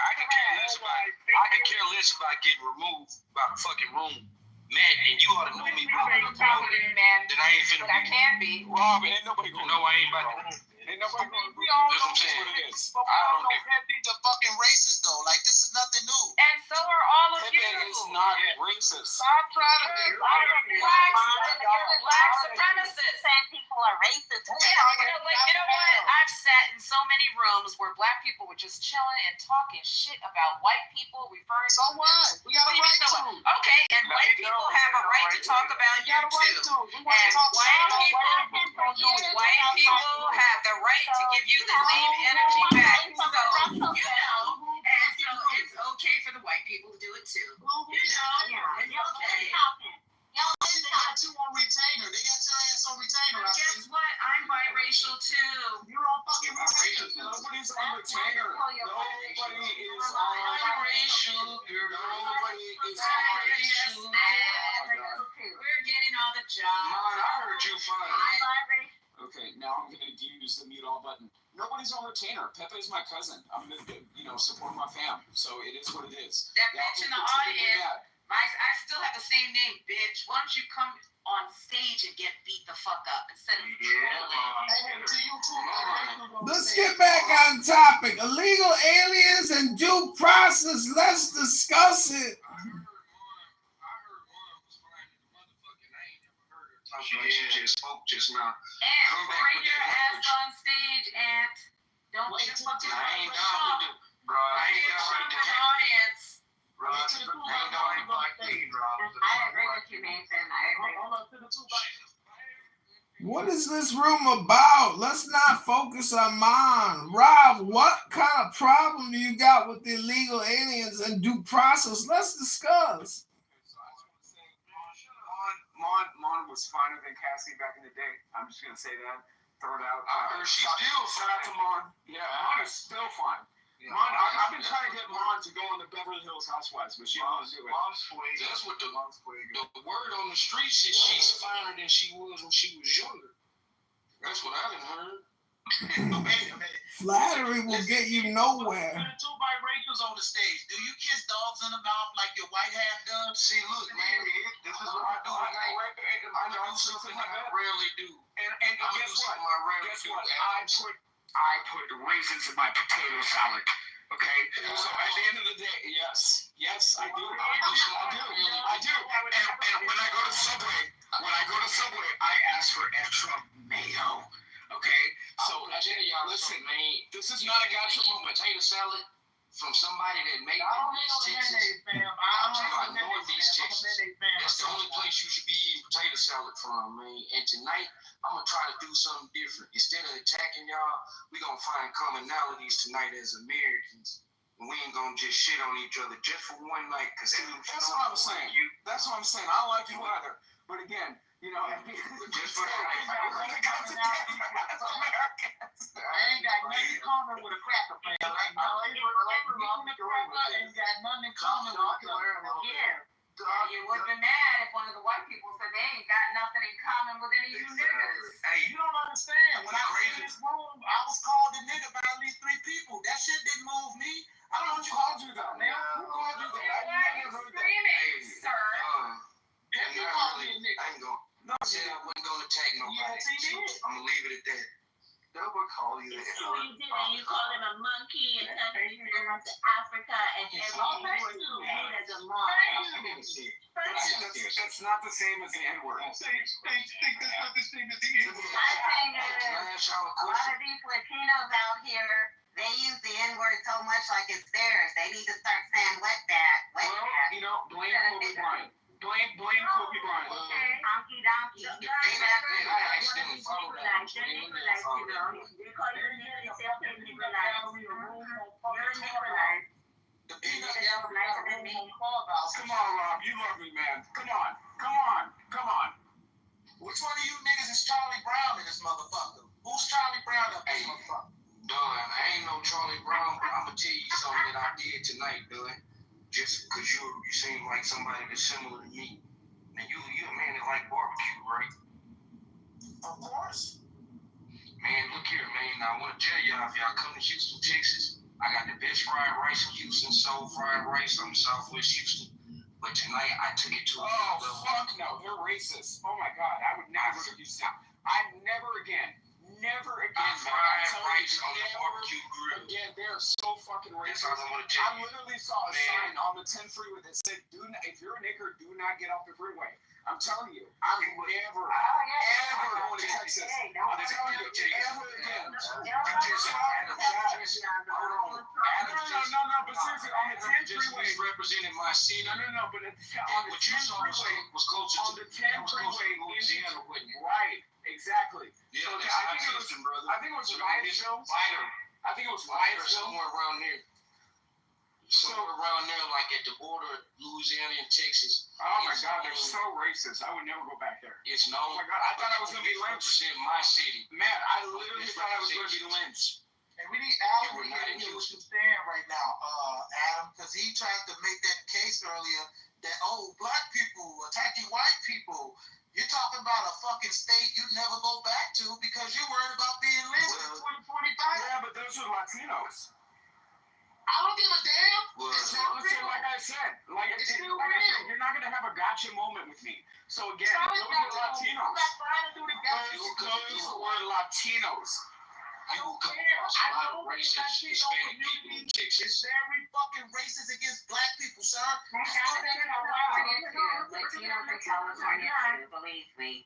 I could care less about getting removed by the fucking room. Man, and you ought to know me, bro. Then I ain't finna I can be. Rob, ain't nobody gonna know I ain't about to. Ain't nobody gonna do that's what I'm saying. I don't get Pepe's a fucking racist though. Like this is nothing new. And so are all of you. Pepe is not racist. Stop trying to be black supremacists. Saying people are racist. You know what? I've sat in so many rooms where black people were just chilling and talking shit about white people, referring to. So what? We got a right to. Okay, and white people have a right to talk about you too. And white people have the right to give you the same energy back. So, and so it's okay for the white people to do it too. It's okay. They got you on retainer. They got your ass on retainer. Guess what? I'm biracial too. You're on fucking retainer. Nobody's on retainer. Nobody is on biracial. Nobody is on racial. We're getting all the jobs. Mom, I heard you fine. Okay, now I'm going to use the mute all button. Nobody's on retainer. Pepe is my cousin. I'm going to, support my fam. So it is what it is. That bitch in the audience. I still have the same name, bitch. Why don't you come on stage and get beat the fuck up instead of Let's get back on topic. Illegal aliens and due process. Let's discuss it. She just spoke just now. And bring your ass on stage and don't just fucking I ain't down with it, bro. I ain't down with the audience. Bro, I ain't down with black thing, bro. I agree with you, Nathan. I agree. What is this room about? Let's not focus on mine. Rob, what kind of problem do you got with the illegal aliens and due process? Let's discuss. Mon was finer than Cassie back in the day. I'm just gonna say that. Throw it out. I heard she's still shout out to Mon. Yeah, Mon is still fine. Yeah, Mon, I've been trying to get Mon to go on the Beverly Hills Housewives, but she won't do it. That's what the word on the streets is. She's finer than she was when she was younger. That's what I done heard. Flattery will get you nowhere. Two biracials on the stage. Do you kiss dogs in the mouth like your white half does? See, look, man, this is what I do. I do something I rarely do. And guess what? I put raisins in my potato salad. Okay, so at the end of the day, yes, I do. I do. salad from somebody that made it in East Texas. I'm talking about Northeast Texas. That's the only place you should be eating potato salad from, man. And tonight, I'm gonna try to do something different. Instead of attacking y'all, we gonna find commonalities tonight as Americans. And we ain't gonna just shit on each other just for one night. Cause that's what I'm saying. That's what I'm saying. I don't like you either. But again, you know, just for the night. I ain't got nothing in common with a cracker fan. Ain't nothing in common with Yeah. You would have been mad if one of the white people said they ain't got nothing in common with any of you niggas. Hey, you don't understand. When I was in this room, I was called a nigga by at least 3 people. That shit didn't move me. I don't know what you called you though, man. Who called you that? Why are you screaming, sir? You called me a nigga. I ain't gonna. I said I wasn't gonna attack nobody. Yes, he did. I'm gonna leave it at that. Nobody call you that. So you did, and you called him a monkey and telling me to go to Africa and everything you were as a mom. That's not the same as the N-word. I think a lot of these Latinos out here, they use the N-word so much like it's theirs. They need to start saying wetback. Well, you know, blame Kobe Bryant. Blame Kobe Bryant. Okay. Honky donkey. I accidentally followed that. They call you a nigga, they say, okay, nigga, you're a nigga. The peanut gallery got a room on Clubhouse. Come on, Rob. You love me, man. Come on. Which one of you niggas is Charlie Brown in this motherfucker? Who's Charlie Brown up there, motherfucker? Done. I ain't no Charlie Brown, but I'm gonna tell you something that I did tonight, done. Just because you seem like somebody that's similar to me. And you a man that like barbecue, right? Of course. Man, look here, man. Now, I want to tell y'all, if y'all come to Houston, Texas, I got the best fried rice in Houston, soul fried rice. I'm in Southwest Houston. But tonight, I took it to a level. Fuck no. They're racist. Oh, my God. I would never go to Houston. Never again. I fried rice on the barbecue grill. Again, they're so fucking racist. That's all I want to tell you. I literally saw a sign on the 10 freeway that said, if you're a nigger, do not get off the freeway. I'm telling you, I'm never, ever going to Texas. I'm telling you, ever again. No, but seriously, on the 10 freeway. Representing my city. No, but on the 10 freeway, was closer on the 10 freeway, Louisiana, wasn't it? Right, exactly. Yeah, so I think it was Wyattville. I think it was Wyattville. Somewhere around there. Somewhere around there, like at the border of Louisiana and Texas. Oh my God, they're so racist. I would never go back there. It's no. Oh my God, I thought I was going to be lynched. In my city. Man, I literally thought I was going to be lynched. And we need Adam to get what you stand right now, Adam, because he tried to make that case earlier that, black people attacking white people. You're talking about a fucking state you never go back to because you're worried about being lynched in 2045. Yeah, but those are Latinos. I don't give a damn. So, like I said, you're not going to have a gotcha moment with me. So again, those are Latinos. Those were Latinos. You will come across a lot of racist Hispanic people in Texas. Very fucking racist against black people, sir. Latinos in California too, believe me.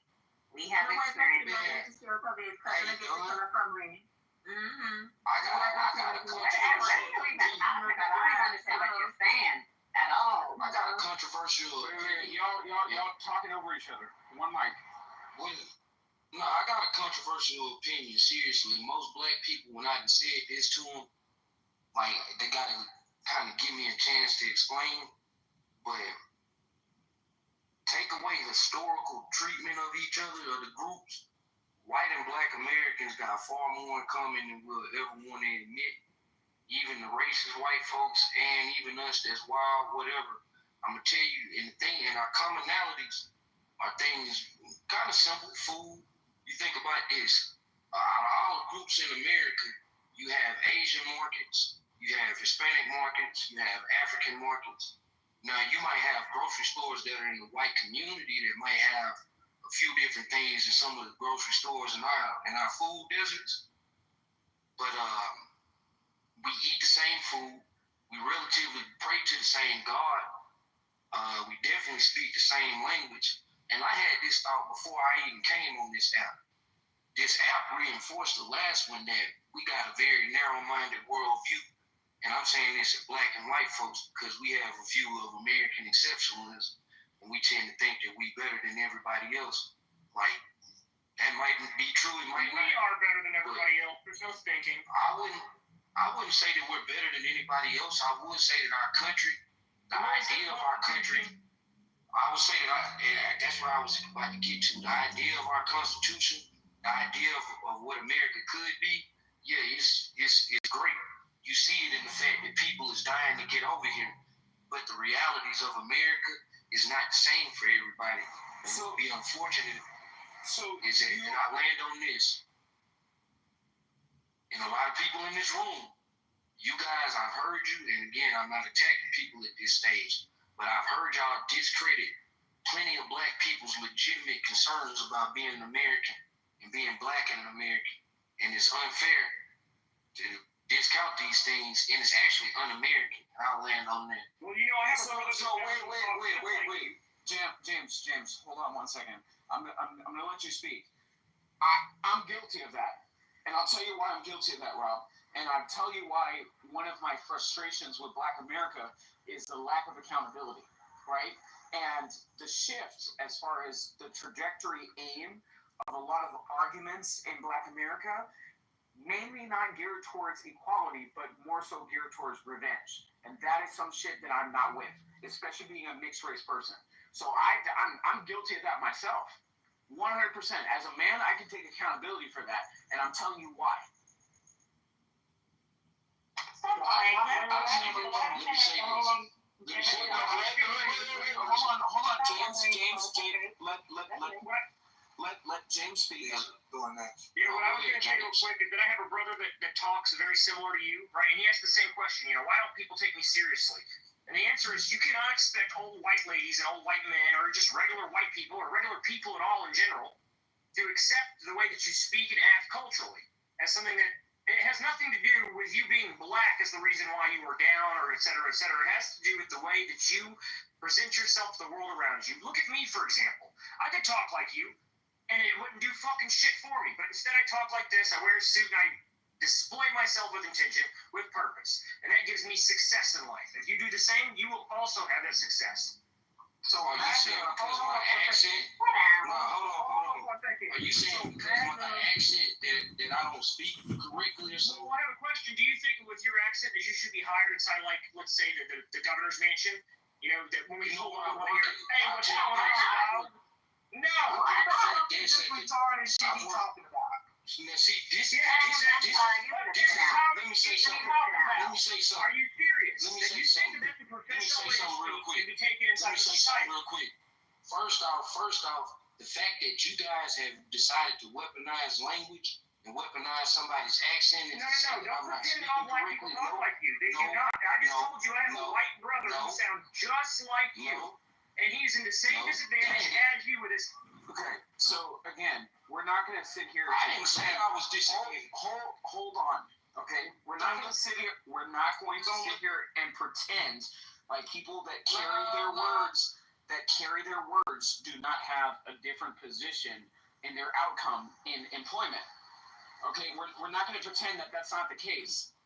We have experience. I got a controversial. Y'all talking over each other. One mic. No, I got a controversial opinion. Seriously, most black people, when I said this to them, like they gotta kind of give me a chance to explain. But take away historical treatment of each other or the groups. White and black Americans got far more in common than we'll ever want to admit. Even the racist white folks and even us that's wild, whatever. I'm going to tell you, and our commonalities are things kind of simple. Food. You think about this. Out of all the groups in America, you have Asian markets, you have Hispanic markets, you have African markets. Now, you might have grocery stores that are in the white community that might have a few different things in some of the grocery stores in our food deserts. But we eat the same food. We relatively pray to the same God. We definitely speak the same language. And I had this thought before I even came on this app. This app reinforced the last one that we got a very narrow-minded worldview. and I'm saying this at black and white folks because we have a few of American exceptionalism, and we tend to think that we better than everybody else. Like, that might be true, it might not. We are better than everybody else. There's no thinking. I wouldn't say that we're better than anybody else. I would say that our country, the idea of our country, I would say that that's what I was about to get to. The idea of our Constitution, the idea of what America could be, yeah, it's great. You see it in the fact that people is dying to get over here. But the realities of America is not the same for everybody. And it would be unfortunate is that, and I land on this, and a lot of people in this room, you guys, I've heard you, and again, I'm not attacking people at this stage, but I've heard y'all discredit plenty of black people's legitimate concerns about being an American and being black and an American. And it's unfair to discount these things, and it's actually un-American. I'll land on that. Well, you know, I have wait. James, hold on 1 second. I'm gonna let you speak. I'm guilty of that. And I'll tell you why I'm guilty of that, Rob. And I'll tell you why one of my frustrations with Black America is the lack of accountability, right? And the shift as far as the trajectory aim of a lot of arguments in Black America, mainly not geared towards equality, but more so geared towards revenge. And that is some shit that I'm not with, especially being a mixed race person. So I'm guilty of that myself. 100%. As a man, I can take accountability for that, and I'm telling you why. Hold on, James. Let James speak. What I was going to tell you real quick is that I have a brother that talks very similar to you, right? And he asked the same question, why don't people take me seriously? And the answer is you cannot expect old white ladies and old white men or just regular white people or regular people at all in general to accept the way that you speak and act culturally as something that it has nothing to do with you being black as the reason why you were down or et cetera, et cetera. It has to do with the way that you present yourself to the world around you. Look at me, for example. I could talk like you, and it wouldn't do fucking shit for me. But instead I talk like this, I wear a suit, and I display myself with intention, with purpose. And that gives me success in life. If you do the same, you will also have that success. So are you saying because of my accent? Hold on. Are you saying because of my accent that I don't speak correctly or something? Well, I have a question. Do you think with your accent that you should be hired inside, like, let's say, the governor's mansion? That when we pull up, hey, what's going on? No! This retarded shit he's talking about. Now, see, this. Let me say something. Are you serious? Let me say something real quick. First off, the fact that you guys have decided to weaponize language and weaponize somebody's accent. No, don't pretend all white people talk like you. They do not. I just told you I have a white brother who sounds just like you. And he's in the same disadvantage as you with his. Okay, so again, we're not going to sit here. I didn't say I was disagreeing. Hold on, okay? We're not going to sit here. We're not going to sit here and pretend like people that carry their words do not have a different position in their outcome in employment. Okay, we're not going to pretend that that's not the case.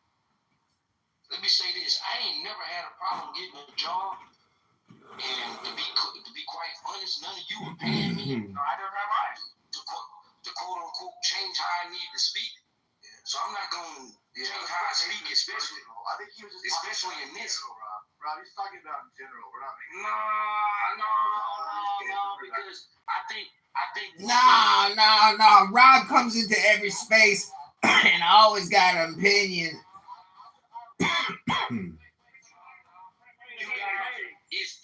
Let me say this: I ain't never had a problem getting a job. And to be quite honest, none of you are paying me. Neither have I. To quote unquote change how I need to speak. So I'm not going to change how I speak, especially in this. Rob, he's talking about in general. We're not making. No, because I think. No. Rob comes into every space and always got an opinion.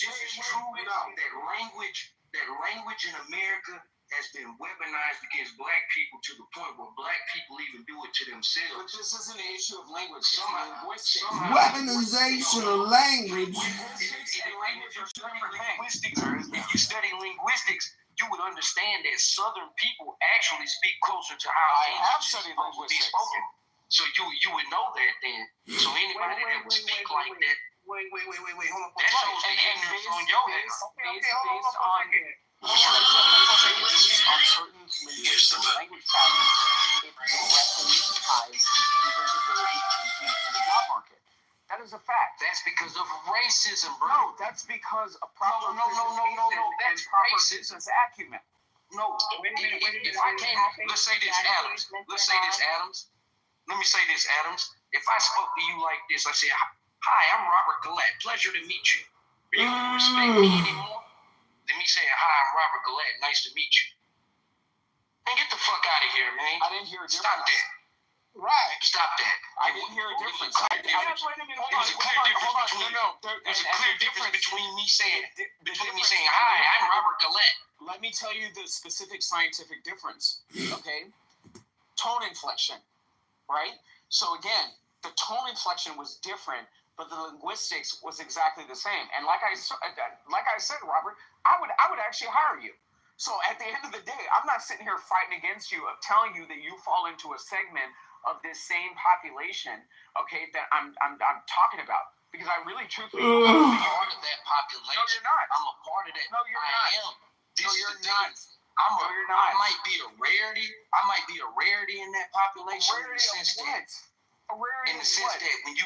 This is true enough that language in America has been weaponized against black people to the point where black people even do it to themselves. But this isn't an issue of language. Weaponization of language. If you study linguistics, you would understand that Southern people actually speak closer to how I have studied linguistics. So you would know that then. So anybody that would speak like that. Wait, hold on. That shows the ignorance on your head. Based on certain linguistic language patterns, it directly ties people's ability to compete in the job market. That is a fact. That's because of racism, bro. No, that's because of proper presentation and proper business acumen. No, wait a minute. Let's say this, Adams. Let me say this, Adams. If I spoke to you like this, I said, "Hi, I'm Robert Gillette. Pleasure to meet you." Are you gonna respect me anymore than me saying, "Hi, I'm Robert Gillette. Nice to meet you"? Man, get the fuck out of here, man. I didn't hear a difference. Stop that. Right. Stop that. I didn't hear a difference. There's a clear difference between me saying, "Hi, I'm Robert Gillette." Let me tell you the specific scientific difference. Okay, tone inflection, right? So again, the tone inflection was different, but the linguistics was exactly the same. And like I said, Robert, I would actually hire you. So at the end of the day, I'm not sitting here fighting against you of telling you that you fall into a segment of this same population, okay, that I'm talking about. Because I really truthfully I'm a part of that population. No, you're not. I'm a part of that. No, you're not. I am. No, you're not. You're not. I might be a rarity. I might be a rarity in that population. A rarity of what? In the sense that when you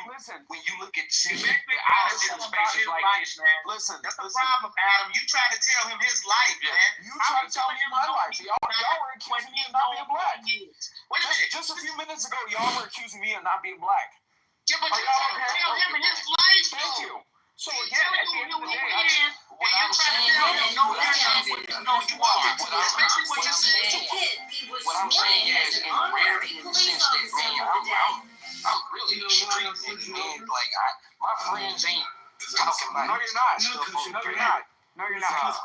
look at the system, spaces like this, man. Listen, that's the problem, Adam. You trying to tell him his life, man. You trying to tell me my life. Y'all were accusing me of not being black. Wait a minute. Just a few minutes ago, y'all were accusing me of not being black. Yeah, but you trying to tell him his life, though. Thank you. So again, at the end of the day, what I'm saying is, in rarity, in the sense that, man, I'm really a street nigga, man. Like, my friends ain't talking about No, you're not. No, you're not.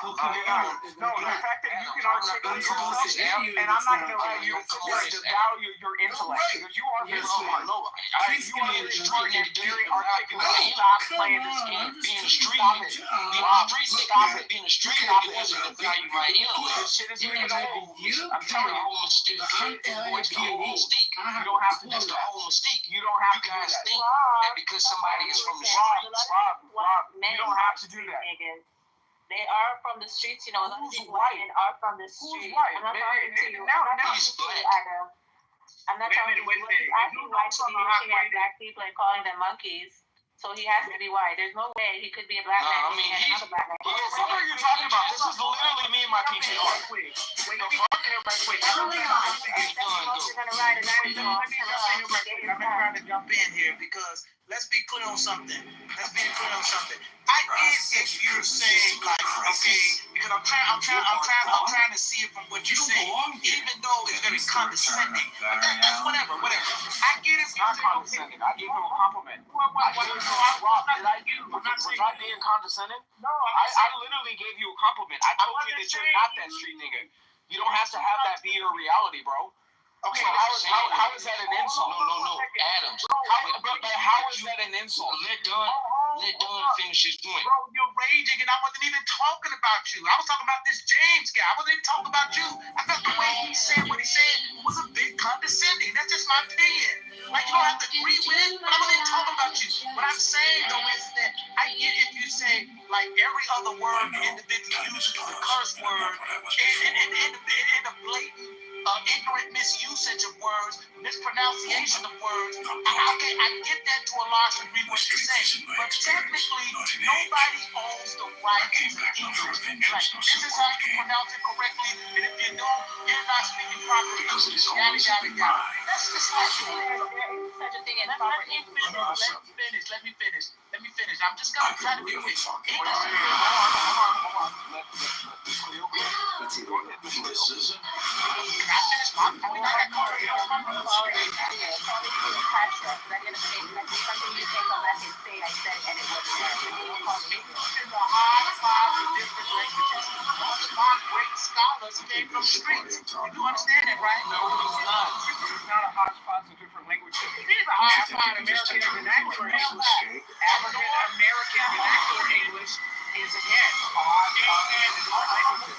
No, the fact that you can articulate yourself, and I'm not going to allow you to value your intellect, because you are very smart. You are very smart and very articulate. Stop playing this game. Being a street nigga doesn't value my intellect. This shit is being old. I'm telling you. That's the whole mystique. You don't have to do That's the that. whole mystique. You don't have to do guys that. think that because somebody is from the streets. Rob, you don't have to do that. They are from the streets, you know. Who's these white? men are from the streets. white? I'm not talking to you. Now he's black. Adam. I'm not talking to you. He's asking white to be looking at black people and calling them monkeys. So he has to be white. There's no way he could be a black man looking at another black man. What are you talking about? This is literally me and my PTR. Wait, the fuck everybody quick. You're gonna ride a dinosaur. I'm trying to jump in here because let's be clear on something. I get if you're saying like, okay, because I'm trying to see it from what you're saying, even though it's very condescending. But that's whatever. I get it. Not condescending. I gave him a compliment. Was I being condescending? No, I literally gave you a compliment. I told you that you're not that street nigga. You don't have to have that be your reality, bro. Okay, so how is that an insult? No, Adams. But how is that an insult? Let Dunn finish his point. Bro, you're raging, and I wasn't even talking about you. I was talking about this James guy. I wasn't even talking about you. I thought the way he said what he said was a bit condescending. That's just my opinion. Like, you don't have to agree with it, but I wasn't even talking about you. What I'm saying, though, is that I get if you say, like, every other word the individual uses is a curse word, and the blatant ignorant misusage of words, mispronunciation of words. I get that to a large degree what you're saying, but technically nobody owns the right to English. Like, this is how you pronounce it correctly, and if you don't, you're not speaking properly. Yada yada yada. That's just like such a thing as proper English. Let me finish. I'm just gonna try to be quick. Great scholars came from the streets. You do understand that, right? No, it's not. It's not a hodgepodge of different languages. It is a hodgepodge of American vernacular English. African American vernacular English is again a hodgepodge of all languages.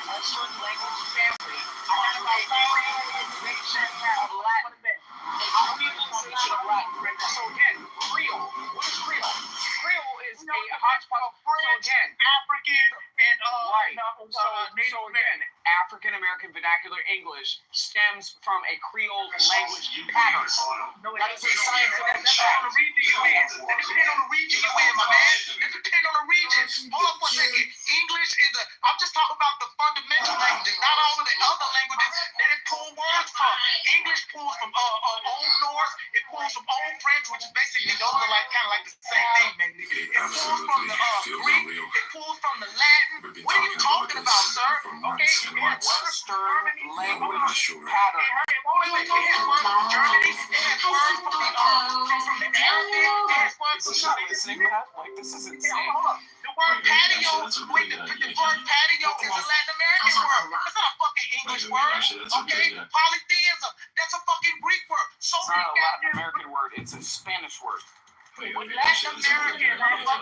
A certain language family. So again, Creole. What is Creole? Creole is a hodgepodge. So again, African and Native American. American vernacular English stems from a Creole language pattern. That's a scientific fact. It depends on the region you're in, my man. It depends on the region. Hold on for a second. English is I'm just talking about the fundamental languages, not all of the other languages that it pulls words from. English pulls from Old Norse, it pulls from Old French, which is basically those are like kind of like the same thing, man. It pulls from the Greek, it pulls from the Latin. What are you talking about, sir? Okay, it has Western language pattern. It has words from Germany, it has words from the Arabic, it has words from not listening, man. Like, this is insane. Hold up. The word patio, the word patio is a Latin American word. It's not a fucking English word. Okay? Polytheism, that's a fucking Greek word. So it's not a Latin American word, it's a Spanish word. Latin American, Latin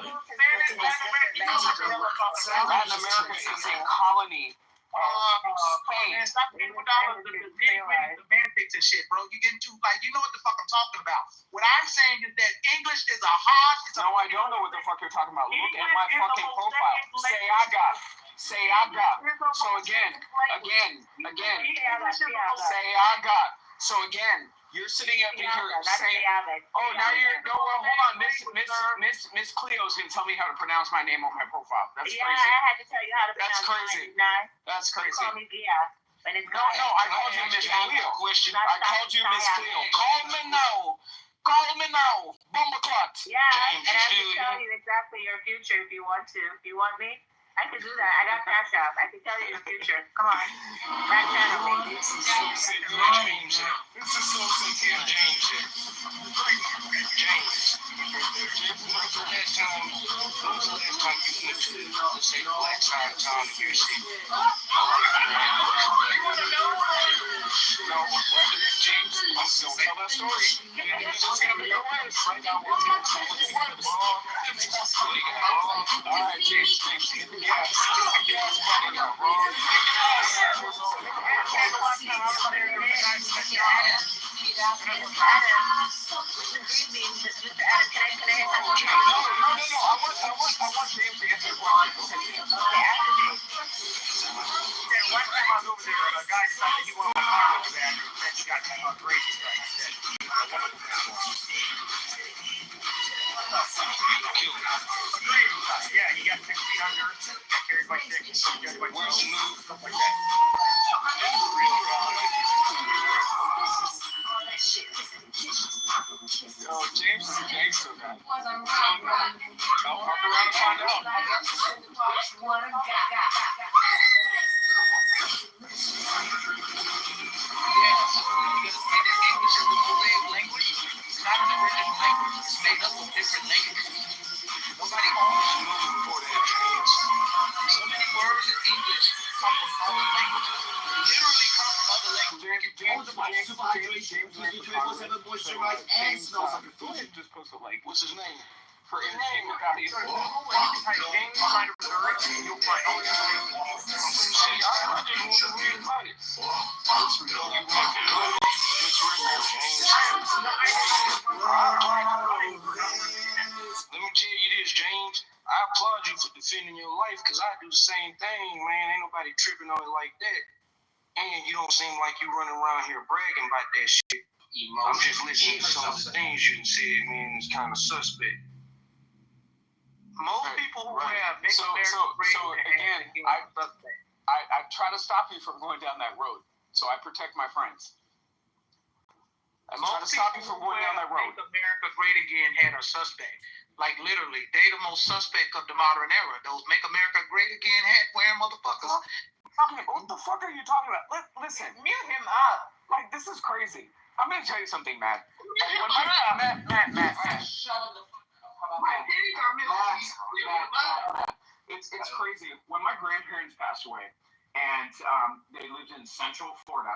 America is a colony. Man, stop getting with all of the semantics and shit, bro. You getting too, like, you know what the fuck I'm talking about. What I'm saying is that English is a hard. No, I don't know what the fuck you're talking about. Look at my fucking profile. Say I got. Say I got. So again. Say I got. So again, you're sitting up in here saying, oh, now you're, no, well, hold on, Miss Cleo's gonna tell me how to pronounce my name on my profile. That's crazy. I had to tell you how to pronounce That's crazy. That's crazy. You call me Gia, but it's No, I called you Miss Cleo. I called you Miss Cleo. Call me now. Bumbleclot. Yeah, and I can tell you exactly your future if you want to. If you want me, I can do that. I got Cash App. I can tell you your future. Come on. Back channel me. This is so sick of James. This is so sick of James. James. When's the last time you went to say black side of town to hear shit? No, James, I'm still tell that story. It's gonna be your words right now. All right, James, get the gas. One time I was over there, a guy decided he wanted to car over there, and he got crazy. Yeah, he got 6 feet under, got carried by 6, carried by 12, stuff like that. Oh, James is a gangster, man. I'll walk around and find out. English is the Mosaic language. It's not an original language. It's made up of different languages. Nobody owns it before that change. So many words in English come from other languages. Literally come from other languages. Just post a like. What's his name? For his name, James Minor Missouri, you'll find all his Let me tell you this, James. I applaud you for defending your life because I do the same thing, man. Ain't nobody tripping on it like that. And you don't seem like you running around here bragging about that shit. I'm just listening to some of the things you said, man. It's kind of suspect. Most people who have Make America Great again, I try to stop you from going down that road, so I protect my friends. I try to stop you from going down that road. Make America Great Again had a suspect. Like literally, they the most suspect of the modern era. Those Make America Great Again hat wearing motherfuckers. What the fuck are you talking about? Listen, mute him up. Like, this is crazy. I'm gonna tell you something, Matt. Matt. Shut up the fuck up. It's crazy. When my grandparents passed away, and they lived in Central Florida,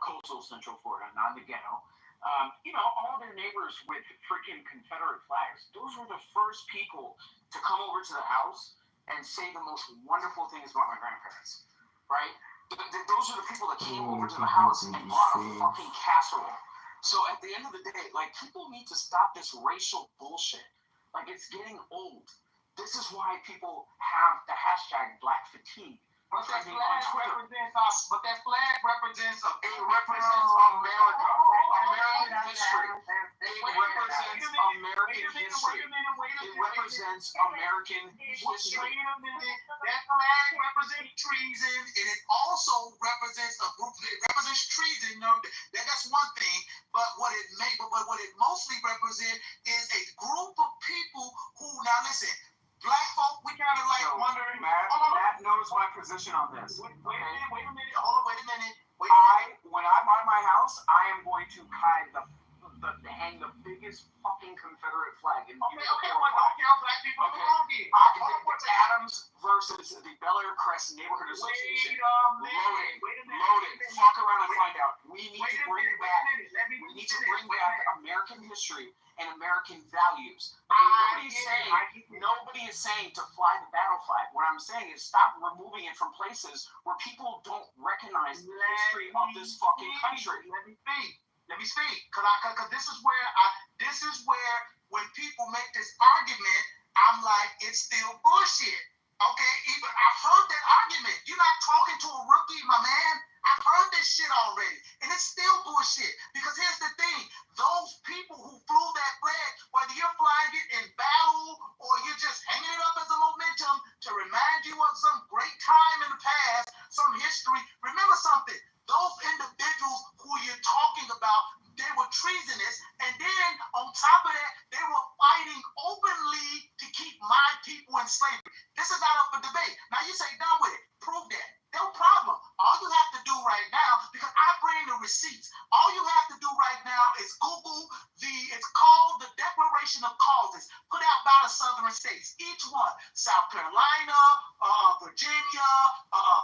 coastal Central Florida, not the ghetto. All their neighbors with freaking Confederate flags. Those were the first people to come over to the house and say the most wonderful things about my grandparents, right? Those are the people that came over to the house and brought a fucking casserole. So at the end of the day, like, people need to stop this racial bullshit. Like, it's getting old. This is why people have the hashtag Black Fatigue. But that flag represents America. American history. It represents American history. It represents American history. Wait a minute. That flag represents treason, and it also represents a group. It represents treason. No, that's one thing. But what it mostly represents is a group of people who, now listen, black folk, we kind of like wondering. Matt knows my position on this. Wait a minute. Hold on, wait a minute. When I buy my house, I am going to hang the biggest fucking Confederate flag. Okay, don't tell black people to belong here. Adams versus the Bel Air Crest Neighborhood Association. Loading. Fuck around and find out. We need to bring back American history and American values. Nobody is saying to fly the battle flag. What I'm saying is stop removing it from places where people don't recognize the history of this fucking country. Let me speak, because this is where when people make this argument, I'm like, it's still bullshit. Okay, even I've heard that argument. You're not talking to a rookie, my man. I've heard this shit already, and it's still bullshit. Because here's the thing: those people who flew that flag, whether you're flying it in battle or you're just hanging it up as a momentum to remind you of some great time in the past, some history. Remember something. Those individuals who you're talking about, they were treasonous, and then on top of that, they were fighting openly to keep my people in slavery. This is not up for debate. Now you say, done with it. Prove that. No problem. All you have to do right now, because I bring the receipts, all you have to do right now is Google it's called the Declaration of Causes, put out by the Southern states. Each one, South Carolina, Virginia,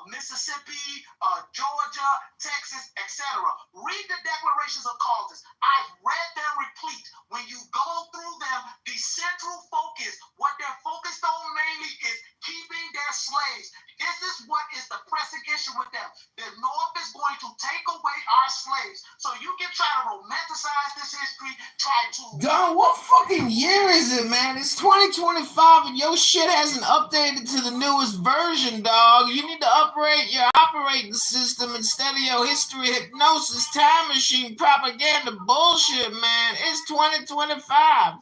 Mississippi, Georgia, Texas, etc. Read the Declarations of Causes. I've read them replete. When you go through them, the central focus, what they're focused on mainly is keeping their slaves. This is what is the pressing issue with them. The North is going to take away our slaves. So you can try to romanticize this history, try to... Don, what fucking year is it, man? It's 2025 and your shit hasn't updated to the newest version, dog. You need to upgrade your operating system instead of your history hypnosis time machine propaganda bullshit, man. It's 2025.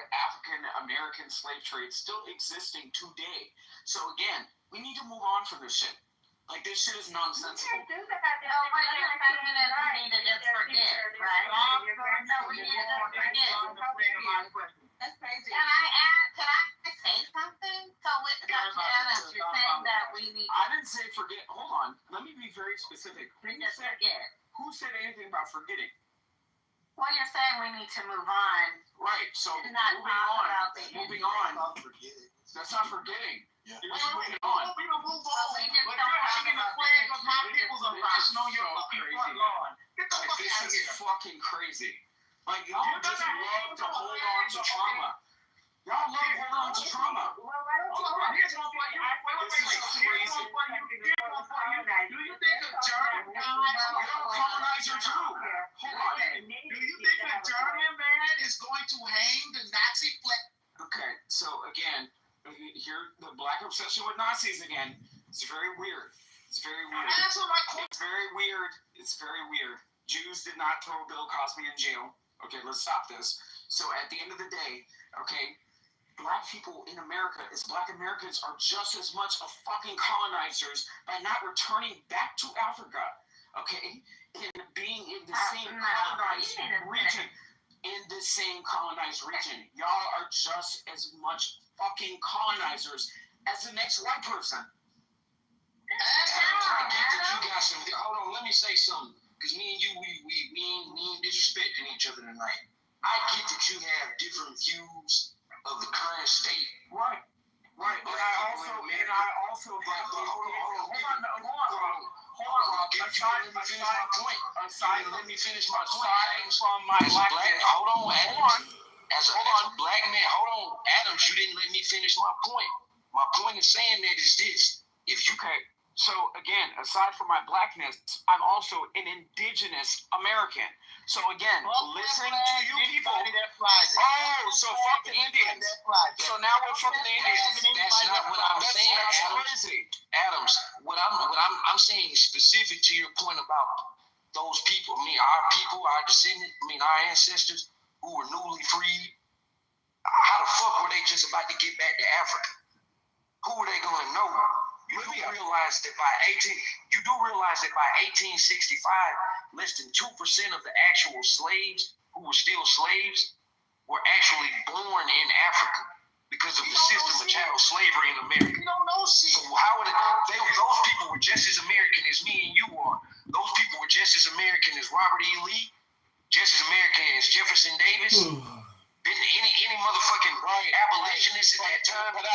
African-American slave trade still existing today. So again, we need to move on from this shit. Like, this shit is nonsensical. We need to just forget, right? No, we need to forget. That's crazy. Can I say something? So with Dr. Adams, you're saying that we need... I didn't say forget. Hold on. Let me be very specific. Just forget. Who said anything about forgetting? Well, you're saying we need to move on. Right, so moving on. That's not forgetting. Yeah. You're just moving on. But you're hanging the flag of my people's oppression on your fucking front lawn. Get the fuck out of here. This is fucking crazy. Like, y'all just love to hold on to trauma. Y'all love holding on to trauma. Here's one for you. Here's one for you. Do you think a German colonizer too? Hold on. Do you think a German man is going to hang the Nazi flag? Okay, so again, here the black obsession with Nazis again. It's very weird. It's very weird. It's very weird. It's very weird. Jews did not throw Bill Cosby in jail. Okay, let's stop this. So at the end of the day, okay, black people in America, as black Americans, are just as much of fucking colonizers by not returning back to Africa, okay, and being in the same colonized region. In the same colonized region. Y'all are just as much fucking colonizers as the next white person. I get that you got some. Hold on, let me say something. Because me and you, we ain't disrespecting each other tonight. I get that you have different views of the current state. Right. And I also hold on. Let me finish my point. From my blackness. Hold on. As a black man, hold on, Adams, you didn't let me finish my point. My point in saying that is this: if you can, So again, aside from my blackness, I'm also an indigenous American. So again, listening to you people. Oh, so fuck the Indians. So now we're fucking the Indians. That's not what I'm saying. That's crazy. Adams, what I'm saying is specific to your point about those people. Our people, our descendants, our ancestors who were newly freed. How the fuck were they just about to get back to Africa? Who were they going to know? You do realize that by 1865, less than 2% of the actual slaves who were still slaves were actually born in Africa because of the system of chattel slavery in America. So how would those people were just as American as me and you are. Those people were just as American as Robert E. Lee, just as American as Jefferson Davis. Any motherfucking abolitionist at that time. But to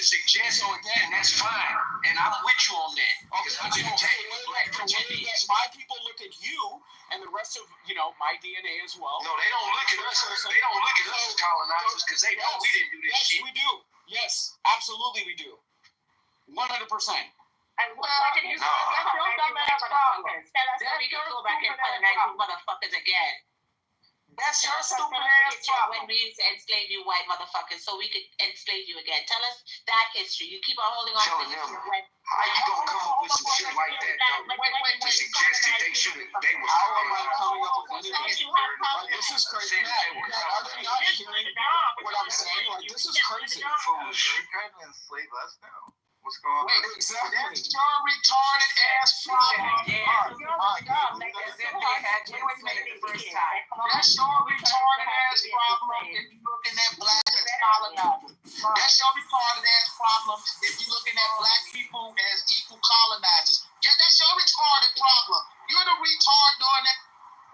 suggest, and that's fine. And I'm with you on that. Because I didn't take black Virginians. My people look at you and the rest of, my DNA as well. No, they don't look at us. They don't look at us as colonizers because they know we didn't do this shit. Yes, we do. Yes, absolutely we do. 100%. And what did you say? Motherfuckers. Tell us so we can go back and colonize you motherfuckers again. That's your stupid ass when we used to enslave you white motherfuckers so we could enslave you again. Tell us that history. You keep on holding on to the history. How you gonna come up with some shit like that though? To suggest that they were how am I coming up with anything? This is crazy. Are they not hearing what I'm saying? Like, this is crazy. You're trying to enslave us now. What's going on? Exactly. That's your retarded ass problem. That's your retarded ass problem if you're looking at black as colonizers. That's your retarded ass problem if you're looking at black people as equal colonizers. Yeah, that's your retarded problem. You're the retard doing that.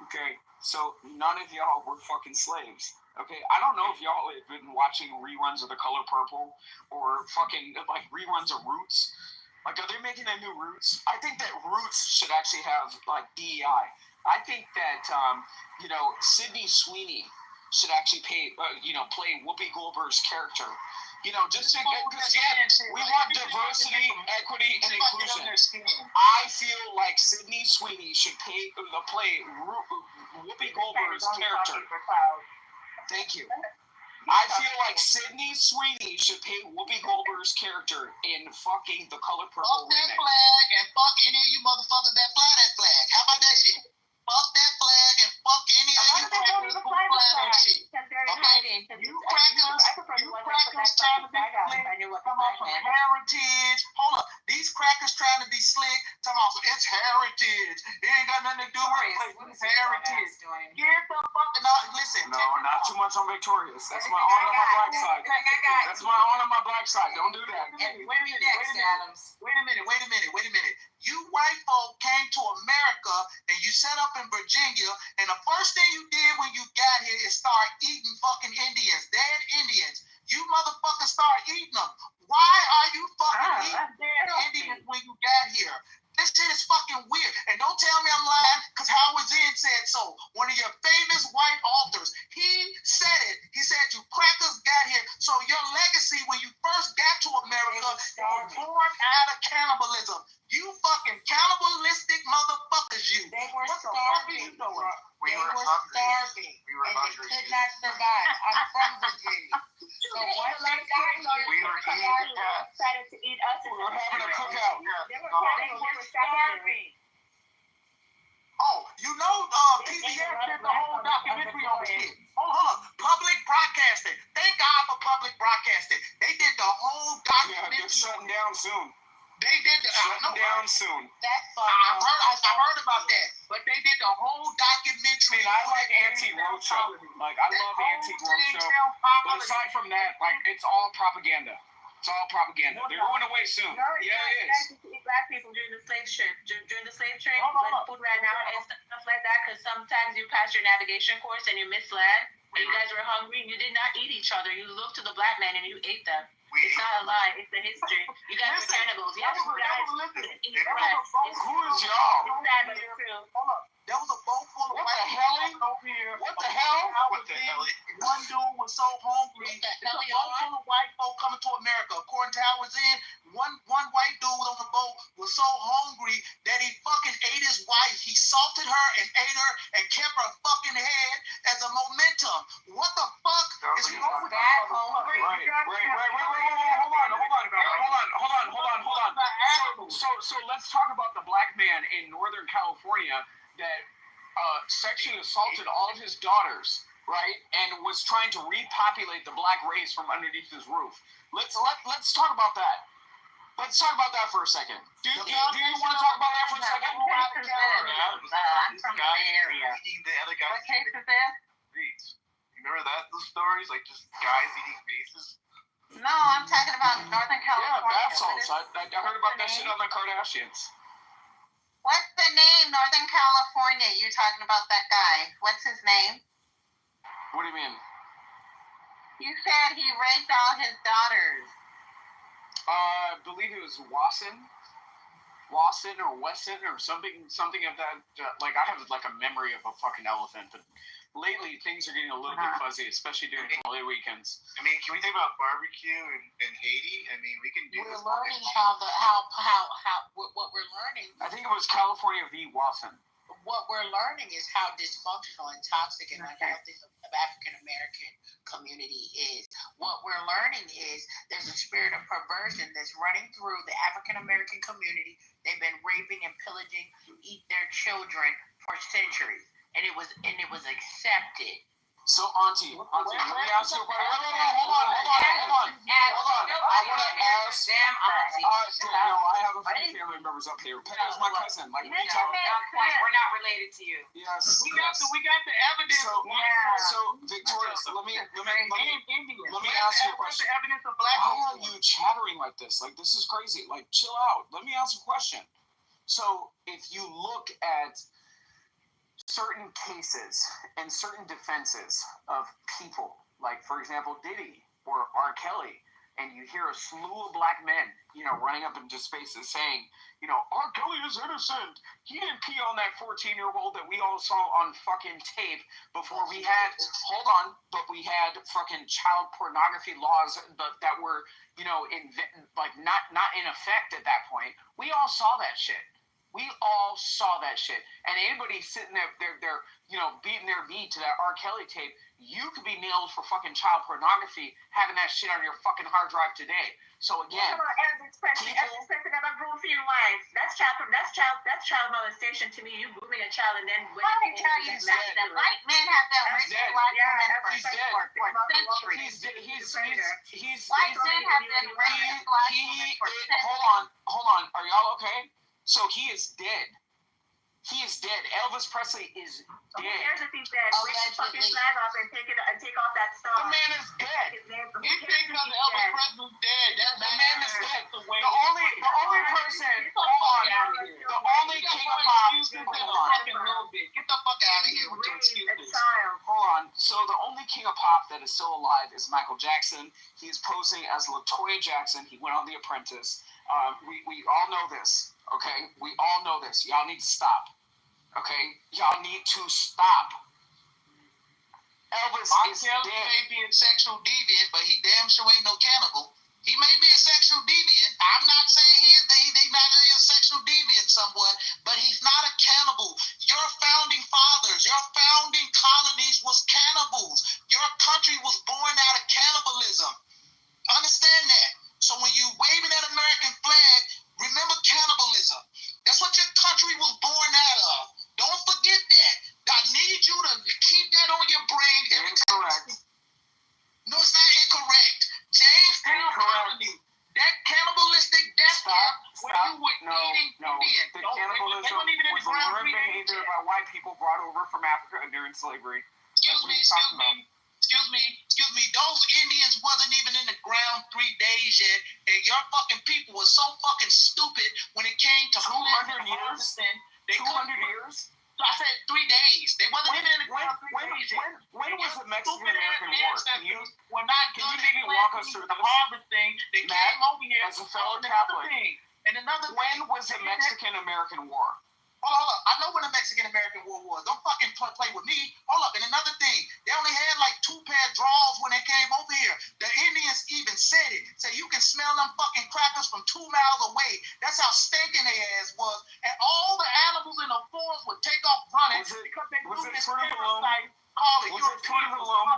Okay, so none of y'all were fucking slaves. Okay, I don't know if y'all have been watching reruns of The Color Purple or fucking like reruns of Roots. Like, are they making a new Roots? I think that Roots should actually have like DEI. I think that Sydney Sweeney should actually play Whoopi Goldberg's character. Just because again, we want diversity, equity, and inclusion. I feel like Sydney Sweeney should play Whoopi Goldberg's character. Thank you. I feel like Sydney Sweeney should play Whoopi Goldberg's character in fucking The Color Purple remake. Fuck that flag and fuck any of you motherfuckers that fly that flag. How about that shit? Fuck that flag and fuck any of you crackers who fly that shit. Okay? You crackers trying to be slick. Come on, some heritage. Hold up. These crackers trying to be slick. Come on, it's heritage. It ain't got nothing to do with it. It's heritage. Get the fucking out. Listen. No, not too much on Victorious. That's my aunt on my black side. That's my aunt on my black side. Don't do that. Wait a minute. You white folk came to America and you set up in Virginia, and the first thing you did when you got here is start eating fucking Indians, dead Indians. You motherfuckers start eating them. Why are you fucking eating dead Indians when you got here? This shit is fucking weird. And don't tell me I'm lying, because Howard Zinn said so. One of your famous white authors. He said it. He said you crackers got here. So your legacy when you first got to America was born out of cannibalism. You fucking cannibalistic motherfuckers, you. They were what starving. The fuck are you doing? They were starving. And they could not survive. I'm from Virginia. So once they decided to eat us, we were having a cookout. They were starving. Oh, PBS did the whole documentary on shit. Hold on. Public broadcasting. Thank God for public broadcasting. They did the whole documentary. Yeah, they're shutting down soon. They did shutting down soon. I heard about that. But they did the whole documentary. I like Antique Roadshow. Like, I love Antique Roadshow. But aside from that, like, it's all propaganda. It's all propaganda. They're going away soon. Yeah, it is. Black people during the slave trade, when food ran out and stuff like that, because sometimes you pass your navigation course and you miss land, and you guys were hungry, you did not eat each other. You looked to the black man and you ate them. It's not a lie. It's the history. You guys were cannibals. Yes, you guys didn't eat flesh. Who is y'all? It's sad, but it's true. There was a boat full of white people over here. What the hell? One dude was so hungry. There's a boat full of white folk coming to America. Of course, popcorn towers in. One white dude on the boat was so hungry that he fucking ate his wife. He salted her and ate her and kept her fucking head as a momentum. What the fuck is wrong with that hungry? Hold on. So let's talk about the black man in Northern California that sexually assaulted all of his daughters, right, and was trying to repopulate the black race from underneath his roof. Let's talk about that. Let's talk about that for a second. Do you want to talk about that for a second? I'm from the area. The other guys. What case is this? You remember those stories? Like just guys eating faces? No, I'm talking about Northern California. Yeah, bath salts. I heard about that shit on the Kardashians. What's the name? Northern California. You're talking about that guy. What's his name? What do you mean? You said he raped all his daughters. I believe it was Wasson or Wesson or something of that. Like I have like a memory of a fucking elephant, but lately things are getting a little bit fuzzy, especially during holiday weekends. I mean, can we think about barbecue in Haiti? I mean, we can do. We're this learning what we're learning. I think it was California v. Wasson. What we're learning is how dysfunctional and toxic and unhealthy the African American community is. What we're learning is there's a spirit of perversion that's running through the African American community. They've been raping and pillaging, eat their children for centuries, and it was accepted. So, Auntie, let me ask you a question. Hold on. I want to ask. Damn, Auntie. No, I have a few family members up there. Penny's my cousin. Like, what are you talking about? We're not related to you. Yes. We got the evidence. So, Victoria, let me ask you a question. Why are you chattering like this? Like, this is crazy. Like, chill out. Let me ask a question. So, if you look at certain cases and certain defenses of people, like, for example, Diddy or R. Kelly, and you hear a slew of black men, running up into spaces saying, R. Kelly is innocent. He didn't pee on that 14-year-old that we all saw on fucking tape before we had, we had fucking child pornography laws that were, not in effect at that point. We all saw that shit. And anybody sitting there, beating their beat to that R. Kelly tape, you could be nailed for fucking child pornography having that shit on your fucking hard drive today. So again, That's child molestation to me. You grooming a child and then when white men have been raping black women for centuries. White men have been raping black women for centuries. Hold on. Are y'all okay? So he is dead. Elvis Presley is dead. Here's the thing that we should fucking flag off and take off that star. The man is dead. He's thinking of Elvis Presley's dead. The man is dead. The only person. The only king of pop. Get the fuck out of here with your excuses. Hold on. So the only king of pop that is still alive is Michael Jackson. He is posing as LaToya Jackson. He went on The Apprentice. We all know this. Okay? We all know this. Y'all need to stop. Okay? Y'all need to stop. Elvis is dead. He may be a sexual deviant, but he damn sure ain't no cannibal. He may be a sexual deviant. I'm not saying he's not a sexual deviant somewhat, but he's not a cannibal. Your founding fathers, your founding colonies was cannibals. Your country was born out of cannibalism. Understand that. So when you waving that American flag, remember cannibalism. That's what your country was born out of. Don't forget that. I need you to keep that on your brain every time. Incorrect. No, it's not incorrect. James Brown, that cannibalistic death camp where you were eating Indian. The cannibalism was a learned behavior by white people brought over from Africa during slavery. Excuse me. Those Indians wasn't even in the ground 3 days yet, and your fucking people were so fucking stupid when it came to 200 years. 200 years. I said 3 days. They wasn't even in the ground 3 days yet. When was the Mexican-American War? Can you maybe walk us through the this? harvest thing? They came over here as a fellow Catholic. And another when was the Mexican-American War? Hold up. I know when the Mexican-American War was. Don't fucking play with me. Hold up. And another thing, they only had like 2 pair of drawers when they came over here. The Indians even said it. Say you can smell them fucking crackers from 2 miles away. That's how stinking they ass was. And all the animals in the forest would take off running because they knew this parasite. Carly, was it Fruit of the Loom?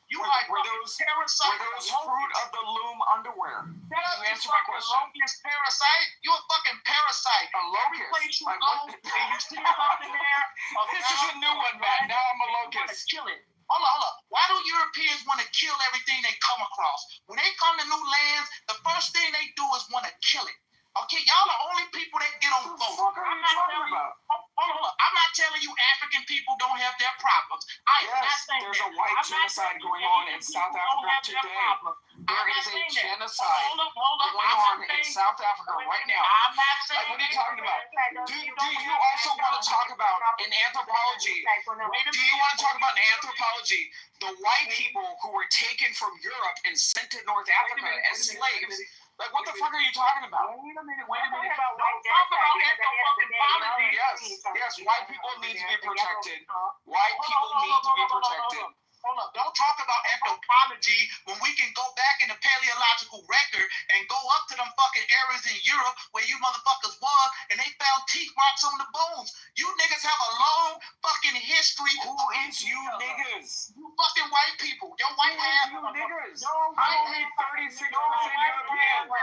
You were those Fruit of the Loom underwear? You answer my question. Locust parasite? You a fucking parasite. A locust? You go, and you see something there. This is a new one, Matt. Now I'm a locust. Kill it. Hold on. Why do Europeans want to kill everything they come across? When they come to new lands, the first thing they do is want to kill it. Okay, y'all the only people that get on the boat. What are you talking about? Hold on. I'm not telling you African people don't have their problems. Yes, there's a white genocide going on in South Africa today. There is a genocide going on in South Africa right now. I'm not saying what are you talking about? Do you also want to talk about in anthropology? Do you want to talk about in anthropology the white people who were taken from Europe and sent to North Africa as slaves? Like, what the fuck are you talking about? Wait a minute. Don't talk about anthropology. Yes, white people need to be protected. White people need to be protected. Hold up. Don't talk about anthropology when we can go back in the paleological record and go up to them fucking areas in Europe where you motherfuckers was and they found teeth marks on the bones. You niggas have a long fucking history. Who is you niggas? You fucking white people. Your white ass. You niggas. I'm only 36% European. Are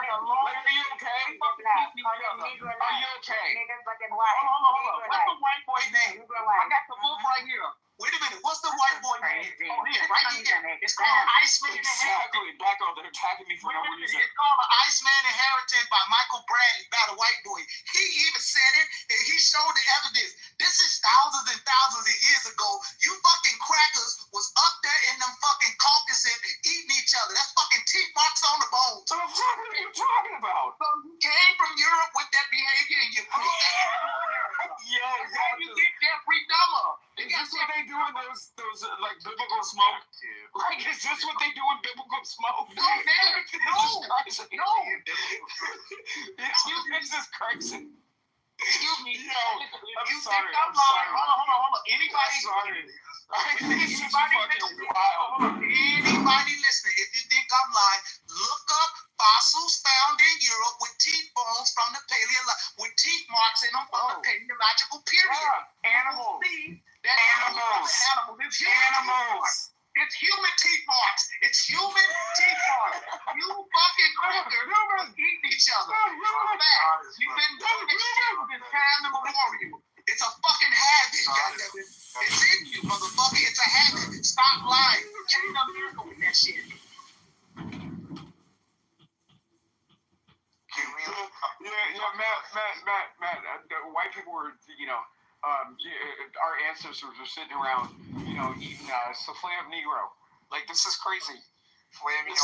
you okay? Are you okay? Hold on. What's the white boy name? I got the book right here. Wait a minute, what's the white boy name? Oh, here, right here. It's called Iceman Inheritance. Exactly, Blacko, they're attacking me for no reason. It's called The Iceman Inheritance by Michael Bradley, by the white boy. He even said it, and he showed the evidence. This is thousands and thousands of years ago. You fucking crackers was up there in them fucking Caucasus eating each other. That's fucking teeth marks on the bones. So what are you talking about? So you came from Europe with that behavior, and you put that Yo, you get Jeffrey Dahmer. Is this what they do in those like biblical smoke? Like, is this what they do in biblical smoke? No, man. Jesus Christ. No. Jesus Christ. Excuse me. Yo, I'm sorry. Hold on. Anybody? Sorry. This is fucking wild. Anybody listening, if you think I'm lying, look up fossils found in Europe with teeth bones from the with teeth marks in them from the paleological period. Animals. Animals. It's human teeth marks. It's human teeth marks. You fucking crackers eating each other. You've been doing this shit since time immemorial. It's a fucking habit, goddammit. It's in you, motherfucker. It's a habit. Stop lying. Can't no miracle with that shit. Matt. White people were, our ancestors were sitting around, eating souffle of Negro. Like, this is crazy. Wait. Negro.